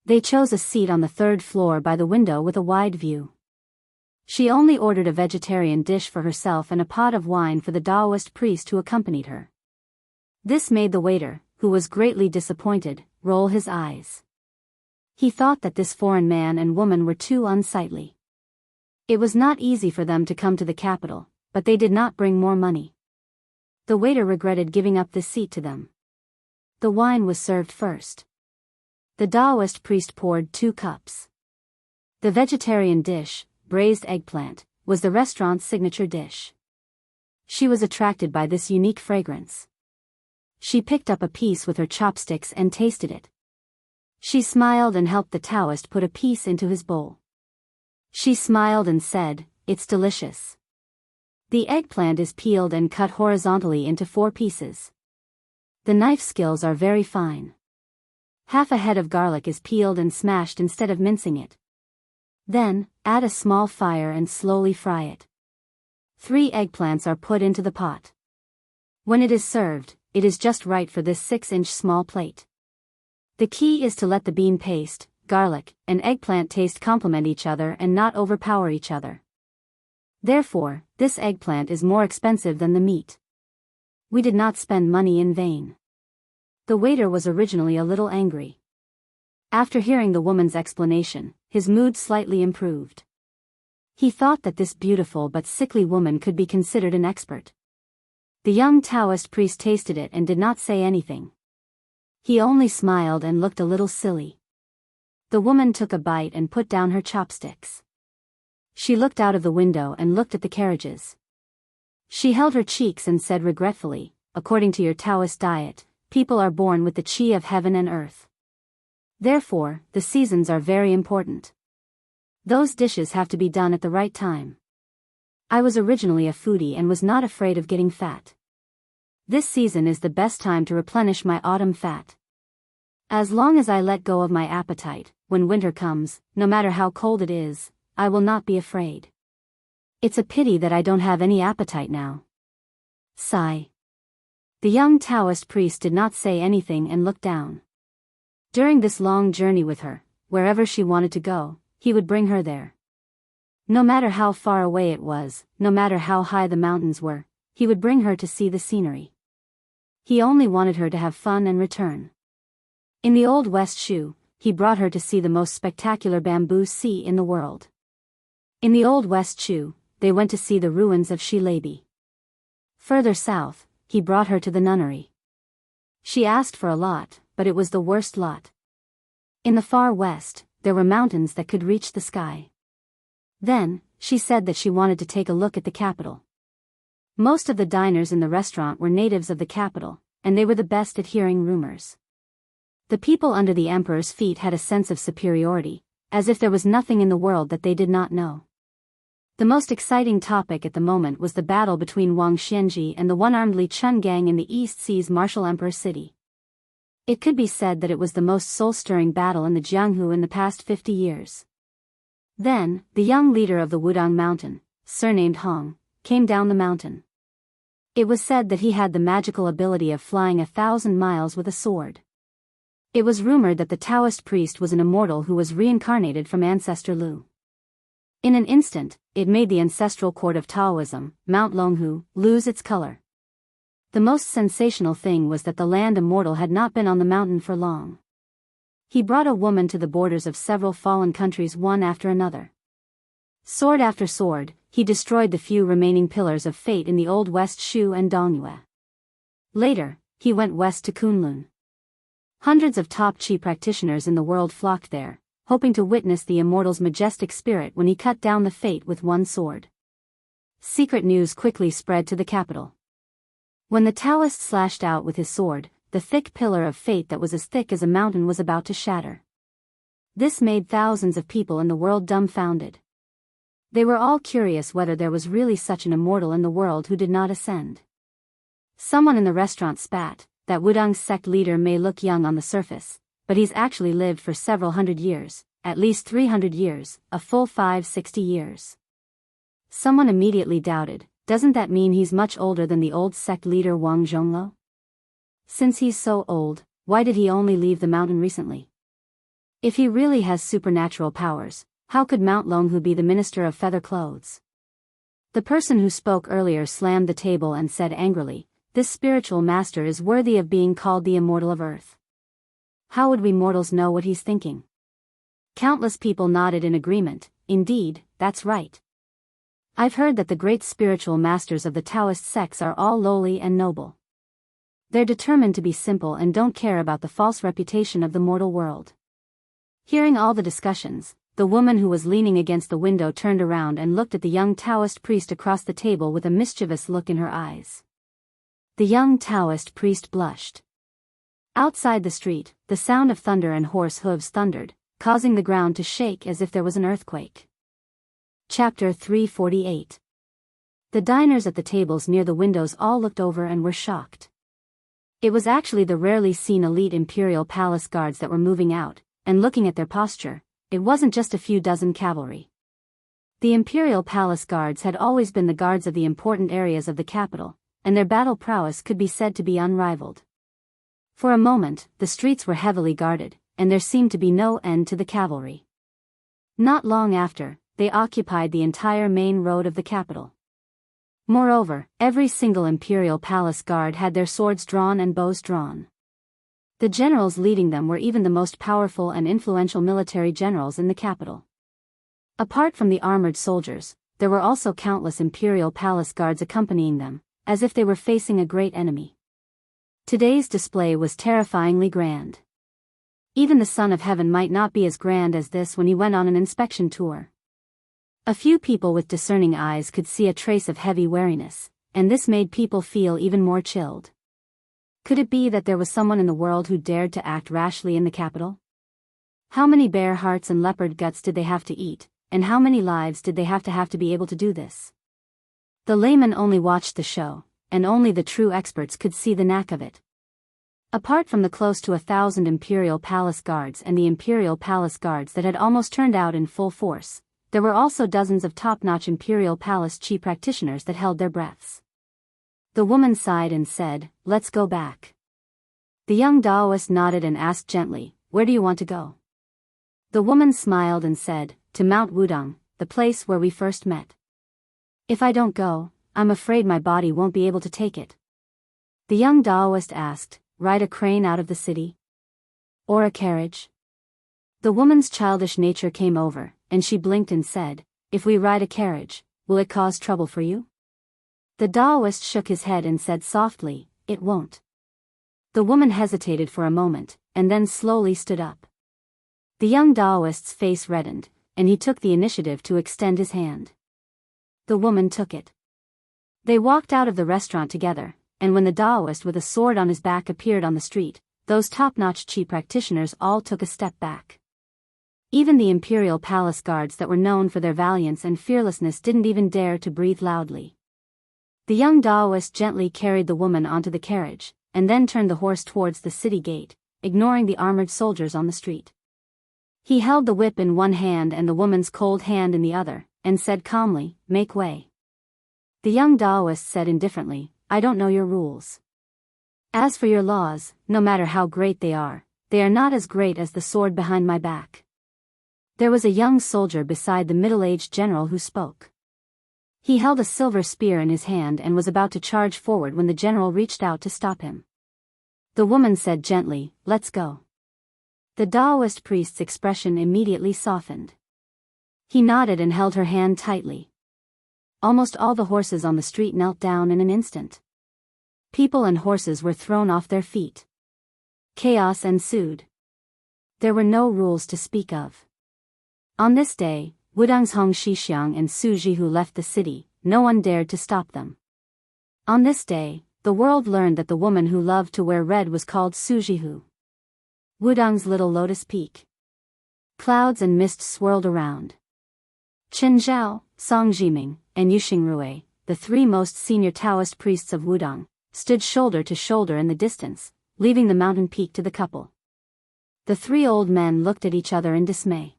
They chose a seat on the third floor by the window with a wide view. She only ordered a vegetarian dish for herself and a pot of wine for the Daoist priest who accompanied her. This made the waiter, who was greatly disappointed, roll his eyes. He thought that this foreign man and woman were too unsightly. It was not easy for them to come to the capital, but they did not bring more money. The waiter regretted giving up this seat to them. The wine was served first. The Daoist priest poured 2 cups. The vegetarian dish, braised eggplant, was the restaurant's signature dish. She was attracted by this unique fragrance. She picked up a piece with her chopsticks and tasted it. She smiled and helped the Taoist put a piece into his bowl. She smiled and said, "It's delicious." The eggplant is peeled and cut horizontally into 4 pieces. The knife skills are very fine. Half a head of garlic is peeled and smashed instead of mincing it. Then, add a small fire and slowly fry it. 3 eggplants are put into the pot. When it is served, it is just right for this 6-inch small plate. The key is to let the bean paste, garlic, and eggplant taste complement each other and not overpower each other. Therefore, this eggplant is more expensive than the meat. We did not spend money in vain. The waiter was originally a little angry. After hearing the woman's explanation, his mood slightly improved. He thought that this beautiful but sickly woman could be considered an expert. The young Taoist priest tasted it and did not say anything. He only smiled and looked a little silly. The woman took a bite and put down her chopsticks. She looked out of the window and looked at the carriages. She held her cheeks and said regretfully, "According to your Taoist diet, people are born with the qi of heaven and earth. Therefore, the seasons are very important. Those dishes have to be done at the right time. I was originally a foodie and was not afraid of getting fat. This season is the best time to replenish my autumn fat. As long as I let go of my appetite, when winter comes, no matter how cold it is, I will not be afraid. It's a pity that I don't have any appetite now." Sigh. The young Taoist priest did not say anything and looked down. During this long journey with her, wherever she wanted to go, he would bring her there. No matter how far away it was, no matter how high the mountains were, he would bring her to see the scenery. He only wanted her to have fun and return. In the Old West Shu, he brought her to see the most spectacular bamboo sea in the world. In the Old West Shu, they went to see the ruins of Shilabi. Further south, he brought her to the nunnery. She asked for a lot, but it was the worst lot. In the far west, there were mountains that could reach the sky. Then, she said that she wanted to take a look at the capital. Most of the diners in the restaurant were natives of the capital, and they were the best at hearing rumors. The people under the emperor's feet had a sense of superiority, as if there was nothing in the world that they did not know. The most exciting topic at the moment was the battle between Wang Xianji and the one-armed Li Chun gang in the East Sea's martial emperor city. It could be said that it was the most soul-stirring battle in the Jianghu in the past 50 years. Then, the young leader of the Wudang Mountain, surnamed Hong, came down the mountain. It was said that he had the magical ability of flying 1,000 miles with a sword. It was rumored that the Taoist priest was an immortal who was reincarnated from ancestor Lu. In an instant, it made the ancestral court of Taoism, Mount Longhu, lose its color. The most sensational thing was that the land immortal had not been on the mountain for long. He brought a woman to the borders of several fallen countries one after another. Sword after sword, he destroyed the few remaining pillars of fate in the Old West Shu and Dongyue. Later, he went west to Kunlun. Hundreds of top qi practitioners in the world flocked there, hoping to witness the immortal's majestic spirit when he cut down the fate with one sword. Secret news quickly spread to the capital. When the Taoist slashed out with his sword, the thick pillar of fate that was as thick as a mountain was about to shatter. This made thousands of people in the world dumbfounded. They were all curious whether there was really such an immortal in the world who did not ascend. Someone in the restaurant spat, "That Wudang sect leader may look young on the surface, but he's actually lived for several hundred years, at least 300 years, a full 560 years. Someone immediately doubted, doesn't that mean he's much older than the old sect leader Wang Zhonglo? Since he's so old, why did he only leave the mountain recently? If he really has supernatural powers, how could Mount Longhu be the minister of feather clothes? The person who spoke earlier slammed the table and said angrily, "This spiritual master is worthy of being called the immortal of earth." How would we mortals know what he's thinking? Countless people nodded in agreement. Indeed, that's right. I've heard that the great spiritual masters of the Taoist sects are all lowly and noble. They're determined to be simple and don't care about the false reputation of the mortal world. Hearing all the discussions, the woman who was leaning against the window turned around and looked at the young Taoist priest across the table with a mischievous look in her eyes. The young Taoist priest blushed. Outside the street, the sound of thunder and horse hooves thundered, causing the ground to shake as if there was an earthquake. Chapter 348. The diners at the tables near the windows all looked over and were shocked. It was actually the rarely seen elite imperial palace guards that were moving out, and looking at their posture, it wasn't just a few dozen cavalry. The imperial palace guards had always been the guards of the important areas of the capital, and their battle prowess could be said to be unrivaled. For a moment, the streets were heavily guarded, and there seemed to be no end to the cavalry. Not long after, they occupied the entire main road of the capital. Moreover, every single imperial palace guard had their swords drawn and bows drawn. The generals leading them were even the most powerful and influential military generals in the capital. Apart from the armored soldiers, there were also countless imperial palace guards accompanying them, as if they were facing a great enemy. Today's display was terrifyingly grand. Even the Son of Heaven might not be as grand as this when he went on an inspection tour. A few people with discerning eyes could see a trace of heavy wariness, and this made people feel even more chilled. Could it be that there was someone in the world who dared to act rashly in the capital? How many bear hearts and leopard guts did they have to eat, and how many lives did they have to be able to do this? The layman only watched the show, and only the true experts could see the knack of it. Apart from the close to 1,000 imperial palace guards and the imperial palace guards that had almost turned out in full force, there were also dozens of top-notch imperial palace chi practitioners that held their breaths. The woman sighed and said, "Let's go back." The young Daoist nodded and asked gently, "Where do you want to go?" The woman smiled and said, "To Mount Wudang, the place where we first met. If I don't go, I'm afraid my body won't be able to take it." The young Daoist asked, "Ride a crane out of the city? Or a carriage?" The woman's childish nature came over, and she blinked and said, "If we ride a carriage, will it cause trouble for you?" The Daoist shook his head and said softly, "It won't." The woman hesitated for a moment, and then slowly stood up. The young Daoist's face reddened, and he took the initiative to extend his hand. The woman took it. They walked out of the restaurant together, and when the Daoist with a sword on his back appeared on the street, those top-notch chi practitioners all took a step back. Even the imperial palace guards that were known for their valiance and fearlessness didn't even dare to breathe loudly. The young Daoist gently carried the woman onto the carriage, and then turned the horse towards the city gate, ignoring the armored soldiers on the street. He held the whip in one hand and the woman's cold hand in the other, and said calmly, "Make way." The young Daoist said indifferently, "I don't know your rules. As for your laws, no matter how great they are not as great as the sword behind my back." There was a young soldier beside the middle-aged general who spoke. He held a silver spear in his hand and was about to charge forward when the general reached out to stop him. The woman said gently, "Let's go." The Daoist priest's expression immediately softened. He nodded and held her hand tightly. Almost all the horses on the street knelt down in an instant. People and horses were thrown off their feet. Chaos ensued. There were no rules to speak of. On this day, Wudang's Hong Shixiang and Su Jihu left the city. No one dared to stop them. On this day, the world learned that the woman who loved to wear red was called Su Jihu. Wudang's little lotus peak. Clouds and mist swirled around. Chen Zhao, Song Jiming, and Yuxing Rui, the three most senior Taoist priests of Wudang, stood shoulder to shoulder in the distance, leaving the mountain peak to the couple. The three old men looked at each other in dismay.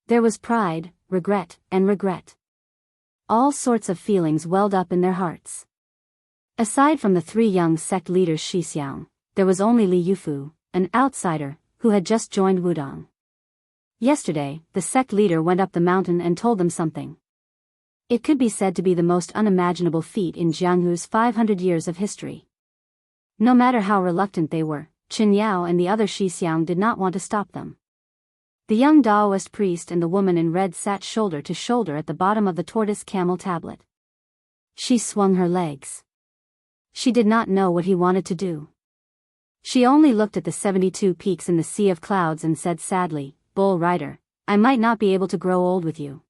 There was pride, regret, and regret. all sorts of feelings welled up in their hearts. Aside from the three young sect leaders Xixiang, there was only Li Yufu, an outsider, who had just joined Wudong. Yesterday, the sect leader went up the mountain and told them something. It could be said to be the most unimaginable feat in Jianghu's 500 years of history. No matter how reluctant they were, Qin Yao and the other Xixiang did not want to stop them. The young Daoist priest and the woman in red sat shoulder to shoulder at the bottom of the tortoise camel tablet. She swung her legs. She did not know what he wanted to do. She only looked at the 72 peaks in the sea of clouds and said sadly, "Bull rider, I might not be able to grow old with you."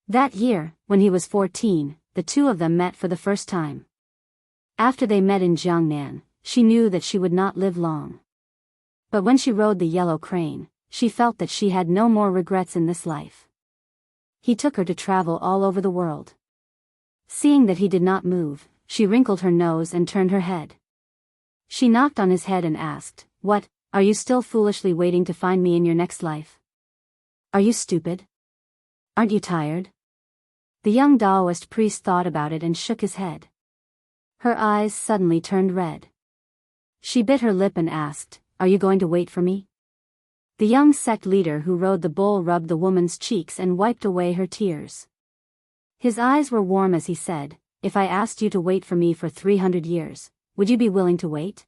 That year, when he was 14, the two of them met for the first time. After they met in Jiangnan, she knew that she would not live long. But when she rode the yellow crane, she felt that she had no more regrets in this life. He took her to travel all over the world. Seeing that he did not move, she wrinkled her nose and turned her head. She knocked on his head and asked, "What, are you still foolishly waiting to find me in your next life? Are you stupid? Aren't you tired?" The young Daoist priest thought about it and shook his head. Her eyes suddenly turned red. She bit her lip and asked, "Are you going to wait for me?" The young sect leader who rode the bull rubbed the woman's cheeks and wiped away her tears. His eyes were warm as he said, "If I asked you to wait for me for 300 years, would you be willing to wait?"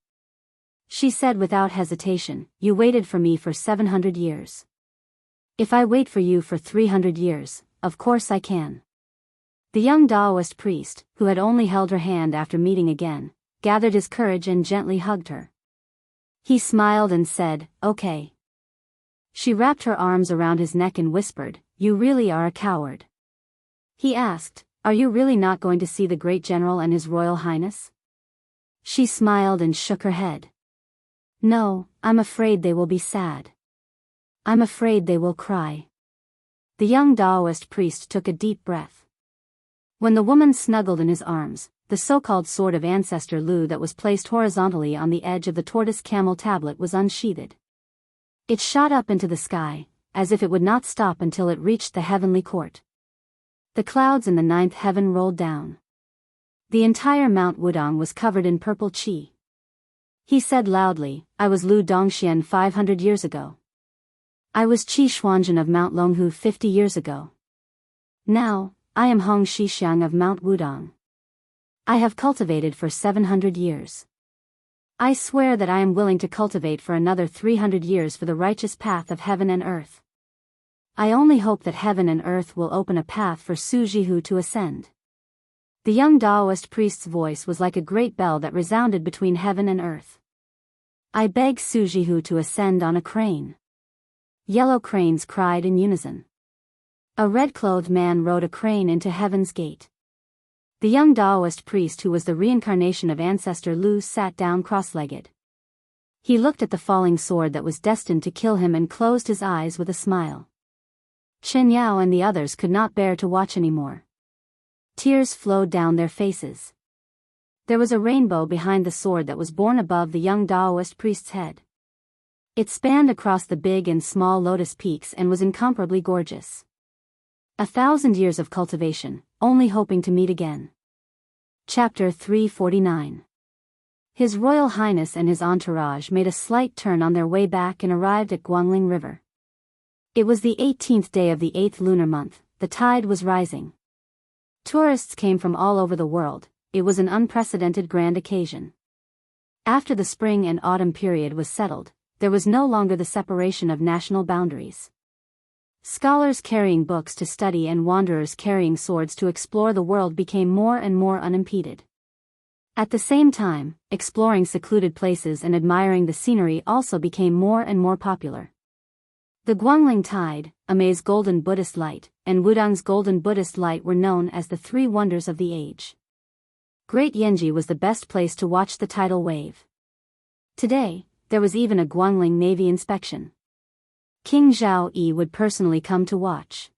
She said without hesitation, "You waited for me for 700 years. If I wait for you for 300 years, of course I can." The young Daoist priest, who had only held her hand after meeting again, gathered his courage and gently hugged her. He smiled and said, "Okay." She wrapped her arms around his neck and whispered, "You really are a coward." He asked, "Are you really not going to see the great general and his royal highness?" She smiled and shook her head. "No, I'm afraid they will be sad. I'm afraid they will cry." The young Daoist priest took a deep breath. When the woman snuggled in his arms, the so-called sword of ancestor Lu that was placed horizontally on the edge of the tortoise camel tablet was unsheathed. It shot up into the sky, as if it would not stop until it reached the heavenly court. The clouds in the ninth heaven rolled down. The entire Mount Wudong was covered in purple qi. He said loudly, "I was Lu Dongxian 500 years ago. I was Qi Xuanzhen of Mount Longhu 50 years ago. Now, I am Hong Xixiang of Mount Wudong. I have cultivated for 700 years. I swear that I am willing to cultivate for another 300 years for the righteous path of heaven and earth. I only hope that heaven and earth will open a path for Su Jihu to ascend." The young Daoist priest's voice was like a great bell that resounded between heaven and earth. "I beg Su Jihu to ascend on a crane." Yellow cranes cried in unison. A red-clothed man rode a crane into heaven's gate. The young Daoist priest who was the reincarnation of ancestor Lu sat down cross-legged. He looked at the falling sword that was destined to kill him and closed his eyes with a smile. Qin Yao and the others could not bear to watch anymore. Tears flowed down their faces. There was a rainbow behind the sword that was borne above the young Daoist priest's head. It spanned across the big and small lotus peaks and was incomparably gorgeous. 1,000 years of cultivation, only hoping to meet again. Chapter 349. His Royal Highness and his entourage made a slight turn on their way back and arrived at Guangling River. It was the 18th day of the 8th lunar month, the tide was rising. Tourists came from all over the world, it was an unprecedented grand occasion. After the spring and autumn period was settled, there was no longer the separation of national boundaries. Scholars carrying books to study and wanderers carrying swords to explore the world became more and more unimpeded. At the same time, exploring secluded places and admiring the scenery also became more and more popular. The Guangling Tide, Amei's Golden Buddhist Light, and Wudong's Golden Buddhist Light were known as the three wonders of the age. Great Yanji was the best place to watch the tidal wave. Today, there was even a Guangling Navy inspection. King Zhao Yi would personally come to watch.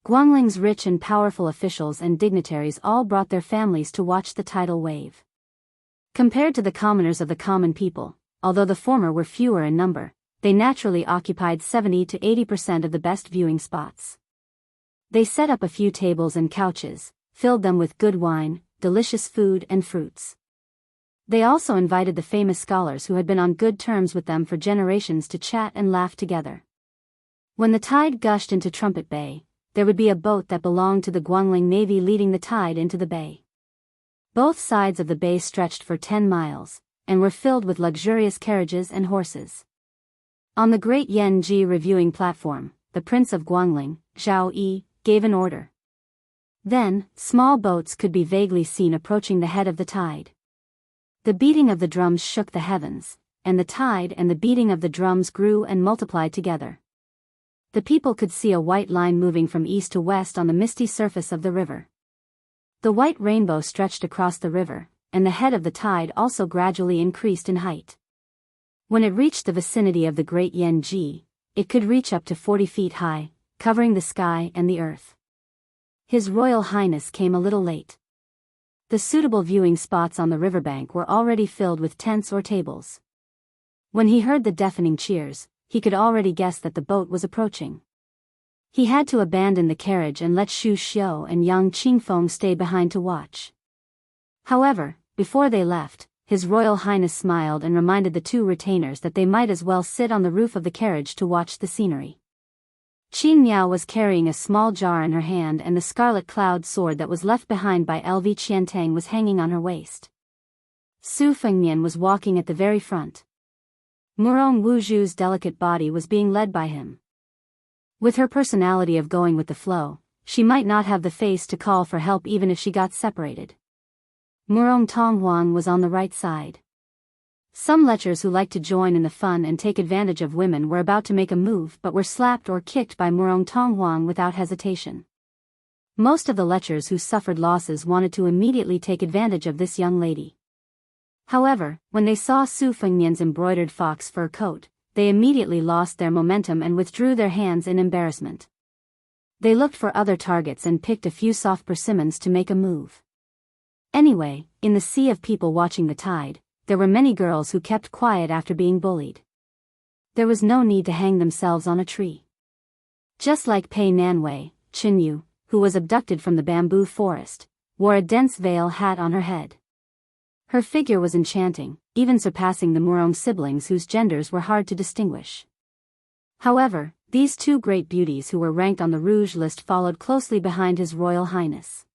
Guangling's rich and powerful officials and dignitaries all brought their families to watch the tidal wave. Compared to the commoners of the common people, although the former were fewer in number, they naturally occupied 70 to 80% of the best viewing spots. They set up a few tables and couches, filled them with good wine, delicious food and fruits. They also invited the famous scholars who had been on good terms with them for generations to chat and laugh together. When the tide gushed into Trumpet Bay, there would be a boat that belonged to the Guangling Navy leading the tide into the bay. Both sides of the bay stretched for 10 miles, and were filled with luxurious carriages and horses. On the great Yanji reviewing platform, the Prince of Guangling, Zhao Yi, gave an order. Then, small boats could be vaguely seen approaching the head of the tide. The beating of the drums shook the heavens, and the tide and the beating of the drums grew and multiplied together. The people could see a white line moving from east to west on the misty surface of the river. The white rainbow stretched across the river, and the head of the tide also gradually increased in height. When it reached the vicinity of the great Yanji, it could reach up to 40 feet high, covering the sky and the earth. His Royal Highness came a little late. The suitable viewing spots on the riverbank were already filled with tents or tables. When he heard the deafening cheers, he could already guess that the boat was approaching. He had to abandon the carriage and let Xu Xiu and Yang Qingfeng stay behind to watch. However, before they left, His Royal Highness smiled and reminded the two retainers that they might as well sit on the roof of the carriage to watch the scenery. Qin Miao was carrying a small jar in her hand, and the scarlet cloud sword that was left behind by LV Qiantang was hanging on her waist. Su Fengnian was walking at the very front. Murong Wuzhu's delicate body was being led by him. With her personality of going with the flow, she might not have the face to call for help even if she got separated. Murong Tonghuang was on the right side. Some lechers who liked to join in the fun and take advantage of women were about to make a move but were slapped or kicked by Murong Tonghuang without hesitation. Most of the lechers who suffered losses wanted to immediately take advantage of this young lady. However, when they saw Su Fengnian's embroidered fox fur coat, they immediately lost their momentum and withdrew their hands in embarrassment. They looked for other targets and picked a few soft persimmons to make a move. Anyway, in the sea of people watching the tide, there were many girls who kept quiet after being bullied. There was no need to hang themselves on a tree. Just like Pei Nanwei, Qinyu, who was abducted from the bamboo forest, wore a dense veil hat on her head. Her figure was enchanting, even surpassing the Murong siblings whose genders were hard to distinguish. However, these two great beauties who were ranked on the Rouge list followed closely behind His Royal Highness.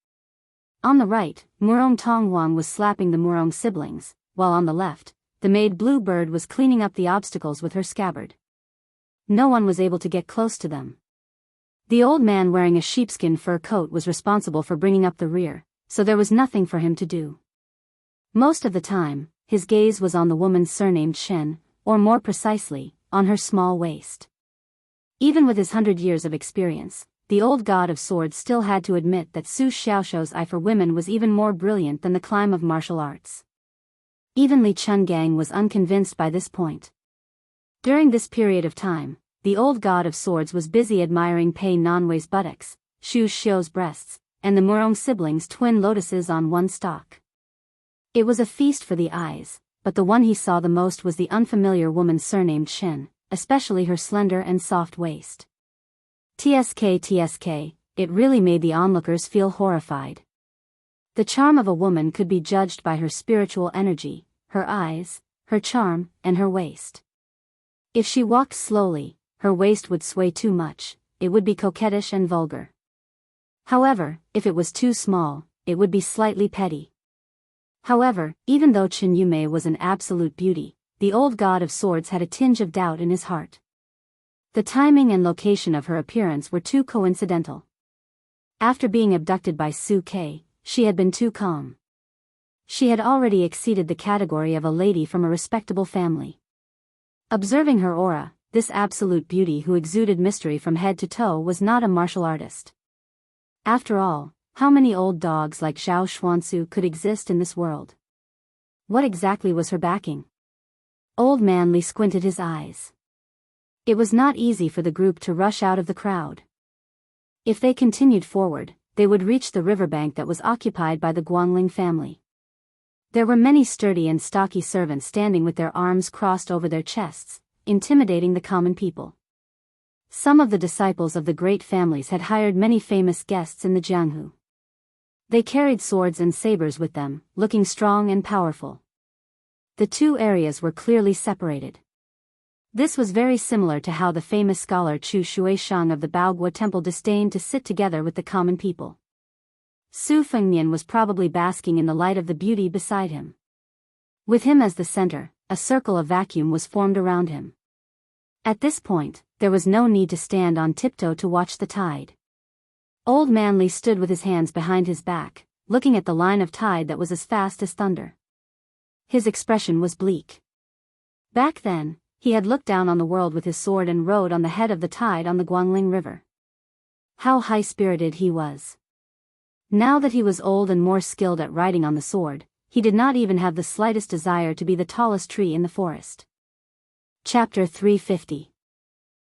On the right, Murong Tonghuang was slapping the Murong siblings, while on the left, the maid Bluebird was cleaning up the obstacles with her scabbard. No one was able to get close to them. The old man wearing a sheepskin fur coat was responsible for bringing up the rear, so there was nothing for him to do. Most of the time, his gaze was on the woman surnamed Shen, or more precisely, on her small waist. Even with his 100 years of experience, the old god of swords still had to admit that Su Xiaoxiu's eye for women was even more brilliant than the climb of martial arts. Even Li Chungang was unconvinced by this point. During this period of time, the old god of swords was busy admiring Pei Nanwei's buttocks, Xu Xiu's breasts, and the Murong siblings' twin lotuses on one stalk. It was a feast for the eyes, but the one he saw the most was the unfamiliar woman surnamed Shen, especially her slender and soft waist. TSK, it really made the onlookers feel horrified. The charm of a woman could be judged by her spiritual energy, her eyes, her charm, and her waist. If she walked slowly, her waist would sway too much, it would be coquettish and vulgar. However, if it was too small, it would be slightly petty. However, even though Chen Yumei was an absolute beauty, the old god of swords had a tinge of doubt in his heart. The timing and location of her appearance were too coincidental. After being abducted by Su Kei, she had been too calm. She had already exceeded the category of a lady from a respectable family. Observing her aura, this absolute beauty who exuded mystery from head to toe was not a martial artist. After all, how many old dogs like Zhao Xuansu could exist in this world? What exactly was her backing? Old Man Li squinted his eyes. It was not easy for the group to rush out of the crowd. If they continued forward, they would reach the riverbank that was occupied by the Guangling family. There were many sturdy and stocky servants standing with their arms crossed over their chests, intimidating the common people. Some of the disciples of the great families had hired many famous guests in the Jianghu. They carried swords and sabers with them, looking strong and powerful. The two areas were clearly separated. This was very similar to how the famous scholar Chu Shuisheng of the Baoguo Temple disdained to sit together with the common people. Su Fengnian was probably basking in the light of the beauty beside him. With him as the center, a circle of vacuum was formed around him. At this point, there was no need to stand on tiptoe to watch the tide. Old Man Li stood with his hands behind his back, looking at the line of tide that was as fast as thunder. His expression was bleak. Back then, he had looked down on the world with his sword and rode on the head of the tide on the Guangling River. How high-spirited he was. Now that he was old and more skilled at riding on the sword, he did not even have the slightest desire to be the tallest tree in the forest. Chapter 350.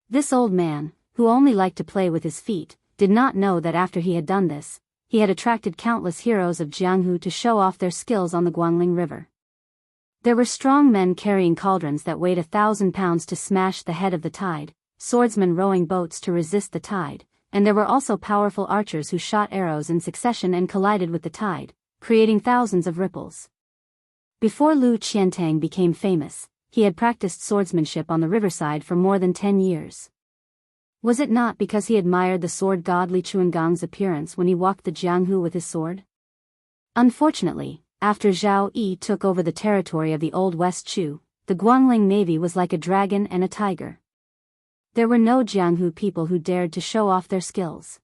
This old man, who only liked to play with his feet, did not know that after he had done this, he had attracted countless heroes of Jianghu to show off their skills on the Guangling River. There were strong men carrying cauldrons that weighed 1,000 pounds to smash the head of the tide, swordsmen rowing boats to resist the tide, and there were also powerful archers who shot arrows in succession and collided with the tide, creating thousands of ripples. Before Lu Qiantang became famous, he had practiced swordsmanship on the riverside for more than 10 years. Was it not because he admired the sword god Li Chuangang's appearance when he walked the Jianghu with his sword? Unfortunately, after Zhao Yi took over the territory of the old West Chu, the Guangling navy was like a dragon and a tiger. There were no Jianghu people who dared to show off their skills.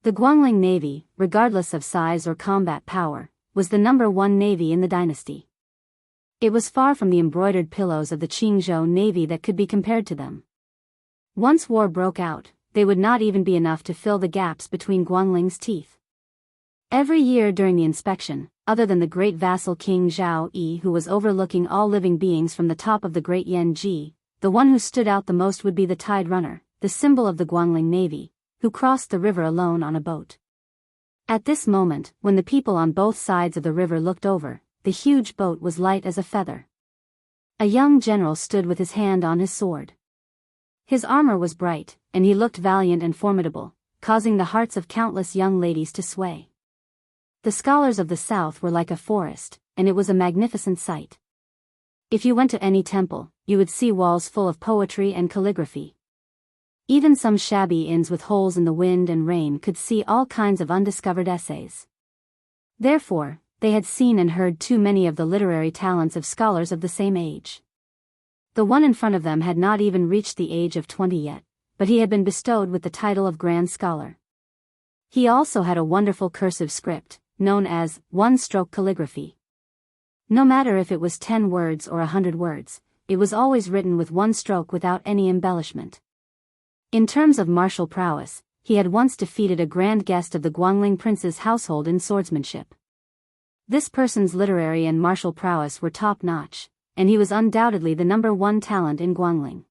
The Guangling navy, regardless of size or combat power, was the #1 navy in the dynasty. It was far from the embroidered pillows of the Qingzhou navy that could be compared to them. Once war broke out, they would not even be enough to fill the gaps between Guangling's teeth. Every year during the inspection, other than the great vassal King Zhao Yi who was overlooking all living beings from the top of the great Yanji, the one who stood out the most would be the Tide Runner, the symbol of the Guangling navy, who crossed the river alone on a boat. At this moment, when the people on both sides of the river looked over, the huge boat was light as a feather. A young general stood with his hand on his sword. His armor was bright, and he looked valiant and formidable, causing the hearts of countless young ladies to sway. The scholars of the south were like a forest, and it was a magnificent sight. If you went to any temple, you would see walls full of poetry and calligraphy. Even some shabby inns with holes in the wind and rain could see all kinds of undiscovered essays. Therefore, they had seen and heard too many of the literary talents of scholars of the same age. The one in front of them had not even reached the age of 20 yet, but he had been bestowed with the title of Grand Scholar. He also had a wonderful cursive script, known as one-stroke calligraphy. No matter if it was 10 words or 100 words, it was always written with one stroke without any embellishment. In terms of martial prowess, he had once defeated a grand guest of the Guangling prince's household in swordsmanship. This person's literary and martial prowess were top-notch, and he was undoubtedly the #1 talent in Guangling.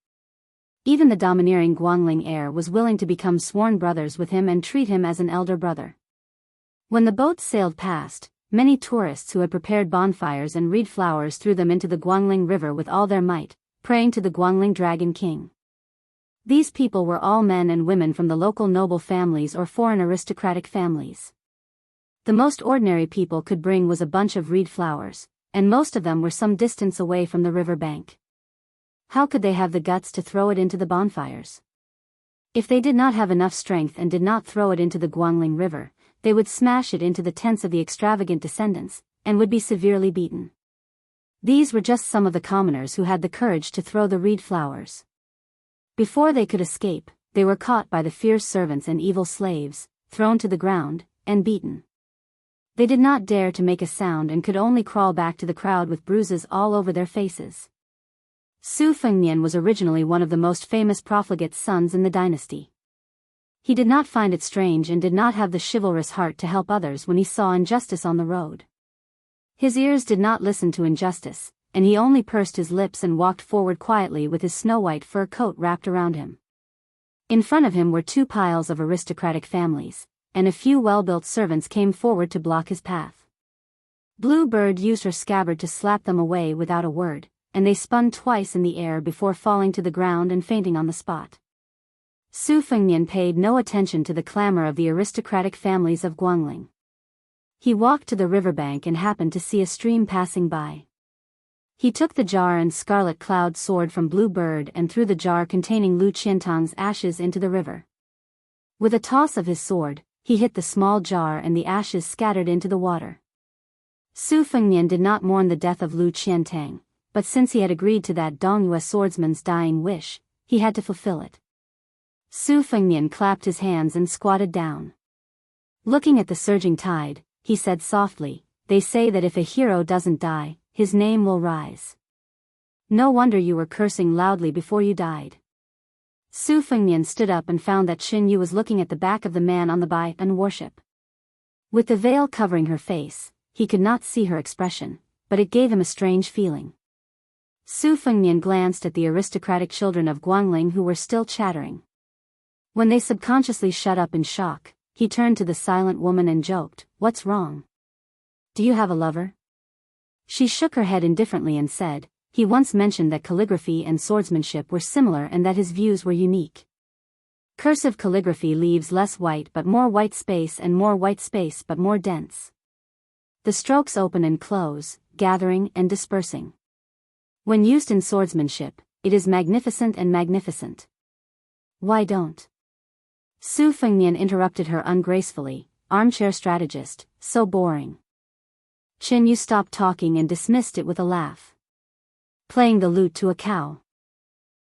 Even the domineering Guangling heir was willing to become sworn brothers with him and treat him as an elder brother. When the boats sailed past, many tourists who had prepared bonfires and reed flowers threw them into the Guangling River with all their might, praying to the Guangling Dragon King. These people were all men and women from the local noble families or foreign aristocratic families. The most ordinary people could bring was a bunch of reed flowers, and most of them were some distance away from the river bank. How could they have the guts to throw it into the bonfires? If they did not have enough strength and did not throw it into the Guangling River, they would smash it into the tents of the extravagant descendants, and would be severely beaten. These were just some of the commoners who had the courage to throw the reed flowers. Before they could escape, they were caught by the fierce servants and evil slaves, thrown to the ground, and beaten. They did not dare to make a sound and could only crawl back to the crowd with bruises all over their faces. Su Fengnian was originally one of the most famous profligate's sons in the dynasty. He did not find it strange and did not have the chivalrous heart to help others when he saw injustice on the road. His ears did not listen to injustice, and he only pursed his lips and walked forward quietly with his snow-white fur coat wrapped around him. In front of him were 2 piles of aristocratic families, and a few well-built servants came forward to block his path. Blue Bird used her scabbard to slap them away without a word, and they spun twice in the air before falling to the ground and fainting on the spot. Su Fengnian paid no attention to the clamor of the aristocratic families of Guangling. He walked to the riverbank and happened to see a stream passing by. He took the jar and scarlet cloud sword from Blue Bird and threw the jar containing Lu Qiantang's ashes into the river. With a toss of his sword, he hit the small jar and the ashes scattered into the water. Su Fengnian did not mourn the death of Lu Qiantang, but since he had agreed to that Dongyue swordsman's dying wish, he had to fulfill it. Su Fengnian clapped his hands and squatted down. Looking at the surging tide, he said softly, "They say that if a hero doesn't die, his name will rise. No wonder you were cursing loudly before you died." Su Fengnian stood up and found that Xin Yu was looking at the back of the man on the bai and worship. With the veil covering her face, he could not see her expression, but it gave him a strange feeling. Su Fengnian glanced at the aristocratic children of Guangling who were still chattering. When they subconsciously shut up in shock, he turned to the silent woman and joked, "What's wrong? Do you have a lover?" She shook her head indifferently and said, "He once mentioned that calligraphy and swordsmanship were similar and that his views were unique. Cursive calligraphy leaves less white but more white space and more white space but more dense. The strokes open and close, gathering and dispersing. When used in swordsmanship, it is magnificent and magnificent. Why don't?" Su Fengnian interrupted her ungracefully, "Armchair strategist, so boring." Qin Yu stopped talking and dismissed it with a laugh. Playing the lute to a cow.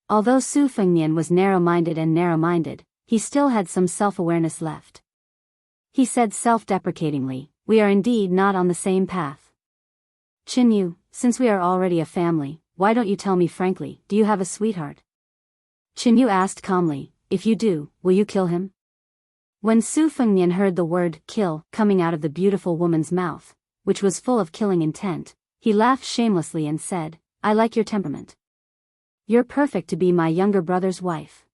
Although Su Fengnian was narrow-minded, he still had some self-awareness left. He said self-deprecatingly, "We are indeed not on the same path. Qin Yu, since we are already a family, why don't you tell me frankly, do you have a sweetheart?" Qin Yu asked calmly, "If you do, will you kill him?" When Su Fengnian heard the word kill coming out of the beautiful woman's mouth, which was full of killing intent, he laughed shamelessly and said, "I like your temperament. You're perfect to be my younger brother's wife."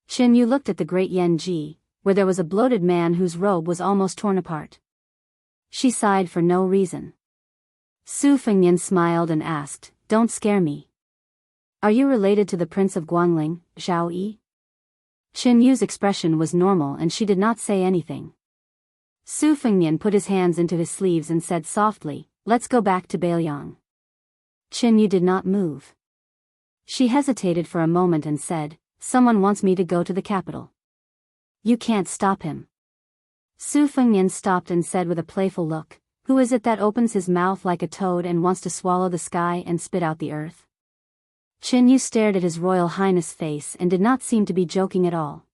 Qin Yu looked at the great Yan Ji, where there was a bloated man whose robe was almost torn apart. She sighed for no reason. Su Fengnian smiled and asked, "Don't scare me. Are you related to the Prince of Guangling, Zhao Yi?" Qin Yu's expression was normal and she did not say anything. Su Fengnian put his hands into his sleeves and said softly, "Let's go back to Beiliang." Qin Yu did not move. She hesitated for a moment and said, "Someone wants me to go to the capital. You can't stop him." Su Fengnian stopped and said with a playful look, "Who is it that opens his mouth like a toad and wants to swallow the sky and spit out the earth?" Qin Yu stared at His Royal Highness' face and did not seem to be joking at all.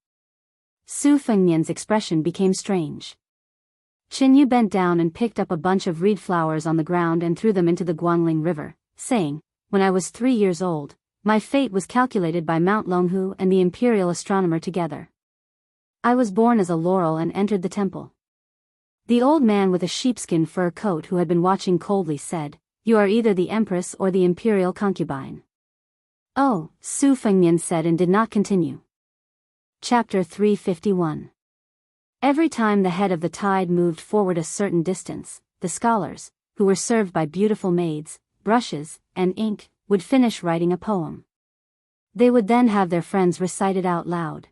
Su Fengnian's expression became strange. Qin Yu bent down and picked up a bunch of reed flowers on the ground and threw them into the Guangling River, saying, "When I was 3 years old, my fate was calculated by Mount Longhu and the imperial astronomer together. I was born as a laurel and entered the temple." The old man with a sheepskin fur coat who had been watching coldly said, "You are either the empress or the imperial concubine." "Oh," Su Fengnian said and did not continue. Chapter 351. Every time the head of the tide moved forward a certain distance, the scholars, who were served by beautiful maids, brushes, and ink, would finish writing a poem. They would then have their friends recite it out loud.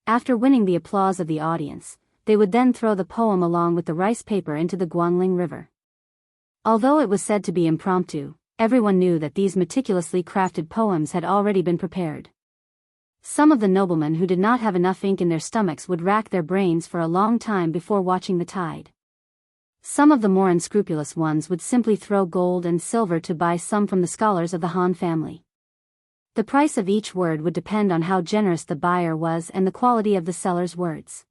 After winning the applause of the audience, they would then throw the poem along with the rice paper into the Guangling River. Although it was said to be impromptu, everyone knew that these meticulously crafted poems had already been prepared. Some of the noblemen who did not have enough ink in their stomachs would rack their brains for a long time before watching the tide. Some of the more unscrupulous ones would simply throw gold and silver to buy some from the scholars of the Han family. The price of each word would depend on how generous the buyer was and the quality of the seller's words.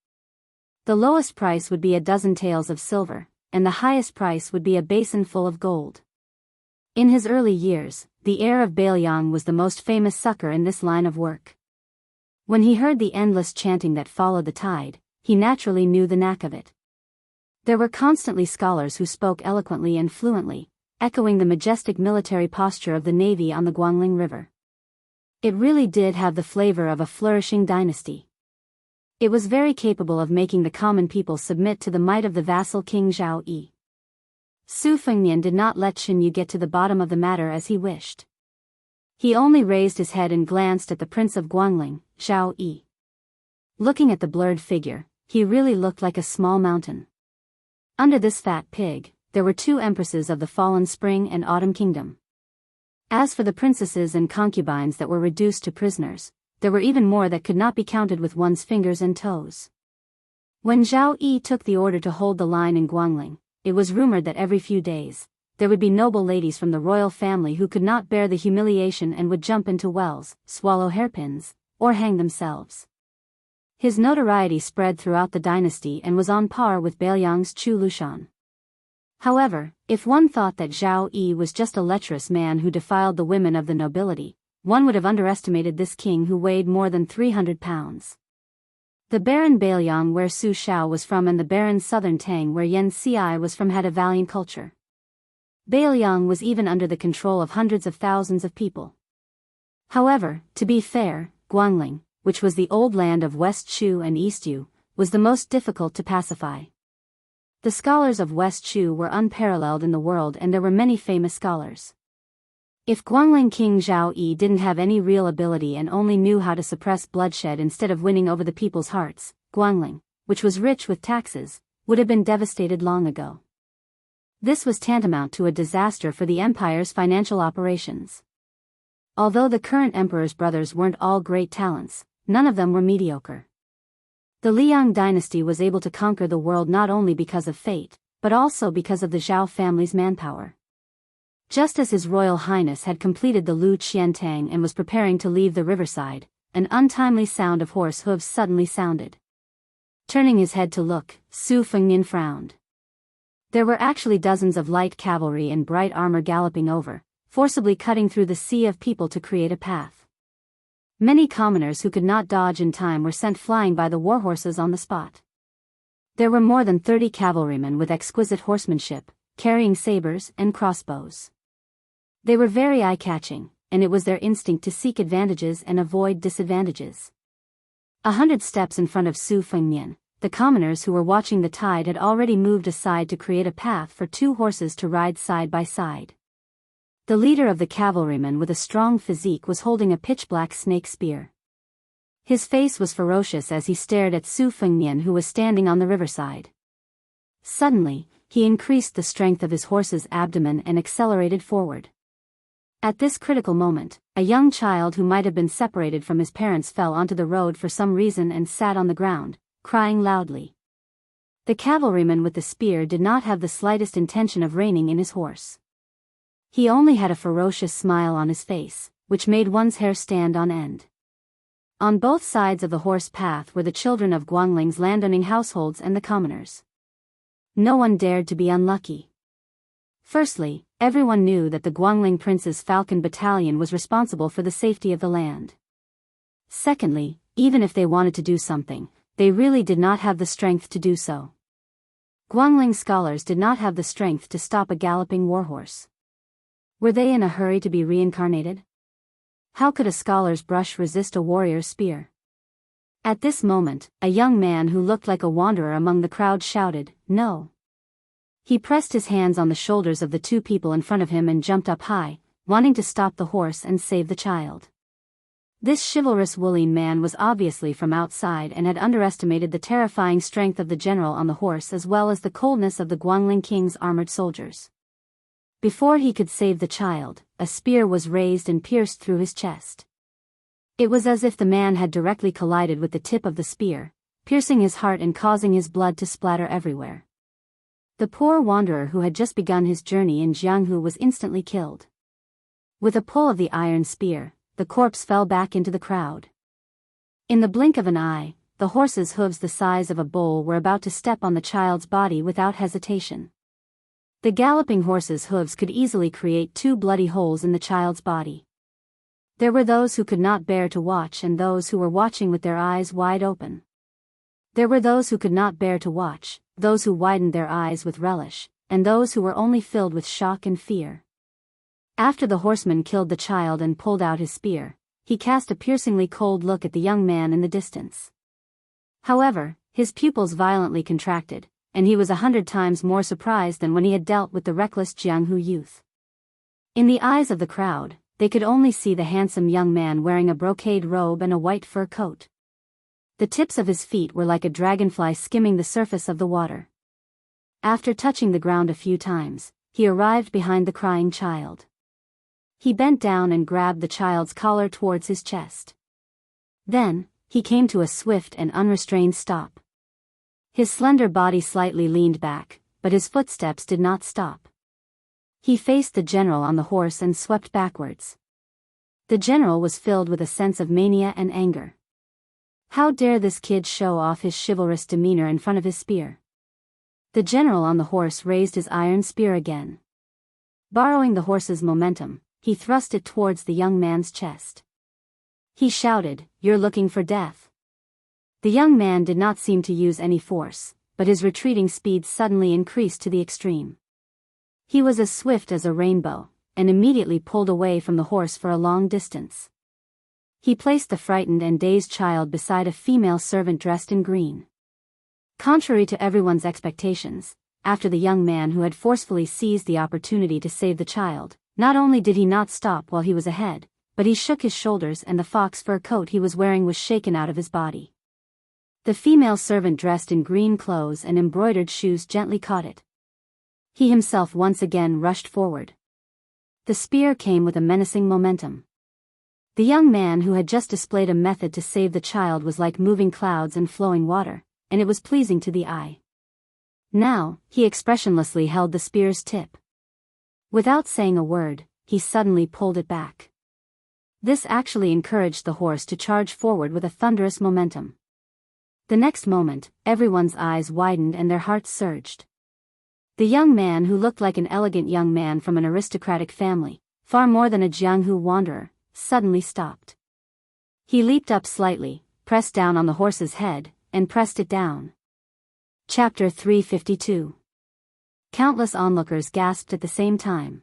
The lowest price would be a dozen taels of silver, and the highest price would be a basin full of gold. In his early years, the heir of Beiliang was the most famous sucker in this line of work. When he heard the endless chanting that followed the tide, he naturally knew the knack of it. There were constantly scholars who spoke eloquently and fluently, echoing the majestic military posture of the navy on the Guangling River. It really did have the flavor of a flourishing dynasty. It was very capable of making the common people submit to the might of the vassal King Zhao Yi. Su Fengnian did not let Qin Yu get to the bottom of the matter as he wished. He only raised his head and glanced at the Prince of Guangling, Zhao Yi. Looking at the blurred figure, he really looked like a small mountain. Under this fat pig, there were two empresses of the fallen spring and autumn kingdom. As for the princesses and concubines that were reduced to prisoners, there were even more that could not be counted with one's fingers and toes. When Zhao Yi took the order to hold the line in Guangling, it was rumored that every few days, there would be noble ladies from the royal family who could not bear the humiliation and would jump into wells, swallow hairpins, or hang themselves. His notoriety spread throughout the dynasty and was on par with Beiliang's Chu Lushan. However, if one thought that Zhao Yi was just a lecherous man who defiled the women of the nobility, one would have underestimated this king who weighed more than 300 pounds. The Baron Beiliang where Su Shao was from and the Baron Southern Tang where Yan Xi was from had a valiant culture. Beiliang was even under the control of hundreds of thousands of people. However, to be fair, Guangling, which was the old land of West Chu and East Yu, was the most difficult to pacify. The scholars of West Chu were unparalleled in the world and there were many famous scholars. If Guangling King Zhao Yi didn't have any real ability and only knew how to suppress bloodshed instead of winning over the people's hearts, Guangling, which was rich with taxes, would have been devastated long ago. This was tantamount to a disaster for the empire's financial operations. Although the current emperor's brothers weren't all great talents, none of them were mediocre. The Liang dynasty was able to conquer the world not only because of fate, but also because of the Zhao family's manpower. Just as His Royal Highness had completed the Lu Qiantang and was preparing to leave the riverside, an untimely sound of horse hooves suddenly sounded. Turning his head to look, Su Fengnian frowned. There were actually dozens of light cavalry in bright armor galloping over, forcibly cutting through the sea of people to create a path. Many commoners who could not dodge in time were sent flying by the warhorses on the spot. There were more than 30 cavalrymen with exquisite horsemanship, carrying sabers and crossbows. They were very eye-catching, and it was their instinct to seek advantages and avoid disadvantages. 100 steps in front of Su Fengnian, the commoners who were watching the tide had already moved aside to create a path for two horses to ride side by side. The leader of the cavalrymen with a strong physique was holding a pitch-black snake spear. His face was ferocious as he stared at Su Fengnian who was standing on the riverside. Suddenly, he increased the strength of his horse's abdomen and accelerated forward. At this critical moment, a young child who might have been separated from his parents fell onto the road for some reason and sat on the ground, crying loudly. The cavalryman with the spear did not have the slightest intention of reining in his horse. He only had a ferocious smile on his face, which made one's hair stand on end. On both sides of the horse path were the children of Guangling's landowning households and the commoners. No one dared to be unlucky. Firstly, everyone knew that the Guangling Prince's Falcon Battalion was responsible for the safety of the land. Secondly, even if they wanted to do something, they really did not have the strength to do so. Guangling scholars did not have the strength to stop a galloping warhorse. Were they in a hurry to be reincarnated? How could a scholar's brush resist a warrior's spear? At this moment, a young man who looked like a wanderer among the crowd shouted, "No!" He pressed his hands on the shoulders of the two people in front of him and jumped up high, wanting to stop the horse and save the child. This chivalrous Wulian man was obviously from outside and had underestimated the terrifying strength of the general on the horse as well as the coldness of the Guangling king's armored soldiers. Before he could save the child, a spear was raised and pierced through his chest. It was as if the man had directly collided with the tip of the spear, piercing his heart and causing his blood to splatter everywhere. The poor wanderer who had just begun his journey in Jianghu was instantly killed. With a pull of the iron spear, the corpse fell back into the crowd. In the blink of an eye, the horse's hooves the size of a bull were about to step on the child's body without hesitation. The galloping horse's hooves could easily create 2 bloody holes in the child's body. There were those who could not bear to watch and those who were watching with their eyes wide open. There were those who could not bear to watch, those who widened their eyes with relish, and those who were only filled with shock and fear. After the horseman killed the child and pulled out his spear, he cast a piercingly cold look at the young man in the distance. However, his pupils violently contracted, and he was 100 times more surprised than when he had dealt with the reckless Jianghu youth. In the eyes of the crowd, they could only see the handsome young man wearing a brocade robe and a white fur coat. The tips of his feet were like a dragonfly skimming the surface of the water. After touching the ground a few times, he arrived behind the crying child. He bent down and grabbed the child's collar towards his chest. Then, he came to a swift and unrestrained stop. His slender body slightly leaned back, but his footsteps did not stop. He faced the general on the horse and swept backwards. The general was filled with a sense of mania and anger. How dare this kid show off his chivalrous demeanor in front of his spear? The general on the horse raised his iron spear again. Borrowing the horse's momentum, he thrust it towards the young man's chest. He shouted, "You're looking for death." The young man did not seem to use any force, but his retreating speed suddenly increased to the extreme. He was as swift as a rainbow, and immediately pulled away from the horse for a long distance. He placed the frightened and dazed child beside a female servant dressed in green. Contrary to everyone's expectations, after the young man who had forcefully seized the opportunity to save the child, not only did he not stop while he was ahead, but he shook his shoulders and the fox fur coat he was wearing was shaken out of his body. The female servant dressed in green clothes and embroidered shoes gently caught it. He himself once again rushed forward. The spear came with a menacing momentum. The young man who had just displayed a method to save the child was like moving clouds and flowing water, and it was pleasing to the eye. Now, he expressionlessly held the spear's tip. Without saying a word, he suddenly pulled it back. This actually encouraged the horse to charge forward with a thunderous momentum. The next moment, everyone's eyes widened and their hearts surged. The young man, who looked like an elegant young man from an aristocratic family, far more than a Jianghu wanderer, suddenly stopped. He leaped up slightly, pressed down on the horse's head, and pressed it down. Chapter 352. Countless onlookers gasped at the same time.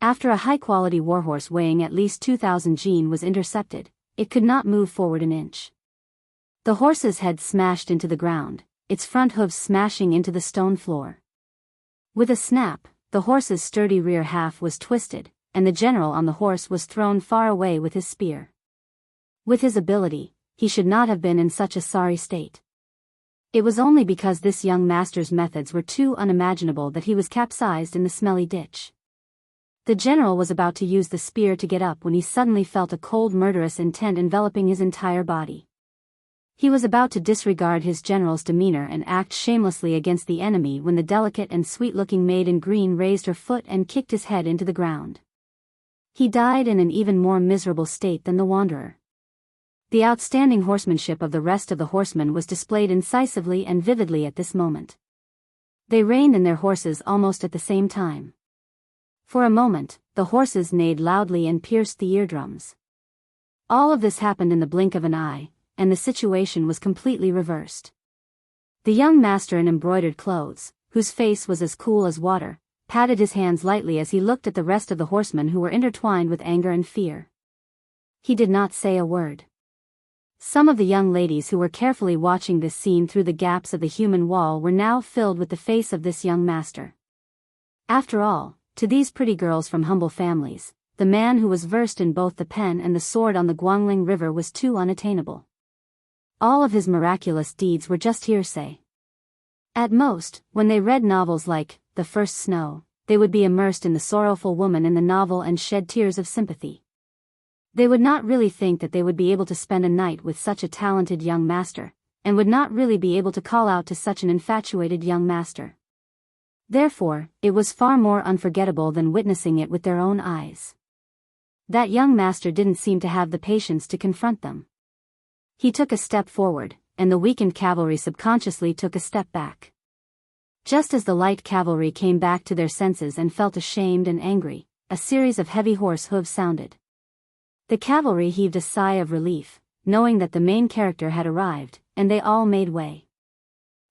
After a high-quality warhorse weighing at least 2,000 jin was intercepted, it could not move forward an inch. The horse's head smashed into the ground, its front hooves smashing into the stone floor. With a snap, the horse's sturdy rear half was twisted, and the general on the horse was thrown far away with his spear. With his ability, he should not have been in such a sorry state. It was only because this young master's methods were too unimaginable that he was capsized in the smelly ditch. The general was about to use the spear to get up when he suddenly felt a cold murderous intent enveloping his entire body. He was about to disregard his general's demeanor and act shamelessly against the enemy when the delicate and sweet-looking maid in green raised her foot and kicked his head into the ground. He died in an even more miserable state than the wanderer. The outstanding horsemanship of the rest of the horsemen was displayed incisively and vividly at this moment. They reined in their horses almost at the same time. For a moment, the horses neighed loudly and pierced the eardrums. All of this happened in the blink of an eye, and the situation was completely reversed. The young master in embroidered clothes, whose face was as cool as water, patted his hands lightly as he looked at the rest of the horsemen who were intertwined with anger and fear. He did not say a word. Some of the young ladies who were carefully watching this scene through the gaps of the human wall were now filled with the face of this young master. After all, to these pretty girls from humble families, the man who was versed in both the pen and the sword on the Guangling River was too unattainable. All of his miraculous deeds were just hearsay. At most, when they read novels like The First Snow, they would be immersed in the sorrowful woman in the novel and shed tears of sympathy. They would not really think that they would be able to spend a night with such a talented young master, and would not really be able to call out to such an infatuated young master. Therefore, it was far more unforgettable than witnessing it with their own eyes. That young master didn't seem to have the patience to confront them. He took a step forward, and the weakened cavalry subconsciously took a step back. Just as the light cavalry came back to their senses and felt ashamed and angry, a series of heavy horse hooves sounded. The cavalry heaved a sigh of relief, knowing that the main character had arrived, and they all made way.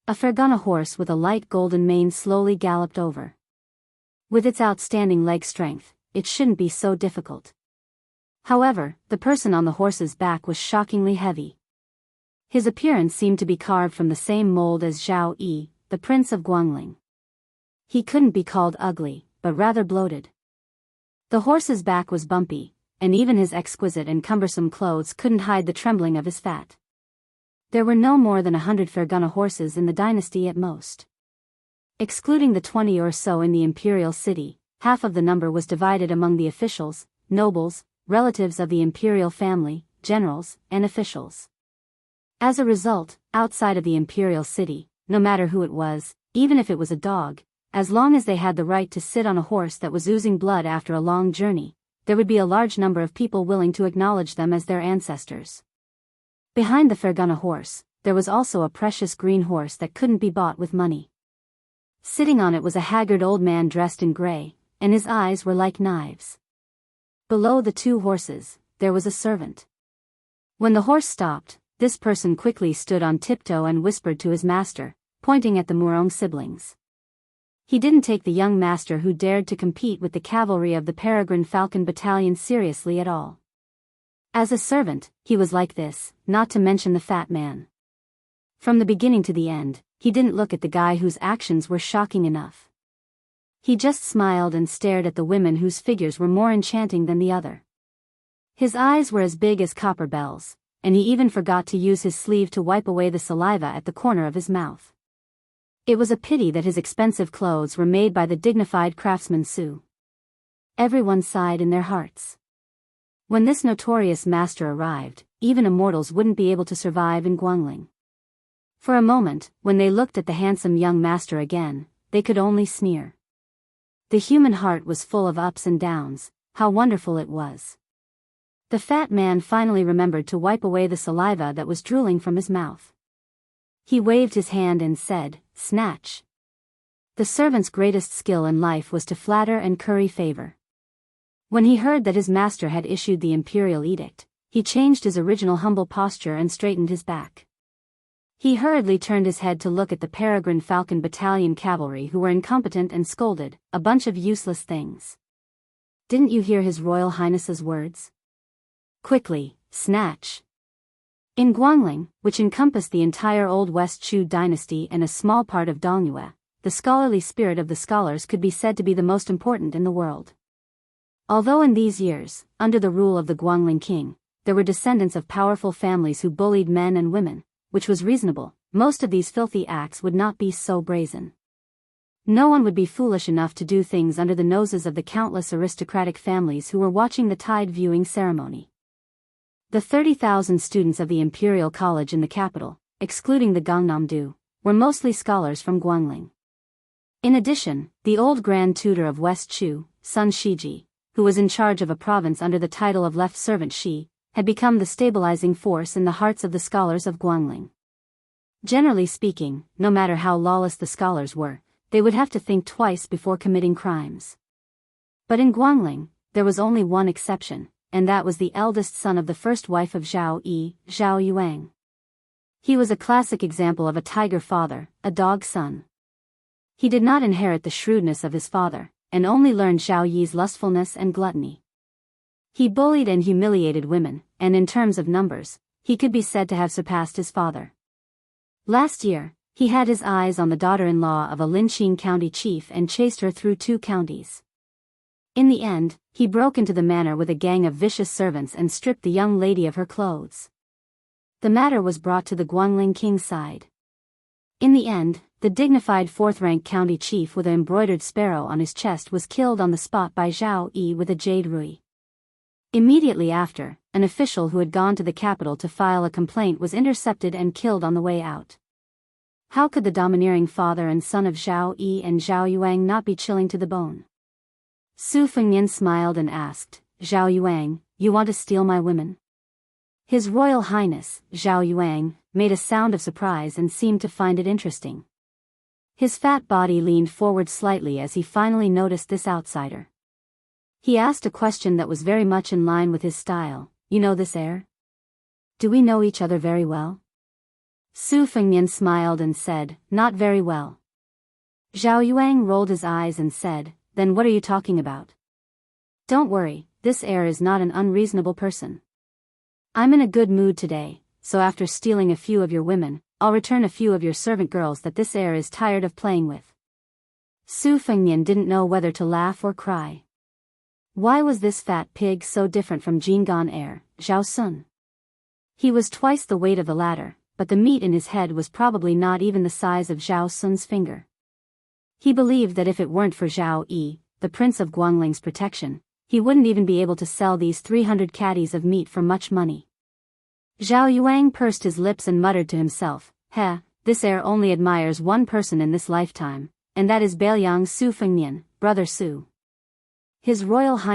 A Fergana horse with a light golden mane slowly galloped over. With its outstanding leg strength, it shouldn't be so difficult. However, the person on the horse's back was shockingly heavy. His appearance seemed to be carved from the same mold as Zhao Yi, the prince of Guangling. He couldn't be called ugly, but rather bloated. The horse's back was bumpy, and even his exquisite and cumbersome clothes couldn't hide the trembling of his fat. There were no more than 100 Fergana horses in the dynasty at most. Excluding the 20 or so in the imperial city, half of the number was divided among the officials, nobles, relatives of the imperial family, generals, and officials. As a result, outside of the imperial city, no matter who it was, even if it was a dog, as long as they had the right to sit on a horse that was oozing blood after a long journey, there would be a large number of people willing to acknowledge them as their ancestors. Behind the Fergana horse, there was also a precious green horse that couldn't be bought with money. Sitting on it was a haggard old man dressed in gray, and his eyes were like knives. Below the two horses, there was a servant. When the horse stopped, this person quickly stood on tiptoe and whispered to his master, pointing at the Murong siblings. He didn't take the young master who dared to compete with the cavalry of the Peregrine Falcon Battalion seriously at all. As a servant, he was like this, not to mention the fat man. From the beginning to the end, he didn't look at the guy whose actions were shocking enough. He just smiled and stared at the women whose figures were more enchanting than the other. His eyes were as big as copper bells, and he even forgot to use his sleeve to wipe away the saliva at the corner of his mouth. It was a pity that his expensive clothes were made by the dignified craftsman Su. Everyone sighed in their hearts. When this notorious master arrived, even immortals wouldn't be able to survive in Guangling. For a moment, when they looked at the handsome young master again, they could only sneer. The human heart was full of ups and downs, how wonderful it was. The fat man finally remembered to wipe away the saliva that was drooling from his mouth. He waved his hand and said, "Snatch." The servant's greatest skill in life was to flatter and curry favor. When he heard that his master had issued the imperial edict, he changed his original humble posture and straightened his back. He hurriedly turned his head to look at the Peregrine Falcon Battalion cavalry who were incompetent and scolded, a bunch of useless things. Didn't you hear His Royal Highness's words? Quickly, snatch. In Guangling, which encompassed the entire Old West Chu dynasty and a small part of Dongyue, the scholarly spirit of the scholars could be said to be the most important in the world. Although in these years, under the rule of the Guangling king, there were descendants of powerful families who bullied men and women, which was reasonable, most of these filthy acts would not be so brazen. No one would be foolish enough to do things under the noses of the countless aristocratic families who were watching the tide viewing ceremony. The 30,000 students of the Imperial College in the capital, excluding the Gangnam-do, were mostly scholars from Guangling. In addition, the old Grand Tutor of West Chu, Sun Shiji, who was in charge of a province under the title of Left Servant Shi, had become the stabilizing force in the hearts of the scholars of Guangling. Generally speaking, no matter how lawless the scholars were, they would have to think twice before committing crimes. But in Guangling, there was only one exception, and that was the eldest son of the first wife of Zhao Yi, Zhao Yuang. He was a classic example of a tiger father, a dog son. He did not inherit the shrewdness of his father, and only learned Zhao Yi's lustfulness and gluttony. He bullied and humiliated women, and in terms of numbers, he could be said to have surpassed his father. Last year, he had his eyes on the daughter-in-law of a Linqing county chief and chased her through 2 counties. In the end, he broke into the manor with a gang of vicious servants and stripped the young lady of her clothes. The matter was brought to the Guangling king's side. In the end, the dignified 4th-rank county chief with an embroidered sparrow on his chest was killed on the spot by Zhao Yi with a jade rui. Immediately after, an official who had gone to the capital to file a complaint was intercepted and killed on the way out. How could the domineering father and son of Zhao Yi and Zhao Yuang not be chilling to the bone? Su Fengnian smiled and asked, "Zhao Yuang, you want to steal my women?" His Royal Highness, Zhao Yuang, made a sound of surprise and seemed to find it interesting. His fat body leaned forward slightly as he finally noticed this outsider. He asked a question that was very much in line with his style, "You know this heir? Do we know each other very well?" Su Fengnian smiled and said, "Not very well." Zhao Yuang rolled his eyes and said, "Then what are you talking about?" "Don't worry, this heir is not an unreasonable person. I'm in a good mood today, so after stealing a few of your women, I'll return a few of your servant girls that this heir is tired of playing with." Su Fengnian didn't know whether to laugh or cry. Why was this fat pig so different from Jinggan heir, Zhao Sun? He was twice the weight of the latter, but the meat in his head was probably not even the size of Zhao Sun's finger. He believed that if it weren't for Zhao Yi, the prince of Guangling's protection, he wouldn't even be able to sell these 300 caddies of meat for much money. Zhao Yuang pursed his lips and muttered to himself, this heir only admires one person in this lifetime, and that is Bailiang Su Fengnian, brother Su. His Royal Highness